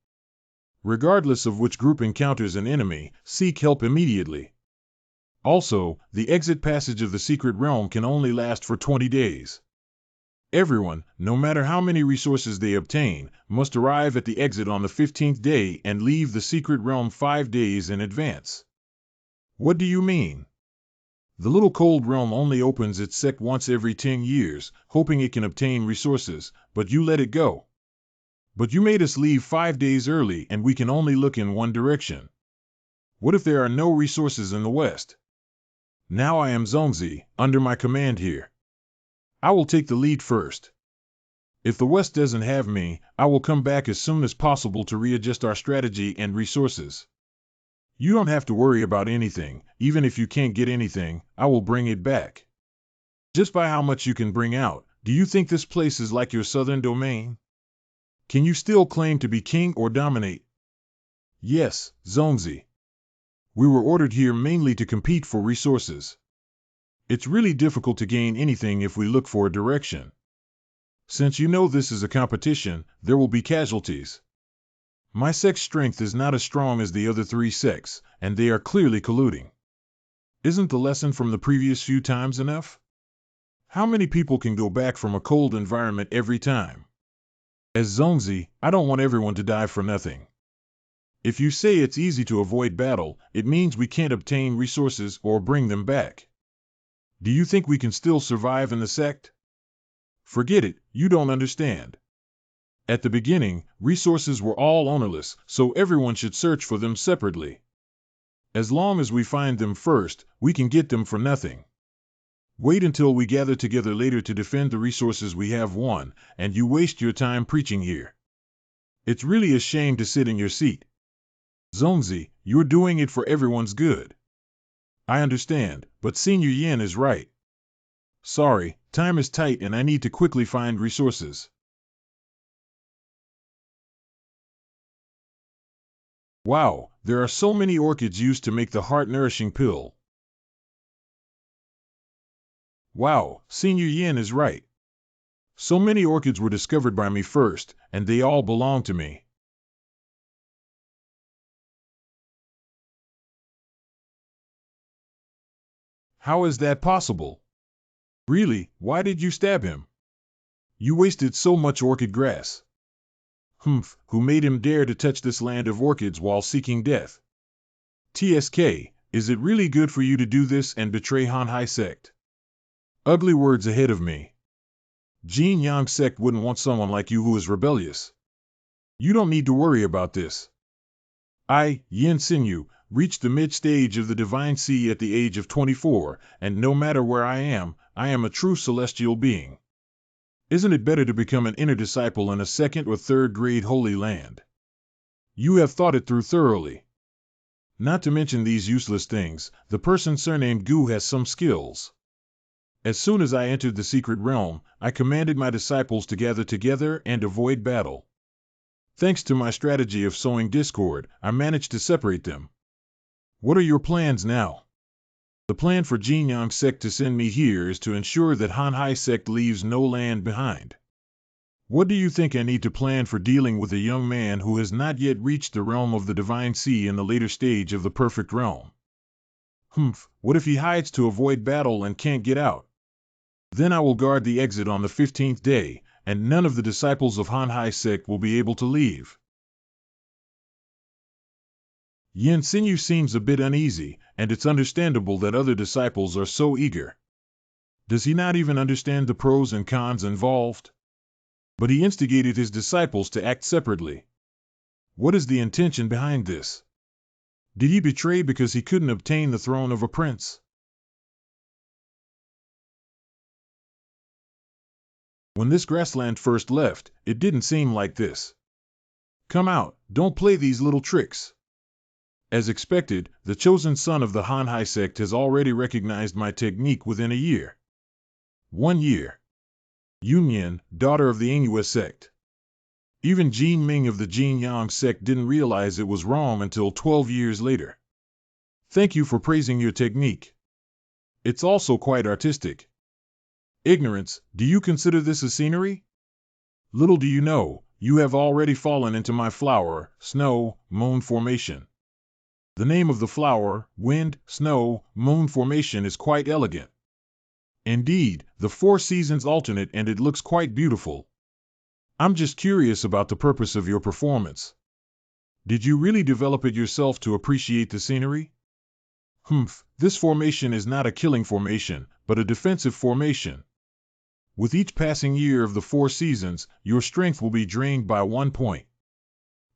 Regardless of which group encounters an enemy, seek help immediately. Also, the exit passage of the secret realm can only last for 20 days. Everyone, no matter how many resources they obtain, must arrive at the exit on the 15th day and leave the secret realm 5 days in advance. What do you mean? The little cold realm only opens its sect once every 10 years, hoping it can obtain resources, but you let it go. But you made us leave 5 days early and we can only look in one direction. What if there are no resources in the west? Now I am Zongzi, under my command here. I will take the lead first. If the west doesn't have me, I will come back as soon as possible to readjust our strategy and resources. You don't have to worry about anything. Even if you can't get anything, I will bring it back. Just by how much you can bring out, do you think this place is like your southern domain? Can you still claim to be king or dominate? Yes, Zongzi. We were ordered here mainly to compete for resources. It's really difficult to gain anything if we look for a direction. Since you know this is a competition, there will be casualties. My sect's strength is not as strong as the other 3 sects, and they are clearly colluding. Isn't the lesson from the previous few times enough? How many people can go back from a cold environment every time? As Zongzi, I don't want everyone to die for nothing. If you say it's easy to avoid battle, it means we can't obtain resources or bring them back. Do you think we can still survive in the sect? Forget it, you don't understand. At the beginning, resources were all ownerless, so everyone should search for them separately. As long as we find them first, we can get them for nothing. Wait until we gather together later to defend the resources we have won, and you waste your time preaching here. It's really a shame to sit in your seat. Zongzi, you're doing it for everyone's good. I understand, but Senior Yin is right. Sorry, time is tight and I need to quickly find resources. Wow, there are so many orchids used to make the heart-nourishing pill. Wow, Senior Yin is right. So many orchids were discovered by me first, and they all belong to me. How is that possible? Really, why did you stab him? You wasted so much orchid grass. Humph, who made him dare to touch this land of orchids while seeking death? TSK, is it really good for you to do this and betray Han Hai sect? Ugly words ahead of me. Jin Yang sect wouldn't want someone like you who is rebellious. You don't need to worry about this. I, Yin Sinew, reached the mid-stage of the Divine Sea at the age of 24, and no matter where I am a true celestial being. Isn't it better to become an inner disciple in a second or third grade holy land? You have thought it through thoroughly. Not to mention these useless things, the person surnamed Gu has some skills. As soon as I entered the secret realm, I commanded my disciples to gather together and avoid battle. Thanks to my strategy of sowing discord, I managed to separate them. What are your plans now? The plan for Jin Yang sect to send me here is to ensure that Han Hai sect leaves no land behind. What do you think I need to plan for dealing with a young man who has not yet reached the realm of the Divine Sea in the later stage of the perfect realm? Humph, what if he hides to avoid battle and can't get out? Then I will guard the exit on the 15th day, and none of the disciples of Han Hai sect will be able to leave. Yin Sinew seems a bit uneasy, and it's understandable that other disciples are so eager. Does he not even understand the pros and cons involved? But he instigated his disciples to act separately. What is the intention behind this? Did he betray because he couldn't obtain the throne of a prince? When this grassland first left, it didn't seem like this. Come out, don't play these little tricks. As expected, the chosen son of the Han Hai sect has already recognized my technique within a year. 1 year. Yunyan, daughter of the MANHUA sect. Even Jin Ming of the Jin Yang sect didn't realize it was wrong until 12 years later. Thank you for praising your technique. It's also quite artistic. Ignorance, do you consider this a scenery? Little do you know, you have already fallen into my flower, snow, moon formation. The name of the flower, wind, snow, moon formation is quite elegant. Indeed, the 4 seasons alternate and it looks quite beautiful. I'm just curious about the purpose of your performance. Did you really develop it yourself to appreciate the scenery? This formation is not a killing formation, but a defensive formation. With each passing year of the 4 seasons, your strength will be drained by 1 point.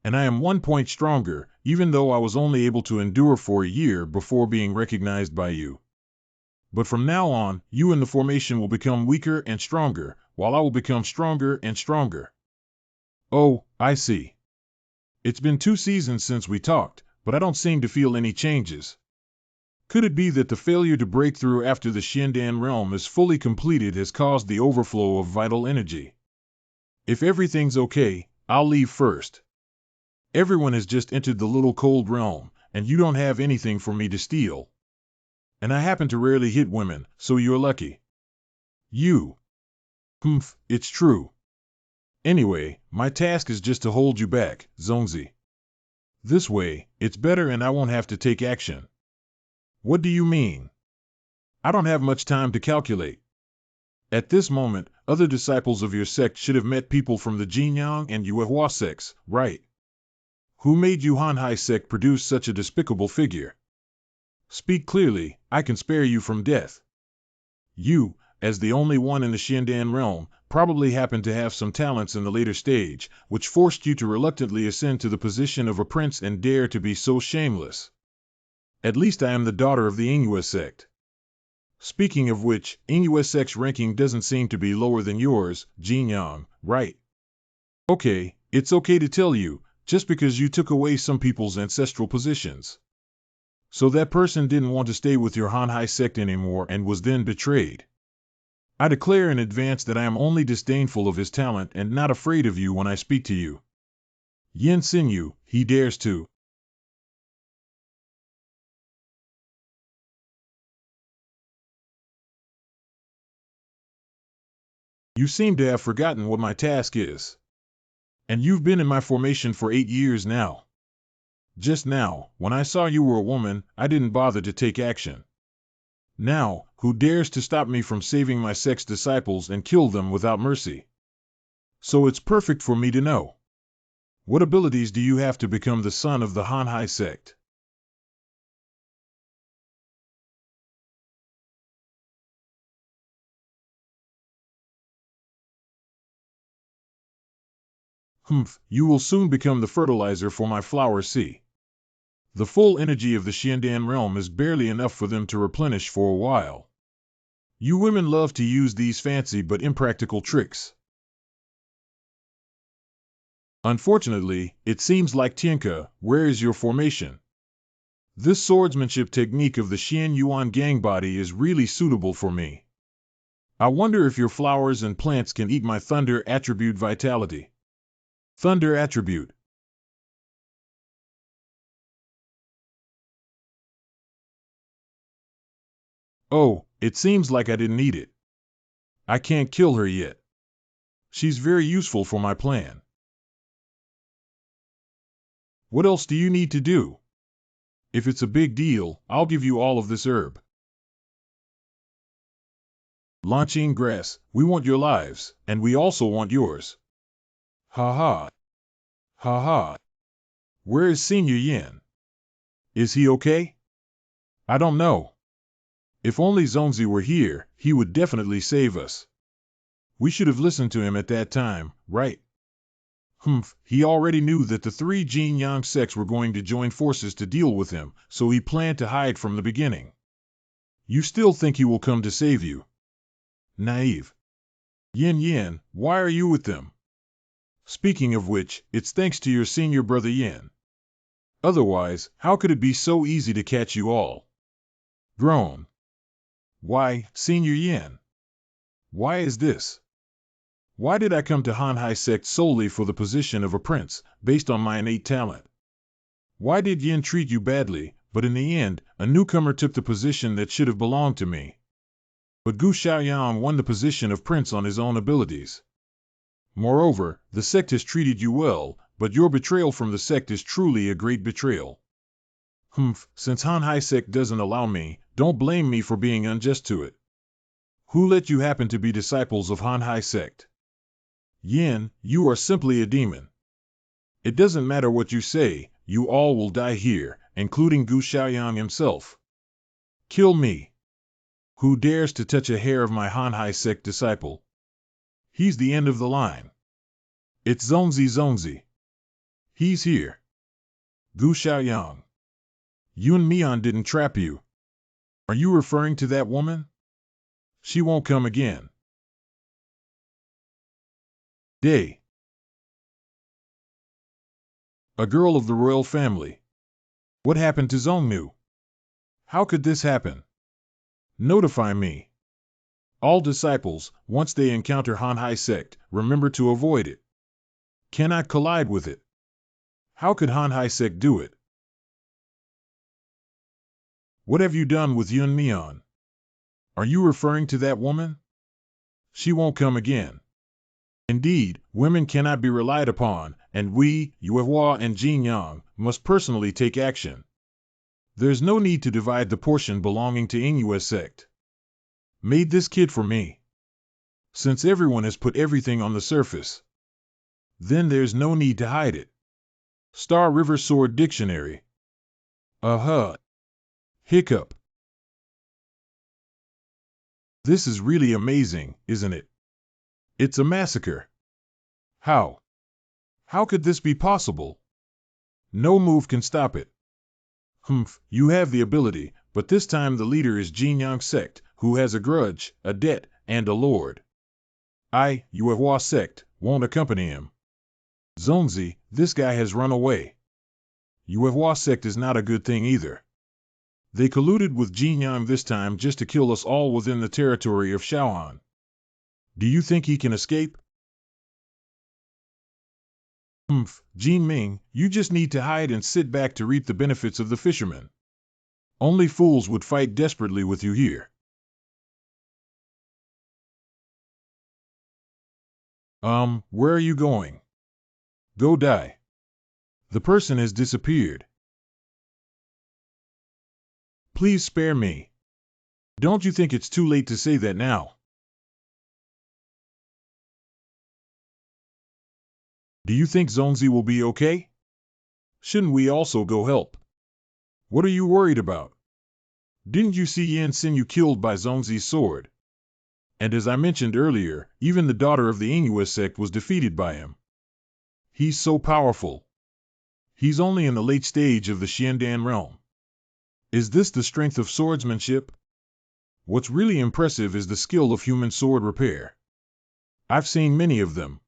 And I am 1 point stronger, even though I was only able to endure for a year before being recognized by you. But from now on, you and the formation will become weaker and stronger, while I will become stronger and stronger. Oh, I see. It's been 2 seasons since we talked, but I don't seem to feel any changes. Could it be that the failure to break through after the Xiandan realm is fully completed has caused the overflow of vital energy? If everything's okay, I'll leave first. Everyone has just entered the little cold realm, and you don't have anything for me to steal. And I happen to rarely hit women, so you're lucky. You. It's true. Anyway, my task is just to hold you back, Zongzi. This way, it's better and I won't have to take action. What do you mean? I don't have much time to calculate. At this moment, other disciples of your sect should have met people from the Jinyang and Yuehua sects, right? Who made you Hanhai sect produce such a despicable figure? Speak clearly, I can spare you from death. You, as the only one in the Xiandan realm, probably happened to have some talents in the later stage, which forced you to reluctantly ascend to the position of a prince and dare to be so shameless. At least I am the daughter of the MANHUA sect. Speaking of which, MANHUA sect's ranking doesn't seem to be lower than yours, Jinyang, right? Okay, it's okay to tell you, just because you took away some people's ancestral positions. So that person didn't want to stay with your Hanhai sect anymore and was then betrayed. I declare in advance that I am only disdainful of his talent and not afraid of you when I speak to you. Yin Xinyu, he dares to. You seem to have forgotten what my task is. And you've been in my formation for 8 years now. Just now, when I saw you were a woman, I didn't bother to take action. Now, who dares to stop me from saving my sect's disciples and kill them without mercy? So it's perfect for me to know. What abilities do you have to become the son of the Hanhai sect? You will soon become the fertilizer for my flower sea. The full energy of the Xiandan realm is barely enough for them to replenish for a while. You women love to use these fancy but impractical tricks. Unfortunately, it seems like Tianke, where is your formation? This swordsmanship technique of the Xian Yuan gang body is really suitable for me. I wonder if your flowers and plants can eat my thunder attribute vitality. Thunder attribute. Oh, it seems like I didn't eat it. I can't kill her yet. She's very useful for my plan. What else do you need to do? If it's a big deal, I'll give you all of this herb. Launching grass, we want your lives, and we also want yours. Ha ha. Ha ha. Where is Senior Yin? Is he okay? I don't know. If only Zongzi were here, he would definitely save us. We should have listened to him at that time, right? He already knew that the 3 Jinyang sects were going to join forces to deal with him, so he planned to hide from the beginning. You still think he will come to save you? Naive. Yin, why are you with them? Speaking of which, it's thanks to your senior brother Yin. Otherwise, how could it be so easy to catch you all? Groan. Why, Senior Yin? Why is this? Why did I come to Hanhai sect solely for the position of a prince, based on my innate talent? Why did Yin treat you badly, but in the end, a newcomer took the position that should have belonged to me? But Gu Xiaoyan won the position of prince on his own abilities. Moreover, the sect has treated you well, but your betrayal from the sect is truly a great betrayal. Since Hanhai sect doesn't allow me, don't blame me for being unjust to it. Who let you happen to be disciples of Hanhai sect? Yin, you are simply a demon. It doesn't matter what you say, you all will die here, including Gu Xiaoyang himself. Kill me. Who dares to touch a hair of my Hanhai sect disciple? He's the end of the line. It's Zongzi Zongzi. He's here. Gu Xiaoyang. Yun Mian didn't trap you. Are you referring to that woman? She won't come again. Day. A girl of the royal family. What happened to Zongnu? How could this happen? Notify me. All disciples, once they encounter Hanhai sect, remember to avoid it. Cannot collide with it. How could Hanhai sect do it? What have you done with Yun Mian? Are you referring to that woman? She won't come again. Indeed, women cannot be relied upon, and we, Yuehua and Jin Yang, must personally take action. There's no need to divide the portion belonging to Ingyue sect. Made this kid for me. Since everyone has put everything on the surface, then there's no need to hide it. Star River Sword Dictionary. Hiccup. This is really amazing, isn't it? It's a massacre. How? How could this be possible? No move can stop it. You have the ability, but this time the leader is Jin Yang sect, who has a grudge, a debt, and a lord. I, Yuehua sect, won't accompany him. Zongzi, this guy has run away. Yuehua sect is not a good thing either. They colluded with Jin Yang this time just to kill us all within the territory of Shaohan. Do you think he can escape? Jin Ming, you just need to hide and sit back to reap the benefits of the fishermen. Only fools would fight desperately with you here. Where are you going? Go die. The person has disappeared. Please spare me. Don't you think it's too late to say that now? Do you think Zongzi will be okay? Shouldn't we also go help? What are you worried about? Didn't you see Yan Xinyu killed by Zongzi's sword? And as I mentioned earlier, even the daughter of the Ingyue sect was defeated by him. He's so powerful. He's only in the late stage of the Xiandan realm. Is this the strength of swordsmanship? What's really impressive is the skill of human sword repair. I've seen many of them.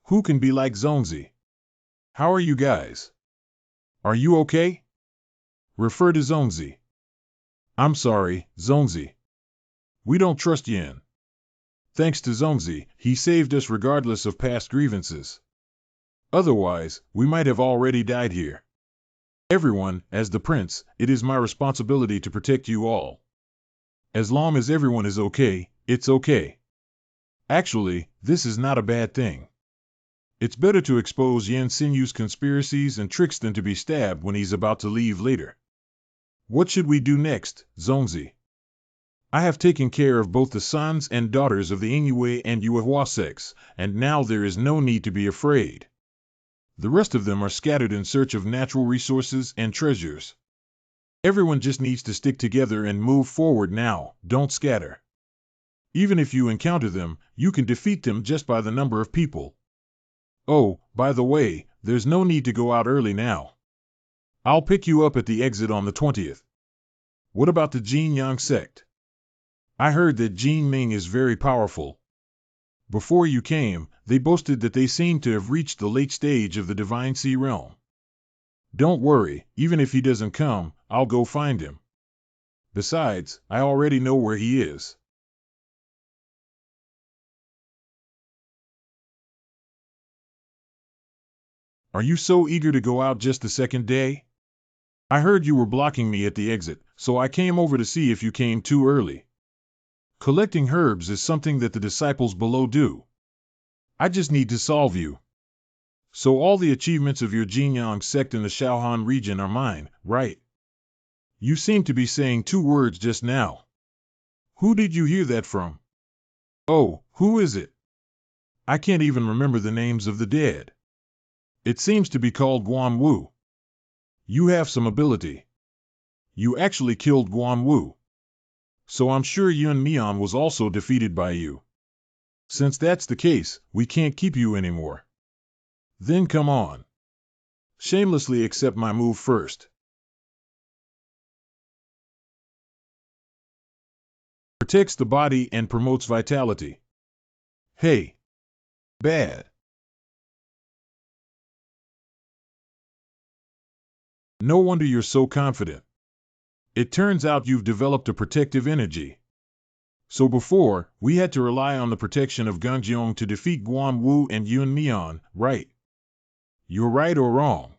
Who can be like Zongzi? How are you guys? Are you okay? Refer to Zongzi. I'm sorry, Zongzi. We don't trust Yan. Thanks to Zongzi, he saved us regardless of past grievances. Otherwise, we might have already died here. Everyone, as the prince, it is my responsibility to protect you all. As long as everyone is okay, it's okay. Actually, this is not a bad thing. It's better to expose Yan Xinyu's conspiracies and tricks than to be stabbed when he's about to leave later. What should we do next, Zongzi? I have taken care of both the sons and daughters of the Ingyue and Yuehua sects, and now there is no need to be afraid. The rest of them are scattered in search of natural resources and treasures. Everyone just needs to stick together and move forward now, don't scatter. Even if you encounter them, you can defeat them just by the number of people. Oh, by the way, there's no need to go out early now. I'll pick you up at the exit on the 20th. What about the Jin Yang sect? I heard that Jin Ming is very powerful. Before you came, they boasted that they seemed to have reached the late stage of the Divine Sea realm. Don't worry, even if he doesn't come, I'll go find him. Besides, I already know where he is. Are you so eager to go out just the second day? I heard you were blocking me at the exit, so I came over to see if you came too early. Collecting herbs is something that the disciples below do. I just need to solve you. So all the achievements of your Jinyang sect in the Shaohan region are mine, right? You seem to be saying two words just now. Who did you hear that from? Oh, who is it? I can't even remember the names of the dead. It seems to be called Guan Wu. You have some ability. You actually killed Guan Wu. So I'm sure Yun Mian was also defeated by you. Since that's the case, we can't keep you anymore. Then come on. Shamelessly accept my move first. Protects the body and promotes vitality. Hey. Bad. No wonder you're so confident. It turns out you've developed a protective energy. So before, we had to rely on the protection of Gangjiong to defeat Guan Wu and Yun Mian, right? You're right or wrong.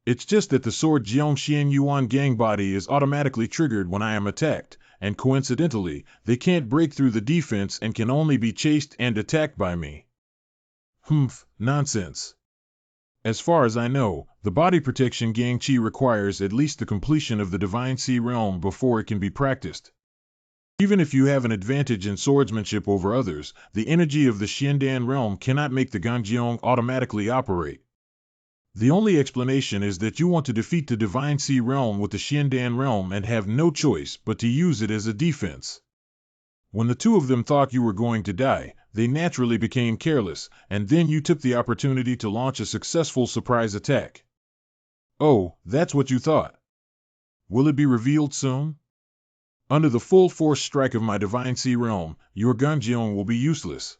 It's just that the sword Jiangxian Yuan gang body is automatically triggered when I am attacked, and coincidentally, they can't break through the defense and can only be chased and attacked by me. Humph, nonsense. As far as I know, the body protection Gang Chi requires at least the completion of the Divine Sea Realm before it can be practiced. Even if you have an advantage in swordsmanship over others, the energy of the Xiandan realm cannot make the Gangjiong automatically operate. The only explanation is that you want to defeat the Divine Sea Realm with the Xiandan realm and have no choice but to use it as a defense. When the two of them thought you were going to die, they naturally became careless, and then you took the opportunity to launch a successful surprise attack. Oh, that's what you thought. Will it be revealed soon? Under the full force strike of my Divine Sea Realm, your Gangjiong will be useless.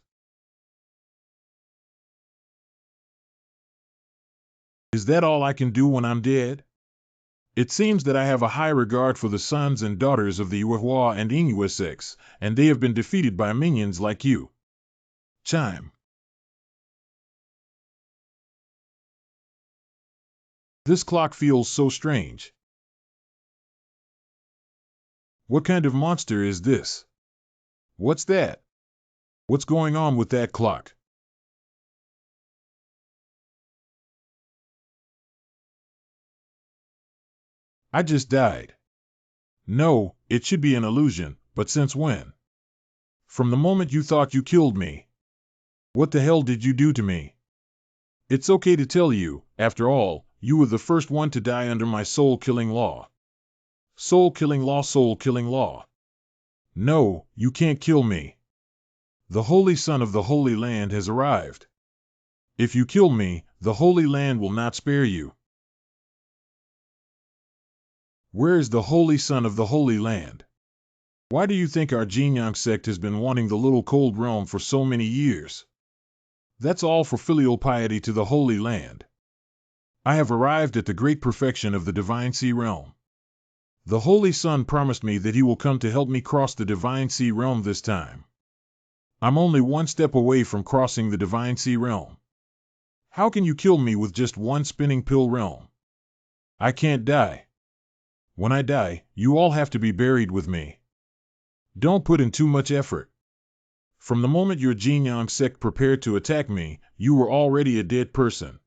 Is that all I can do when I'm dead? It seems that I have a high regard for the sons and daughters of the Yuehua and Ingyue sects, and they have been defeated by minions like you. Chime. This clock feels so strange. What kind of monster is this? What's that? What's going on with that clock? I just died. No, it should be an illusion, but since when? From the moment you thought you killed me. What the hell did you do to me? It's okay to tell you, after all, you were the first one to die under my soul-killing law. Soul-killing law, soul-killing law. No, you can't kill me. The Holy Son of the Holy Land has arrived. If you kill me, the Holy Land will not spare you. Where is the Holy Son of the Holy Land? Why do you think our Jinyang sect has been wanting the little cold realm for so many years? That's all for filial piety to the Holy Land. I have arrived at the great perfection of the Divine Sea Realm. The Holy Son promised me that he will come to help me cross the Divine Sea Realm this time. I'm only one step away from crossing the Divine Sea Realm. How can you kill me with just one spinning pill realm? I can't die. When I die, you all have to be buried with me. Don't put in too much effort. From the moment your Jinyang sect prepared to attack me, you were already a dead person.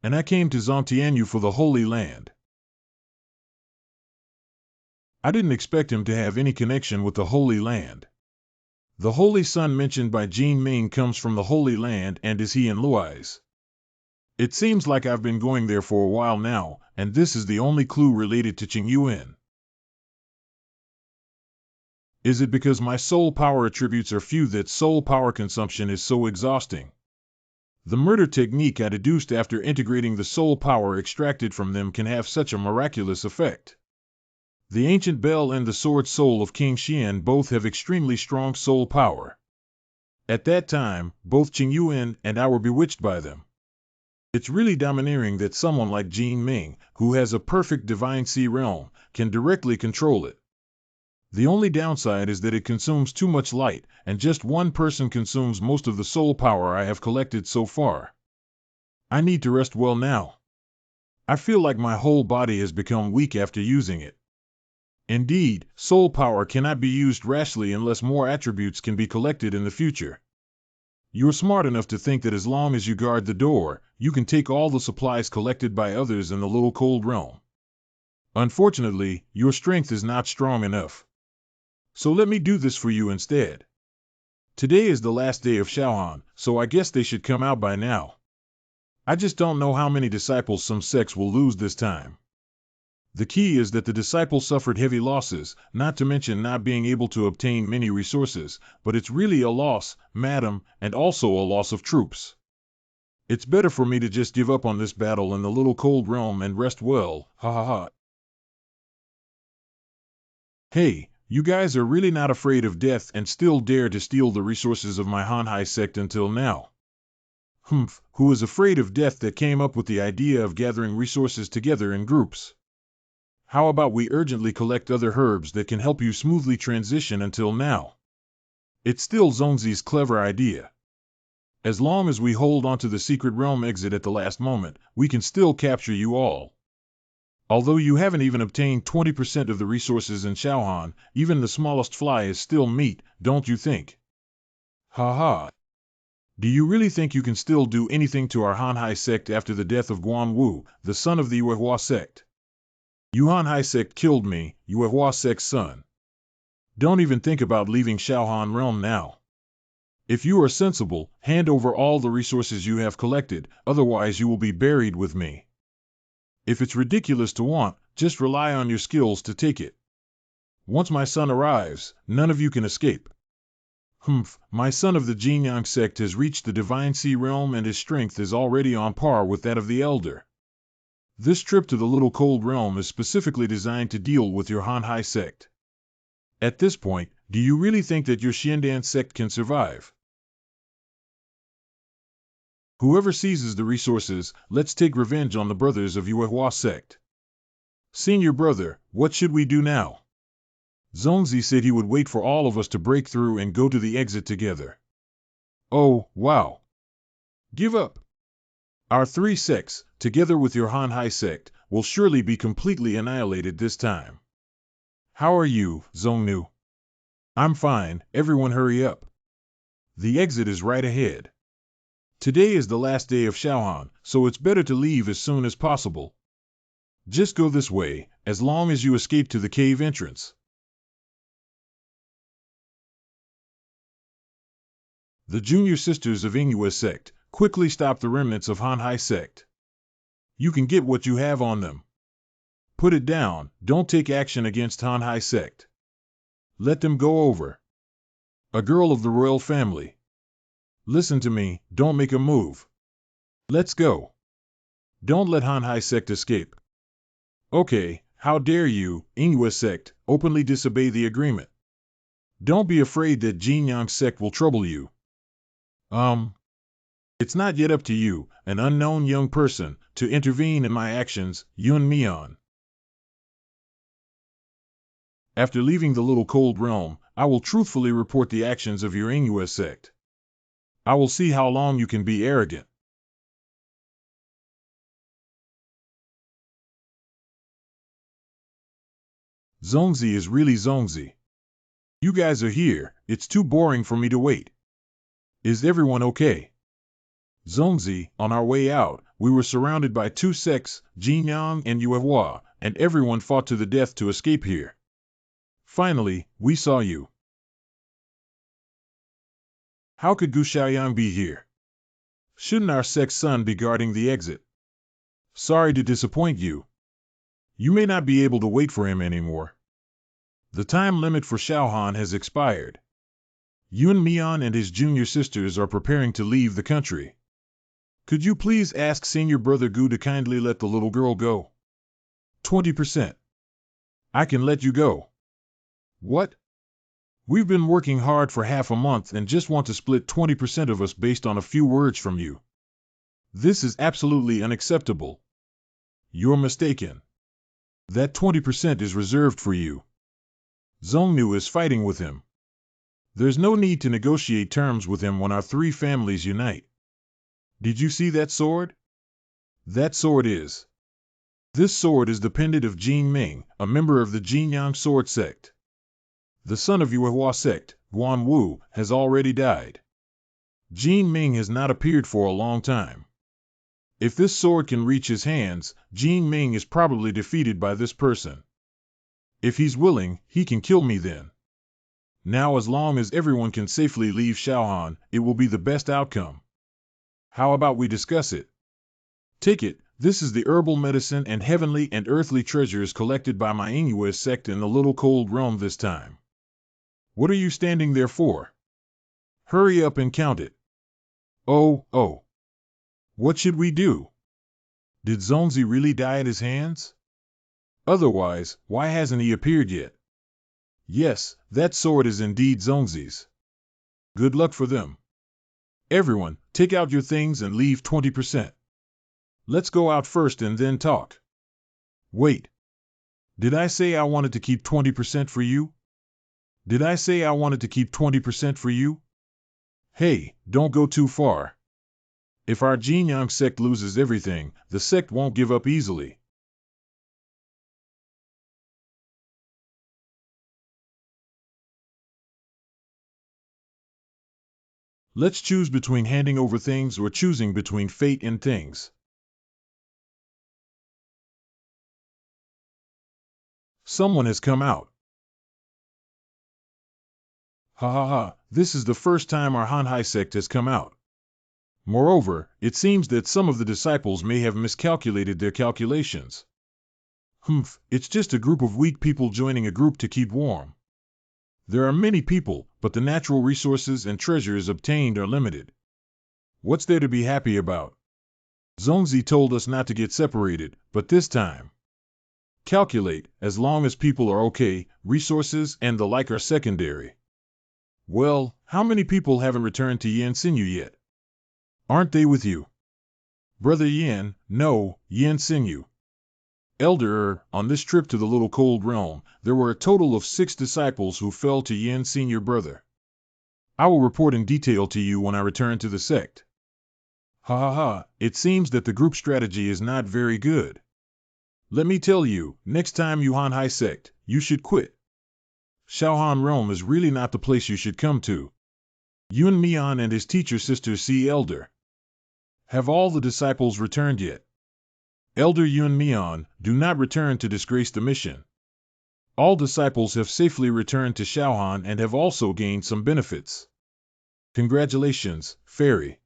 And I came to Zongtianyu for the Holy Land. I didn't expect him to have any connection with the Holy Land. The Holy Son mentioned by Jin Ming comes from the Holy Land, and is he in Luai's? It seems like I've been going there for a while now, and this is the only clue related to Qingyuan. Is it because my soul power attributes are few that soul power consumption is so exhausting? The murder technique I deduced after integrating the soul power extracted from them can have such a miraculous effect. The ancient bell and the sword soul of King Xian both have extremely strong soul power. At that time, both Qingyuan and I were bewitched by them. It's really domineering that someone like Jin Ming, who has a perfect Divine Sea Realm, can directly control it. The only downside is that it consumes too much light, and just one person consumes most of the soul power I have collected so far. I need to rest well now. I feel like my whole body has become weak after using it. Indeed, soul power cannot be used rashly unless more attributes can be collected in the future. You're smart enough to think that as long as you guard the door, you can take all the supplies collected by others in the little cold realm. Unfortunately, your strength is not strong enough. So let me do this for you instead. Today is the last day of Shaohan, so I guess they should come out by now. I just don't know how many disciples some sects will lose this time. The key is that the disciples suffered heavy losses, not to mention not being able to obtain many resources, but it's really a loss, madam, and also a loss of troops. It's better for me to just give up on this battle in the little cold realm and rest well, ha ha ha. Hey, you guys are really not afraid of death and still dare to steal the resources of my Hanhai sect until now. Who is afraid of death that came up with the idea of gathering resources together in groups? How about we urgently collect other herbs that can help you smoothly transition until now? It's still Zongzi's clever idea. As long as we hold onto the secret realm exit at the last moment, we can still capture you all. Although you haven't even obtained 20% of the resources in Shaohan, even the smallest fly is still meat, don't you think? Ha ha. Do you really think you can still do anything to our Hanhai sect after the death of Guan Wu, the son of the Yuehua sect? Yu Hanhai sect killed me, Yuehua sect's son. Don't even think about leaving Shaohan realm now. If you are sensible, hand over all the resources you have collected, otherwise you will be buried with me. If it's ridiculous to want, just rely on your skills to take it. Once my son arrives, none of you can escape. My son of the Jinyang sect has reached the Divine Sea realm and his strength is already on par with that of the Elder. This trip to the Little Cold Realm is specifically designed to deal with your Hanhai sect. At this point, do you really think that your Xiandan sect can survive? Whoever seizes the resources, let's take revenge on the brothers of Yuehua sect. Senior brother, what should we do now? Zongzi said he would wait for all of us to break through and go to the exit together. Oh, wow. Give up. Our three sects, together with your Hanhai sect, will surely be completely annihilated this time. How are you, Zongnu? I'm fine, everyone hurry up. The exit is right ahead. Today is the last day of Shaohan, so it's better to leave as soon as possible. Just go this way, as long as you escape to the cave entrance. The junior sisters of Inghua sect quickly stop the remnants of Hanhai sect. You can get what you have on them. Put it down, don't take action against Hanhai sect. Let them go over. A girl of the royal family. Listen to me, don't make a move. Let's go. Don't let Hanhai sect escape. Okay, how dare you, Inghua sect, openly disobey the agreement. Don't be afraid that Jinyang sect will trouble you. It's not yet up to you, an unknown young person, to intervene in my actions, Yun Mian. After leaving the Little Cold Realm, I will truthfully report the actions of your Inghua sect. I will see how long you can be arrogant. Zongzi is really Zongzi. You guys are here, it's too boring for me to wait. Is everyone okay? Zongzi, on our way out, we were surrounded by two sects, Jinyang and Yuehua, and everyone fought to the death to escape here. Finally, we saw you. How could Gu Xiaoyang be here? Shouldn't our sect's son be guarding the exit? Sorry to disappoint you. You may not be able to wait for him anymore. The time limit for Shaohan has expired. Yun Mian and his junior sisters are preparing to leave the country. Could you please ask senior brother Gu to kindly let the little girl go? 20%. I can let you go. What? We've been working hard for half a month and just want to split 20% of us based on a few words from you. This is absolutely unacceptable. You're mistaken. That 20% is reserved for you. Zongnu is fighting with him. There's no need to negotiate terms with him when our three families unite. Did you see that sword? That sword is. This sword is the pendant of Jin Ming, a member of the Jinyang sword sect. The son of Yuehua sect, Guan Wu, has already died. Jin Ming has not appeared for a long time. If this sword can reach his hands, Jin Ming is probably defeated by this person. If he's willing, he can kill me then. Now as long as everyone can safely leave Shaohan, it will be the best outcome. How about we discuss it? Take it, this is the herbal medicine and heavenly and earthly treasures collected by my MANHUA sect in the little cold realm this time. What are you standing there for? Hurry up and count it. Oh. What should we do? Did Zongzi really die at his hands? Otherwise, why hasn't he appeared yet? Yes, that sword is indeed Zongzi's. Good luck for them. Everyone, take out your things and leave 20%. Let's go out first and then talk. Wait. Did I say I wanted to keep 20% for you? Did I say I wanted to keep 20% for you? Hey, don't go too far. If our Jinyang sect loses everything, the sect won't give up easily. Let's choose between handing over things or choosing between fate and things. Someone has come out. Ha, this is the first time our Hanhai sect has come out. Moreover, it seems that some of the disciples may have miscalculated their calculations. It's just a group of weak people joining a group to keep warm. There are many people, but the natural resources and treasures obtained are limited. What's there to be happy about? Zongzi told us not to get separated, but this time. Calculate, as long as people are okay, resources and the like are secondary. Well, how many people haven't returned to Yan Xinyu yet? Aren't they with you? Brother Yan, no, Yan Xinyu. Elder, on this trip to the little cold realm, there were a total of 6 disciples who fell to Yan Senior brother. I will report in detail to you when I return to the sect. It seems that the group strategy is not very good. Let me tell you, next time you Hanhai sect, you should quit. Shaohan realm is really not the place you should come to. Yun Mian and his teacher sister see Elder. Have all the disciples returned yet? Elder Yun Mian, do not return to disgrace the mission. All disciples have safely returned to Shaohan and have also gained some benefits. Congratulations, Fairy.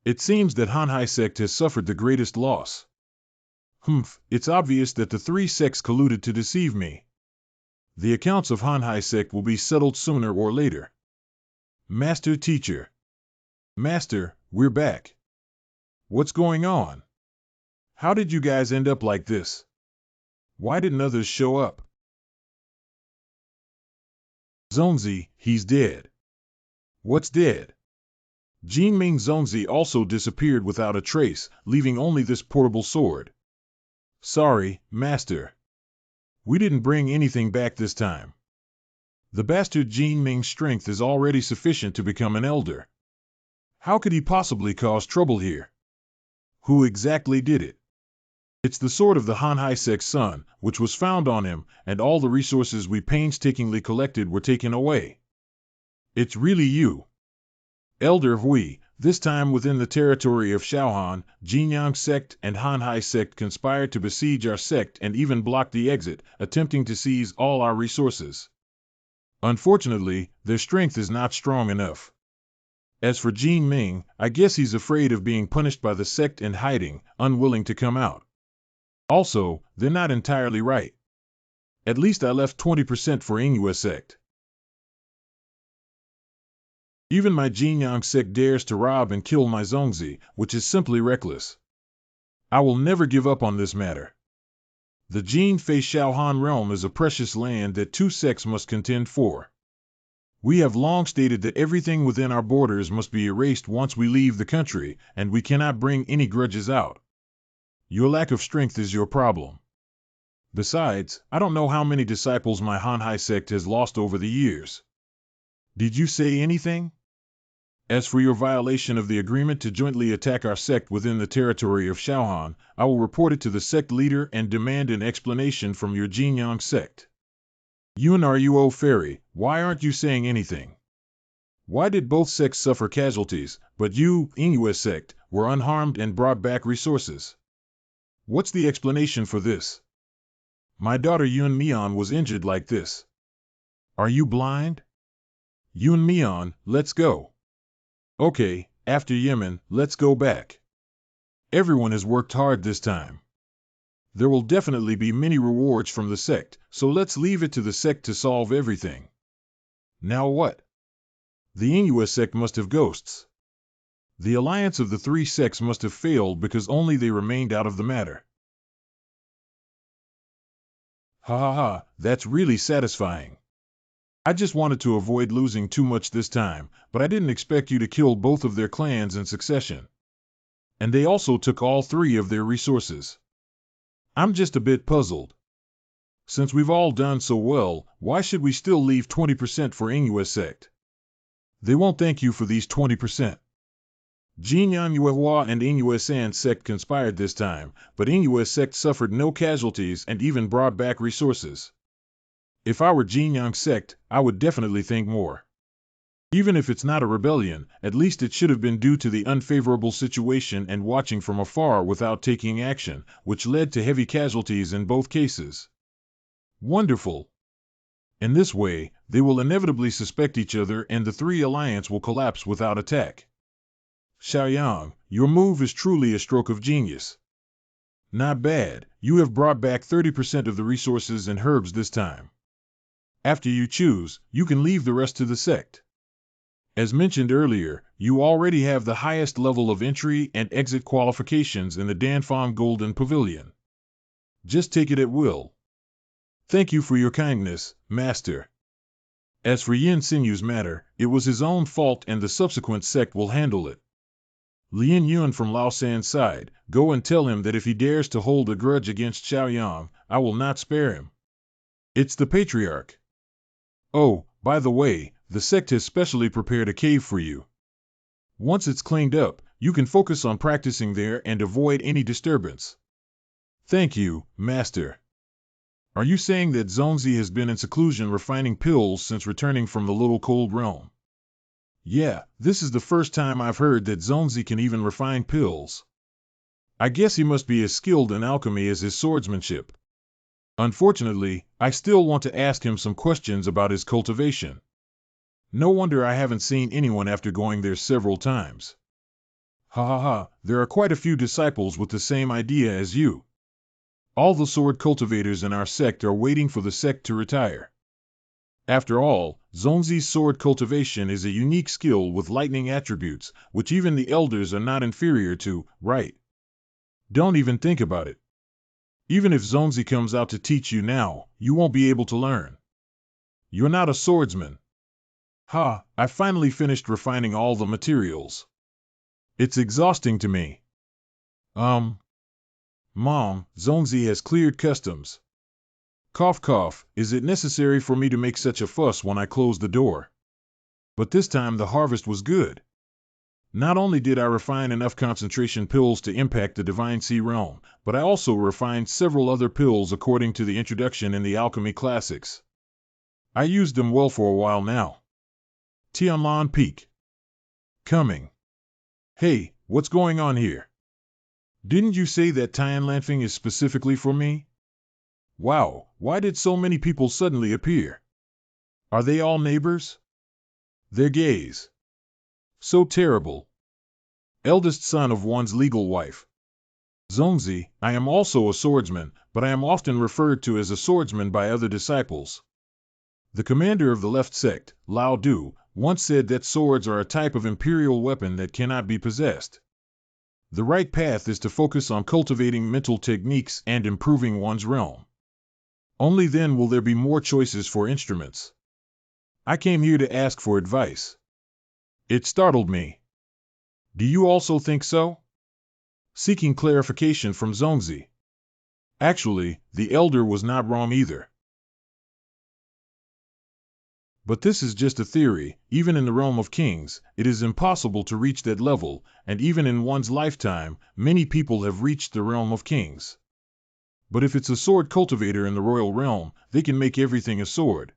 It seems that Hanhai sect has suffered the greatest loss. It's obvious that the 3 sects colluded to deceive me. The accounts of Hanhai sect will be settled sooner or later. Master Teacher. Master, we're back. What's going on? How did you guys end up like this? Why didn't others show up? Zongzi, he's dead. What's dead? Jinming Zongzi also disappeared without a trace, leaving only this portable sword. Sorry, Master. We didn't bring anything back this time. The bastard Jinming's strength is already sufficient to become an elder. How could he possibly cause trouble here? Who exactly did it? It's the sword of the Hanhai sect's son, which was found on him, and all the resources we painstakingly collected were taken away. It's really you. Elder Hui, this time within the territory of Shaohan, Jinyang sect and Hanhai sect conspired to besiege our sect and even block the exit, attempting to seize all our resources. Unfortunately, their strength is not strong enough. As for Jin Ming, I guess he's afraid of being punished by the sect and hiding, unwilling to come out. Also, they're not entirely right. At least I left 20% for MANHUA sect. Even my Jinyang sect dares to rob and kill my Zongzi, which is simply reckless. I will never give up on this matter. The Jin-Fei Shaohan realm is a precious land that 2 sects must contend for. We have long stated that everything within our borders must be erased once we leave the country, and we cannot bring any grudges out. Your lack of strength is your problem. Besides, I don't know how many disciples my Hanhai sect has lost over the years. Did you say anything? As for your violation of the agreement to jointly attack our sect within the territory of Shaohan, I will report it to the sect leader and demand an explanation from your Jinyang sect. Yun Ruo Fairy, why aren't you saying anything? Why did both sects suffer casualties, but you, MANHUA sect, were unharmed and brought back resources? What's the explanation for this? My daughter Yun Mian was injured like this. Are you blind? You and me on, let's go. Okay, after Yemen, let's go back. Everyone has worked hard this time. There will definitely be many rewards from the sect, so let's leave it to the sect to solve everything. Now what? The MANHUA sect must have ghosts. The alliance of the three sects must have failed because only they remained out of the matter. Ha ha ha, that's really satisfying. I just wanted to avoid losing too much this time, but I didn't expect you to kill both of their clans in succession. And they also took all three of their resources. I'm just a bit puzzled. Since we've all done so well, why should we still leave 20% for MANHUA sect? They won't thank you for these 20%. MANHUA and MANHUA San sect conspired this time, but MANHUA sect suffered no casualties and even brought back resources. If I were Jinyang sect, I would definitely think more. Even if it's not a rebellion, at least it should have been due to the unfavorable situation and watching from afar without taking action, which led to heavy casualties in both cases. Wonderful. In this way, they will inevitably suspect each other and the three alliance will collapse without attack. Xiaoyang, your move is truly a stroke of genius. Not bad, you have brought back 30% of the resources and herbs this time. After you choose, you can leave the rest to the sect. As mentioned earlier, you already have the highest level of entry and exit qualifications in the Danfang Golden Pavilion. Just take it at will. Thank you for your kindness, Master. As for Yin Sinyu's matter, it was his own fault and the subsequent sect will handle it. Lin Yun from Laosan's side, go and tell him that if he dares to hold a grudge against Xiaoyang, I will not spare him. It's the Patriarch. Oh, by the way, the sect has specially prepared a cave for you. Once it's cleaned up, you can focus on practicing there and avoid any disturbance. Thank you, Master. Are you saying that Zongzi has been in seclusion refining pills since returning from the Little Cold Realm? Yeah, this is the first time I've heard that Zongzi can even refine pills. I guess he must be as skilled in alchemy as his swordsmanship. Unfortunately, I still want to ask him some questions about his cultivation. No wonder I haven't seen anyone after going there several times. Ha ha ha, there are quite a few disciples with the same idea as you. All the sword cultivators in our sect are waiting for the sect to retire. After all, Zongzi's sword cultivation is a unique skill with lightning attributes, which even the elders are not inferior to, right? Don't even think about it. Even if Zongzi comes out to teach you now, you won't be able to learn. You're not a swordsman. Ha, I finally finished refining all the materials. It's exhausting to me. Mom, Zongzi has cleared customs. Cough cough, is it necessary for me to make such a fuss when I close the door? But this time the harvest was good. Not only did I refine enough concentration pills to impact the Divine Sea Realm, but I also refined several other pills according to the introduction in the Alchemy Classics. I used them well for a while now. Tianlan Peak. Coming. Hey, what's going on here? Didn't you say that Tianlanfeng is specifically for me? Wow, why did so many people suddenly appear? Are they all neighbors? They're gays. So terrible. Eldest son of one's legal wife. Zongzi, I am also a swordsman, but I am often referred to as a swordsman by other disciples. The commander of the left sect, Lao Du, once said that swords are a type of imperial weapon that cannot be possessed. The right path is to focus on cultivating mental techniques and improving one's realm. Only then will there be more choices for instruments. I came here to ask for advice. It startled me. Do you also think so? Seeking clarification from Zongzi. Actually, the elder was not wrong either. But this is just a theory. Even in the realm of kings, it is impossible to reach that level, and even in one's lifetime, many people have reached the realm of kings. But if it's a sword cultivator in the royal realm, they can make everything a sword.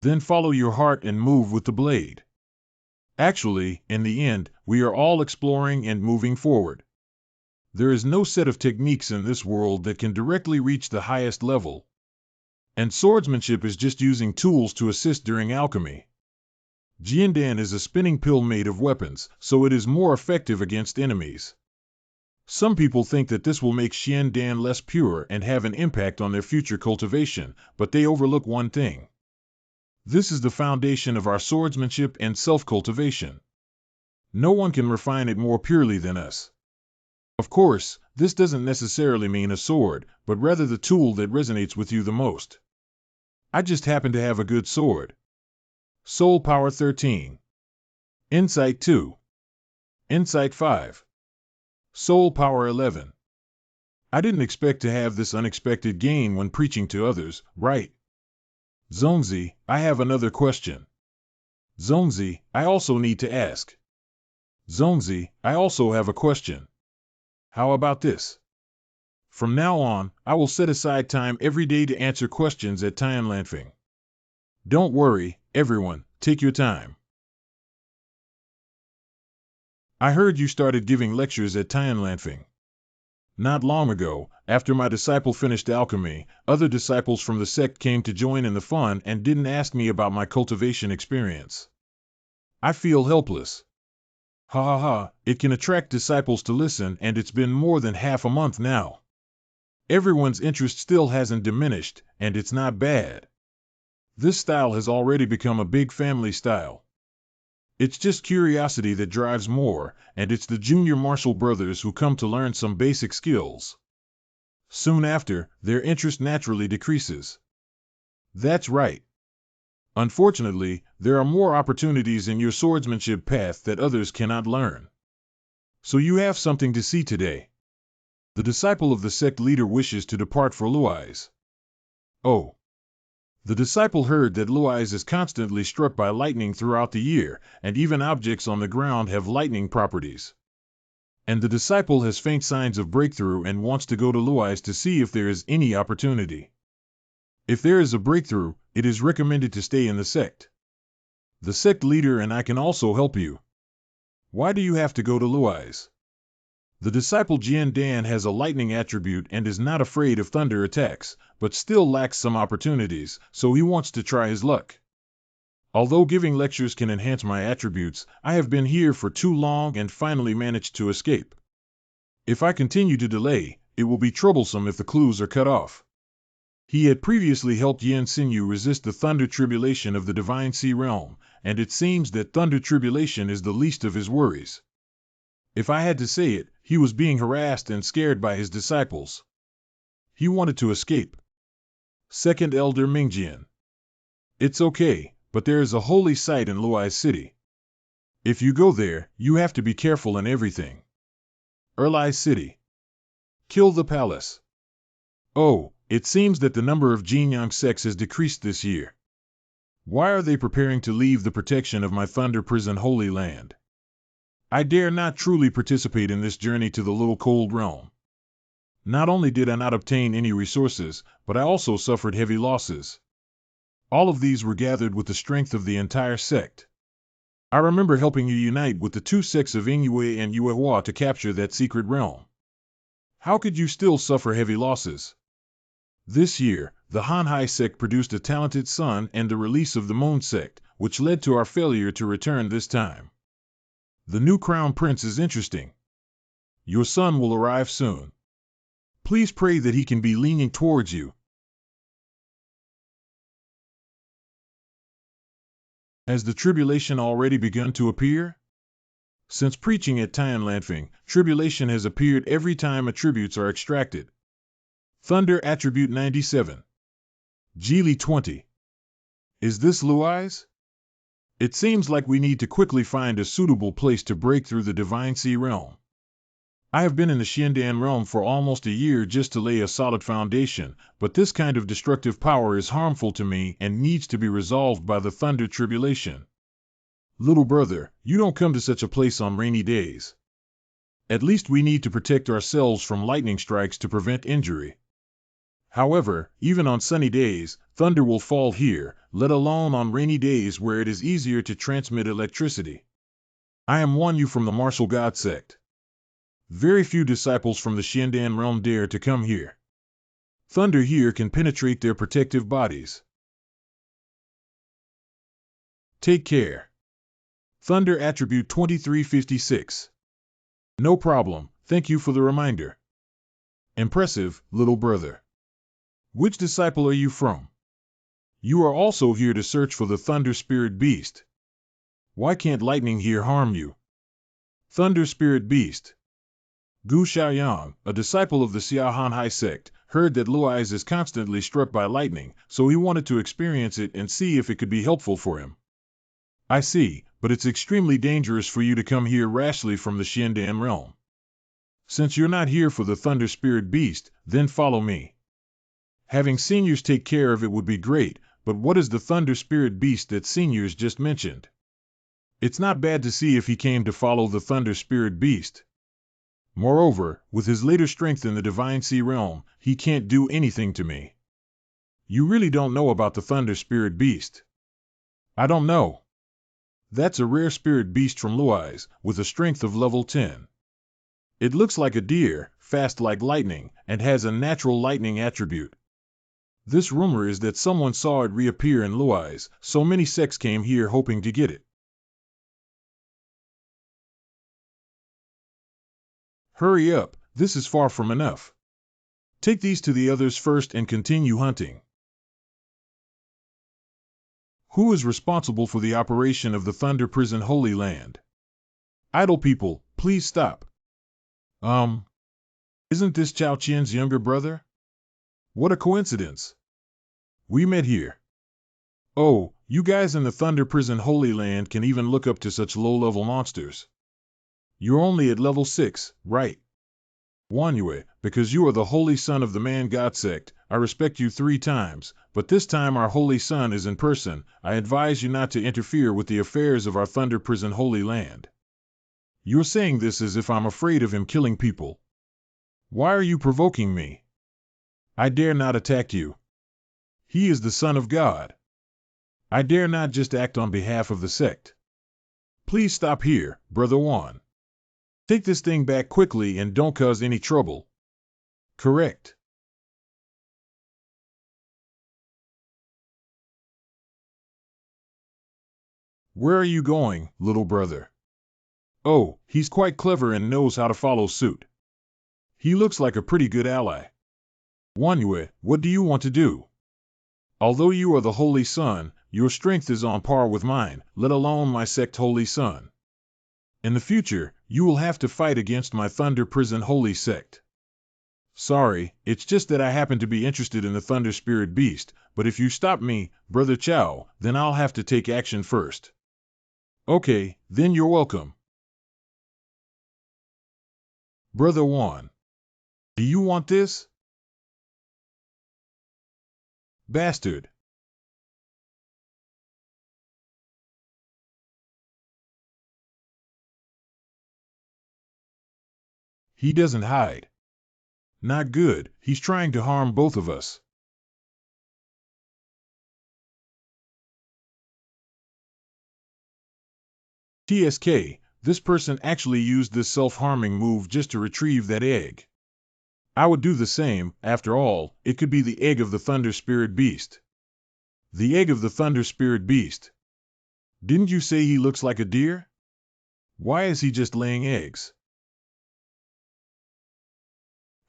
Then follow your heart and move with the blade. Actually, in the end, we are all exploring and moving forward. There is no set of techniques in this world that can directly reach the highest level. And swordsmanship is just using tools to assist during alchemy. Jiandan is a spinning pill made of weapons, so it is more effective against enemies. Some people think that this will make Jiandan less pure and have an impact on their future cultivation, but they overlook one thing. This is the foundation of our swordsmanship and self-cultivation. No one can refine it more purely than us. Of course, this doesn't necessarily mean a sword, but rather the tool that resonates with you the most. I just happen to have a good sword. Soul Power 13. Insight 2. Insight 5. Soul Power 11. I didn't expect to have this unexpected gain when preaching to others, right? Zongzi, I have another question. Zongzi, I also need to ask. Zongzi, I also have a question. How about this? From now on, I will set aside time every day to answer questions at Tianlanfeng. Don't worry, everyone, take your time. I heard you started giving lectures at Tianlanfeng. Not long ago, after my disciple finished alchemy, other disciples from the sect came to join in the fun and didn't ask me about my cultivation experience. I feel helpless. Ha ha ha, it can attract disciples to listen, and it's been more than half a month now. Everyone's interest still hasn't diminished, and it's not bad. This style has already become a big family style. It's just curiosity that drives more, and it's the junior martial brothers who come to learn some basic skills. Soon after, their interest naturally decreases. That's right. Unfortunately, there are more opportunities in your swordsmanship path that others cannot learn. So you have something to see today. The disciple of the sect leader wishes to depart for Luais. Oh. The disciple heard that Luais is constantly struck by lightning throughout the year, and even objects on the ground have lightning properties. And the disciple has faint signs of breakthrough and wants to go to Luais to see if there is any opportunity. If there is a breakthrough, it is recommended to stay in the sect. The sect leader and I can also help you. Why do you have to go to Luais? The disciple Jiandan has a lightning attribute and is not afraid of thunder attacks, but still lacks some opportunities, so he wants to try his luck. Although giving lectures can enhance my attributes, I have been here for too long and finally managed to escape. If I continue to delay, it will be troublesome if the clues are cut off. He had previously helped Yan Xinyu resist the thunder tribulation of the Divine Sea Realm, and it seems that thunder tribulation is the least of his worries. If I had to say it, he was being harassed and scared by his disciples. He wanted to escape. Second Elder Mingjian. It's okay, but there is a holy site in Luai City. If you go there, you have to be careful in everything. Erlai City. Kill the palace. Oh, it seems that the number of Jinyang sects has decreased this year. Why are they preparing to leave the protection of my Thunder Prison Holy Land? I dare not truly participate in this journey to the Little Cold Realm. Not only did I not obtain any resources, but I also suffered heavy losses. All of these were gathered with the strength of the entire sect. I remember helping you unite with the two sects of Yingyue and Yuehua to capture that secret realm. How could you still suffer heavy losses? This year, the Hanhai sect produced a talented son and the release of the Moon sect, which led to our failure to return this time. The new crown prince is interesting. Your son will arrive soon. Please pray that he can be leaning towards you. Has the tribulation already begun to appear? Since preaching at Tianlanfeng, tribulation has appeared every time attributes are extracted. Thunder Attribute 97. Geely 20. Is this Luais? It seems like we need to quickly find a suitable place to break through the Divine Sea Realm. I have been in the Xiandan realm for almost a year just to lay a solid foundation, but this kind of destructive power is harmful to me and needs to be resolved by the Thunder Tribulation. Little brother, you don't come to such a place on rainy days. At least we need to protect ourselves from lightning strikes to prevent injury. However, even on sunny days, thunder will fall here, let alone on rainy days where it is easier to transmit electricity. I am Wanyu from the Martial God sect. Very few disciples from the Xiandan realm dare to come here. Thunder here can penetrate their protective bodies. Take care. Thunder Attribute 2356. No problem, thank you for the reminder. Impressive, little brother. Which disciple are you from? You are also here to search for the Thunder Spirit Beast. Why can't lightning here harm you? Thunder Spirit Beast. Gu Xiaoyang, a disciple of the Xiaohanhai sect, heard that Luais is constantly struck by lightning, so he wanted to experience it and see if it could be helpful for him. I see, but it's extremely dangerous for you to come here rashly from the Xiandan realm. Since you're not here for the Thunder Spirit Beast, then follow me. Having seniors take care of it would be great, but what is the Thunder Spirit Beast that seniors just mentioned? It's not bad to see if he came to follow the Thunder Spirit Beast. Moreover, with his later strength in the Divine Sea realm, he can't do anything to me. You really don't know about the Thunder Spirit Beast. I don't know. That's a rare spirit beast from Luais, with a strength of level 10. It looks like a deer, fast like lightning, and has a natural lightning attribute. This rumor is that someone saw it reappear in Luais, so many sects came here hoping to get it. Hurry up, this is far from enough. Take these to the others first and continue hunting. Who is responsible for the operation of the Thunder Prison Holy Land? Idle people, please stop. Isn't this Chao Qian's younger brother? What a coincidence. We met here. Oh, you guys in the Thunder Prison Holy Land can even look up to such low-level monsters. You're only at level 6, right? MANHUA, because you are the holy son of the man-god sect, I respect you 3 times, but this time our holy son is in person. I advise you not to interfere with the affairs of our Thunder Prison Holy Land. You're saying this as if I'm afraid of him killing people. Why are you provoking me? I dare not attack you. He is the Son of God. I dare not just act on behalf of the sect. Please stop here, Brother Juan. Take this thing back quickly and don't cause any trouble. Correct. Where are you going, little brother? Oh, he's quite clever and knows how to follow suit. He looks like a pretty good ally. MANHUA, what do you want to do? Although you are the Holy Son, your strength is on par with mine, let alone my sect Holy Son. In the future, you will have to fight against my Thunder Prison Holy Sect. Sorry, it's just that I happen to be interested in the Thunder Spirit Beast, but if you stop me, Brother Chao, then I'll have to take action first. Okay, then you're welcome. Brother Juan. Do you want this? Bastard. He doesn't hide. Not good, he's trying to harm both of us. TSK, this person actually used this self-harming move just to retrieve that egg. I would do the same, after all, it could be the egg of the Thunder Spirit Beast. The egg of the Thunder Spirit Beast. Didn't you say he looks like a deer? Why is he just laying eggs?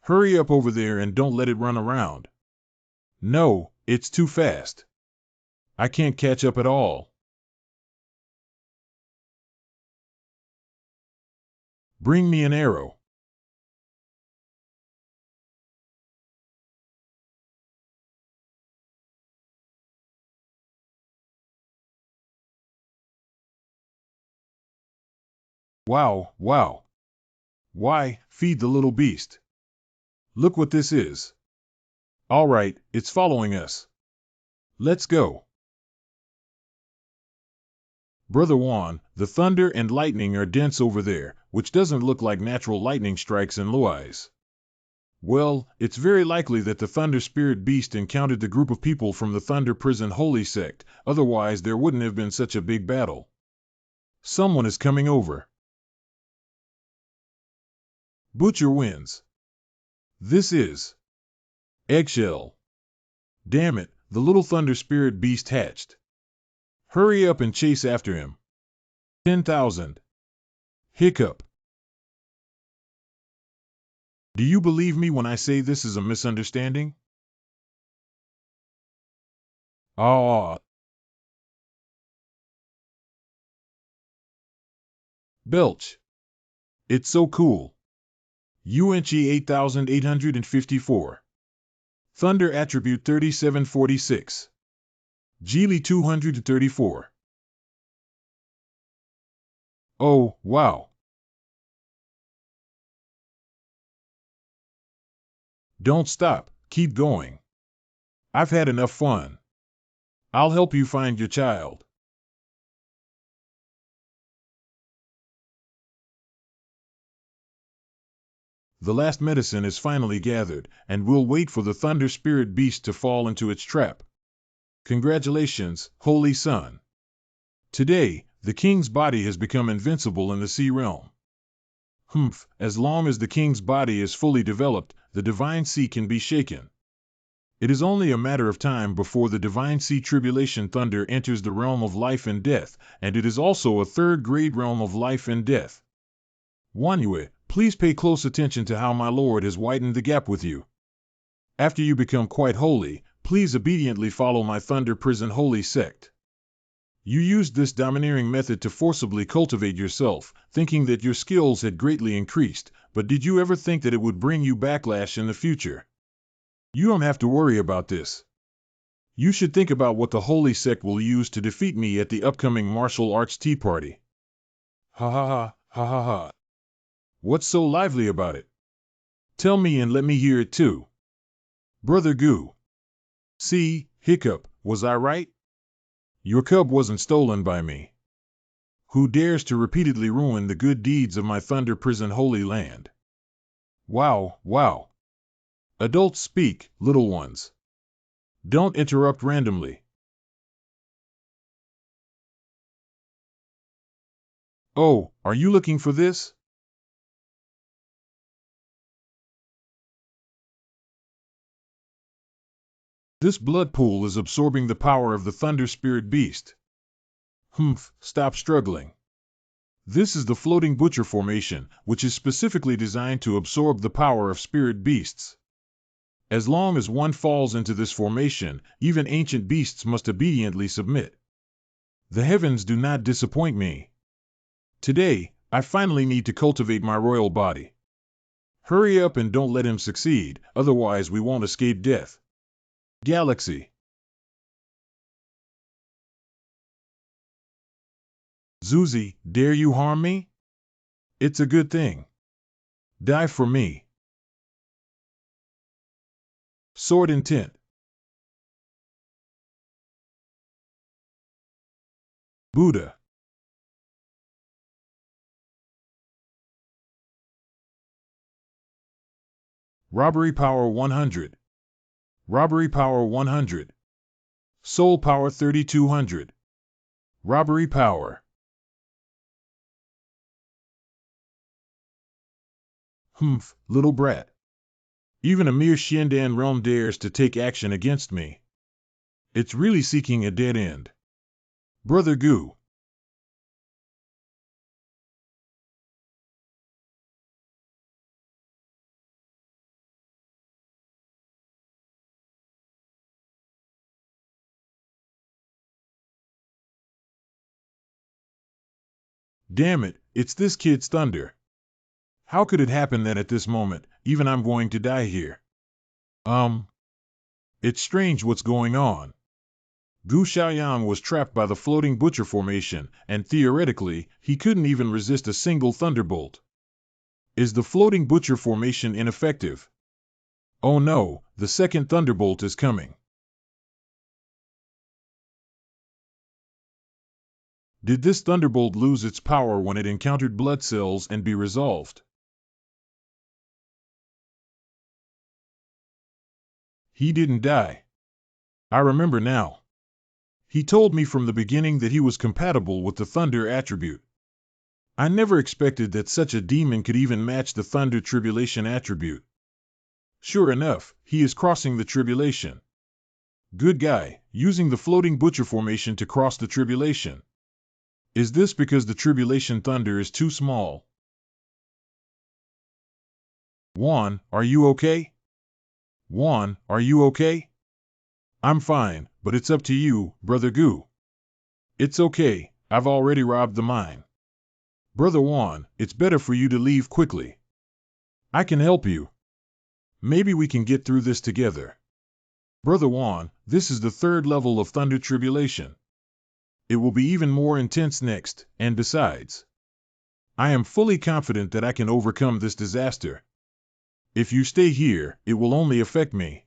Hurry up over there and don't let it run around. No, it's too fast. I can't catch up at all. Bring me an arrow. Wow, wow. Why, feed the little beast. Look what this is. All right, it's following us. Let's go. Brother Juan, the thunder and lightning are dense over there, which doesn't look like natural lightning strikes in Luais. Well, it's very likely that the Thunder Spirit Beast encountered the group of people from the Thunder Prison Holy Sect, otherwise there wouldn't have been such a big battle. Someone is coming over. Butcher wins. This is Eggshell. Damn it, the little Thunder Spirit Beast hatched. Hurry up and chase after him. 10,000. Hiccup. Do you believe me when I say this is a misunderstanding? Ah. Belch. It's so cool. UNC 8854. Thunder attribute 3746. Geely 234. Oh, wow. Don't stop, keep going. I've had enough fun. I'll help you find your child. The last medicine is finally gathered, and we'll wait for the Thunder Spirit Beast to fall into its trap. Congratulations, Holy Son. Today, the king's body has become invincible in the sea realm. As long as the king's body is fully developed, the divine sea can be shaken. It is only a matter of time before the divine sea tribulation thunder enters the realm of life and death, and it is also a third-grade realm of life and death. MANHUA, please pay close attention to how my Lord has widened the gap with you. After you become quite holy, please obediently follow my Thunder Prison Holy Sect. You used this domineering method to forcibly cultivate yourself, thinking that your skills had greatly increased, but did you ever think that it would bring you backlash in the future? You don't have to worry about this. You should think about what the Holy Sect will use to defeat me at the upcoming martial arts tea party. Ha ha ha, ha ha ha. What's so lively about it? Tell me and let me hear it too. Brother Goo. See, Hiccup, was I right? Your cub wasn't stolen by me. Who dares to repeatedly ruin the good deeds of my Thunder Prison Holy Land? Wow, wow. Adults speak, little ones. Don't interrupt randomly. Oh, are you looking for this? This blood pool is absorbing the power of the Thunder Spirit Beast. Stop struggling. This is the Floating Butcher Formation, which is specifically designed to absorb the power of spirit beasts. As long as one falls into this formation, even ancient beasts must obediently submit. The heavens do not disappoint me. Today, I finally need to cultivate my royal body. Hurry up and don't let him succeed, otherwise we won't escape death. Galaxy. Zuzi, dare you harm me? It's a good thing. Die for me. Sword intent. Buddha. Robbery power 100. Robbery power 100. Soul power 3200. Robbery power. Little brat. Even a mere Shendan realm dares to take action against me. It's really seeking a dead end. Brother Goo. Damn it, it's this kid's thunder. How could it happen that at this moment, even I'm going to die here? It's strange what's going on. Gu Xiaoyan was trapped by the Floating Butcher Formation, and theoretically, he couldn't even resist a single thunderbolt. Is the Floating Butcher Formation ineffective? Oh no, the second thunderbolt is coming. Did this thunderbolt lose its power when it encountered blood cells and be resolved? He didn't die. I remember now. He told me from the beginning that he was compatible with the thunder attribute. I never expected that such a demon could even match the thunder tribulation attribute. Sure enough, he is crossing the tribulation. Good guy, using the Floating Butcher Formation to cross the tribulation. Is this because the tribulation thunder is too small? Juan, are you okay? Juan, are you okay? I'm fine, but it's up to you, Brother Goo. It's okay, I've already robbed the mine. Brother Juan, it's better for you to leave quickly. I can help you. Maybe we can get through this together. Brother Juan, this is the third level of thunder tribulation. It will be even more intense next, and besides, I am fully confident that I can overcome this disaster. If you stay here, it will only affect me.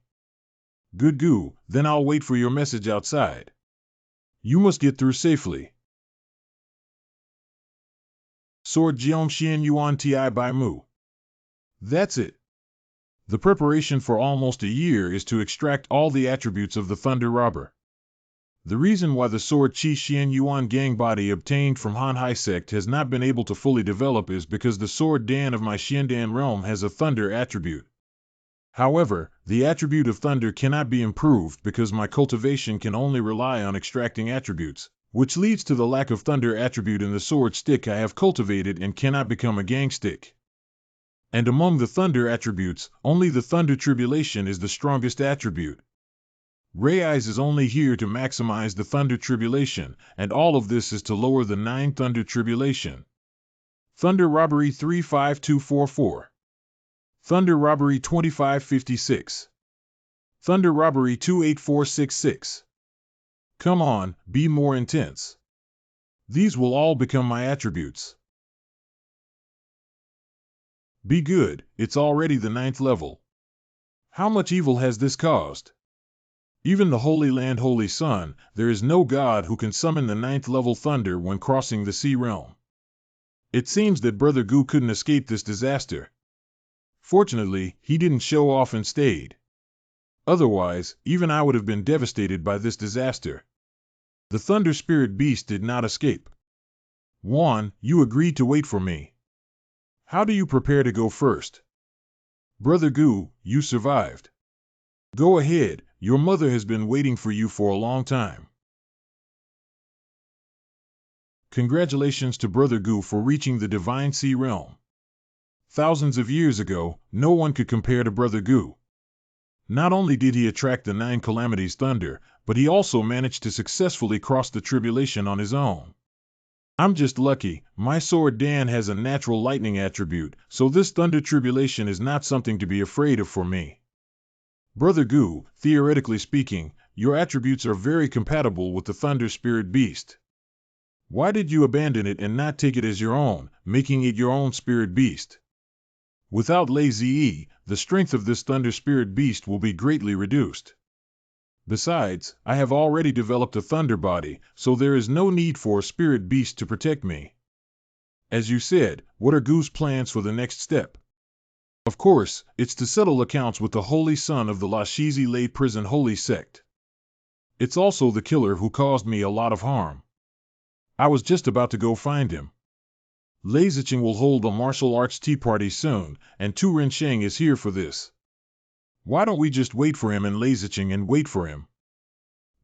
Good Goo, then I'll wait for your message outside. You must get through safely. Sword Jiong Xian Yuan Ti Bai Mu. That's it. The preparation for almost a year is to extract all the attributes of the Thunder Robber. The reason why the sword Qi Xian Yuan gang body obtained from Han Hai sect has not been able to fully develop is because the sword Dan of my Xiandan realm has a thunder attribute. However, the attribute of thunder cannot be improved because my cultivation can only rely on extracting attributes, which leads to the lack of thunder attribute in the sword stick I have cultivated and cannot become a gang stick. And among the thunder attributes, only the thunder tribulation is the strongest attribute. Ray Eyes is only here to maximize the thunder tribulation, and all of this is to lower the 9 thunder tribulation. Thunder Robbery 35244. Thunder Robbery 2556. Thunder Robbery 28466. Come on, be more intense. These will all become my attributes. Be good, it's already the 9th level. How much evil has this caused? Even the Holy Land Holy Sun, there is no god who can summon the 9th level thunder when crossing the sea realm. It seems that Brother Goo couldn't escape this disaster. Fortunately, he didn't show off and stayed. Otherwise, even I would have been devastated by this disaster. The Thunder Spirit Beast did not escape. Juan, you agreed to wait for me. How do you prepare to go first? Brother Goo, you survived. Go ahead, your mother has been waiting for you for a long time. Congratulations to Brother Goo for reaching the Divine Sea Realm. Thousands of years ago, no one could compare to Brother Goo. Not only did he attract the 9 calamities thunder, but he also managed to successfully cross the tribulation on his own. I'm just lucky, my sword Dan has a natural lightning attribute, so this thunder tribulation is not something to be afraid of for me. Brother Goo, theoretically speaking, your attributes are very compatible with the Thunder Spirit Beast. Why did you abandon it and not take it as your own, making it your own Spirit Beast? Without Lazy, the strength of this Thunder Spirit Beast will be greatly reduced. Besides, I have already developed a Thunder Body, so there is no need for a Spirit Beast to protect me. As you said, what are Goo's plans for the next step? Of course, it's to settle accounts with the Holy Son of the Lashizi Lay Prison Holy Sect. It's also the killer who caused me a lot of harm. I was just about to go find him. Lei Zicheng will hold a martial arts tea party soon, and Tu Rensheng is here for this. Why don't we just wait for him in Lei Zicheng and wait for him?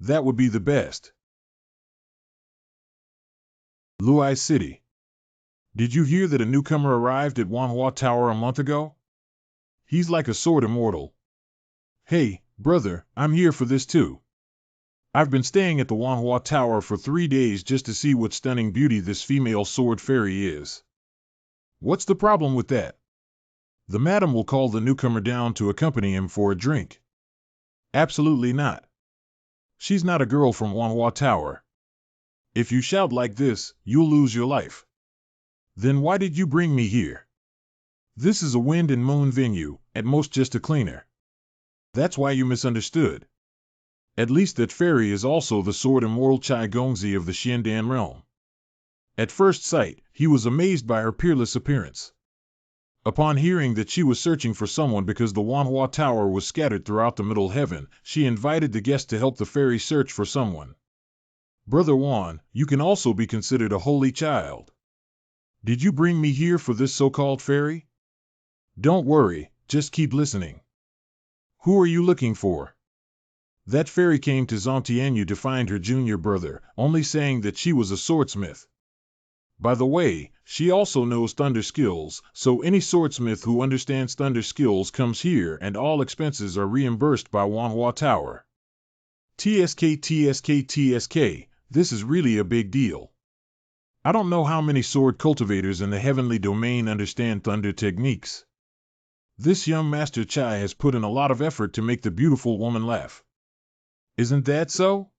That would be the best. Luai City. Did you hear that a newcomer arrived at Wanhua Tower a month ago? He's like a sword immortal. Hey, brother, I'm here for this too. I've been staying at the Wanhua Tower for 3 days just to see what stunning beauty this female sword fairy is. What's the problem with that? The madam will call the newcomer down to accompany him for a drink. Absolutely not. She's not a girl from Wanhua Tower. If you shout like this, you'll lose your life. Then why did you bring me here? This is a wind and moon venue, at most just a cleaner. That's why you misunderstood. At least that fairy is also the sword immortal Chai Gongzi of the Xiandan realm. At first sight, he was amazed by her peerless appearance. Upon hearing that she was searching for someone because the Wanhua Tower was scattered throughout the Middle Heaven, she invited the guest to help the fairy search for someone. Brother Wan, you can also be considered a holy child. Did you bring me here for this so-called fairy? Don't worry, just keep listening. Who are you looking for? That fairy came to Zongtianyu to find her junior brother, only saying that she was a swordsmith. By the way, she also knows thunder skills, so any swordsmith who understands thunder skills comes here and all expenses are reimbursed by MANHUA Tower. TSK TSK TSK, this is really a big deal. I don't know how many sword cultivators in the heavenly domain understand thunder techniques. This young Master Chai has put in a lot of effort to make the beautiful woman laugh. Isn't that so?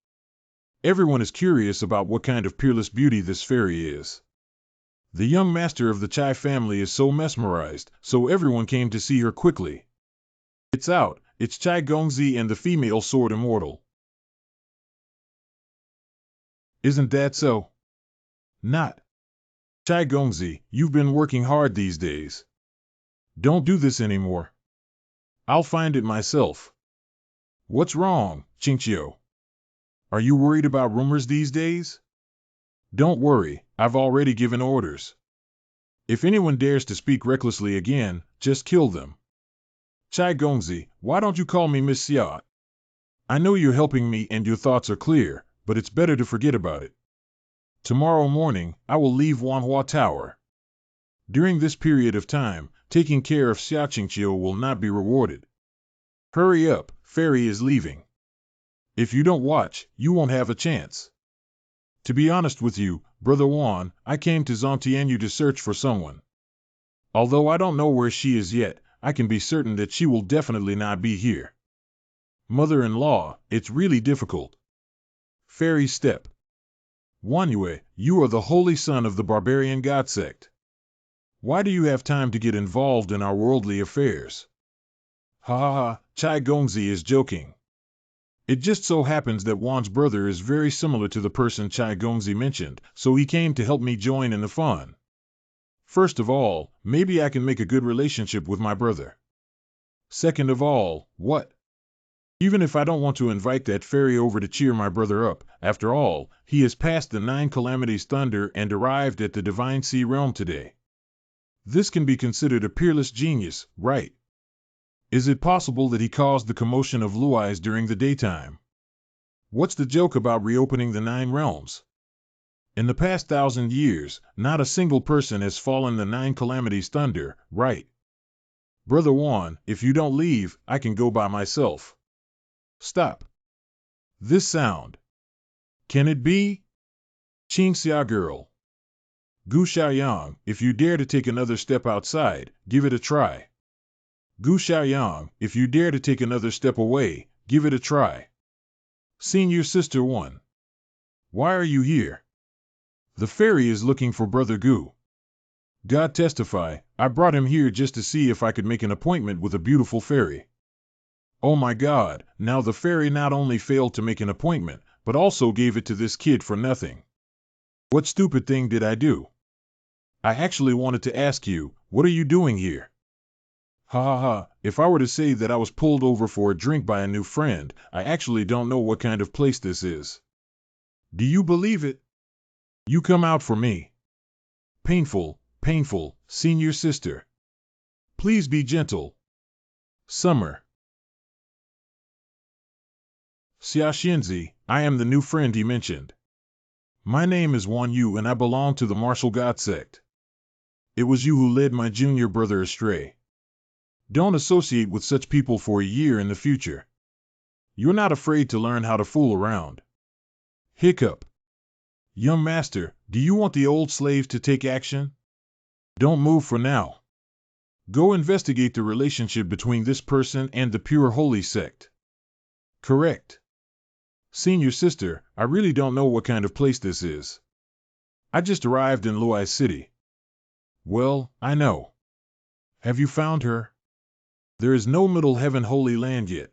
Everyone is curious about what kind of peerless beauty this fairy is. The young master of the Chai family is so mesmerized, so everyone came to see her quickly. It's out, it's Chai Gongzi and the female sword immortal. Isn't that so? Not. Chai Gongzi, you've been working hard these days. Don't do this anymore. I'll find it myself. What's wrong, Qingqiu? Are you worried about rumors these days? Don't worry, I've already given orders. If anyone dares to speak recklessly again, just kill them. Chai Gongzi, why don't you call me Miss Xia? I know you're helping me and your thoughts are clear, but it's better to forget about it. Tomorrow morning, I will leave MANHUA Tower. During this period of time, taking care of Xia Qingqiu will not be rewarded. Hurry up, fairy is leaving. If you don't watch, you won't have a chance. To be honest with you, Brother Wan, I came to Zontianyu to search for someone. Although I don't know where she is yet, I can be certain that she will definitely not be here. Mother-in-law, it's really difficult. Fairy step. Wanyue, you are the holy son of the barbarian god sect. Why do you have time to get involved in our worldly affairs? Ha ha ha, Chai Gongzi is joking. It just so happens that Wan's brother is very similar to the person Chai Gongzi mentioned, so he came to help me join in the fun. First of all, maybe I can make a good relationship with my brother. Second of all, what? Even if I don't want to invite that fairy over to cheer my brother up, after all, he has passed the 9 calamities thunder and arrived at the Divine Sea Realm today. This can be considered a peerless genius, right? Is it possible that he caused the commotion of Luais during the daytime? What's the joke about reopening the 9 realms? In the past 1,000 years, not a single person has fallen the 9 calamities thunder, right? Brother Wan, if you don't leave, I can go by myself. Stop. This sound. Can it be? Qingxia girl. Gu Xiaoyang, if you dare to take another step outside, give it a try. Gu Xiaoyang, if you dare to take another step away, give it a try. Senior Sister 1. Why are you here? The fairy is looking for Brother Gu. God testify, I brought him here just to see if I could make an appointment with a beautiful fairy. Oh my God, now the fairy not only failed to make an appointment, but also gave it to this kid for nothing. What stupid thing did I do? I actually wanted to ask you, what are you doing here? Ha ha ha, if I were to say that I was pulled over for a drink by a new friend, I actually don't know what kind of place this is. Do you believe it? You come out for me. Painful, painful, senior sister. Please be gentle. Summer. Xia Xinzi, I am the new friend he mentioned. My name is Wan Yu and I belong to the martial god sect. It was you who led my junior brother astray. Don't associate with such people for a year in the future. You're not afraid to learn how to fool around. Hiccup. Young master, do you want the old slaves to take action? Don't move for now. Go investigate the relationship between this person and the pure holy sect. Correct. Senior sister, I really don't know what kind of place this is. I just arrived in Luai City. Well, I know. Have you found her? There is no Middle Heaven Holy Land yet.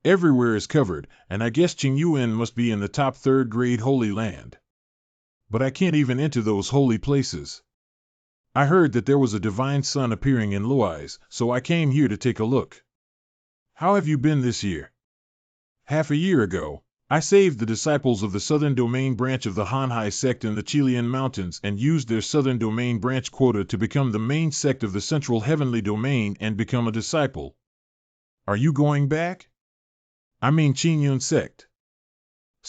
Everywhere is covered, and I guess Qingyuan must be in the top 3rd grade Holy Land. But I can't even enter those holy places. I heard that there was a divine sun appearing in Luais, so I came here to take a look. How have you been this year? Half a year ago, I saved the disciples of the Southern Domain branch of the Hanhai sect in the Chilean mountains and used their Southern Domain branch quota to become the main sect of the Central Heavenly Domain and become a disciple. Are you going back? I mean Qingyun sect.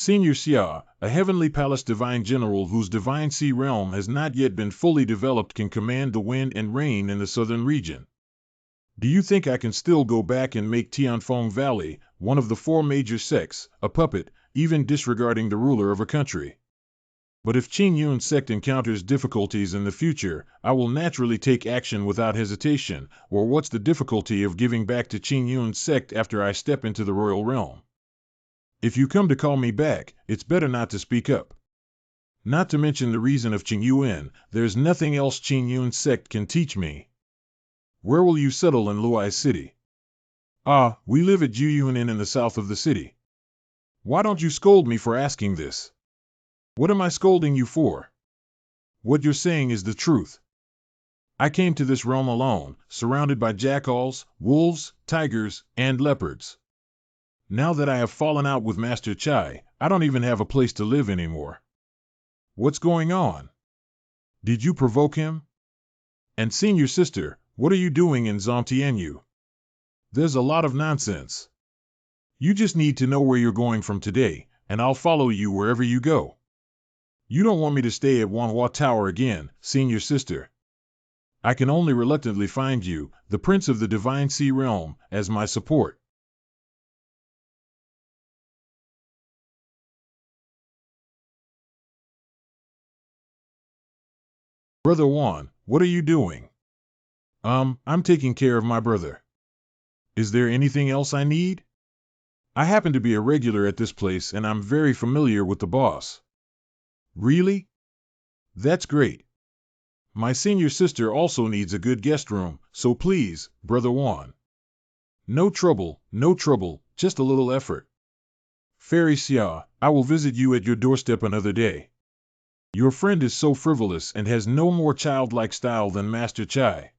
Senior Xia, a heavenly palace divine general whose divine sea realm has not yet been fully developed, can command the wind and rain in the southern region. Do you think I can still go back and make Tianfeng Valley, one of the four major sects, a puppet, even disregarding the ruler of a country? But if Qing Yun's sect encounters difficulties in the future, I will naturally take action without hesitation, or what's the difficulty of giving back to Qing Yun's sect after I step into the royal realm? If you come to call me back, it's better not to speak up. Not to mention the reason of Qing Yuan, there's nothing else Qing Yun's sect can teach me. Where will you settle in Luai City? Ah, we live at Juyuanin in the south of the city. Why don't you scold me for asking this? What am I scolding you for? What you're saying is the truth. I came to this realm alone, surrounded by jackals, wolves, tigers, and leopards. Now that I have fallen out with Master Chai, I don't even have a place to live anymore. What's going on? Did you provoke him? And senior sister, what are you doing in Zomtianyu? There's a lot of nonsense. You just need to know where you're going from today, and I'll follow you wherever you go. You don't want me to stay at Wanhua Tower again, senior sister. I can only reluctantly find you, the Prince of the Divine Sea Realm, as my support. Brother Juan, what are you doing? I'm taking care of my brother. Is there anything else I need? I happen to be a regular at this place and I'm very familiar with the boss. Really? That's great. My senior sister also needs a good guest room, so please, Brother Juan. No trouble, just a little effort. Fairy Xia, I will visit you at your doorstep another day. Your friend is so frivolous and has no more childlike style than Master Chai.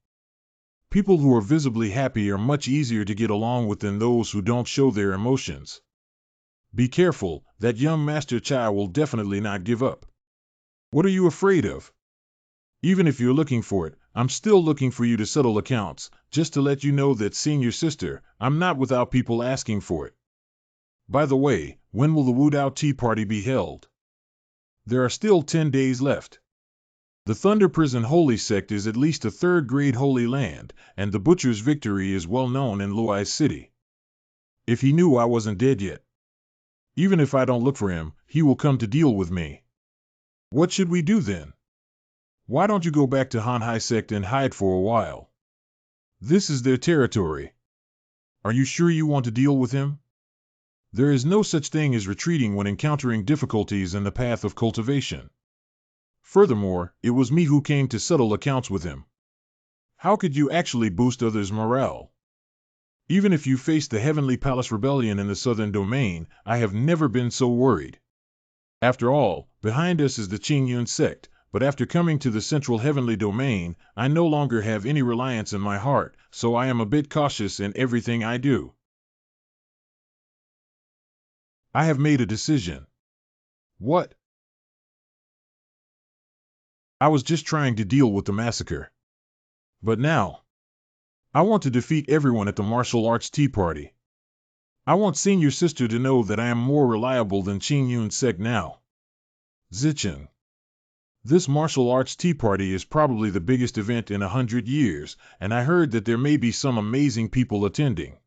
People who are visibly happy are much easier to get along with than those who don't show their emotions. Be careful, that young Master Chai will definitely not give up. What are you afraid of? Even if you're looking for it, I'm still looking for you to settle accounts, just to let you know that, senior sister, I'm not without people asking for it. By the way, when will the Wudao Tea Party be held? There are still 10 days left. The Thunder Prison Holy Sect is at least a third-grade holy land, and the Butcher's Victory is well known in Luai City. If he knew I wasn't dead yet. Even if I don't look for him, he will come to deal with me. What should we do then? Why don't you go back to Hanhai Sect and hide for a while? This is their territory. Are you sure you want to deal with him? There is no such thing as retreating when encountering difficulties in the path of cultivation. Furthermore, it was me who came to settle accounts with him. How could you actually boost others' morale? Even if you faced the Heavenly Palace Rebellion in the Southern Domain, I have never been so worried. After all, behind us is the Qingyun sect, but after coming to the Central Heavenly Domain, I no longer have any reliance in my heart, so I am a bit cautious in everything I do. I have made a decision. What? I was just trying to deal with the massacre. But now, I want to defeat everyone at the martial arts tea party. I want senior sister to know that I am more reliable than Qing Yun's sect now. Zicheng. This martial arts tea party is probably the biggest event in 100 years, and I heard that there may be some amazing people attending.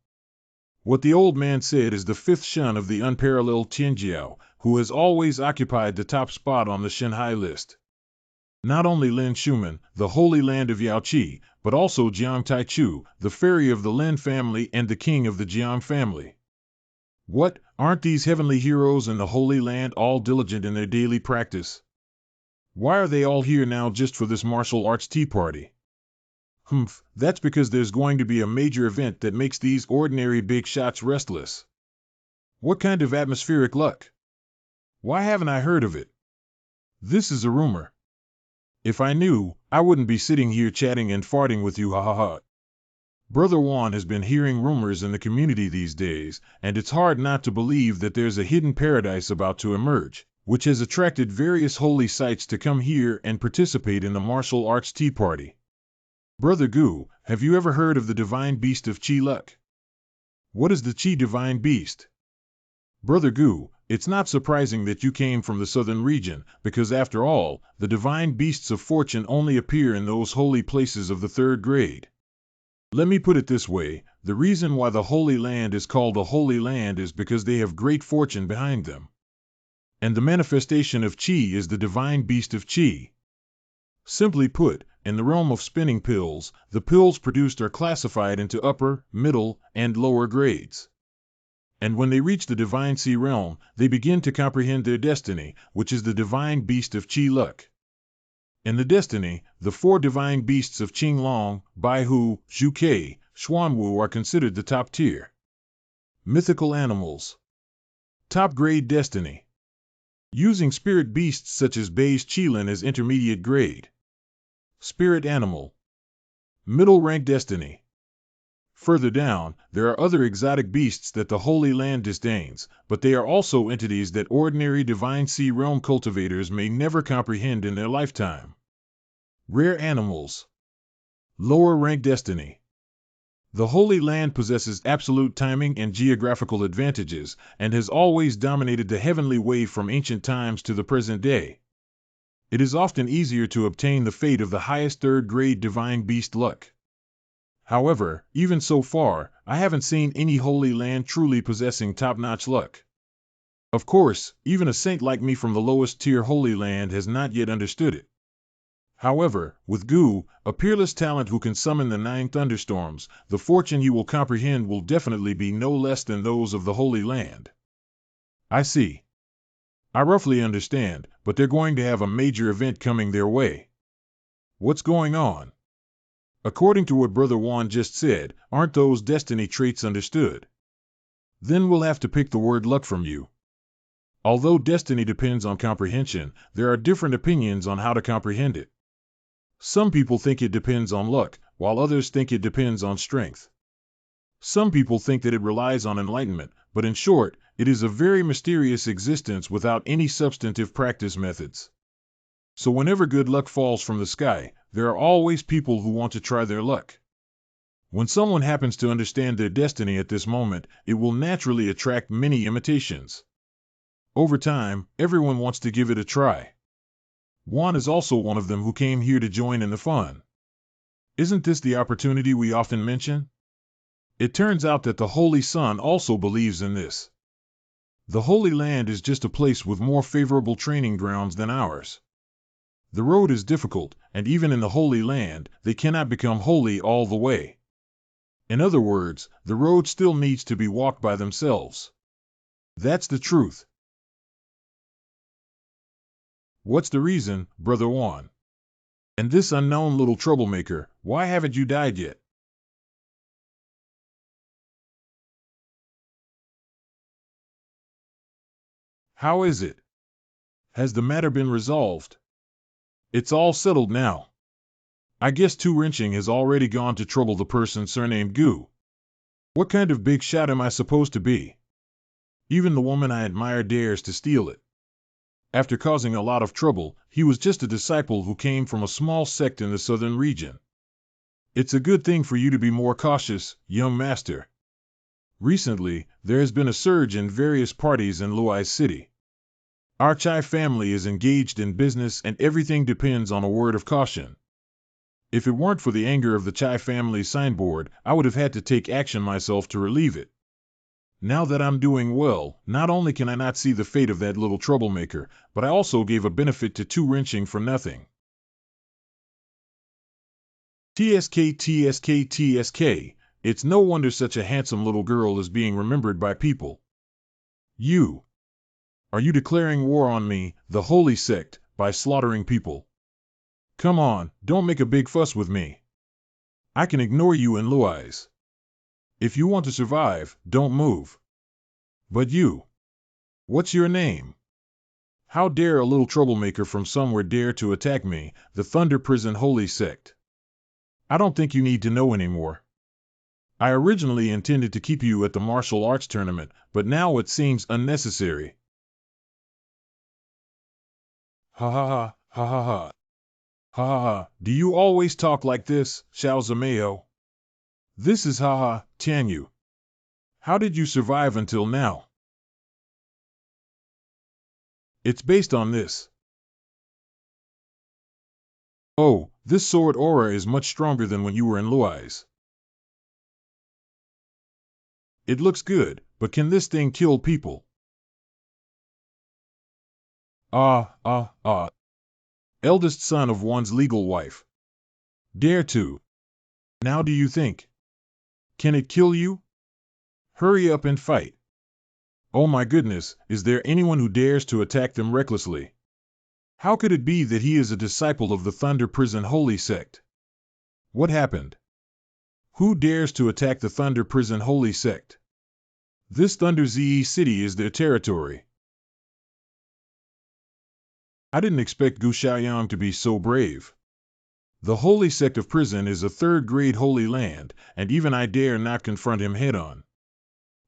What the old man said is the fifth shun of the unparalleled Tianjiao, who has always occupied the top spot on the Shanghai list. Not only Lin Shuman, the holy land of Yaoqi, but also Jiang Taichu, the fairy of the Lin family and the king of the Jiang family. What, aren't these heavenly heroes in the Holy Land all diligent in their daily practice? Why are they all here now just for this martial arts tea party? That's because there's going to be a major event that makes these ordinary big shots restless. What kind of atmospheric luck? Why haven't I heard of it? This is a rumor. If I knew, I wouldn't be sitting here chatting and farting with you, ha ha ha. Brother Juan has been hearing rumors in the community these days, and it's hard not to believe that there's a hidden paradise about to emerge, which has attracted various holy sites to come here and participate in the martial arts tea party. Brother Gu, have you ever heard of the divine beast of Qi Luck? What is the Qi divine beast? Brother Gu, It's not surprising that you came from the southern region, because after all, the divine beasts of fortune only appear in those holy places of the third grade. Let me put it this way, the reason why the Holy Land is called the Holy Land is because they have great fortune behind them. And the manifestation of Qi is the divine beast of Qi. Simply put, in the realm of spinning pills, the pills produced are classified into upper, middle, and lower grades. And when they reach the divine Qi realm, they begin to comprehend their destiny, which is the divine beast of Qi luck. In the destiny, the four divine beasts of Qinglong, Baihu, Zhuke, Xuanwu are considered the top tier. Mythical animals. Top grade destiny. Using spirit beasts such as Bei's Qilin as intermediate grade. Spirit animal. Middle rank destiny. Further down, there are other exotic beasts that the Holy Land disdains, but they are also entities that ordinary divine Qi realm cultivators may never comprehend in their lifetime. Rare animals. Lower rank destiny. The Holy Land possesses absolute timing and geographical advantages, and has always dominated the heavenly wave from ancient times to the present day. It is often easier to obtain the fate of the highest third-grade divine beast luck. However, even so far, I haven't seen any Holy Land truly possessing top-notch luck. Of course, even a saint like me from the lowest tier Holy Land has not yet understood it. However, with Gu, a peerless talent who can summon the 9 thunderstorms, the fortune you will comprehend will definitely be no less than those of the Holy Land. I see. I roughly understand, but they're going to have a major event coming their way. What's going on? According to what Brother Juan just said, aren't those destiny traits understood? Then we'll have to pick the word luck from you. Although destiny depends on comprehension, there are different opinions on how to comprehend it. Some people think it depends on luck, while others think it depends on strength. Some people think that it relies on enlightenment, but in short, it is a very mysterious existence without any substantive practice methods. So whenever good luck falls from the sky, there are always people who want to try their luck. When someone happens to understand their destiny at this moment, it will naturally attract many imitations. Over time, everyone wants to give it a try. Juan is also one of them who came here to join in the fun. Isn't this the opportunity we often mention? It turns out that the Holy Sun also believes in this. The Holy Land is just a place with more favorable training grounds than ours. The road is difficult, and even in the Holy Land, they cannot become holy all the way. In other words, the road still needs to be walked by themselves. That's the truth. What's the reason, Brother Juan? And this unknown little troublemaker, why haven't you died yet? How is it? Has the matter been resolved? It's all settled now. I guess two wrenching has already gone to trouble the person surnamed Gu. What kind of big shot am I supposed to be? Even the woman I admire dares to steal it. After causing a lot of trouble, he was just a disciple who came from a small sect in the southern region. It's a good thing for you to be more cautious, young master. Recently, there has been a surge in various parties in Luai City. Our Chai family is engaged in business and everything depends on a word of caution. If it weren't for the anger of the Chai family signboard, I would have had to take action myself to relieve it. Now that I'm doing well, not only can I not see the fate of that little troublemaker, but I also gave a benefit to two wrenching for nothing. TSK, TSK, TSK, it's no wonder such a handsome little girl is being remembered by people. You. Are you declaring war on me, the holy sect, by slaughtering people? Come on, don't make a big fuss with me. I can ignore you in Luai's. If you want to survive, don't move. But you. What's your name? How dare a little troublemaker from somewhere dare to attack me, the Thunder Prison Holy Sect? I don't think you need to know anymore. I originally intended to keep you at the martial arts tournament, but now it seems unnecessary. Ha ha ha, ha ha ha. Ha ha ha, do you always talk like this, Xiao Zamayo? This is Ha ha, Tianyu. How did you survive until now? It's based on this. Oh, this sword aura is much stronger than when you were in Luai's. It looks good, but can this thing kill people? Ah. Eldest son of one's legal wife. Dare to. Now do you think? Can it kill you? Hurry up and fight. Oh my goodness, is there anyone who dares to attack them recklessly? How could it be that he is a disciple of the Thunder Prison Holy Sect? What happened? Who dares to attack the Thunder Prison Holy Sect? This Thunder ZE city is their territory. I didn't expect Gu Xiaoyang to be so brave. The Holy Sect of Prison is a third-grade holy land, and even I dare not confront him head-on.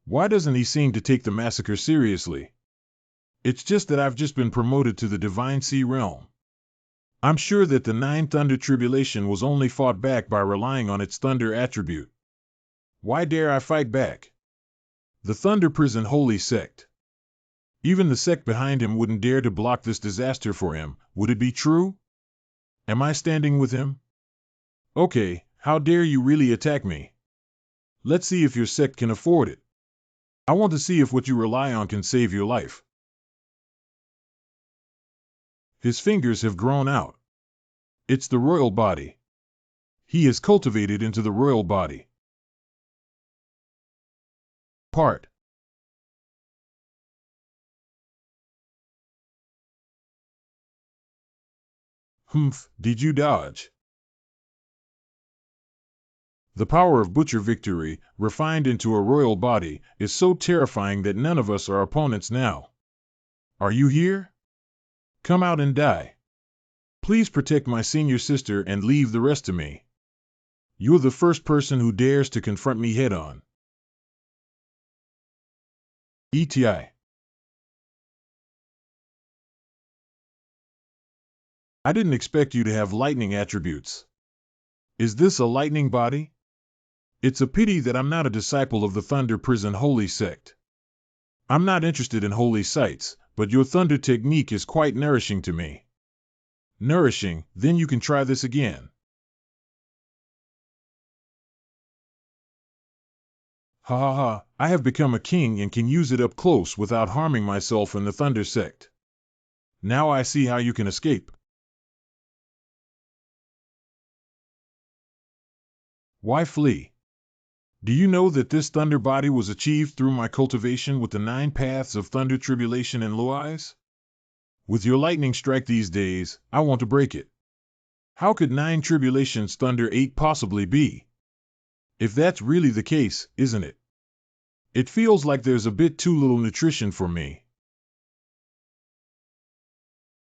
Why doesn't he seem to take the massacre seriously? It's just that I've just been promoted to the Divine Sea Realm. I'm sure that the Nine Thunder Tribulation was only fought back by relying on its thunder attribute. Why dare I fight back? The Thunder Prison Holy Sect. Even the sect behind him wouldn't dare to block this disaster for him, would it be true? Am I standing with him? Okay, how dare you really attack me? Let's see if your sect can afford it. I want to see if what you rely on can save your life. His fingers have grown out. It's the royal body. He is cultivated into the royal body. Part. Humph, did you dodge? The power of Butcher Victory, refined into a royal body, is so terrifying that none of us are opponents now. Are you here? Come out and die. Please protect my senior sister and leave the rest to me. You're the first person who dares to confront me head-on. ETI. I didn't expect you to have lightning attributes. Is this a lightning body? It's a pity that I'm not a disciple of the Thunder Prison Holy Sect. I'm not interested in holy sites, but your thunder technique is quite nourishing to me. Nourishing, then you can try this again. Ha ha ha, I have become a king and can use it up close without harming myself in the Thunder Sect. Now I see how you can escape. Why flee? Do you know that this thunder body was achieved through my cultivation with the 9 paths of thunder tribulation and Luai's? With your lightning strike these days, I want to break it. How could 9 tribulations thunder 8 possibly be? If that's really the case, isn't it? It feels like there's a bit too little nutrition for me.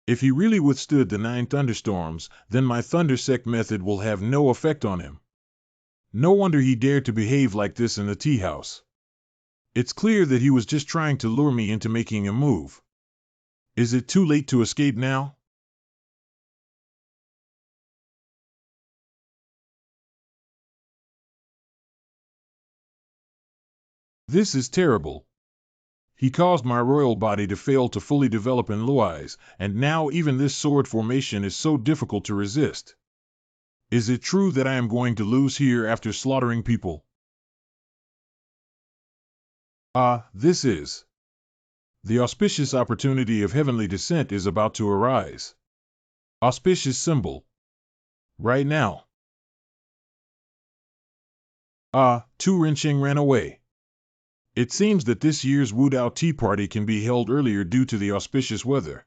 If he really withstood the 9 thunderstorms, then my thunder sect method will have no effect on him. No wonder he dared to behave like this in the tea house. It's clear that he was just trying to lure me into making a move. Is it too late to escape now? This is terrible. He caused my royal body to fail to fully develop in Luai's, and now even this sword formation is so difficult to resist. Is it true that I am going to lose here after slaughtering people? This is. The auspicious opportunity of heavenly descent is about to arise. Auspicious symbol. Right now. Tu Rincheng ran away. It seems that this year's Wudao Tea Party can be held earlier due to the auspicious weather.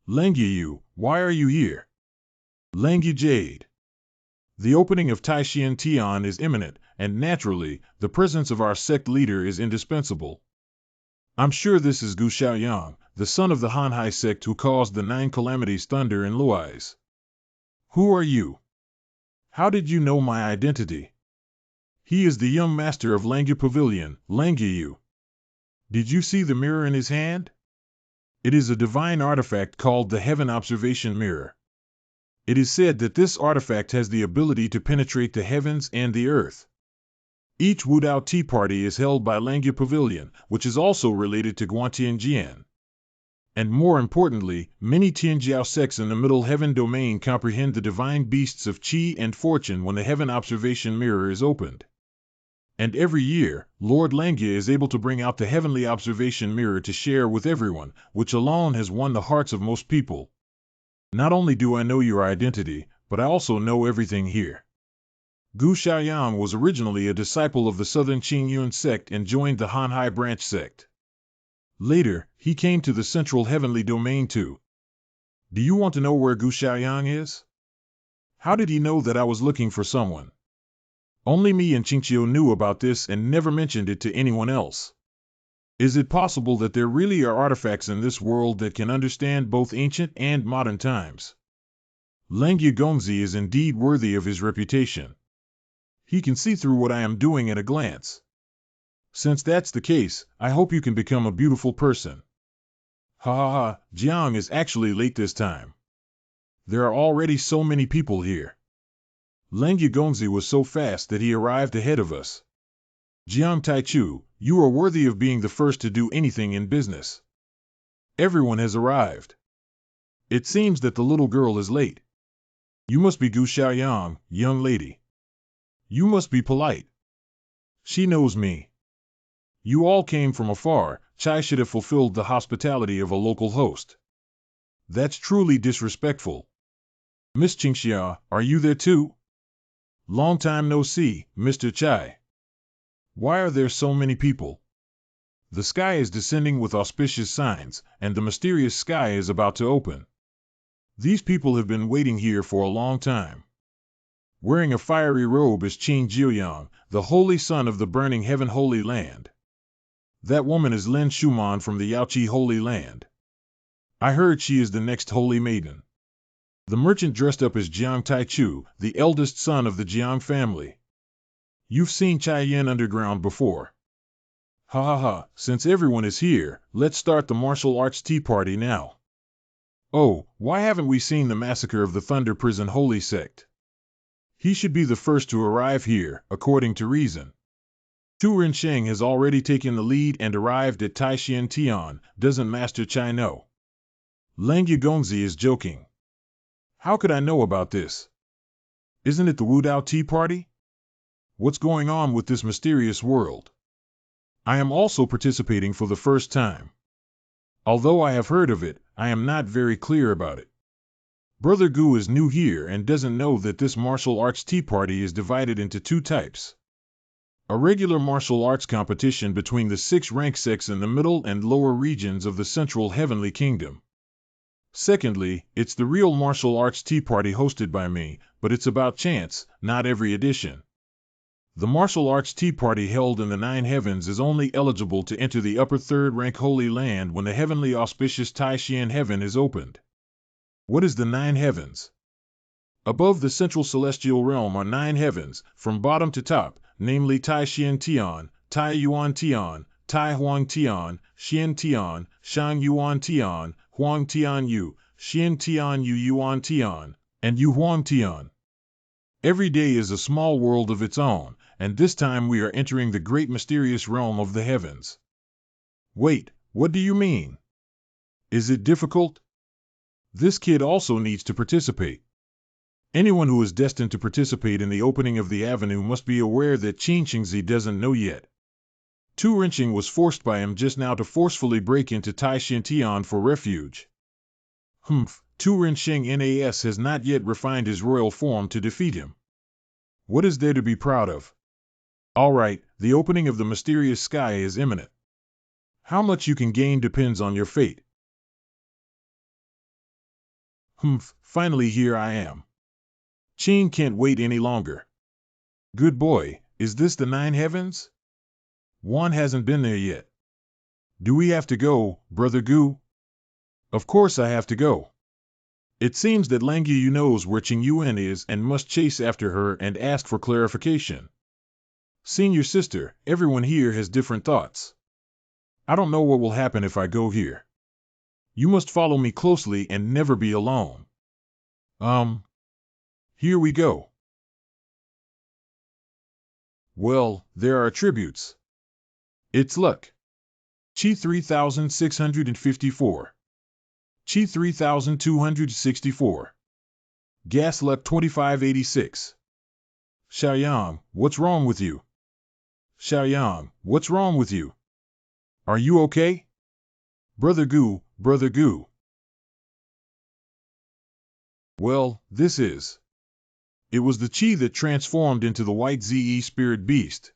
Lengyu, why are you here? Lengyu Jade. The opening of Taishian Tian is imminent, and naturally, the presence of our sect leader is indispensable. I'm sure this is Gu Xiaoyang, the son of the Hanhai sect who caused the 9 calamities thunder in Luai's. Who are you? How did you know my identity? He is the young master of Lengyu Pavilion, Lengyu. Did you see the mirror in his hand? It is a divine artifact called the Heaven Observation Mirror. It is said that this artifact has the ability to penetrate the heavens and the earth. Each Wudao Tea Party is held by Lengyu Pavilion, which is also related to Guantianjian. And more importantly, many Tianjiao sects in the Middle Heaven domain comprehend the divine beasts of Qi and Fortune when the Heaven Observation Mirror is opened. And every year, Lord Langya is able to bring out the Heavenly Observation Mirror to share with everyone, which alone has won the hearts of most people. Not only do I know your identity, but I also know everything here. Gu Xiaoyang was originally a disciple of the Southern Qingyun sect and joined the Hanhai branch sect. Later, he came to the Central Heavenly Domain too. Do you want to know where Gu Xiaoyang is? How did he know that I was looking for someone? Only me and Qingqiu knew about this and never mentioned it to anyone else. Is it possible that there really are artifacts in this world that can understand both ancient and modern times? Langya Gongzi is indeed worthy of his reputation. He can see through what I am doing at a glance. Since that's the case, I hope you can become a beautiful person. Ha ha ha, Jiang is actually late this time. There are already so many people here. Langya Gongzi was so fast that he arrived ahead of us. Jiang Taichu, you are worthy of being the first to do anything in business. Everyone has arrived. It seems that the little girl is late. You must be Gu Xiaoyang, young lady. You must be polite. She knows me. You all came from afar. Chai should have fulfilled the hospitality of a local host. That's truly disrespectful. Miss Qingxia, are you there too? Long time no see, Mr. Chai. Why are there so many people? The sky is descending with auspicious signs, and the mysterious sky is about to open. These people have been waiting here for a long time. Wearing a fiery robe is Qin Jiuyang, the holy son of the burning heaven holy land. That woman is Lin Shuman from the Yaoqi Holy Land. I heard she is the next holy maiden. The merchant dressed up as Jiang Taichu, the eldest son of the Jiang family. You've seen Chaiyan Underground before. Ha ha ha, since everyone is here, let's start the martial arts tea party now. Oh, why haven't we seen the massacre of the Thunder Prison Holy Sect? He should be the first to arrive here, according to reason. Tu Rinsheng has already taken the lead and arrived at Taishan Tian, doesn't Master Chai know? Langya Gongzi is joking. How could I know about this? Isn't it the Wudao Tea Party? What's going on with this mysterious world? I am also participating for the first time. Although I have heard of it, I am not very clear about it. Brother Gu is new here and doesn't know that this martial arts tea party is divided into two types. A regular martial arts competition between the 6 rank sects in the middle and lower regions of the Central Heavenly Kingdom. Secondly, it's the real martial arts tea party hosted by me, but it's about chance, not every edition. The martial arts tea party held in the 9 heavens is only eligible to enter the upper 3rd rank Holy Land when the heavenly auspicious Taishan heaven is opened. What is the 9 heavens? Above the central celestial realm are 9 heavens, from bottom to top, namely Taishan Tian, Tai Yuan Tian, Tai Huang Tian, Xian Tian, Shang Yuan Tian, Huang Tian Yu, Xian Tian Yu Yuan Tian, and Yu Huang Tian. Every day is a small world of its own, and this time we are entering the great mysterious realm of the heavens. Wait, what do you mean? Is it difficult? This kid also needs to participate. Anyone who is destined to participate in the opening of the avenue must be aware that Qin Xingzi doesn't know yet. Tu Rinqing was forced by him just now to forcefully break into Taishan Tian for refuge. Tu Rinqing NAS has not yet refined his royal form to defeat him. What is there to be proud of? Alright, the opening of the mysterious sky is imminent. How much you can gain depends on your fate. Finally here I am. Qin can't wait any longer. Good boy, is this the 9 heavens? One hasn't been there yet. Do we have to go, Brother Gu? Of course I have to go. It seems that Langya Yu knows where Qing Yuan is and must chase after her and ask for clarification. Senior sister, everyone here has different thoughts. I don't know what will happen if I go here. You must follow me closely and never be alone. Here we go. Well, there are attributes. It's luck. Qi 3654. Chi 3264. Gas luck 2586. Xiaoyang, what's wrong with you? Xiaoyang, what's wrong with you? Are you okay? Brother Gu, Brother Gu. Well, this is. It was the Chi that transformed into the white ZE spirit beast.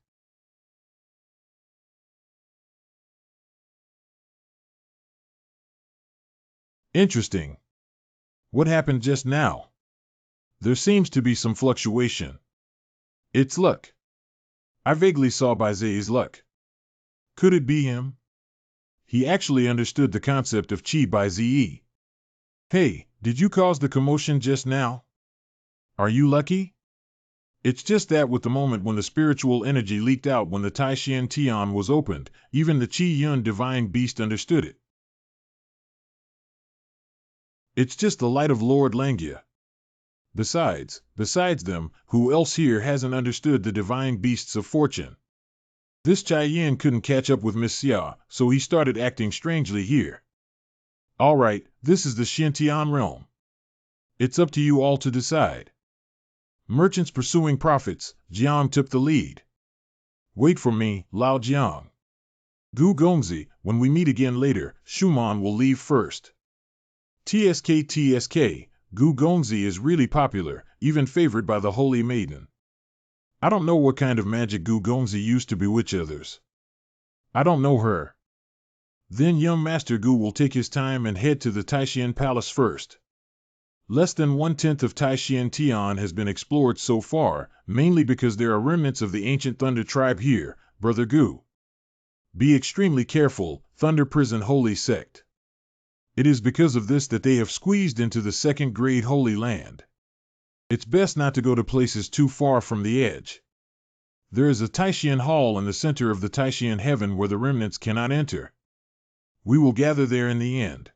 Interesting. What happened just now? There seems to be some fluctuation. It's luck. I vaguely saw Bai Zai's luck. Could it be him? He actually understood the concept of Chi by ZE. Hey, did you cause the commotion just now? Are you lucky? It's just that with the moment when the spiritual energy leaked out when the Taishan Tian was opened, even the Qi Yun divine beast understood it. It's just the light of Lord Langia. Besides them, who else here hasn't understood the divine beasts of fortune? This Chai Yin couldn't catch up with Miss Xia, so he started acting strangely here. Alright, this is the Xintian realm. It's up to you all to decide. Merchants pursuing profits, Jiang took the lead. Wait for me, Lao Jiang. Gu Gongzi, when we meet again later, Schumann will leave first. TSK, Gu Gongzi is really popular, even favored by the Holy Maiden. I don't know what kind of magic Gu Gongzi used to bewitch others. I don't know her. Then young Master Gu will take his time and head to the Taishan Palace first. Less than 1/10 of Taishan Tian has been explored so far, mainly because there are remnants of the ancient Thunder tribe here, Brother Gu. Be extremely careful, Thunder Prison Holy Sect. It is because of this that they have squeezed into the second-grade Holy Land. It's best not to go to places too far from the edge. There is a Taishan Hall in the center of the Taishan Heaven where the remnants cannot enter. We will gather there in the end.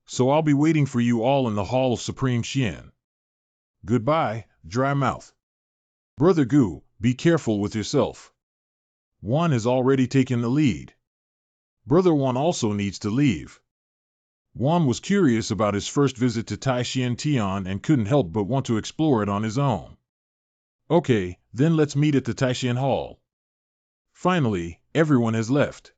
So I'll be waiting for you all in the Hall of Supreme Xian. Goodbye, dry mouth. Brother Gu, be careful with yourself. Wan has already taken the lead. Brother Wan also needs to leave. Wan was curious about his first visit to Taishan Tian and couldn't help but want to explore it on his own. Okay, then let's meet at the Taishan Hall. Finally, everyone has left.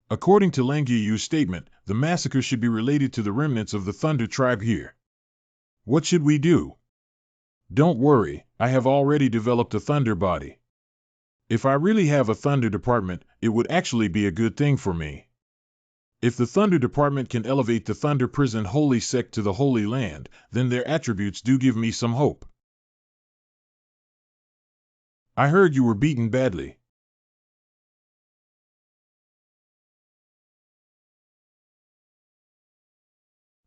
According to Lang Yuyu's statement, the massacre should be related to the remnants of the Thunder tribe here. What should we do? Don't worry, I have already developed a Thunder body. If I really have a Thunder department, it would actually be a good thing for me. If the Thunder department can elevate the Thunder Prison Holy Sect to the Holy Land, then their attributes do give me some hope. I heard you were beaten badly.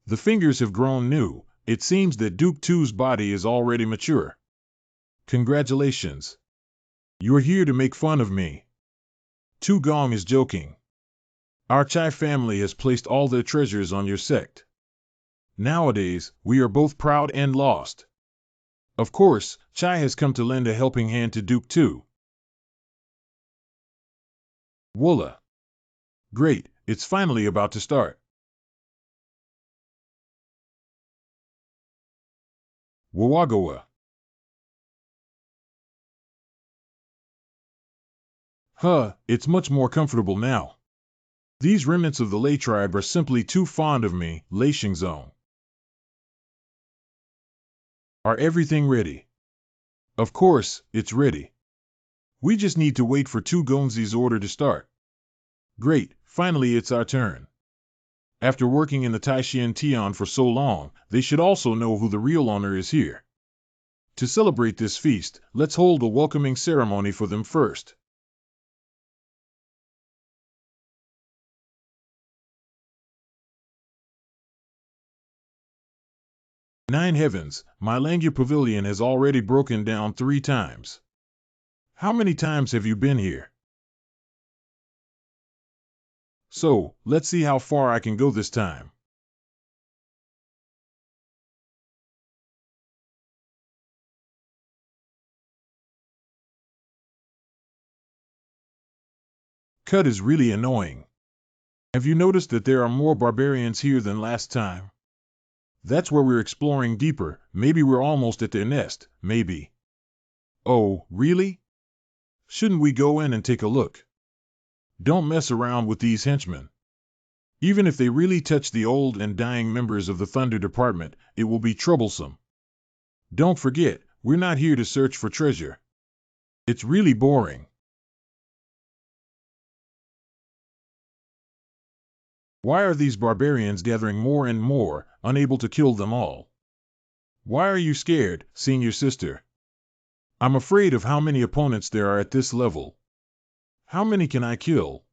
The fingers have grown new. It seems that Duke 2's body is already mature. Congratulations. You're here to make fun of me. Tu Gong is joking. Our Chai family has placed all their treasures on your sect. Nowadays, we are both proud and lost. Of course, Chai has come to lend a helping hand to Duke 2. Woola. Great, it's finally about to start. Wawagawa. It's much more comfortable now. These remnants of the Lei tribe are simply too fond of me, Lei Xingzong. Are everything ready? Of course, it's ready. We just need to wait for Tu Gongzi's order to start. Great, finally it's our turn. After working in the Taishan Tian for so long, they should also know who the real owner is here. To celebrate this feast, let's hold a welcoming ceremony for them first. Nine heavens, my Langya pavilion has already broken down 3 times. How many times have you been here? So, let's see how far I can go this time. Cut is really annoying. Have you noticed that there are more barbarians here than last time? That's where we're exploring deeper. Maybe we're almost at their nest, maybe. Oh, really? Shouldn't we go in and take a look? Don't mess around with these henchmen. Even if they really touch the old and dying members of the Thunder Department, it will be troublesome. Don't forget, we're not here to search for treasure. It's really boring. Why are these barbarians gathering more and more, unable to kill them all? Why are you scared, senior sister? I'm afraid of how many opponents there are at this level. How many can I kill?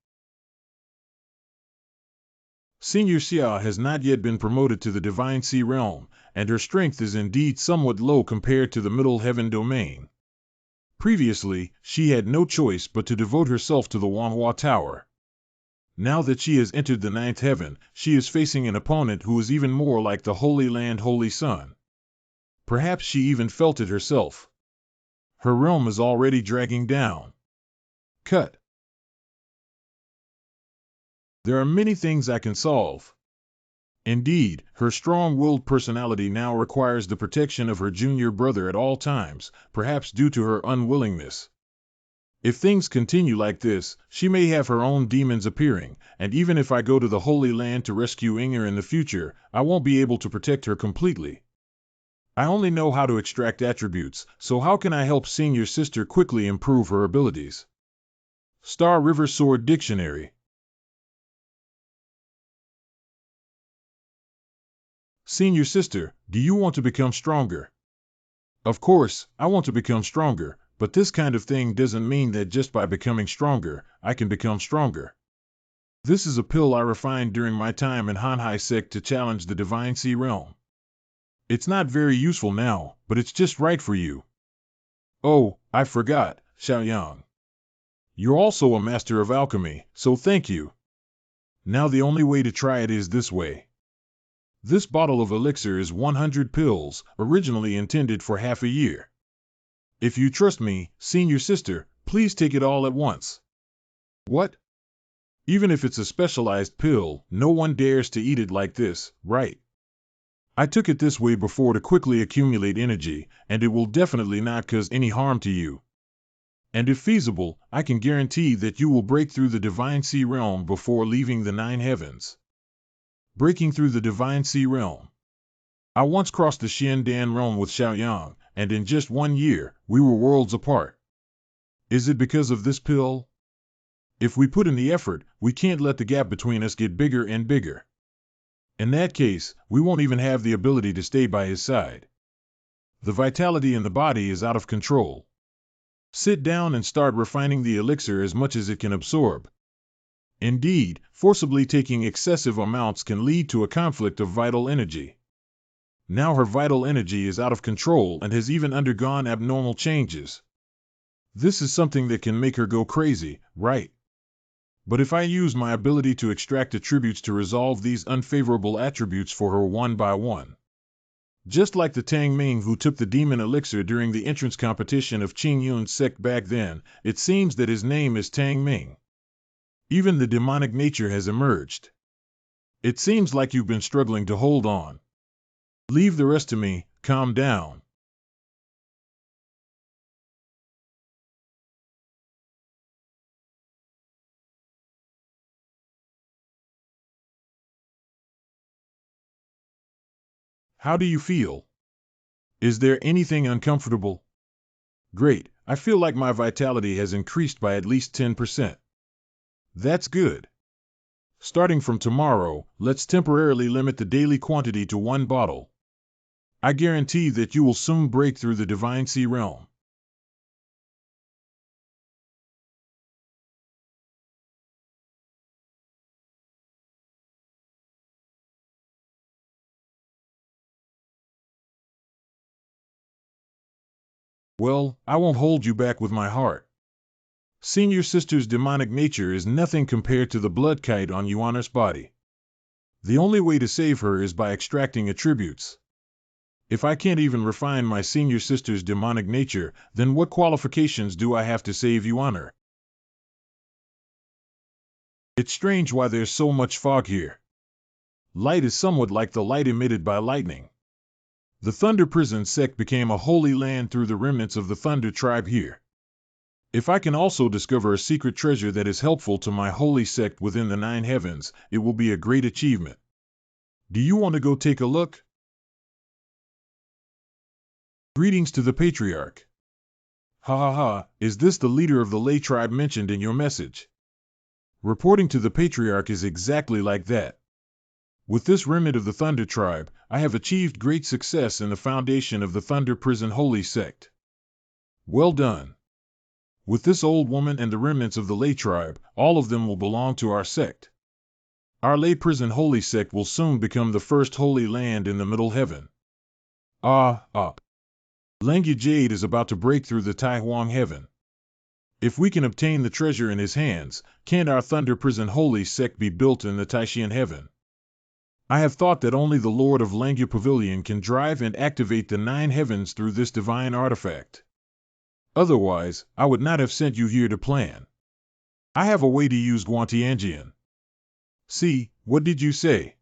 Senior Xia has not yet been promoted to the Divine Sea Realm, and her strength is indeed somewhat low compared to the Middle Heaven domain. Previously, she had no choice but to devote herself to the MANHUA Tower. Now that she has entered the Ninth Heaven, she is facing an opponent who is even more like the Holy Land Holy Sun. Perhaps she even felt it herself. Her realm is already dragging down. Cut. There are many things I can solve. Indeed, her strong-willed personality now requires the protection of her junior brother at all times, perhaps due to her unwillingness. If things continue like this, she may have her own demons appearing, and even if I go to the Holy Land to rescue Inger in the future, I won't be able to protect her completely. I only know how to extract attributes, so how can I help senior sister quickly improve her abilities? Star River Sword Dictionary. Senior sister, do you want to become stronger? Of course, I want to become stronger, but this kind of thing doesn't mean that just by becoming stronger, I can become stronger. This is a pill I refined during my time in Hanhai sect to challenge the Divine Sea Realm. It's not very useful now, but it's just right for you. Oh, I forgot, Xiaoyang. You're also a master of alchemy, so thank you. Now the only way to try it is this way. This bottle of elixir is 100 pills, originally intended for half a year. If you trust me, senior sister, please take it all at once. What? Even if it's a specialized pill, no one dares to eat it like this, right? I took it this way before to quickly accumulate energy, and it will definitely not cause any harm to you. And if feasible, I can guarantee that you will break through the Divine Sea Realm before leaving the Nine Heavens. Breaking through the Divine Sea Realm. I once crossed the Xiandan realm with Xiaoyang, and in just 1 year, we were worlds apart. Is it because of this pill? If we put in the effort, we can't let the gap between us get bigger and bigger. In that case, we won't even have the ability to stay by his side. The vitality in the body is out of control. Sit down and start refining the elixir as much as it can absorb. Indeed, forcibly taking excessive amounts can lead to a conflict of vital energy. Now her vital energy is out of control and has even undergone abnormal changes. This is something that can make her go crazy, right? But if I use my ability to extract attributes to resolve these unfavorable attributes for her one by one. Just like the Tang Ming who took the demon elixir during the entrance competition of Qing Yun's sect back then, it seems that his name is Tang Ming. Even the demonic nature has emerged. It seems like you've been struggling to hold on. Leave the rest to me, calm down. How do you feel? Is there anything uncomfortable? Great, I feel like my vitality has increased by at least 10%. That's good. Starting from tomorrow, let's temporarily limit the daily quantity to 1 bottle. I guarantee that you will soon break through the Divine Sea Realm. Well, I won't hold you back with my heart. Senior sister's demonic nature is nothing compared to the blood kite on Yuana's body. The only way to save her is by extracting attributes. If I can't even refine my senior sister's demonic nature, then what qualifications do I have to save Yuana? It's strange why there's so much fog here. Light is somewhat like the light emitted by lightning. The Thunder Prison sect became a holy land through the remnants of the Thunder tribe here. If I can also discover a secret treasure that is helpful to my holy sect within the 9 heavens, it will be a great achievement. Do you want to go take a look? Greetings to the Patriarch. Ha ha ha, is this the leader of the Lay tribe mentioned in your message? Reporting to the Patriarch is exactly like that. With this remnant of the Thunder tribe, I have achieved great success in the foundation of the Thunder Prison Holy Sect. Well done. With this old woman and the remnants of the Lay tribe, all of them will belong to our sect. Our Lay Prison Holy Sect will soon become the first holy land in the Middle Heaven. Langya Jade is about to break through the Tai Huang Heaven. If we can obtain the treasure in his hands, can't our Thunder Prison Holy Sect be built in the Taishian Heaven? I have thought that only the Lord of Langya Pavilion can drive and activate the 9 heavens through this divine artifact. Otherwise, I would not have sent you here to plan. I have a way to use Guantianjian. See, what did you say?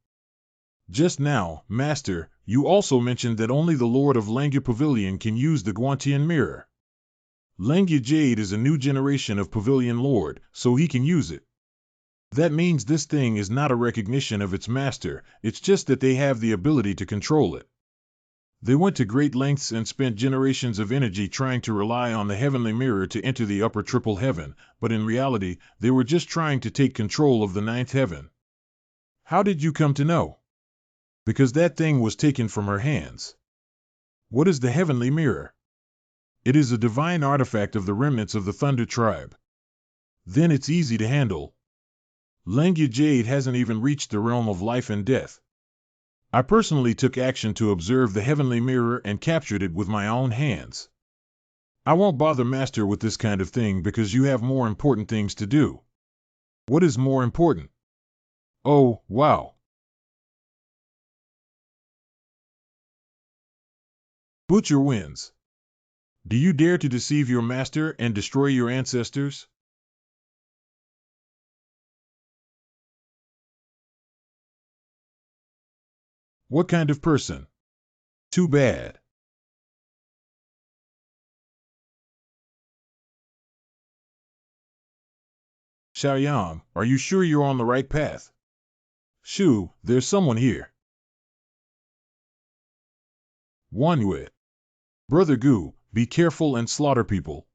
Just now, Master, you also mentioned that only the Lord of Langya Pavilion can use the Guantian mirror. Langya Jade is a new generation of Pavilion Lord, so he can use it. That means this thing is not a recognition of its master, it's just that they have the ability to control it. They went to great lengths and spent generations of energy trying to rely on the heavenly mirror to enter the upper triple heaven, but in reality, they were just trying to take control of the 9th heaven. How did you come to know? Because that thing was taken from her hands. What is the heavenly mirror? It is a divine artifact of the remnants of the Thunder tribe. Then it's easy to handle. Langya Jade hasn't even reached the realm of life and death. I personally took action to observe the heavenly mirror and captured it with my own hands. I won't bother Master with this kind of thing because you have more important things to do. What is more important? Oh, wow. Butcher wins. Do you dare to deceive your master and destroy your ancestors? What kind of person? Too bad. Xiaoyang, are you sure you're on the right path? Shu, there's someone here. Wanyu. Brother Gu, be careful and slaughter people.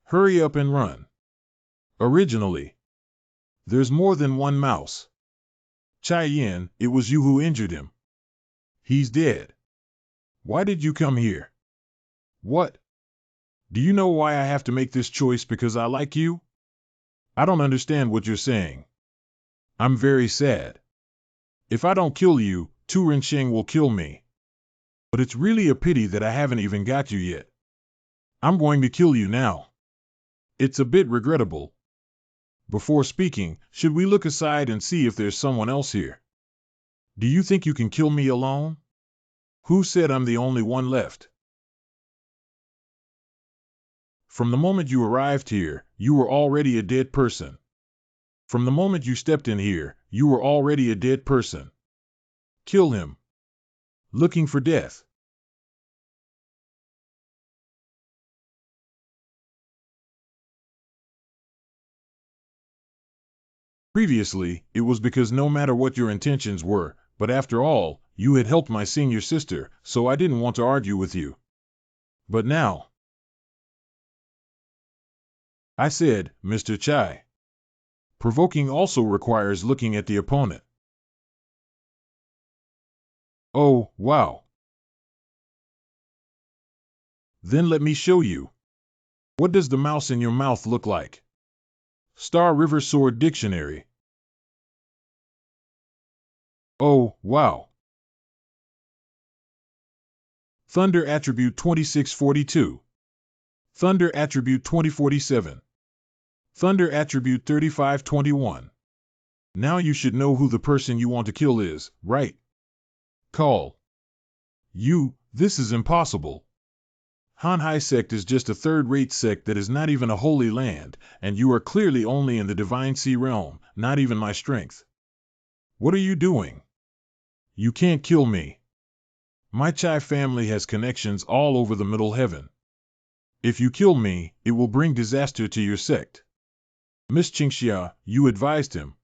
Hurry up and run. Originally, there's more than one mouse. Chai Yin, it was you who injured him. He's dead. Why did you come here? What? Do you know why I have to make this choice because I like you? I don't understand what you're saying. I'm very sad. If I don't kill you, Tu Rensheng will kill me. But it's really a pity that I haven't even got you yet. I'm going to kill you now. It's a bit regrettable. Before speaking, should we look aside and see if there's someone else here? Do you think you can kill me alone? Who said I'm the only one left? From the moment you arrived here, you were already a dead person. From the moment you stepped in here, you were already a dead person. Kill him. Looking for death. Previously, it was because no matter what your intentions were, but after all, you had helped my senior sister, so I didn't want to argue with you. But now, I said, Mr. Chai. Provoking also requires looking at the opponent. Oh, wow. Then let me show you. What does the mouse in your mouth look like? Star River Sword Dictionary. Oh, wow. Thunder Attribute 2642. Thunder Attribute 2047. Thunder Attribute 3521. Now you should know who the person you want to kill is, right? Call. You, this is impossible. Hanhai sect is just a third-rate sect that is not even a holy land, and you are clearly only in the divine sea realm, not even my strength. What are you doing? You can't kill me. My Chai family has connections all over the Middle Heaven. If you kill me, it will bring disaster to your sect. Miss Qingxia, you advised him.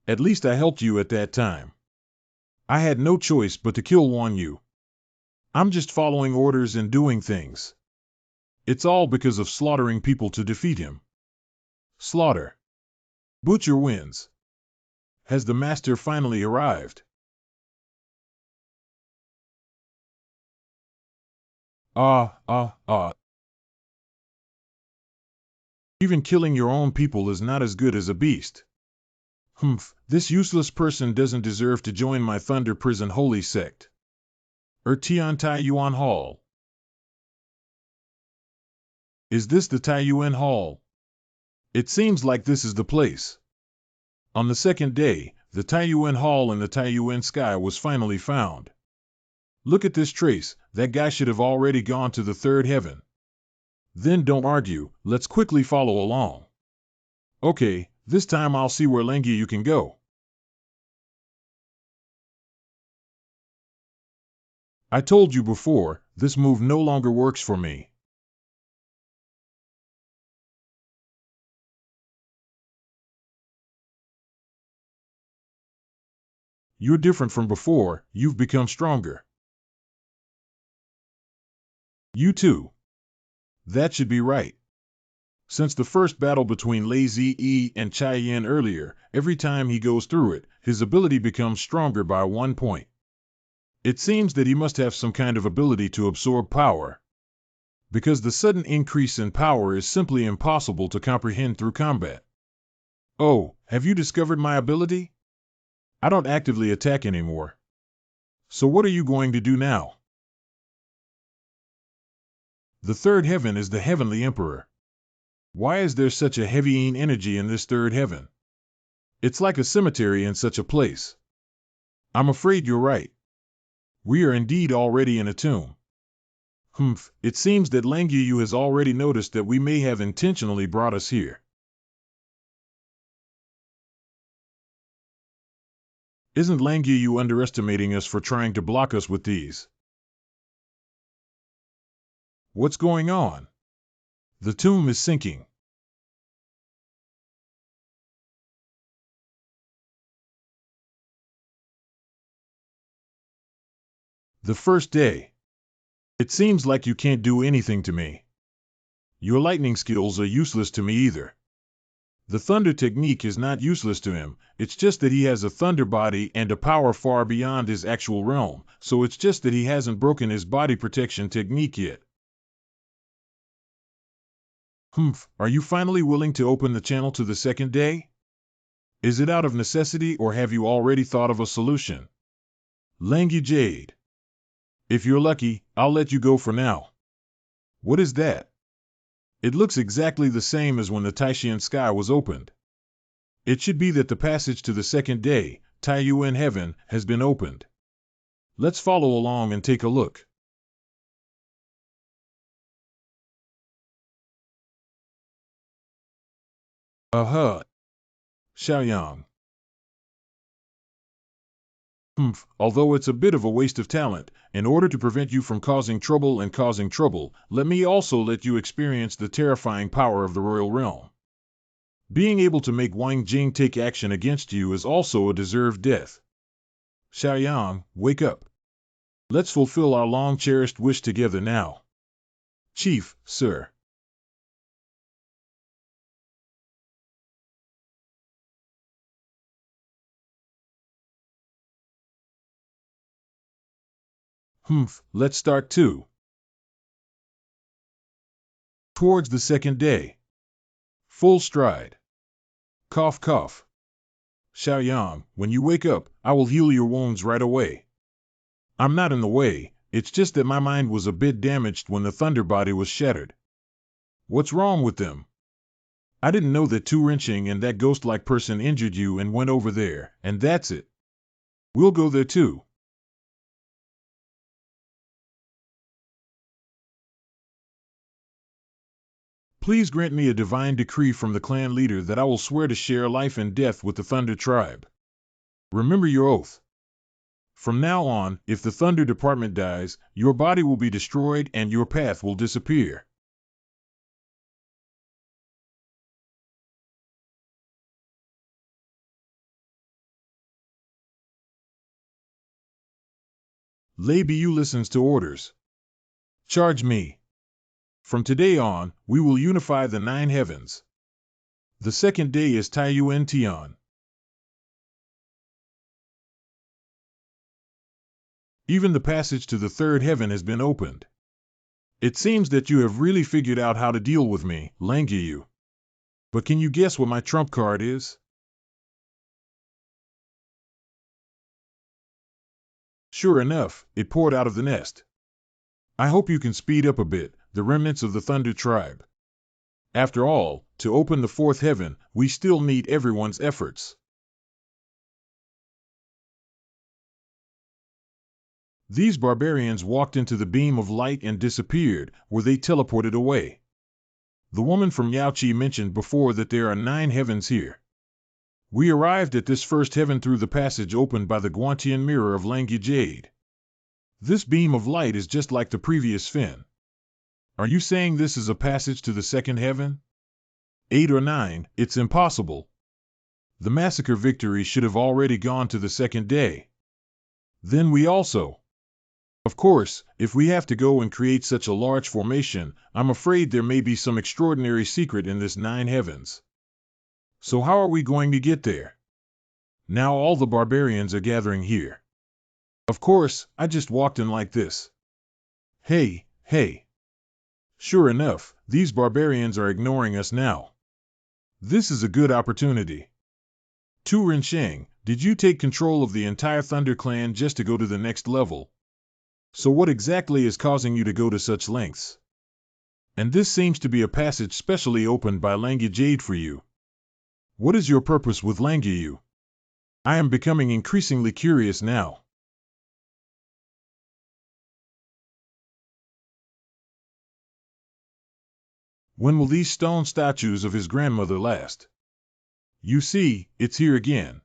At least I helped you at that time. I had no choice but to kill Wan Yu. I'm just following orders and doing things. It's all because of slaughtering people to defeat him. Slaughter. Butcher wins. Has the master finally arrived? Ah. Even killing your own people is not as good as a beast. This useless person doesn't deserve to join my Thunder Prison Holy Sect. Tian Tai Yuan Hall. Is this the Tai Yuan Hall? It seems like this is the place. On the second day, the Tai Yuan Hall in the Tai Yuan sky was finally found. Look at this trace, that guy should have already gone to the third heaven. Then don't argue, let's quickly follow along. Okay, this time I'll see where Lengyu you can go. I told you before, this move no longer works for me. You're different from before, you've become stronger. You too. That should be right. Since the first battle between Lei Ziyi and Chai Yin earlier, every time he goes through it, his ability becomes stronger by 1 point. It seems that he must have some kind of ability to absorb power. Because the sudden increase in power is simply impossible to comprehend through combat. Oh, have you discovered my ability? I don't actively attack anymore. So what are you going to do now? The third heaven is the heavenly emperor. Why is there such a heavy energy in this third heaven? It's like a cemetery in such a place. I'm afraid you're right. We are indeed already in a tomb. It seems that Lang Yu has already noticed that we may have intentionally brought us here. Isn't Lang Yu underestimating us for trying to block us with these? What's going on? The tomb is sinking. The first day. It seems like you can't do anything to me. Your lightning skills are useless to me either. The thunder technique is not useless to him, it's just that he has a thunder body and a power far beyond his actual realm, so it's just that he hasn't broken his body protection technique yet. Are you finally willing to open the channel to the second day? Is it out of necessity or have you already thought of a solution? Langyu Jade. If you're lucky, I'll let you go for now. What is that? It looks exactly the same as when the Taishan sky was opened. It should be that the passage to the second day, Tai Yuan Heaven, has been opened. Let's follow along and take a look. Xiaoyang. Although it's a bit of a waste of talent, in order to prevent you from causing trouble and causing trouble, let me also let you experience the terrifying power of the royal realm. Being able to make Wang Jing take action against you is also a deserved death. Xiaoyang, wake up. Let's fulfill our long-cherished wish together now. Chief, sir. Let's start too. Towards the second day. Full stride. Cough, cough. Xiaoyang, when you wake up, I will heal your wounds right away. I'm not in the way, it's just that my mind was a bit damaged when the thunder body was shattered. What's wrong with them? I didn't know that Tu Renqing and that ghost-like person injured you and went over there, and that's it. We'll go there too. Please grant me a divine decree from the clan leader that I will swear to share life and death with the Thunder Tribe. Remember your oath. From now on, if the Thunder Department dies, your body will be destroyed and your path will disappear. Lei Bu listens to orders. Charge me. From today on, we will unify the 9 heavens. The second day is Taiyuan Tian. Even the passage to the third heaven has been opened. It seems that you have really figured out how to deal with me, Langyu. But can you guess what my trump card is? Sure enough, it poured out of the nest. I hope you can speed up a bit, the remnants of the Thunder Tribe. After all, to open the fourth heaven, we still need everyone's efforts. These barbarians walked into the beam of light and disappeared, where they teleported away. The woman from Yaoqi mentioned before that there are 9 heavens here. We arrived at this first heaven through the passage opened by the Guantian mirror of Langyu Jade. This beam of light is just like the previous fin. Are you saying this is a passage to the second heaven? 8 or 9, it's impossible. The massacre victory should have already gone to the second day. Then we also. Of course, if we have to go and create such a large formation, I'm afraid there may be some extraordinary secret in this 9 heavens. So how are we going to get there? Now all the barbarians are gathering here. Of course, I just walked in like this. Hey, hey. Sure enough, these barbarians are ignoring us now. This is a good opportunity. Tu Rinsheng, did you take control of the entire Thunder Clan just to go to the next level? So what exactly is causing you to go to such lengths? And this seems to be a passage specially opened by Langyu Jade for you. What is your purpose with Langyu? I am becoming increasingly curious now. When will these stone statues of his grandmother last? You see, it's here again.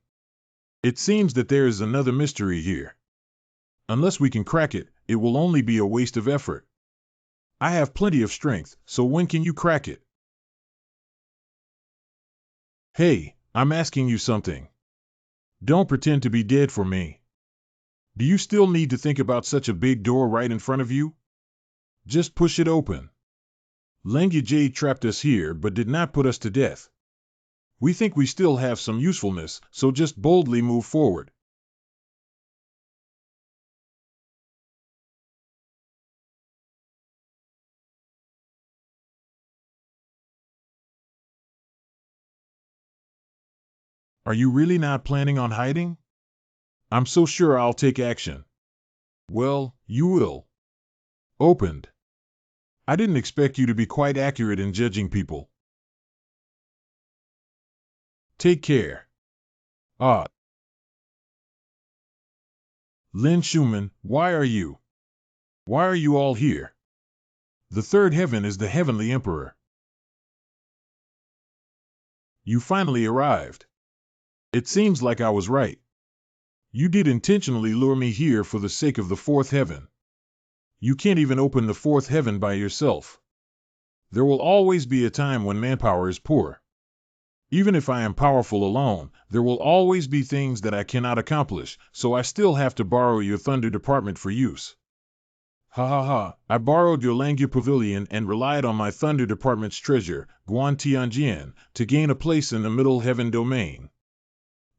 It seems that there is another mystery here. Unless we can crack it, it will only be a waste of effort. I have plenty of strength, so when can you crack it? Hey, I'm asking you something. Don't pretend to be dead for me. Do you still need to think about such a big door right in front of you? Just push it open. Langyu Jade trapped us here but did not put us to death. We think we still have some usefulness, so just boldly move forward. Are you really not planning on hiding? I'm so sure I'll take action. Well, you will. Opened. I didn't expect you to be quite accurate in judging people. Take care. Ah. Lin Schumann, why are you all here? The third heaven is the heavenly emperor. You finally arrived. It seems like I was right. You did intentionally lure me here for the sake of the fourth heaven. You can't even open the fourth heaven by yourself. There will always be a time when manpower is poor. Even if I am powerful alone, there will always be things that I cannot accomplish, so I still have to borrow your Thunder Department for use. Ha ha ha, I borrowed your Langyu Pavilion and relied on my Thunder Department's treasure, Guan Tianjian, to gain a place in the Middle Heaven domain.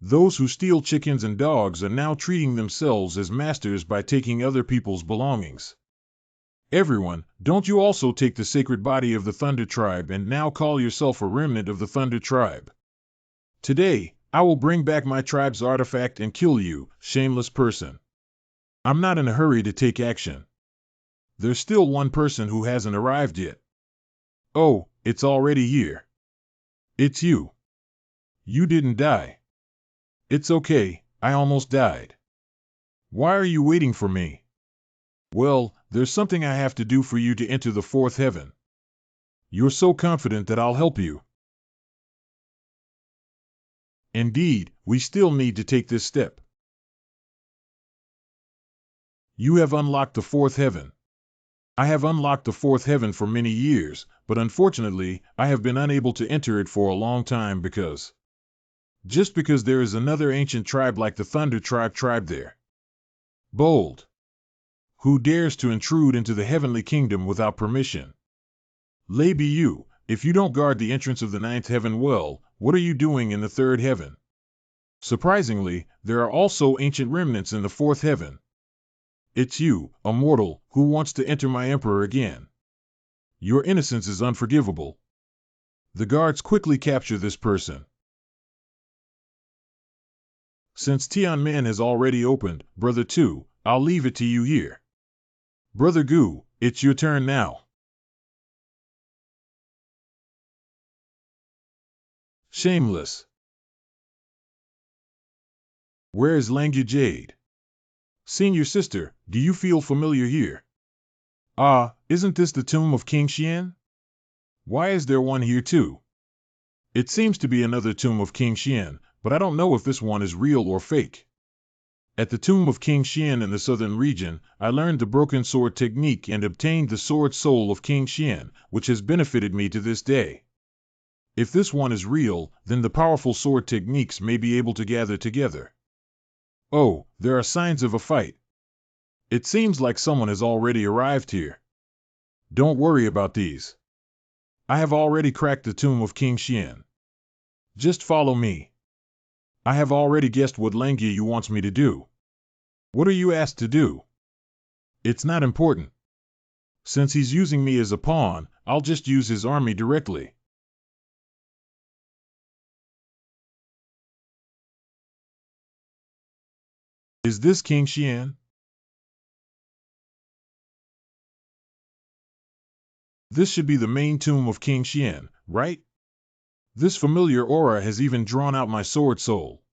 Those who steal chickens and dogs are now treating themselves as masters by taking other people's belongings. Everyone, don't you also take the sacred body of the Thunder Tribe and now call yourself a remnant of the Thunder Tribe? Today, I will bring back my tribe's artifact and kill you, shameless person. I'm not in a hurry to take action. There's still one person who hasn't arrived yet. Oh, it's already here. It's you. You didn't die. It's okay, I almost died. Why are you waiting for me? Well, there's something I have to do for you to enter the fourth heaven. You're so confident that I'll help you. Indeed, we still need to take this step. You have unlocked the fourth heaven. I have unlocked the fourth heaven for many years, but unfortunately, I have been unable to enter it for a long time because there is another ancient tribe like the Thunder tribe there. Bold. Who dares to intrude into the heavenly kingdom without permission? Maybe you, if you don't guard the entrance of the ninth heaven well, what are you doing in the third heaven? Surprisingly, there are also ancient remnants in the fourth heaven. It's you, a mortal, who wants to enter my emperor again. Your innocence is unforgivable. The guards quickly capture this person. Since Tianmen has already opened, Brother 2, I'll leave it to you here. Brother Gu, it's your turn now. Shameless. Where is Langya Jade? Senior sister, do you feel familiar here? Ah, isn't this the tomb of King Xian? Why is there one here too? It seems to be another tomb of King Xian, but I don't know if this one is real or fake. At the tomb of King Xian in the southern region, I learned the broken sword technique and obtained the sword soul of King Xian, which has benefited me to this day. If this one is real, then the powerful sword techniques may be able to gather together. Oh, there are signs of a fight. It seems like someone has already arrived here. Don't worry about these. I have already cracked the tomb of King Xian. Just follow me. I have already guessed what Langya Yu wants me to do. What are you asked to do? It's not important. Since he's using me as a pawn, I'll just use his army directly. Is this King Xian? This should be the main tomb of King Xian, right? This familiar aura has even drawn out my sword soul.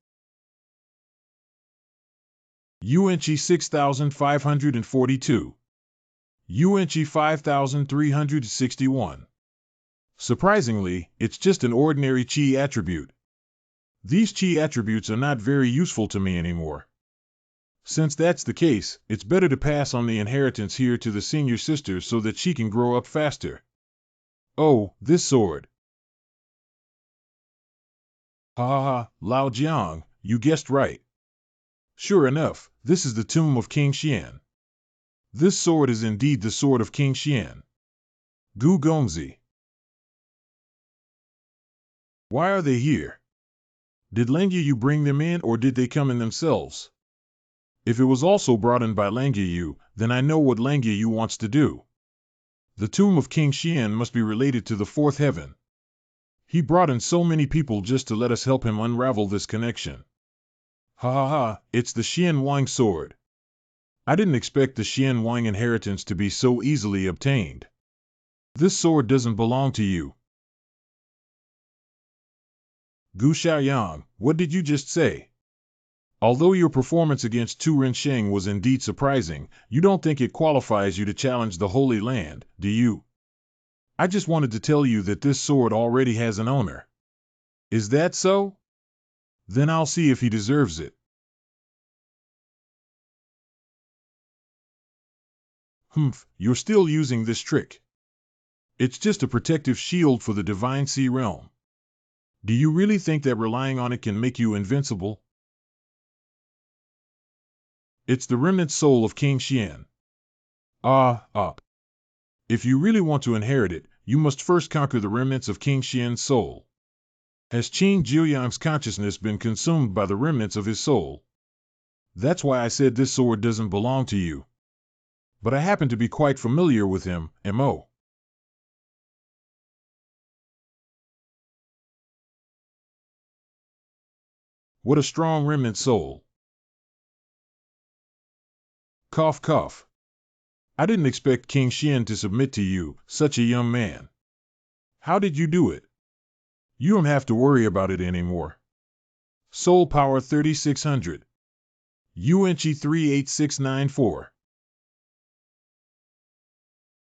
UNC 6542. UNC 5361. Surprisingly, it's just an ordinary chi attribute. These chi attributes are not very useful to me anymore. Since that's the case, it's better to pass on the inheritance here to the senior sister so that she can grow up faster. Oh, this sword. Ha ha ha, Lao Jiang, you guessed right. Sure enough, this is the tomb of King Xian. This sword is indeed the sword of King Xian. Gu Gongzi. Why are they here? Did Langya Yu bring them in or did they come in themselves? If it was also brought in by Langya Yu, then I know what Langya Yu wants to do. The tomb of King Xian must be related to the fourth heaven. He brought in so many people just to let us help him unravel this connection. Ha ha ha, it's the Xian Wang sword. I didn't expect the Xian Wang inheritance to be so easily obtained. This sword doesn't belong to you. Gu Xiaoyang, what did you just say? Although your performance against Tu Rensheng was indeed surprising, you don't think it qualifies you to challenge the Holy Land, do you? I just wanted to tell you that this sword already has an owner. Is that so? Then I'll see if he deserves it. Humph, you're still using this trick. It's just a protective shield for the Divine Sea Realm. Do you really think that relying on it can make you invincible? It's the remnant soul of King Xian. If you really want to inherit it, you must first conquer the remnants of King Xian's soul. Has Qin Jiuyang's consciousness been consumed by the remnants of his soul? That's why I said this sword doesn't belong to you. But I happen to be quite familiar with him, M.O. What a strong remnant soul. Cough cough. I didn't expect King Xian to submit to you, such a young man. How did you do it? You don't have to worry about it anymore. Soul Power 3600. UNC 38694.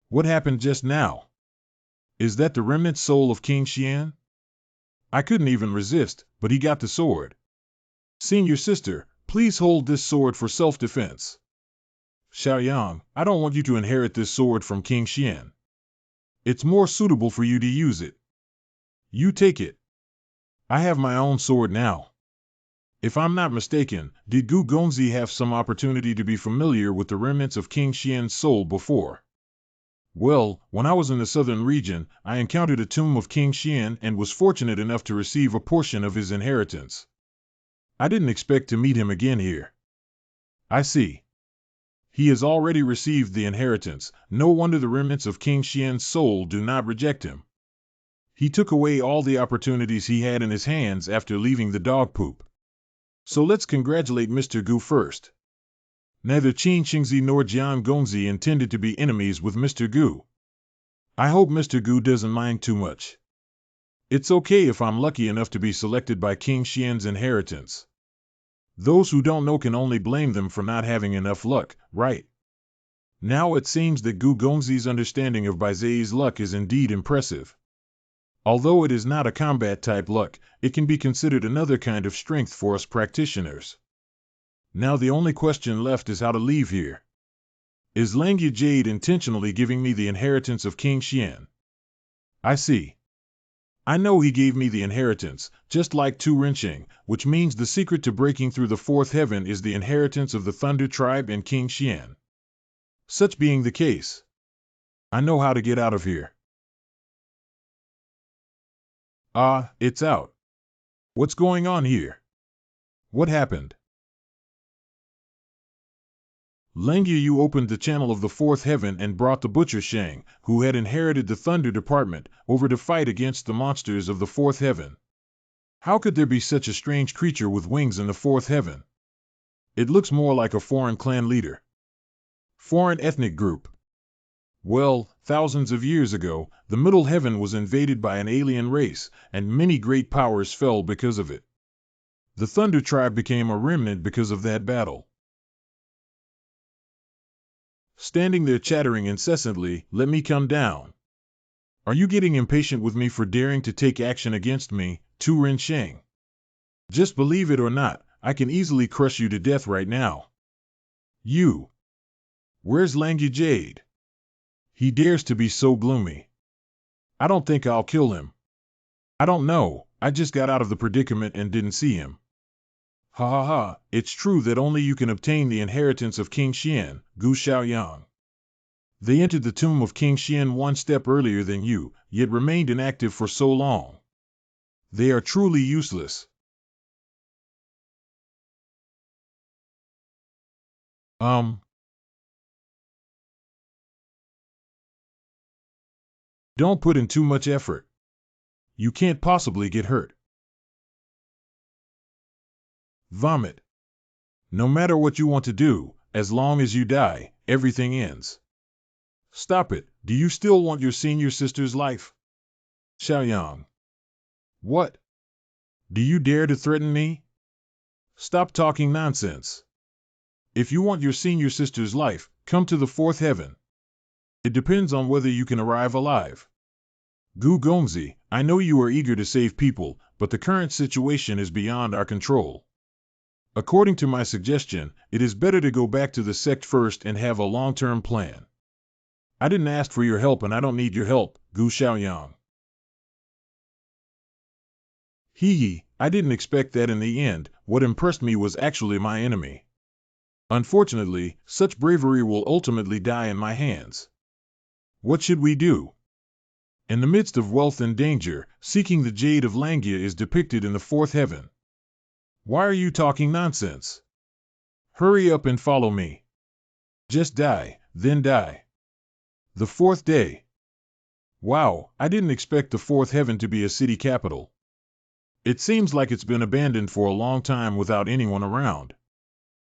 What happened just now? Is that the remnant soul of King Xian? I couldn't even resist, but he got the sword. Senior sister, please hold this sword for self-defense. Xiaoyang, I don't want you to inherit this sword from King Xian. It's more suitable for you to use it. You take it. I have my own sword now. If I'm not mistaken, did Gu Gongzi have some opportunity to be familiar with the remnants of King Xian's soul before? Well, when I was in the southern region, I encountered a tomb of King Xian and was fortunate enough to receive a portion of his inheritance. I didn't expect to meet him again here. I see. He has already received the inheritance. No wonder the remnants of King Xian's soul do not reject him. He took away all the opportunities he had in his hands after leaving the dog poop. So let's congratulate Mr. Gu first. Neither Qin Xingzi nor Jian Gongzi intended to be enemies with Mr. Gu. I hope Mr. Gu doesn't mind too much. It's okay if I'm lucky enough to be selected by King Xian's inheritance. Those who don't know can only blame them for not having enough luck, right? Now it seems that Gu Gongzi's understanding of Baizei's luck is indeed impressive. Although it is not a combat-type luck, it can be considered another kind of strength for us practitioners. Now the only question left is how to leave here. Is Langya Jade intentionally giving me the inheritance of King Xian? I see. I know he gave me the inheritance, just like Tu Renqing, which means the secret to breaking through the fourth heaven is the inheritance of the Thunder Tribe and King Xian. Such being the case, I know how to get out of here. Ah, it's out. What's going on here? What happened? Langya Yu opened the channel of the fourth heaven and brought the butcher Shang, who had inherited the Thunder Department, over to fight against the monsters of the fourth heaven. How could there be such a strange creature with wings in the fourth heaven? It looks more like a foreign clan leader. Foreign ethnic group. Well, thousands of years ago, the Middle Heaven was invaded by an alien race, and many great powers fell because of it. The Thunder Tribe became a remnant because of that battle. Standing there chattering incessantly, let me come down. Are you getting impatient with me for daring to take action against me, Tu Renqing? Just believe it or not, I can easily crush you to death right now. You. Where's Langya Jade? He dares to be so gloomy. I don't think I'll kill him. I don't know, I just got out of the predicament and didn't see him. Ha ha ha, it's true that only you can obtain the inheritance of King Xian, Gu Xiaoyang. They entered the tomb of King Xian one step earlier than you, yet remained inactive for so long. They are truly useless. Don't put in too much effort. You can't possibly get hurt. Vomit. No matter what you want to do, as long as you die, everything ends. Stop it, do you still want your senior sister's life? Xiaoyang. What? Do you dare to threaten me? Stop talking nonsense. If you want your senior sister's life, come to the fourth heaven. It depends on whether you can arrive alive. Gu Gongzi, I know you are eager to save people, but the current situation is beyond our control. According to my suggestion, it is better to go back to the sect first and have a long-term plan. I didn't ask for your help and I don't need your help, Gu Xiaoyang. Hee, I didn't expect that in the end. What impressed me was actually my enemy. Unfortunately, such bravery will ultimately die in my hands. What should we do? In the midst of wealth and danger, seeking the jade of Langya is depicted in the fourth heaven. Why are you talking nonsense? Hurry up and follow me. Just die, then die. The fourth day. Wow, I didn't expect the fourth heaven to be a city capital. It seems like it's been abandoned for a long time without anyone around.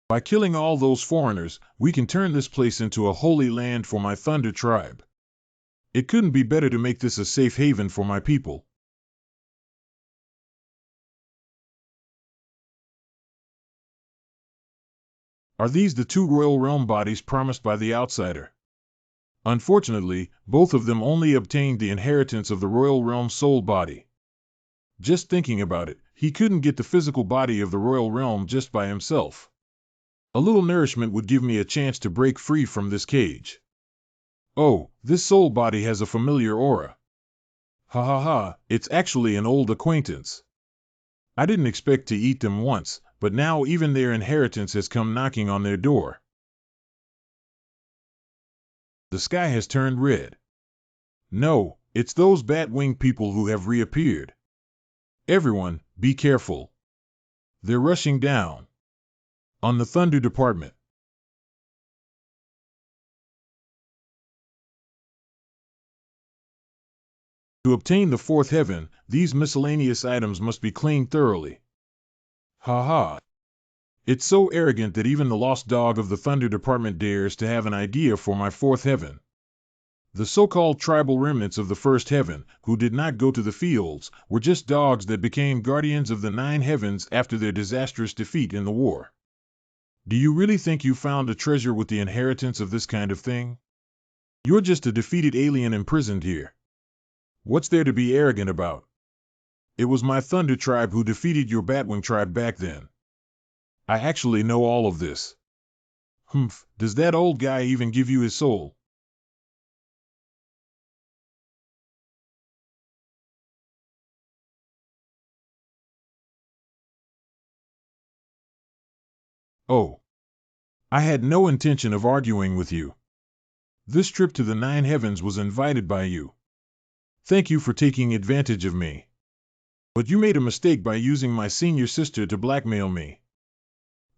By killing all those foreigners, we can turn this place into a holy land for my Thunder Tribe. It couldn't be better to make this a safe haven for my people. Are these the two royal realm bodies promised by the outsider? Unfortunately, both of them only obtained the inheritance of the royal realm soul body. Just thinking about it, he couldn't get the physical body of the royal realm just by himself. A little nourishment would give me a chance to break free from this cage. Oh, this soul body has a familiar aura. Ha ha ha, it's actually an old acquaintance. I didn't expect to eat them once, but now even their inheritance has come knocking on their door. The sky has turned red. No, it's those bat-wing people who have reappeared. Everyone, be careful. They're rushing down on the Thunder Department. To obtain the fourth heaven, these miscellaneous items must be cleaned thoroughly. Ha ha. It's so arrogant that even the lost dog of the Thunder Department dares to have an idea for my fourth heaven. The so-called tribal remnants of the first heaven, who did not go to the fields, were just dogs that became guardians of the 9 heavens after their disastrous defeat in the war. Do you really think you found a treasure with the inheritance of this kind of thing? You're just a defeated alien imprisoned here. What's there to be arrogant about? It was my Thunder tribe who defeated your Batwing tribe back then. I actually know all of this. Humph, does that old guy even give you his soul? Oh, I had no intention of arguing with you. This trip to the 9 heavens was invited by you. Thank you for taking advantage of me. But you made a mistake by using my senior sister to blackmail me.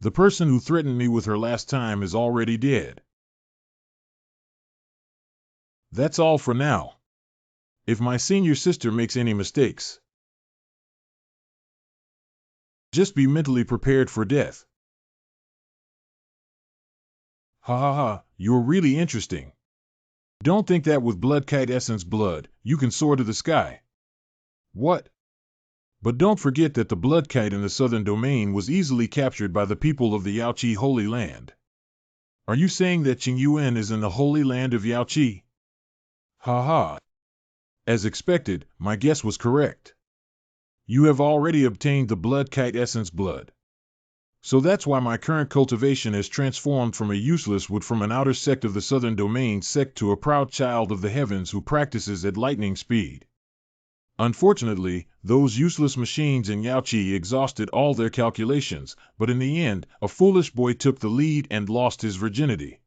The person who threatened me with her last time is already dead. That's all for now. If my senior sister makes any mistakes, just be mentally prepared for death. Ha ha ha, you're really interesting. Don't think that with blood kite essence blood, you can soar to the sky. What? But don't forget that the blood kite in the southern domain was easily captured by the people of the Yaoqi Holy Land. Are you saying that Qingyuan is in the Holy Land of Yaoqi? Ha ha. As expected, my guess was correct. You have already obtained the blood kite essence blood. So that's why my current cultivation has transformed from a useless wood from an outer sect of the southern domain sect to a proud child of the heavens who practices at lightning speed. Unfortunately, those useless machines in Yaoqi exhausted all their calculations, but in the end, a foolish boy took the lead and lost his virginity.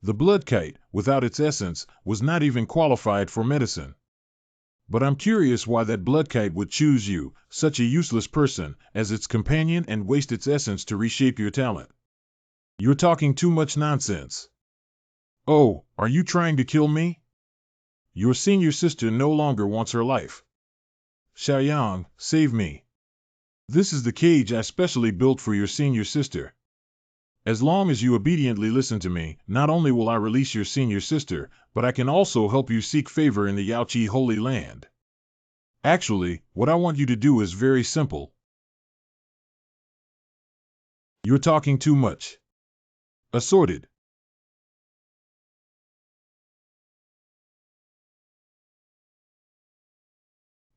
The blood kite, without its essence, was not even qualified for medicine. But I'm curious why that blood kite would choose you, such a useless person, as its companion and waste its essence to reshape your talent. You're talking too much nonsense. Oh, are you trying to kill me? Your senior sister no longer wants her life. Xiaoyang, save me. This is the cage I specially built for your senior sister. As long as you obediently listen to me, not only will I release your senior sister, but I can also help you seek favor in the Yaoqi Holy Land. Actually, what I want you to do is very simple. You're talking too much. Assorted.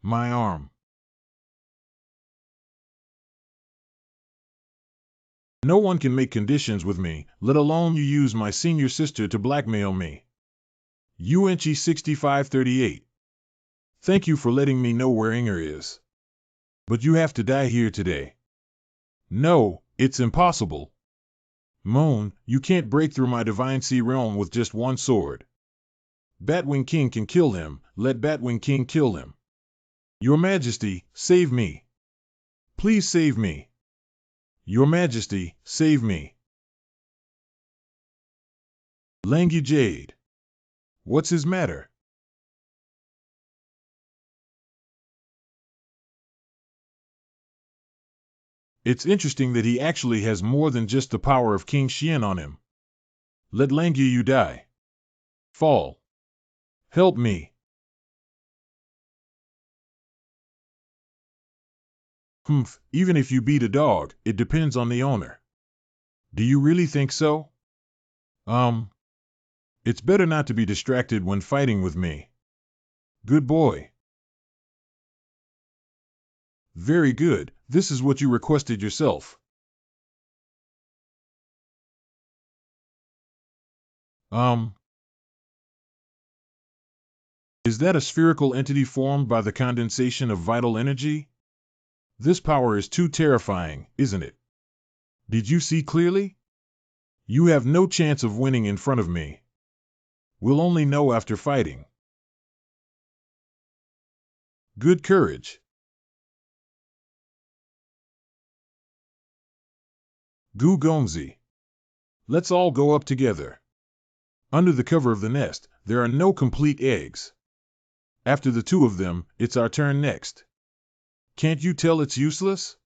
My arm. No one can make conditions with me, let alone you use my senior sister to blackmail me. UNCHI 6538. Thank you for letting me know where Inger is. But you have to die here today. No, it's impossible. Moan, you can't break through my divine sea realm with just one sword. Batwing King can kill him, let Batwing King kill him. Your Majesty, save me. Please save me. Your Majesty, save me. Langy Jade. What's his matter? It's interesting that he actually has more than just the power of King Xian on him. Let Langy you die. Fall. Help me. Humph, even if you beat a dog, it depends on the owner. Do you really think so? It's better not to be distracted when fighting with me. Good boy. Very good. This is what you requested yourself. Is that a spherical entity formed by the condensation of vital energy? This power is too terrifying, isn't it? Did you see clearly? You have no chance of winning in front of me. We'll only know after fighting. Good courage. Gu Gongzi. Let's all go up together. Under the cover of the nest, there are no complete eggs. After the two of them, it's our turn next. Can't you tell it's useless?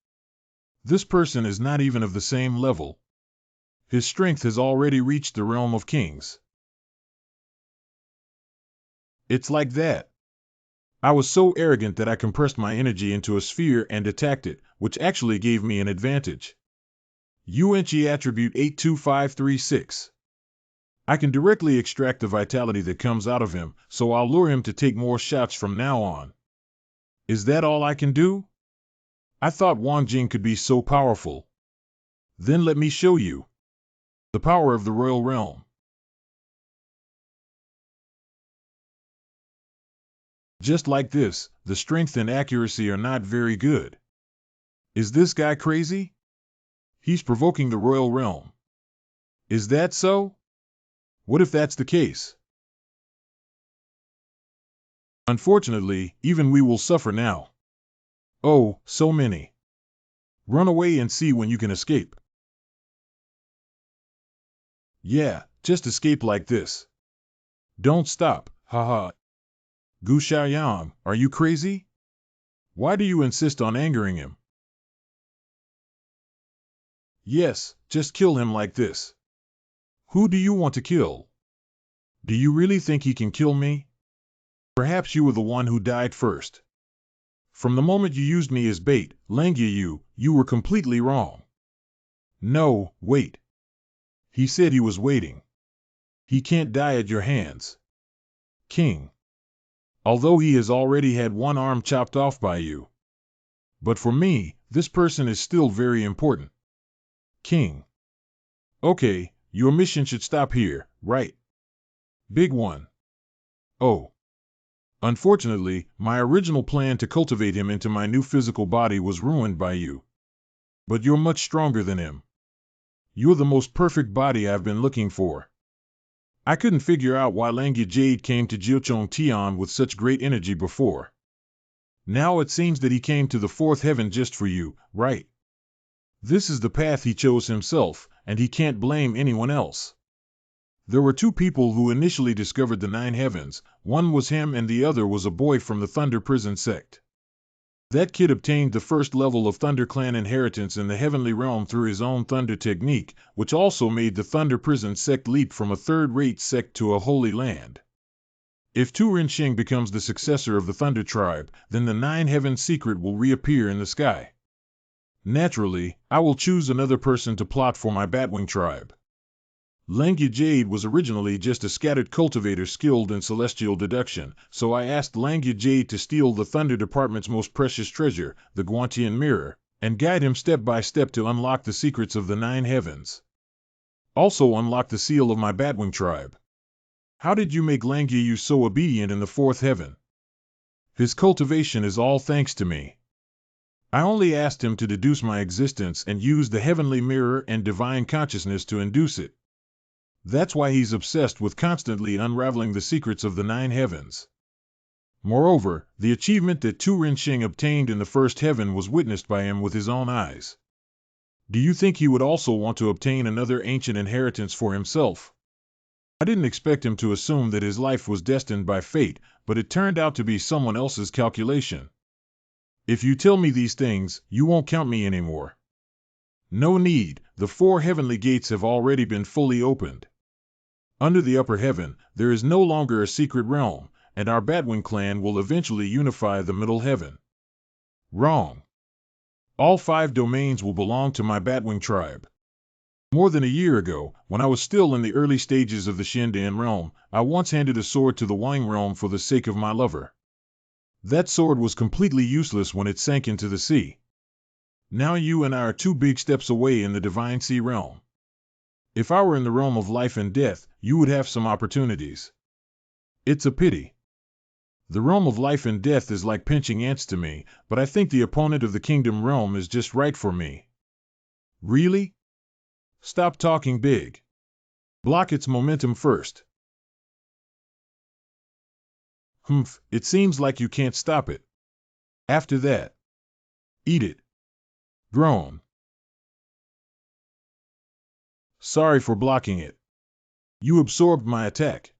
This person is not even of the same level. His strength has already reached the realm of kings. It's like that. I was so arrogant that I compressed my energy into a sphere and attacked it, which actually gave me an advantage. UNCHI attribute 82536. I can directly extract the vitality that comes out of him, so I'll lure him to take more shots from now on. Is that all I can do? I thought Wang Jing could be so powerful. Then let me show you. The power of the royal realm. Just like this, the strength and accuracy are not very good. Is this guy crazy? He's provoking the royal realm. Is that so? What if that's the case? Unfortunately, even we will suffer now. Oh, so many. Run away and see when you can escape. Yeah, just escape like this. Don't stop, haha. Gu Xiaoyang, are you crazy? Why do you insist on angering him? Yes, just kill him like this. Who do you want to kill? Do you really think he can kill me? Perhaps you were the one who died first. From the moment you used me as bait, Langya, you were completely wrong. No, wait. He said he was waiting. He can't die at your hands. King. Although he has already had one arm chopped off by you. But for me, this person is still very important. King. Okay, your mission should stop here, right? Big one. Oh. Unfortunately, my original plan to cultivate him into my new physical body was ruined by you. But you're much stronger than him. You're the most perfect body I've been looking for. I couldn't figure out why Langya Jade came to Jiuchong Tian with such great energy before. Now it seems that he came to the fourth heaven just for you, right? This is the path he chose himself, and he can't blame anyone else. There were two people who initially discovered the 9 heavens, one was him and the other was a boy from the Thunder Prison sect. That kid obtained the first level of Thunder Clan inheritance in the heavenly realm through his own Thunder technique, which also made the Thunder Prison sect leap from a third-rate sect to a holy land. If Tu Rinxing becomes the successor of the Thunder Tribe, then the 9 heavens secret will reappear in the sky. Naturally, I will choose another person to plot for my Batwing tribe. Langya Jade was originally just a scattered cultivator skilled in celestial deduction, so I asked Langya Jade to steal the Thunder Department's most precious treasure, the Guantian Mirror, and guide him step by step to unlock the secrets of the 9 heavens. Also unlock the seal of my Batwing tribe. How did you make Langya so obedient in the 4th heaven? His cultivation is all thanks to me. I only asked him to deduce my existence and use the heavenly mirror and divine consciousness to induce it. That's why he's obsessed with constantly unraveling the secrets of the 9 heavens. Moreover, the achievement that Tu Rinxing obtained in the 1st heaven was witnessed by him with his own eyes. Do you think he would also want to obtain another ancient inheritance for himself? I didn't expect him to assume that his life was destined by fate, but it turned out to be someone else's calculation. If you tell me these things, you won't count me anymore. No need, the 4 heavenly gates have already been fully opened. Under the upper heaven, there is no longer a secret realm, and our Batwing clan will eventually unify the middle heaven. Wrong. All 5 domains will belong to my Batwing tribe. More than a year ago, when I was still in the early stages of the Shindan realm, I once handed a sword to the Wang realm for the sake of my lover. That sword was completely useless when it sank into the sea. Now you and I are 2 big steps away in the Divine Sea realm. If I were in the realm of life and death, you would have some opportunities. It's a pity. The realm of life and death is like pinching ants to me, but I think the opponent of the kingdom realm is just right for me. Really? Stop talking big. Block its momentum first. Humph, it seems like you can't stop it. After that, eat it. Groan. Sorry for blocking it. You absorbed my attack.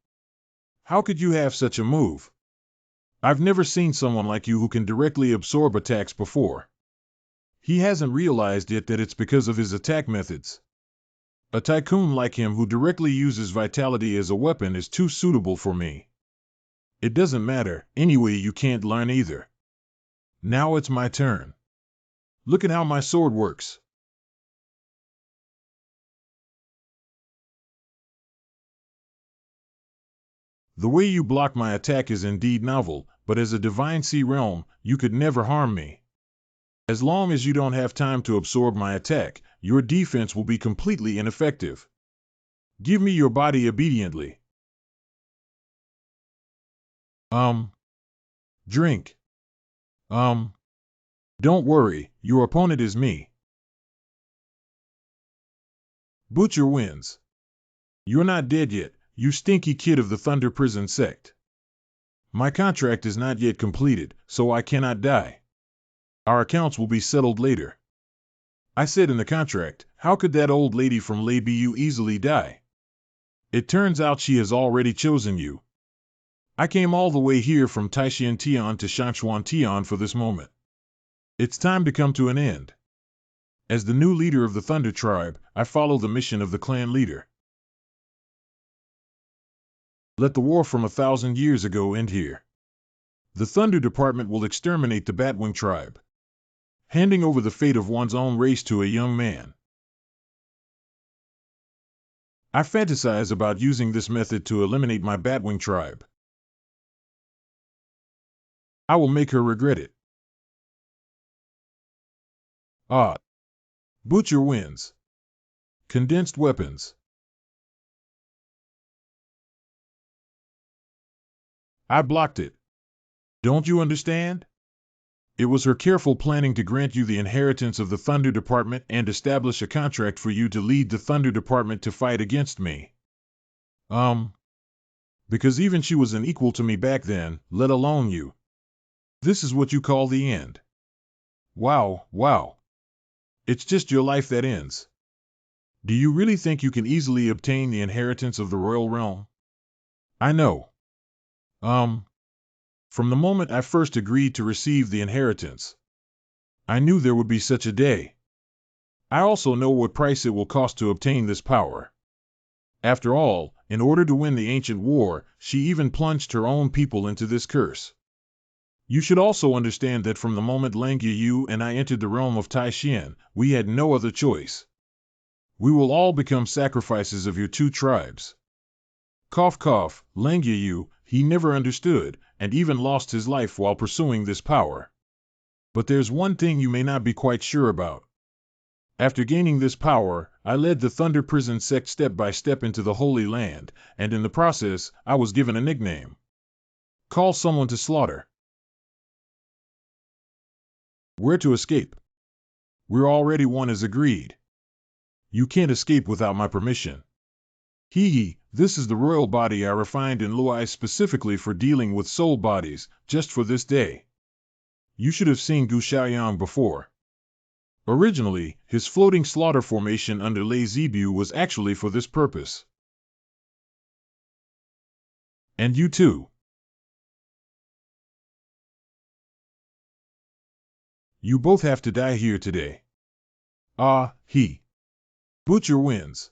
How could you have such a move? I've never seen someone like you who can directly absorb attacks before. He hasn't realized yet that it's because of his attack methods. A tycoon like him who directly uses vitality as a weapon is too suitable for me. It doesn't matter, anyway you can't learn either. Now it's my turn. Look at how my sword works. The way you block my attack is indeed novel, but as a Divine Sea realm, you could never harm me. As long as you don't have time to absorb my attack, your defense will be completely ineffective. Give me your body obediently. Drink. Don't worry, your opponent is me. Butcher wins. You're not dead yet, you stinky kid of the Thunder Prison sect. My contract is not yet completed, so I cannot die. Our accounts will be settled later. I said in the contract, how could that old lady from Leibu easily die? It turns out she has already chosen you. I came all the way here from Taishan Tian to Shangchuan Tian for this moment. It's time to come to an end. As the new leader of the Thunder Tribe, I follow the mission of the clan leader. Let the war from 1,000 years ago end here. The Thunder Department will exterminate the Batwing Tribe, handing over the fate of one's own race to a young man. I fantasize about using this method to eliminate my Batwing Tribe. I will make her regret it. Butcher wins. Condensed weapons. I blocked it. Don't you understand? It was her careful planning to grant you the inheritance of the Thunder Department and establish a contract for you to lead the Thunder Department to fight against me. Because even she was an equal to me back then, let alone you. This is what you call the end. Wow. It's just your life that ends. Do you really think you can easily obtain the inheritance of the royal realm? I know. From the moment I first agreed to receive the inheritance, I knew there would be such a day. I also know what price it will cost to obtain this power. After all, in order to win the ancient war, she even plunged her own people into this curse. You should also understand that from the moment Lang Yu and I entered the realm of Taishan, we had no other choice. We will all become sacrifices of your 2 tribes. Cough cough, Lang Yu, he never understood, and even lost his life while pursuing this power. But there's one thing you may not be quite sure about. After gaining this power, I led the Thunder Prison sect step by step into the Holy Land, and in the process, I was given a nickname. Call someone to slaughter. Where to escape? We're already one as agreed. You can't escape without my permission. This is the royal body I refined in Luai specifically for dealing with soul bodies, just for this day. You should have seen Gu Xiaoyang before. Originally, his floating slaughter formation under Lei Zibu was actually for this purpose. And you too. You both have to die here today. Butcher wins.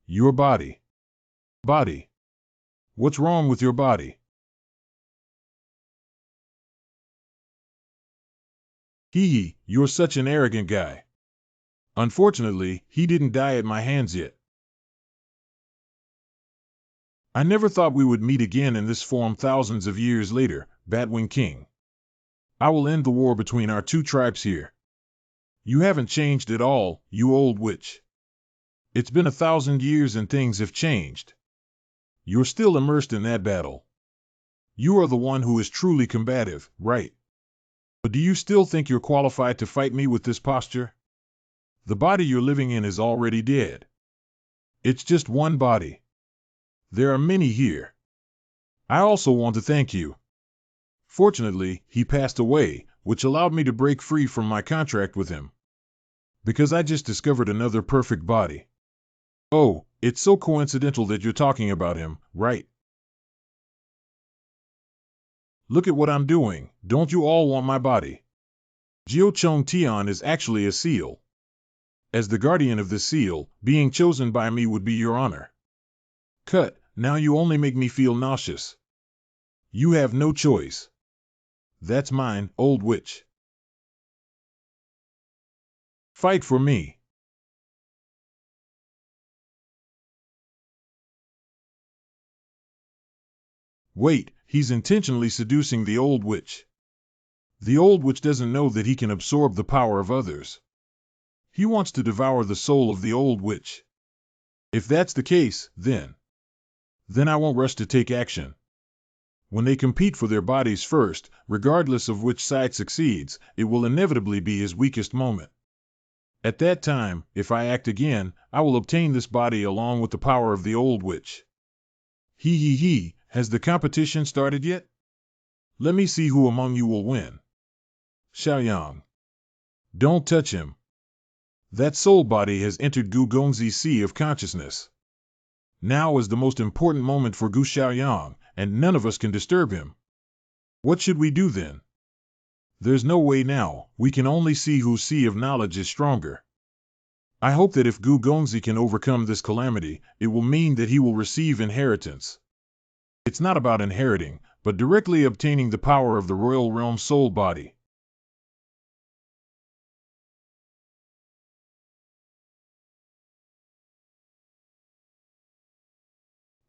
Your body. Body. What's wrong with your body? You're such an arrogant guy. Unfortunately, he didn't die at my hands yet. I never thought we would meet again in this form thousands of years later, Batwing King. I will end the war between our two tribes here. You haven't changed at all, you old witch. It's been 1,000 years and things have changed. You're still immersed in that battle. You are the one who is truly combative, right? But do you still think you're qualified to fight me with this posture? The body you're living in is already dead. It's just one body. There are many here. I also want to thank you. Fortunately, he passed away, which allowed me to break free from my contract with him. Because I just discovered another perfect body. Oh, it's so coincidental that you're talking about him, right? Look at what I'm doing, don't you all want my body? Jiao Chong Tian is actually a seal. As the guardian of this seal, being chosen by me would be your honor. Cut, now you only make me feel nauseous. You have no choice. That's mine, old witch. Fight for me. Wait, he's intentionally seducing the old witch. The old witch doesn't know that he can absorb the power of others. He wants to devour the soul of the old witch. If that's the case, then I won't rush to take action. When they compete for their bodies first, regardless of which side succeeds, it will inevitably be his weakest moment. At that time, if I act again, I will obtain this body along with the power of the old witch. He, has the competition started yet? Let me see who among you will win. Xiaoyang. Don't touch him. That soul body has entered Gu Gongzi's sea of consciousness. Now is the most important moment for Gu Xiaoyang, and none of us can disturb him. What should we do then? There's no way now, we can only see whose sea of knowledge is stronger. I hope that if Gu Gongzi can overcome this calamity, it will mean that he will receive inheritance. It's not about inheriting, but directly obtaining the power of the royal realm soul body.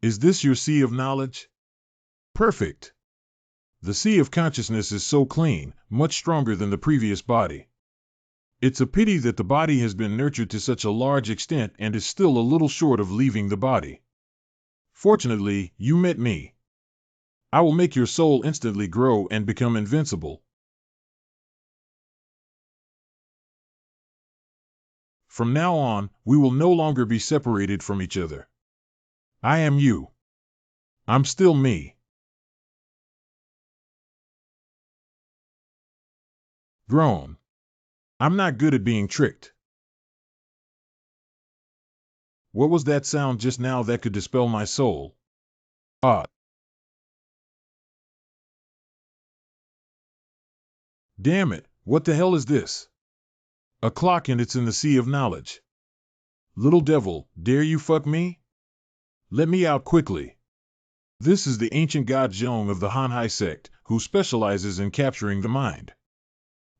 Is this your sea of knowledge? Perfect. The sea of consciousness is so clean, much stronger than the previous body. It's a pity that the body has been nurtured to such a large extent and is still a little short of leaving the body. Fortunately, you met me. I will make your soul instantly grow and become invincible. From now on, we will no longer be separated from each other. I am you. I'm still me. Grown. I'm not good at being tricked. What was that sound just now that could dispel my soul? Ah. Damn it, what the hell is this? A clock and it's in the sea of knowledge. Little devil, dare you fuck me? Let me out quickly. This is the ancient god Zhong of the Hanhai sect, who specializes in capturing the mind.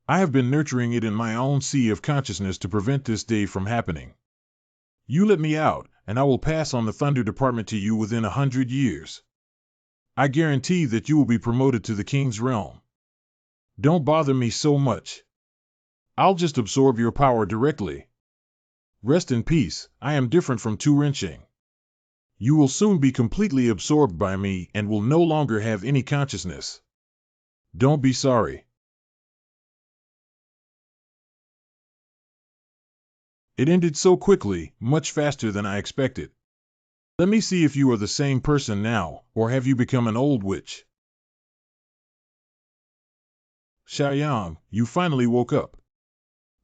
I have been nurturing it in my own sea of consciousness to prevent this day from happening. You let me out, and I will pass on the Thunder Department to you within 100 years. I guarantee that you will be promoted to the king's realm. Don't bother me so much. I'll just absorb your power directly. Rest in peace, I am different from Tu Rensheng. You will soon be completely absorbed by me and will no longer have any consciousness. Don't be sorry. It ended so quickly, much faster than I expected. Let me see if you are the same person now, or have you become an old witch? Xiaoyang, you finally woke up.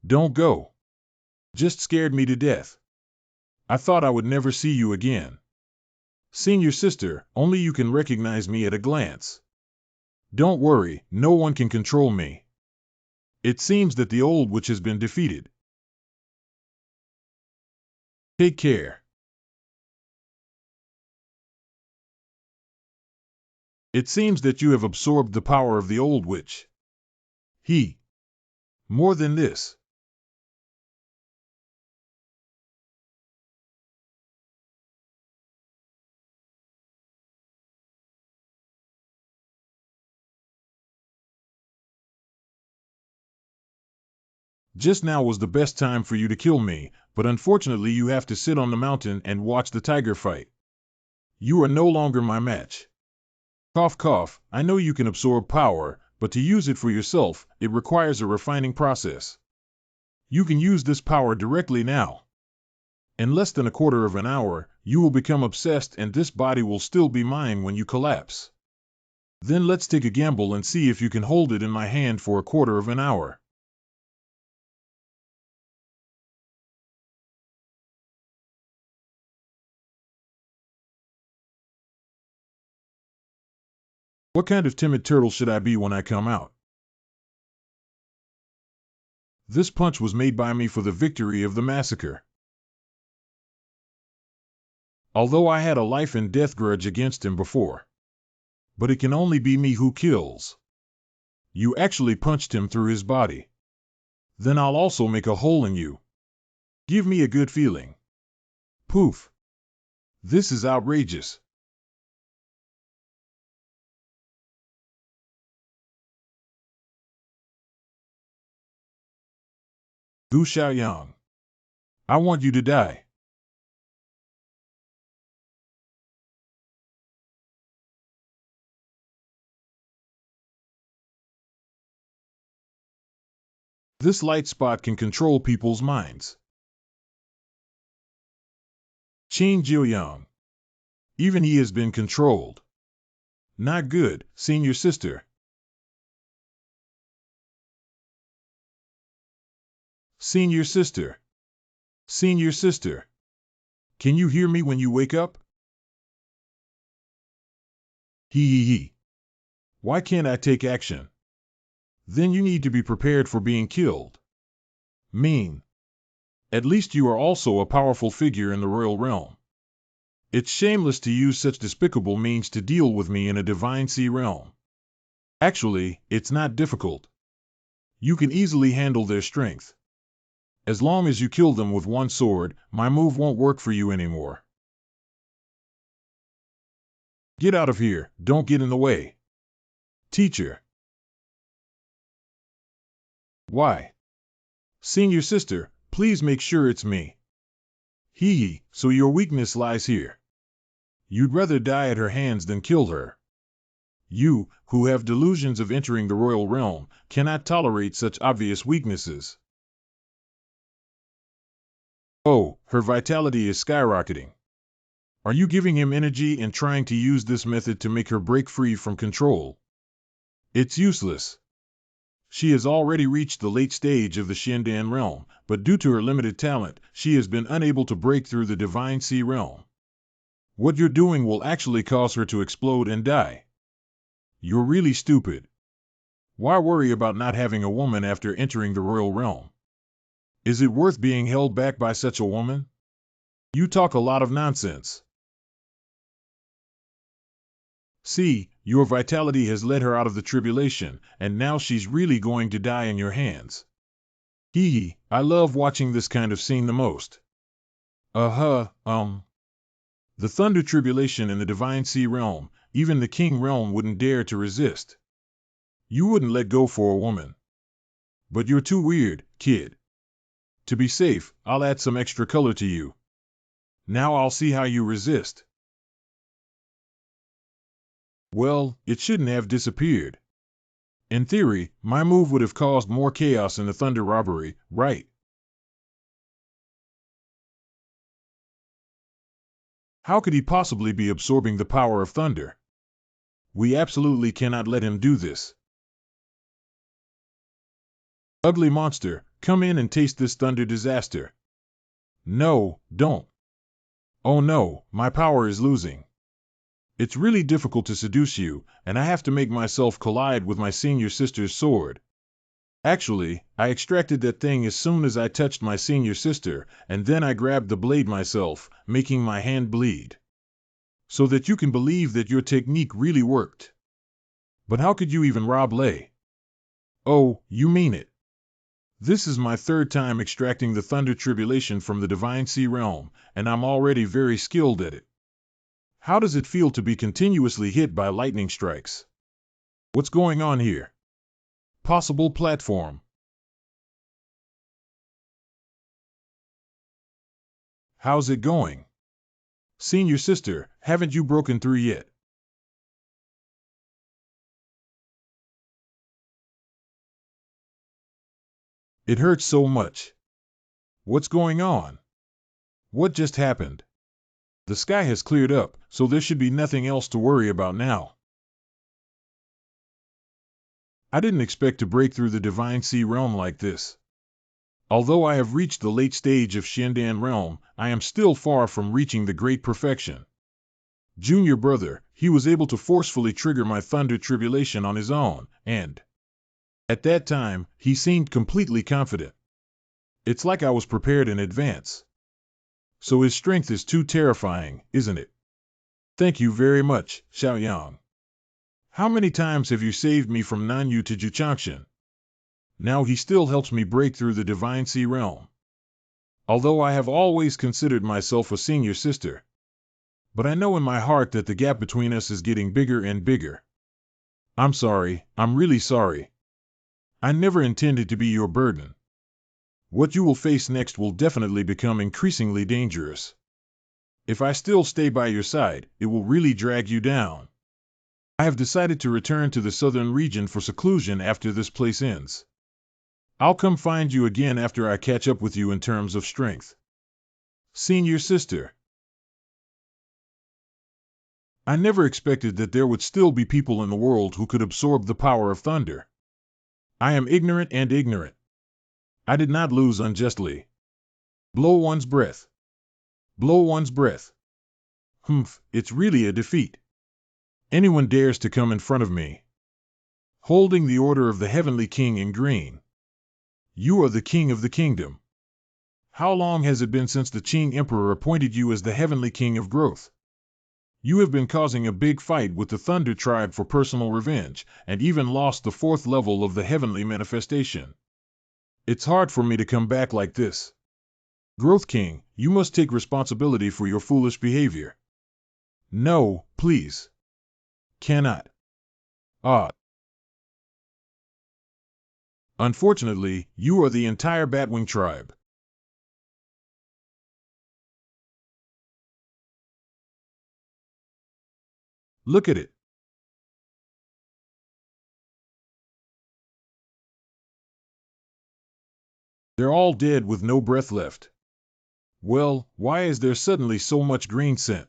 Don't go. Just scared me to death. I thought I would never see you again. Senior sister, only you can recognize me at a glance. Don't worry, no one can control me. It seems that the old witch has been defeated. Take care. It seems that you have absorbed the power of the old witch. More than this. Just now was the best time for you to kill me, but unfortunately you have to sit on the mountain and watch the tiger fight. You are no longer my match. Cough cough, I know you can absorb power, but to use it for yourself, it requires a refining process. You can use this power directly now. In less than a quarter of an hour, you will become obsessed and this body will still be mine when you collapse. Then let's take a gamble and see if you can hold it in my hand for a quarter of an hour. What kind of timid turtle should I be when I come out? This punch was made by me for the victory of the massacre. Although I had a life and death grudge against him before. But it can only be me who kills. You actually punched him through his body. Then I'll also make a hole in you. Give me a good feeling. Poof. This is outrageous. Gu Xiaoyang. I want you to die. This light spot can control people's minds. Qin Jiuyang. Even he has been controlled. Not good, senior sister. Senior sister. Senior sister. Can you hear me when you wake up? Hee. Why can't I take action? Then you need to be prepared for being killed. Mean. At least you are also a powerful figure in the royal realm. It's shameless to use such despicable means to deal with me in a divine sea realm. Actually, it's not difficult. You can easily handle their strength. As long as you kill them with one sword, my move won't work for you anymore. Get out of here, don't get in the way. Teacher. Why? Senior sister, please make sure it's me. Hee, so your weakness lies here. You'd rather die at her hands than kill her. You, who have delusions of entering the royal realm, cannot tolerate such obvious weaknesses. Oh, her vitality is skyrocketing. Are you giving him energy and trying to use this method to make her break free from control? It's useless. She has already reached the late stage of the Shendan realm, but due to her limited talent, she has been unable to break through the divine sea realm. What you're doing will actually cause her to explode and die. You're really stupid. Why worry about not having a woman after entering the royal realm? Is it worth being held back by such a woman? You talk a lot of nonsense. See, your vitality has led her out of the tribulation, and now she's really going to die in your hands. Hee, I love watching this kind of scene the most. The Thunder Tribulation in the Divine Sea Realm, even the King Realm wouldn't dare to resist. You wouldn't let go for a woman. But you're too weird, kid. To be safe, I'll add some extra color to you. Now I'll see how you resist. Well, it shouldn't have disappeared. In theory, my move would have caused more chaos in the Thunder robbery, right? How could he possibly be absorbing the power of thunder? We absolutely cannot let him do this. Ugly monster, come in and taste this thunder disaster. No, don't. Oh no, my power is losing. It's really difficult to seduce you, and I have to make myself collide with my senior sister's sword. Actually, I extracted that thing as soon as I touched my senior sister, and then I grabbed the blade myself, making my hand bleed. So that you can believe that your technique really worked. But how could you even rob Lei? Oh, you mean it. This is my third time extracting the Thunder Tribulation from the Divine Sea Realm, and I'm already very skilled at it. How does it feel to be continuously hit by lightning strikes? What's going on here? Possible platform. How's it going? Senior sister, haven't you broken through yet? It hurts so much. What's going on? What just happened? The sky has cleared up, so there should be nothing else to worry about now. I didn't expect to break through the Divine Sea realm like this. Although I have reached the late stage of Shendan realm, I am still far from reaching the great perfection. Junior brother, he was able to forcefully trigger my thunder tribulation on his own, and at that time, he seemed completely confident. It's like I was prepared in advance. So his strength is too terrifying, isn't it? Thank you very much, Xiaoyang. How many times have you saved me from Nanyu to Juchangshan? Now he still helps me break through the Divine Sea realm. Although I have always considered myself a senior sister. But I know in my heart that the gap between us is getting bigger and bigger. I'm sorry, I'm really sorry. I never intended to be your burden. What you will face next will definitely become increasingly dangerous. If I still stay by your side, it will really drag you down. I have decided to return to the southern region for seclusion after this place ends. I'll come find you again after I catch up with you in terms of strength. Senior sister. I never expected that there would still be people in the world who could absorb the power of thunder. I am ignorant and ignorant. I did not lose unjustly. Blow one's breath. Blow one's breath. Humph, it's really a defeat. Anyone dares to come in front of me. Holding the order of the Heavenly King in green. You are the king of the kingdom. How long has it been since the Qing Emperor appointed you as the Heavenly King of Growth? You have been causing a big fight with the Thunder Tribe for personal revenge, and even lost the 4th level of the Heavenly Manifestation. It's hard for me to come back like this. Growth King, you must take responsibility for your foolish behavior. No, please. Cannot. Ah. Unfortunately, you are the entire Batwing tribe. Look at it. They're all dead with no breath left. Well, why is there suddenly so much green scent?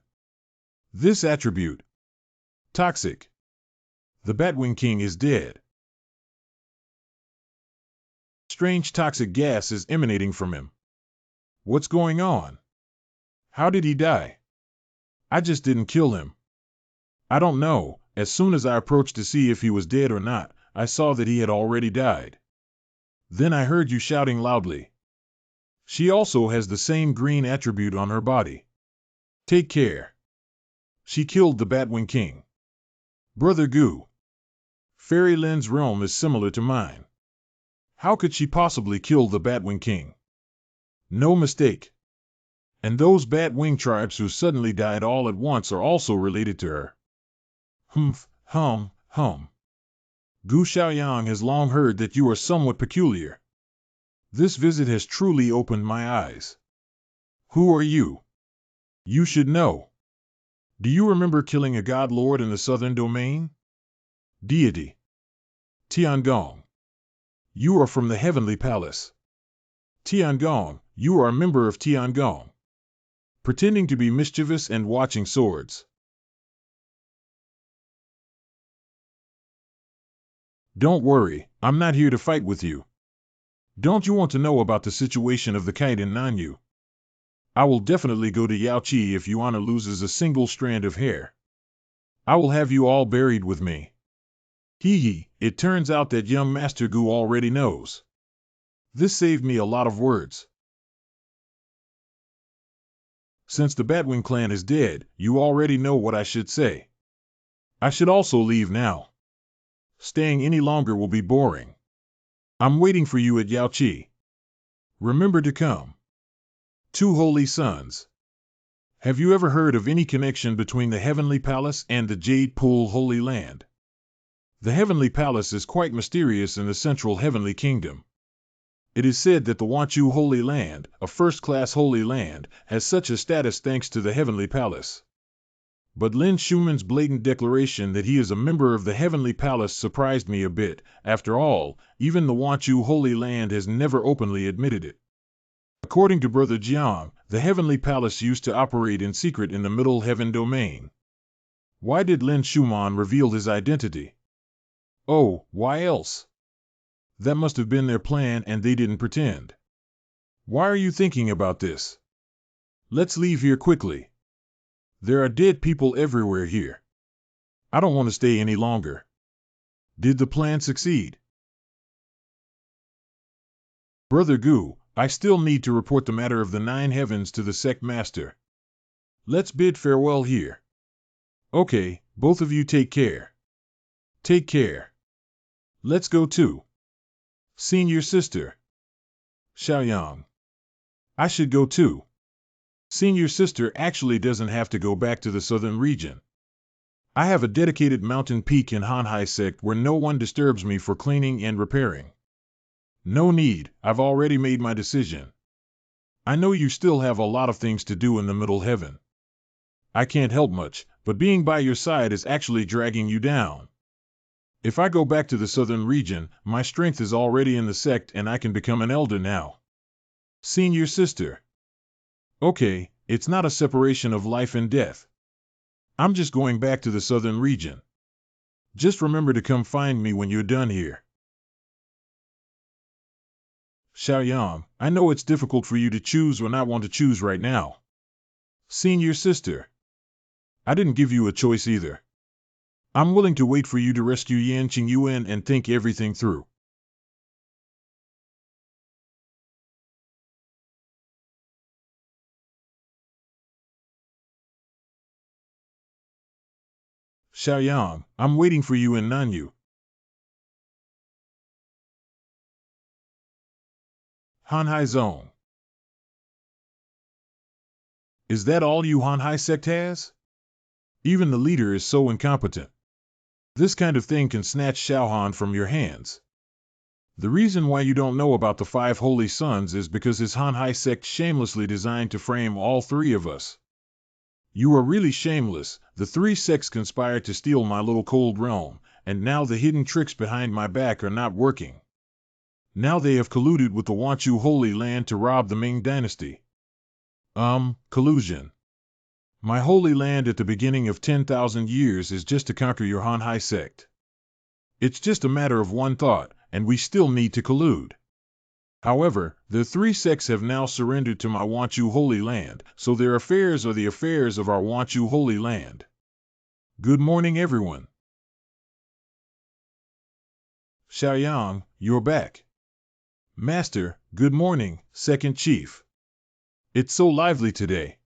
This attribute. Toxic. The Batwing King is dead. Strange toxic gas is emanating from him. What's going on? How did he die? I just didn't kill him. I don't know. As soon as I approached to see if he was dead or not, I saw that he had already died. Then I heard you shouting loudly. She also has the same green attribute on her body. Take care. She killed the Batwing King. Brother Gu. Fairy Lin's realm is similar to mine. How could she possibly kill the Batwing King? No mistake. And those Batwing tribes who suddenly died all at once are also related to her. Humph, hum. Gu Xiaoyang has long heard that you are somewhat peculiar. This visit has truly opened my eyes. Who are you? You should know. Do you remember killing a god lord in the southern domain? Deity. Tiangong. You are from the heavenly palace. Tiangong, you are a member of Tiangong. Pretending to be mischievous and watching swords. Don't worry, I'm not here to fight with you. Don't you want to know about the situation of the kite in Nanyu? I will definitely go to Yaoqi if Yuana loses a single strand of hair. I will have you all buried with me. Hee, it turns out that young Master Gu already knows. This saved me a lot of words. Since the Batwing clan is dead, you already know what I should say. I should also leave now. Staying any longer will be boring. I'm waiting for you at Yaoqi. Remember to come. Two holy sons. Have you ever heard of any connection between the Heavenly Palace and the Jade Pool Holy Land? The Heavenly Palace is quite mysterious in the central Heavenly Kingdom. It is said that the Wanchu Holy Land, a first-class holy land, has such a status thanks to the Heavenly Palace. But Lin Schumann's blatant declaration that he is a member of the Heavenly Palace surprised me a bit. After all, even the Wanchu Holy Land has never openly admitted it. According to Brother Jiang, the Heavenly Palace used to operate in secret in the Middle Heaven domain. Why did Lin Schumann reveal his identity? Oh, why else? That must have been their plan and they didn't pretend. Why are you thinking about this? Let's leave here quickly. There are dead people everywhere here. I don't want to stay any longer. Did the plan succeed? Brother Gu, I still need to report the matter of the 9 heavens to the sect master. Let's bid farewell here. Okay, both of you take care. Take care. Let's go too. Senior sister. Xiaoyang. I should go too. Senior sister actually doesn't have to go back to the southern region. I have a dedicated mountain peak in Hanhai sect where no one disturbs me for cleaning and repairing. No need, I've already made my decision. I know you still have a lot of things to do in the middle heaven. I can't help much, but being by your side is actually dragging you down. If I go back to the southern region, my strength is already in the sect and I can become an elder now. Senior sister. Okay, it's not a separation of life and death. I'm just going back to the southern region. Just remember to come find me when you're done here. Xiaoyang, I know it's difficult for you to choose or not want to choose right now. Senior sister. I didn't give you a choice either. I'm willing to wait for you to rescue Yan Qingyuan and think everything through. Xiaoyang, I'm waiting for you in Nanyu. Hanhai Zone. Is that all you Hanhai sect has? Even the leader is so incompetent. This kind of thing can snatch Xiaohan from your hands. The reason why you don't know about the 5 holy sons is because his Hanhai sect shamelessly designed to frame all 3 of us. You are really shameless. The 3 sects conspired to steal my little cold realm, and now the hidden tricks behind my back are not working. Now they have colluded with the Wanchu Holy Land to rob the Ming dynasty. Collusion. My holy land at the beginning of 10,000 years is just to conquer your Hanhai sect. It's just a matter of one thought, and we still need to collude. However, the 3 sects have now surrendered to my Wanchu Holy Land, so their affairs are the affairs of our Wanchu Holy Land. Good morning, everyone. Xiaoyang, you're back. Master, good morning, Second Chief. It's so lively today.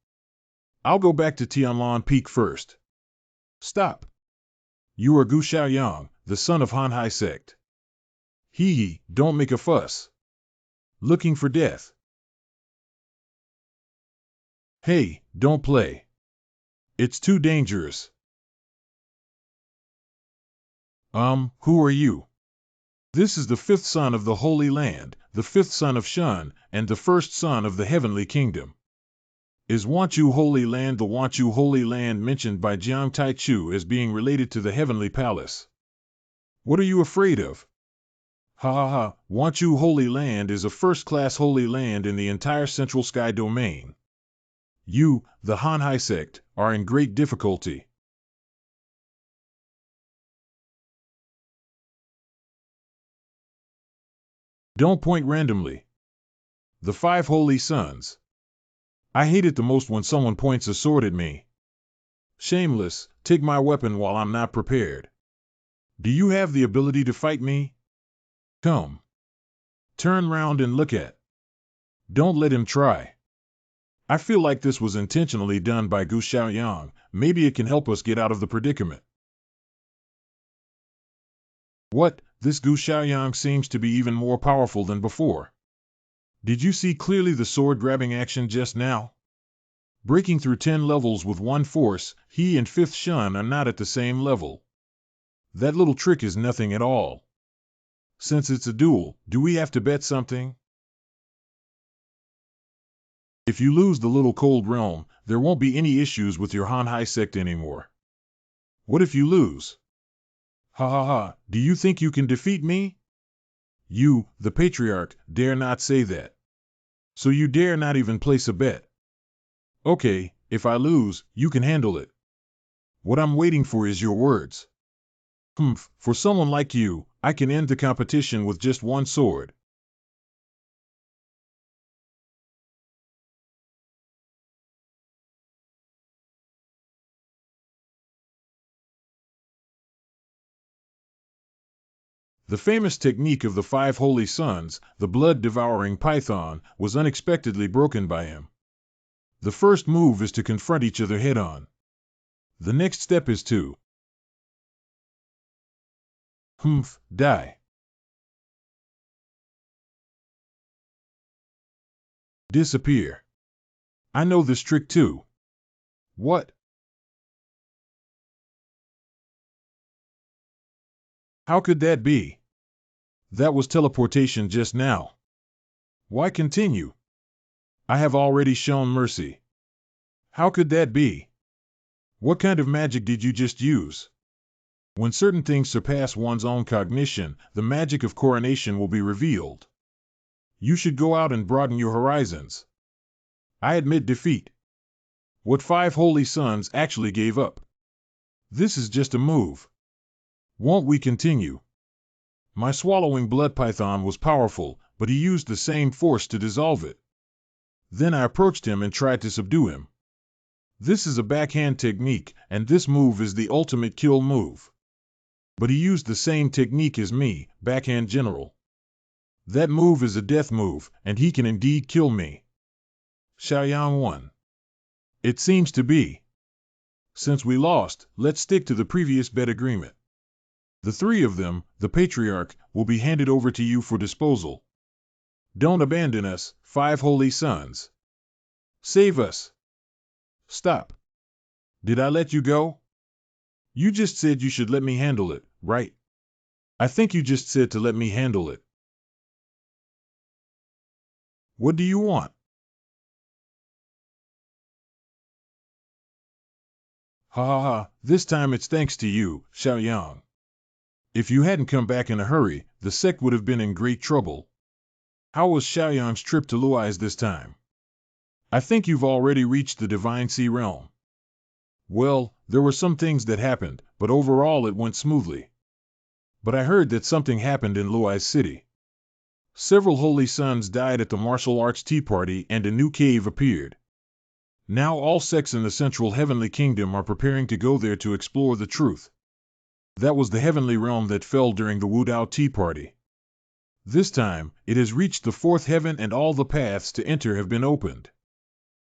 I'll go back to Tianlan Peak first. Stop. You are Gu Xiaoyang, the son of Hanhai sect. Hee, don't make a fuss. Looking for death. Hey, don't play. It's too dangerous. Who are you? This is the 5th son of the Holy Land, the 5th son of Shun, and the 1st son of the Heavenly Kingdom. Is Wanchu Holy Land the Wanchu Holy Land mentioned by Jiang Taichu as being related to the Heavenly Palace? What are you afraid of? Ha ha ha, Wanchu Holy Land is a first-class holy land in the entire Central Sky domain. You, the Hanhai sect, are in great difficulty. Don't point randomly. The 5 holy sons. I hate it the most when someone points a sword at me. Shameless, take my weapon while I'm not prepared. Do you have the ability to fight me? Come. Turn round and look at. Don't let him try. I feel like this was intentionally done by Gu Xiaoyang. Maybe it can help us get out of the predicament. What? This Gu Xiaoyang seems to be even more powerful than before. Did you see clearly the sword-grabbing action just now? Breaking through 10 levels with one force, he and 5th Shun are not at the same level. That little trick is nothing at all. Since it's a duel, do we have to bet something? If you lose the little cold realm, there won't be any issues with your Han Hai sect anymore. What if you lose? Ha ha ha, do you think you can defeat me? You, the patriarch, dare not say that. So you dare not even place a bet. Okay, if I lose, you can handle it. What I'm waiting for is your words. For someone like you, I can end the competition with just one sword. The famous technique of the 5 holy sons, the blood-devouring python, was unexpectedly broken by him. The first move is to confront each other head-on. The next step is to die. Disappear. I know this trick too. What? How could that be? That was teleportation just now. Why continue? I have already shown mercy. How could that be? What kind of magic did you just use? When certain things surpass one's own cognition, the magic of coronation will be revealed. You should go out and broaden your horizons. I admit defeat. What 5 holy sons actually gave up. This is just a move. Won't we continue? My swallowing blood python was powerful, but he used the same force to dissolve it. Then I approached him and tried to subdue him. This is a backhand technique, and this move is the ultimate kill move. But he used the same technique as me, backhand general. That move is a death move, and he can indeed kill me. Xiaoyang won. It seems to be. Since we lost, let's stick to the previous bet agreement. The 3 of them, the patriarch, will be handed over to you for disposal. Don't abandon us, 5 holy sons. Save us. Stop. Did I let you go? You just said you should let me handle it, right? I think you just said to let me handle it. What do you want? Ha ha ha, this time it's thanks to you, Xiaoyang. If you hadn't come back in a hurry, the sect would have been in great trouble. How was Xiaoyang's trip to Luai's this time? I think you've already reached the Divine Sea Realm. Well, there were some things that happened, but overall it went smoothly. But I heard that something happened in Luai's city. Several holy sons died at the martial arts tea party and a new cave appeared. Now all sects in the central heavenly kingdom are preparing to go there to explore the truth. That was the heavenly realm that fell during the Wu Dao tea party. This time, it has reached the 4th heaven and all the paths to enter have been opened.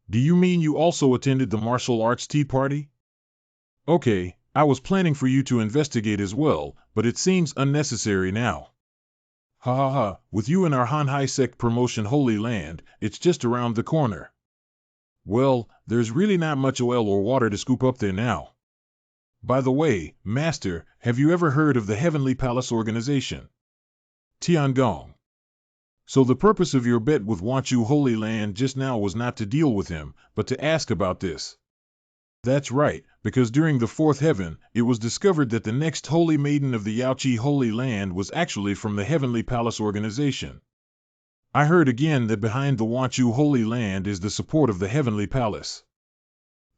Do you mean you also attended the martial arts tea party? Okay, I was planning for you to investigate as well, but it seems unnecessary now. Ha ha ha, with you in our Han Hai sect promotion Holy Land, it's just around the corner. Well, there's really not much oil or water to scoop up there now. By the way, Master, have you ever heard of the Heavenly Palace Organization? Tiangong. So the purpose of your bet with Wanchu Holy Land just now was not to deal with him, but to ask about this. That's right, because during the 4th heaven, it was discovered that the next holy maiden of the Yaoqi Holy Land was actually from the Heavenly Palace Organization. I heard again that behind the Wanchu Holy Land is the support of the Heavenly Palace.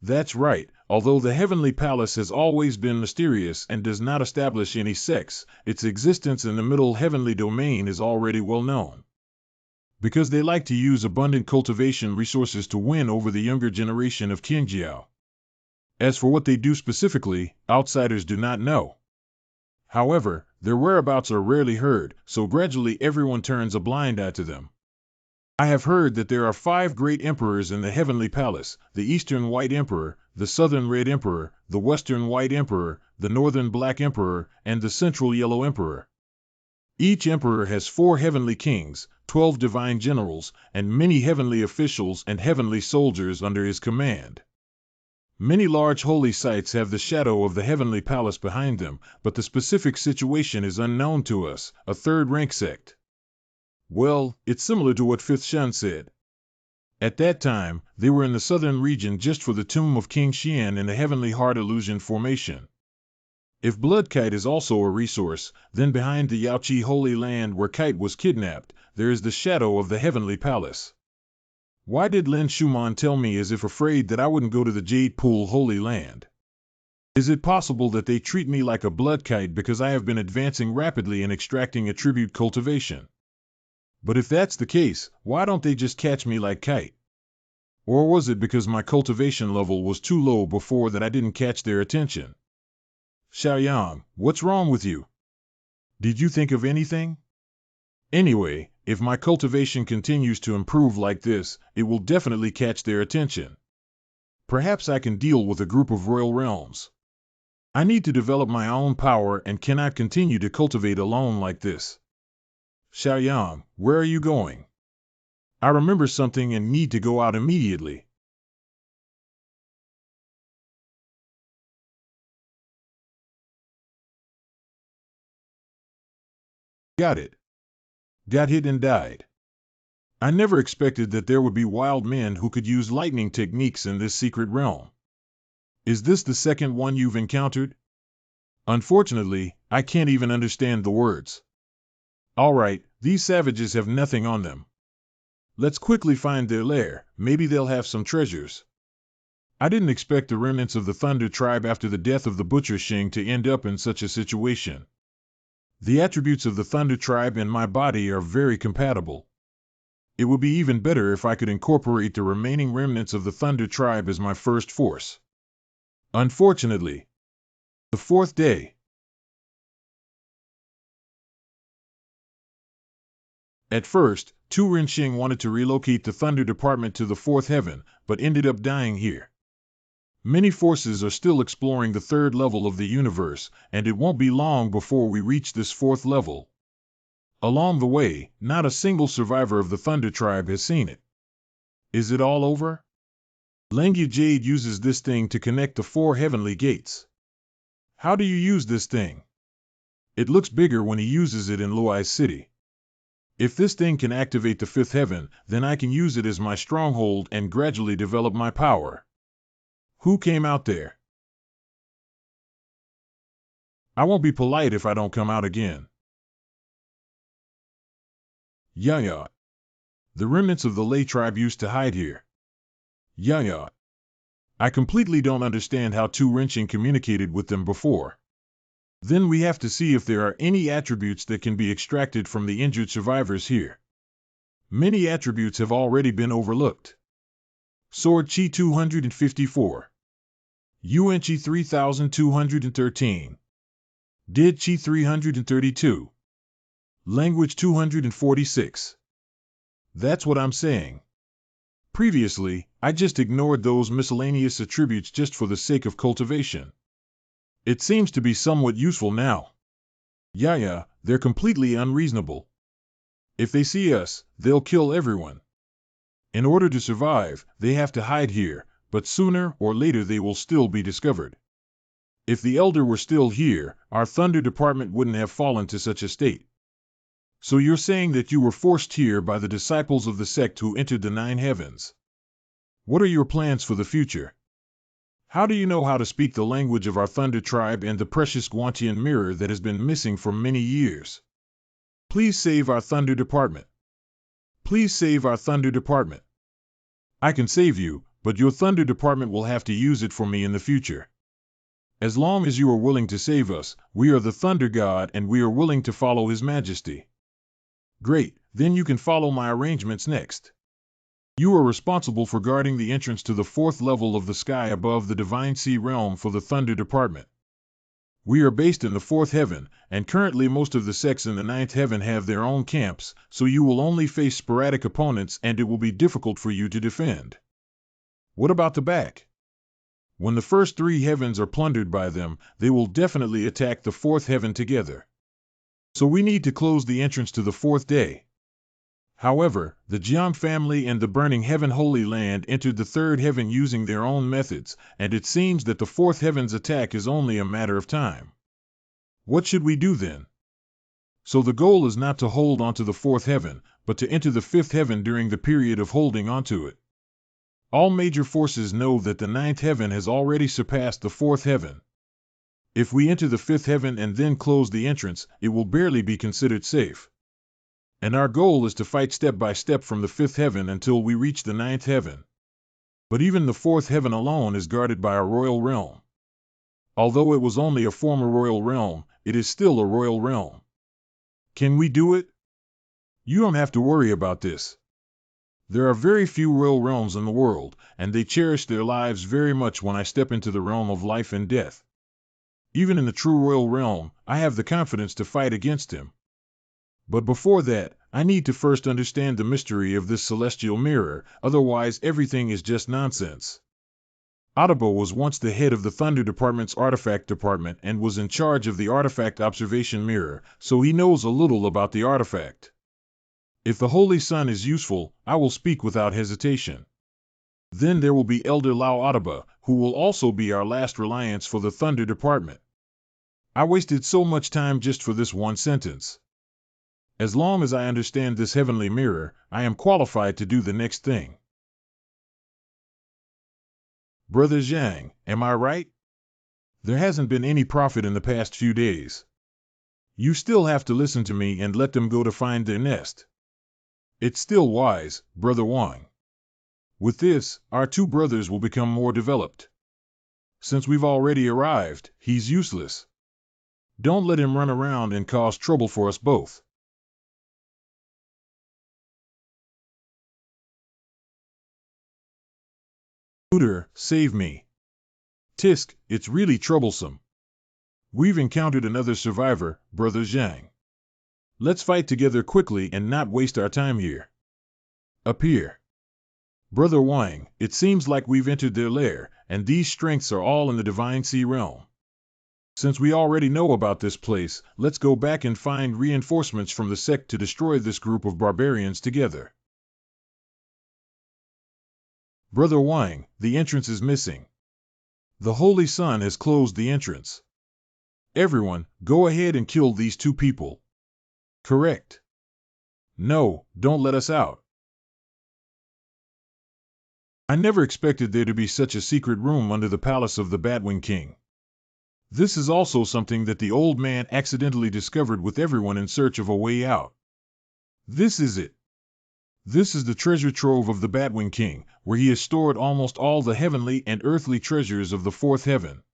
That's right, although the Heavenly Palace has always been mysterious and does not establish any sects, its existence in the middle heavenly domain is already well known. Because they like to use abundant cultivation resources to win over the younger generation of Qingjiao. As for what they do specifically, outsiders do not know. However, their whereabouts are rarely heard, so gradually everyone turns a blind eye to them. I have heard that there are 5 great emperors in the Heavenly Palace, the Eastern White Emperor, the Southern Red Emperor, the Western White Emperor, the Northern Black Emperor, and the Central Yellow Emperor. Each emperor has 4 heavenly kings, 12 divine generals, and many heavenly officials and heavenly soldiers under his command. Many large holy sites have the shadow of the Heavenly Palace behind them, but the specific situation is unknown to us, a 3rd rank sect. Well, it's similar to what 5th Shun said. At that time, they were in the southern region just for the tomb of King Xian in the Heavenly Heart Illusion Formation. If Blood Kite is also a resource, then behind the Yaoqi Holy Land where Kite was kidnapped, there is the shadow of the Heavenly Palace. Why did Lin Shuman tell me as if afraid that I wouldn't go to the Jade Pool Holy Land? Is it possible that they treat me like a blood kite because I have been advancing rapidly in extracting attribute cultivation? But if that's the case, why don't they just catch me like Kite? Or was it because my cultivation level was too low before that I didn't catch their attention? Xiaoyang, what's wrong with you? Did you think of anything? Anyway, if my cultivation continues to improve like this, it will definitely catch their attention. Perhaps I can deal with a group of royal realms. I need to develop my own power and cannot continue to cultivate alone like this. Xiaoyang, where are you going? I remember something and need to go out immediately. Got it. Got hit and died. I never expected that there would be wild men who could use lightning techniques in this secret realm. Is this the second one you've encountered? Unfortunately, I can't even understand the words. Alright, these savages have nothing on them. Let's quickly find their lair, maybe they'll have some treasures. I didn't expect the remnants of the Thunder Tribe after the death of the Butcher Shing to end up in such a situation. The attributes of the Thunder Tribe and my body are very compatible. It would be even better if I could incorporate the remaining remnants of the Thunder Tribe as my first force. Unfortunately, the fourth day. At first, Tu Rinxing wanted to relocate the Thunder Department to the fourth heaven, but ended up dying here. Many forces are still exploring the third level of the universe, and it won't be long before we reach this fourth level. Along the way, not a single survivor of the Thunder Tribe has seen it. Is it all over? Lengya Jade uses this thing to connect the 4 heavenly gates. How do you use this thing? It looks bigger when he uses it in Luai's city. If this thing can activate the 5th heaven, then I can use it as my stronghold and gradually develop my power. Who came out there? I won't be polite if I don't come out again. Yeah. The remnants of the Lei tribe used to hide here. Yeah. I completely don't understand how Tu Rinxing communicated with them before. Then we have to see if there are any attributes that can be extracted from the injured survivors here. Many attributes have already been overlooked. Sword Chi 254. Yuan Chi 3213. Dead Chi 332. Language 246. That's what I'm saying. Previously, I just ignored those miscellaneous attributes just for the sake of cultivation. It seems to be somewhat useful now. Yeah, they're completely unreasonable. If they see us, they'll kill everyone. In order to survive, they have to hide here, but sooner or later they will still be discovered. If the Elder were still here, our Thunder Department wouldn't have fallen to such a state. So you're saying that you were forced here by the disciples of the sect who entered the 9 heavens. What are your plans for the future? How do you know how to speak the language of our Thunder Tribe and the precious Guantian mirror that has been missing for many years? Please save our Thunder Department. Please save our Thunder Department. I can save you, but your Thunder Department will have to use it for me in the future. As long as you are willing to save us, we are the Thunder God and we are willing to follow His Majesty. Great, then you can follow my arrangements next. You are responsible for guarding the entrance to the 4th level of the sky above the Divine Sea Realm for the Thunder Department. We are based in the 4th heaven, and currently most of the sects in the 9th heaven have their own camps, so you will only face sporadic opponents and it will be difficult for you to defend. What about the back? When the first 3 heavens are plundered by them, they will definitely attack the 4th heaven together. So we need to close the entrance to the 4th day. However, the Jiang family and the Burning Heaven Holy Land entered the 3rd heaven using their own methods, and it seems that the 4th heaven's attack is only a matter of time. What should we do then? So the goal is not to hold onto the 4th heaven, but to enter the 5th heaven during the period of holding onto it. All major forces know that the ninth heaven has already surpassed the fourth heaven. If we enter the fifth heaven and then close the entrance, it will barely be considered safe. And our goal is to fight step by step from the fifth heaven until we reach the ninth heaven. But even the fourth heaven alone is guarded by a royal realm. Although it was only a former royal realm, it is still a royal realm. Can we do it? You don't have to worry about this. There are very few royal realms in the world, and they cherish their lives very much when I step into the realm of life and death. Even in the true royal realm, I have the confidence to fight against him. But before that, I need to first understand the mystery of this celestial mirror, otherwise everything is just nonsense. Autobot was once the head of the Thunder Department's Artifact Department and was in charge of the Artifact Observation Mirror, so he knows a little about the artifact. If the Holy Sun is useful, I will speak without hesitation. Then there will be Elder Lao Autobot, who will also be our last reliance for the Thunder Department. I wasted so much time just for this one sentence. As long as I understand this heavenly mirror, I am qualified to do the next thing. Brother Zhang, am I right? There hasn't been any profit in the past few days. You still have to listen to me and let them go to find their nest. It's still wise, Brother Wang. With this, our two brothers will become more developed. Since we've already arrived, he's useless. Don't let him run around and cause trouble for us both. Tutor, save me. Tisk, it's really troublesome. We've encountered another survivor, Brother Zhang. Let's fight together quickly and not waste our time here. Appear. Brother Wang, it seems like we've entered their lair, and these strengths are all in the Divine Sea realm. Since we already know about this place, let's go back and find reinforcements from the sect to destroy this group of barbarians together. Brother Wang, the entrance is missing. The Holy Sun has closed the entrance. Everyone, go ahead and kill these two people. Correct. No, don't let us out. I never expected there to be such a secret room under the palace of the Batwing King. This is also something that the old man accidentally discovered with everyone in search of a way out. This is it. This is the treasure trove of the Batwing King, where he has stored almost all the heavenly and earthly treasures of the fourth heaven.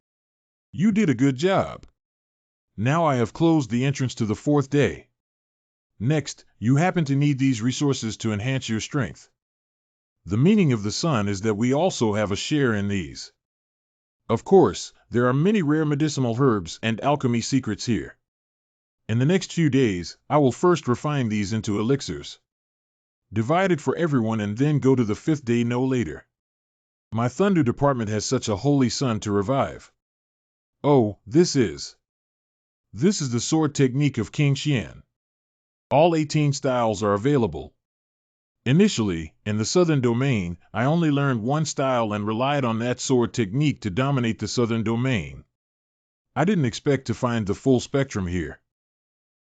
You did a good job. Now I have closed the entrance to the fourth day. Next, you happen to need these resources to enhance your strength. The meaning of the sun is that we also have a share in these. Of course, there are many rare medicinal herbs and alchemy secrets here. In the next few days, I will first refine these into elixirs. Divide it for everyone and then go to the fifth day no later. My Thunder Department has such a holy sun to revive. Oh, this is the sword technique of King Xian. All 18 styles are available. Initially, in the southern domain, I only learned one style and relied on that sword technique to dominate the southern domain. I didn't expect to find the full spectrum here.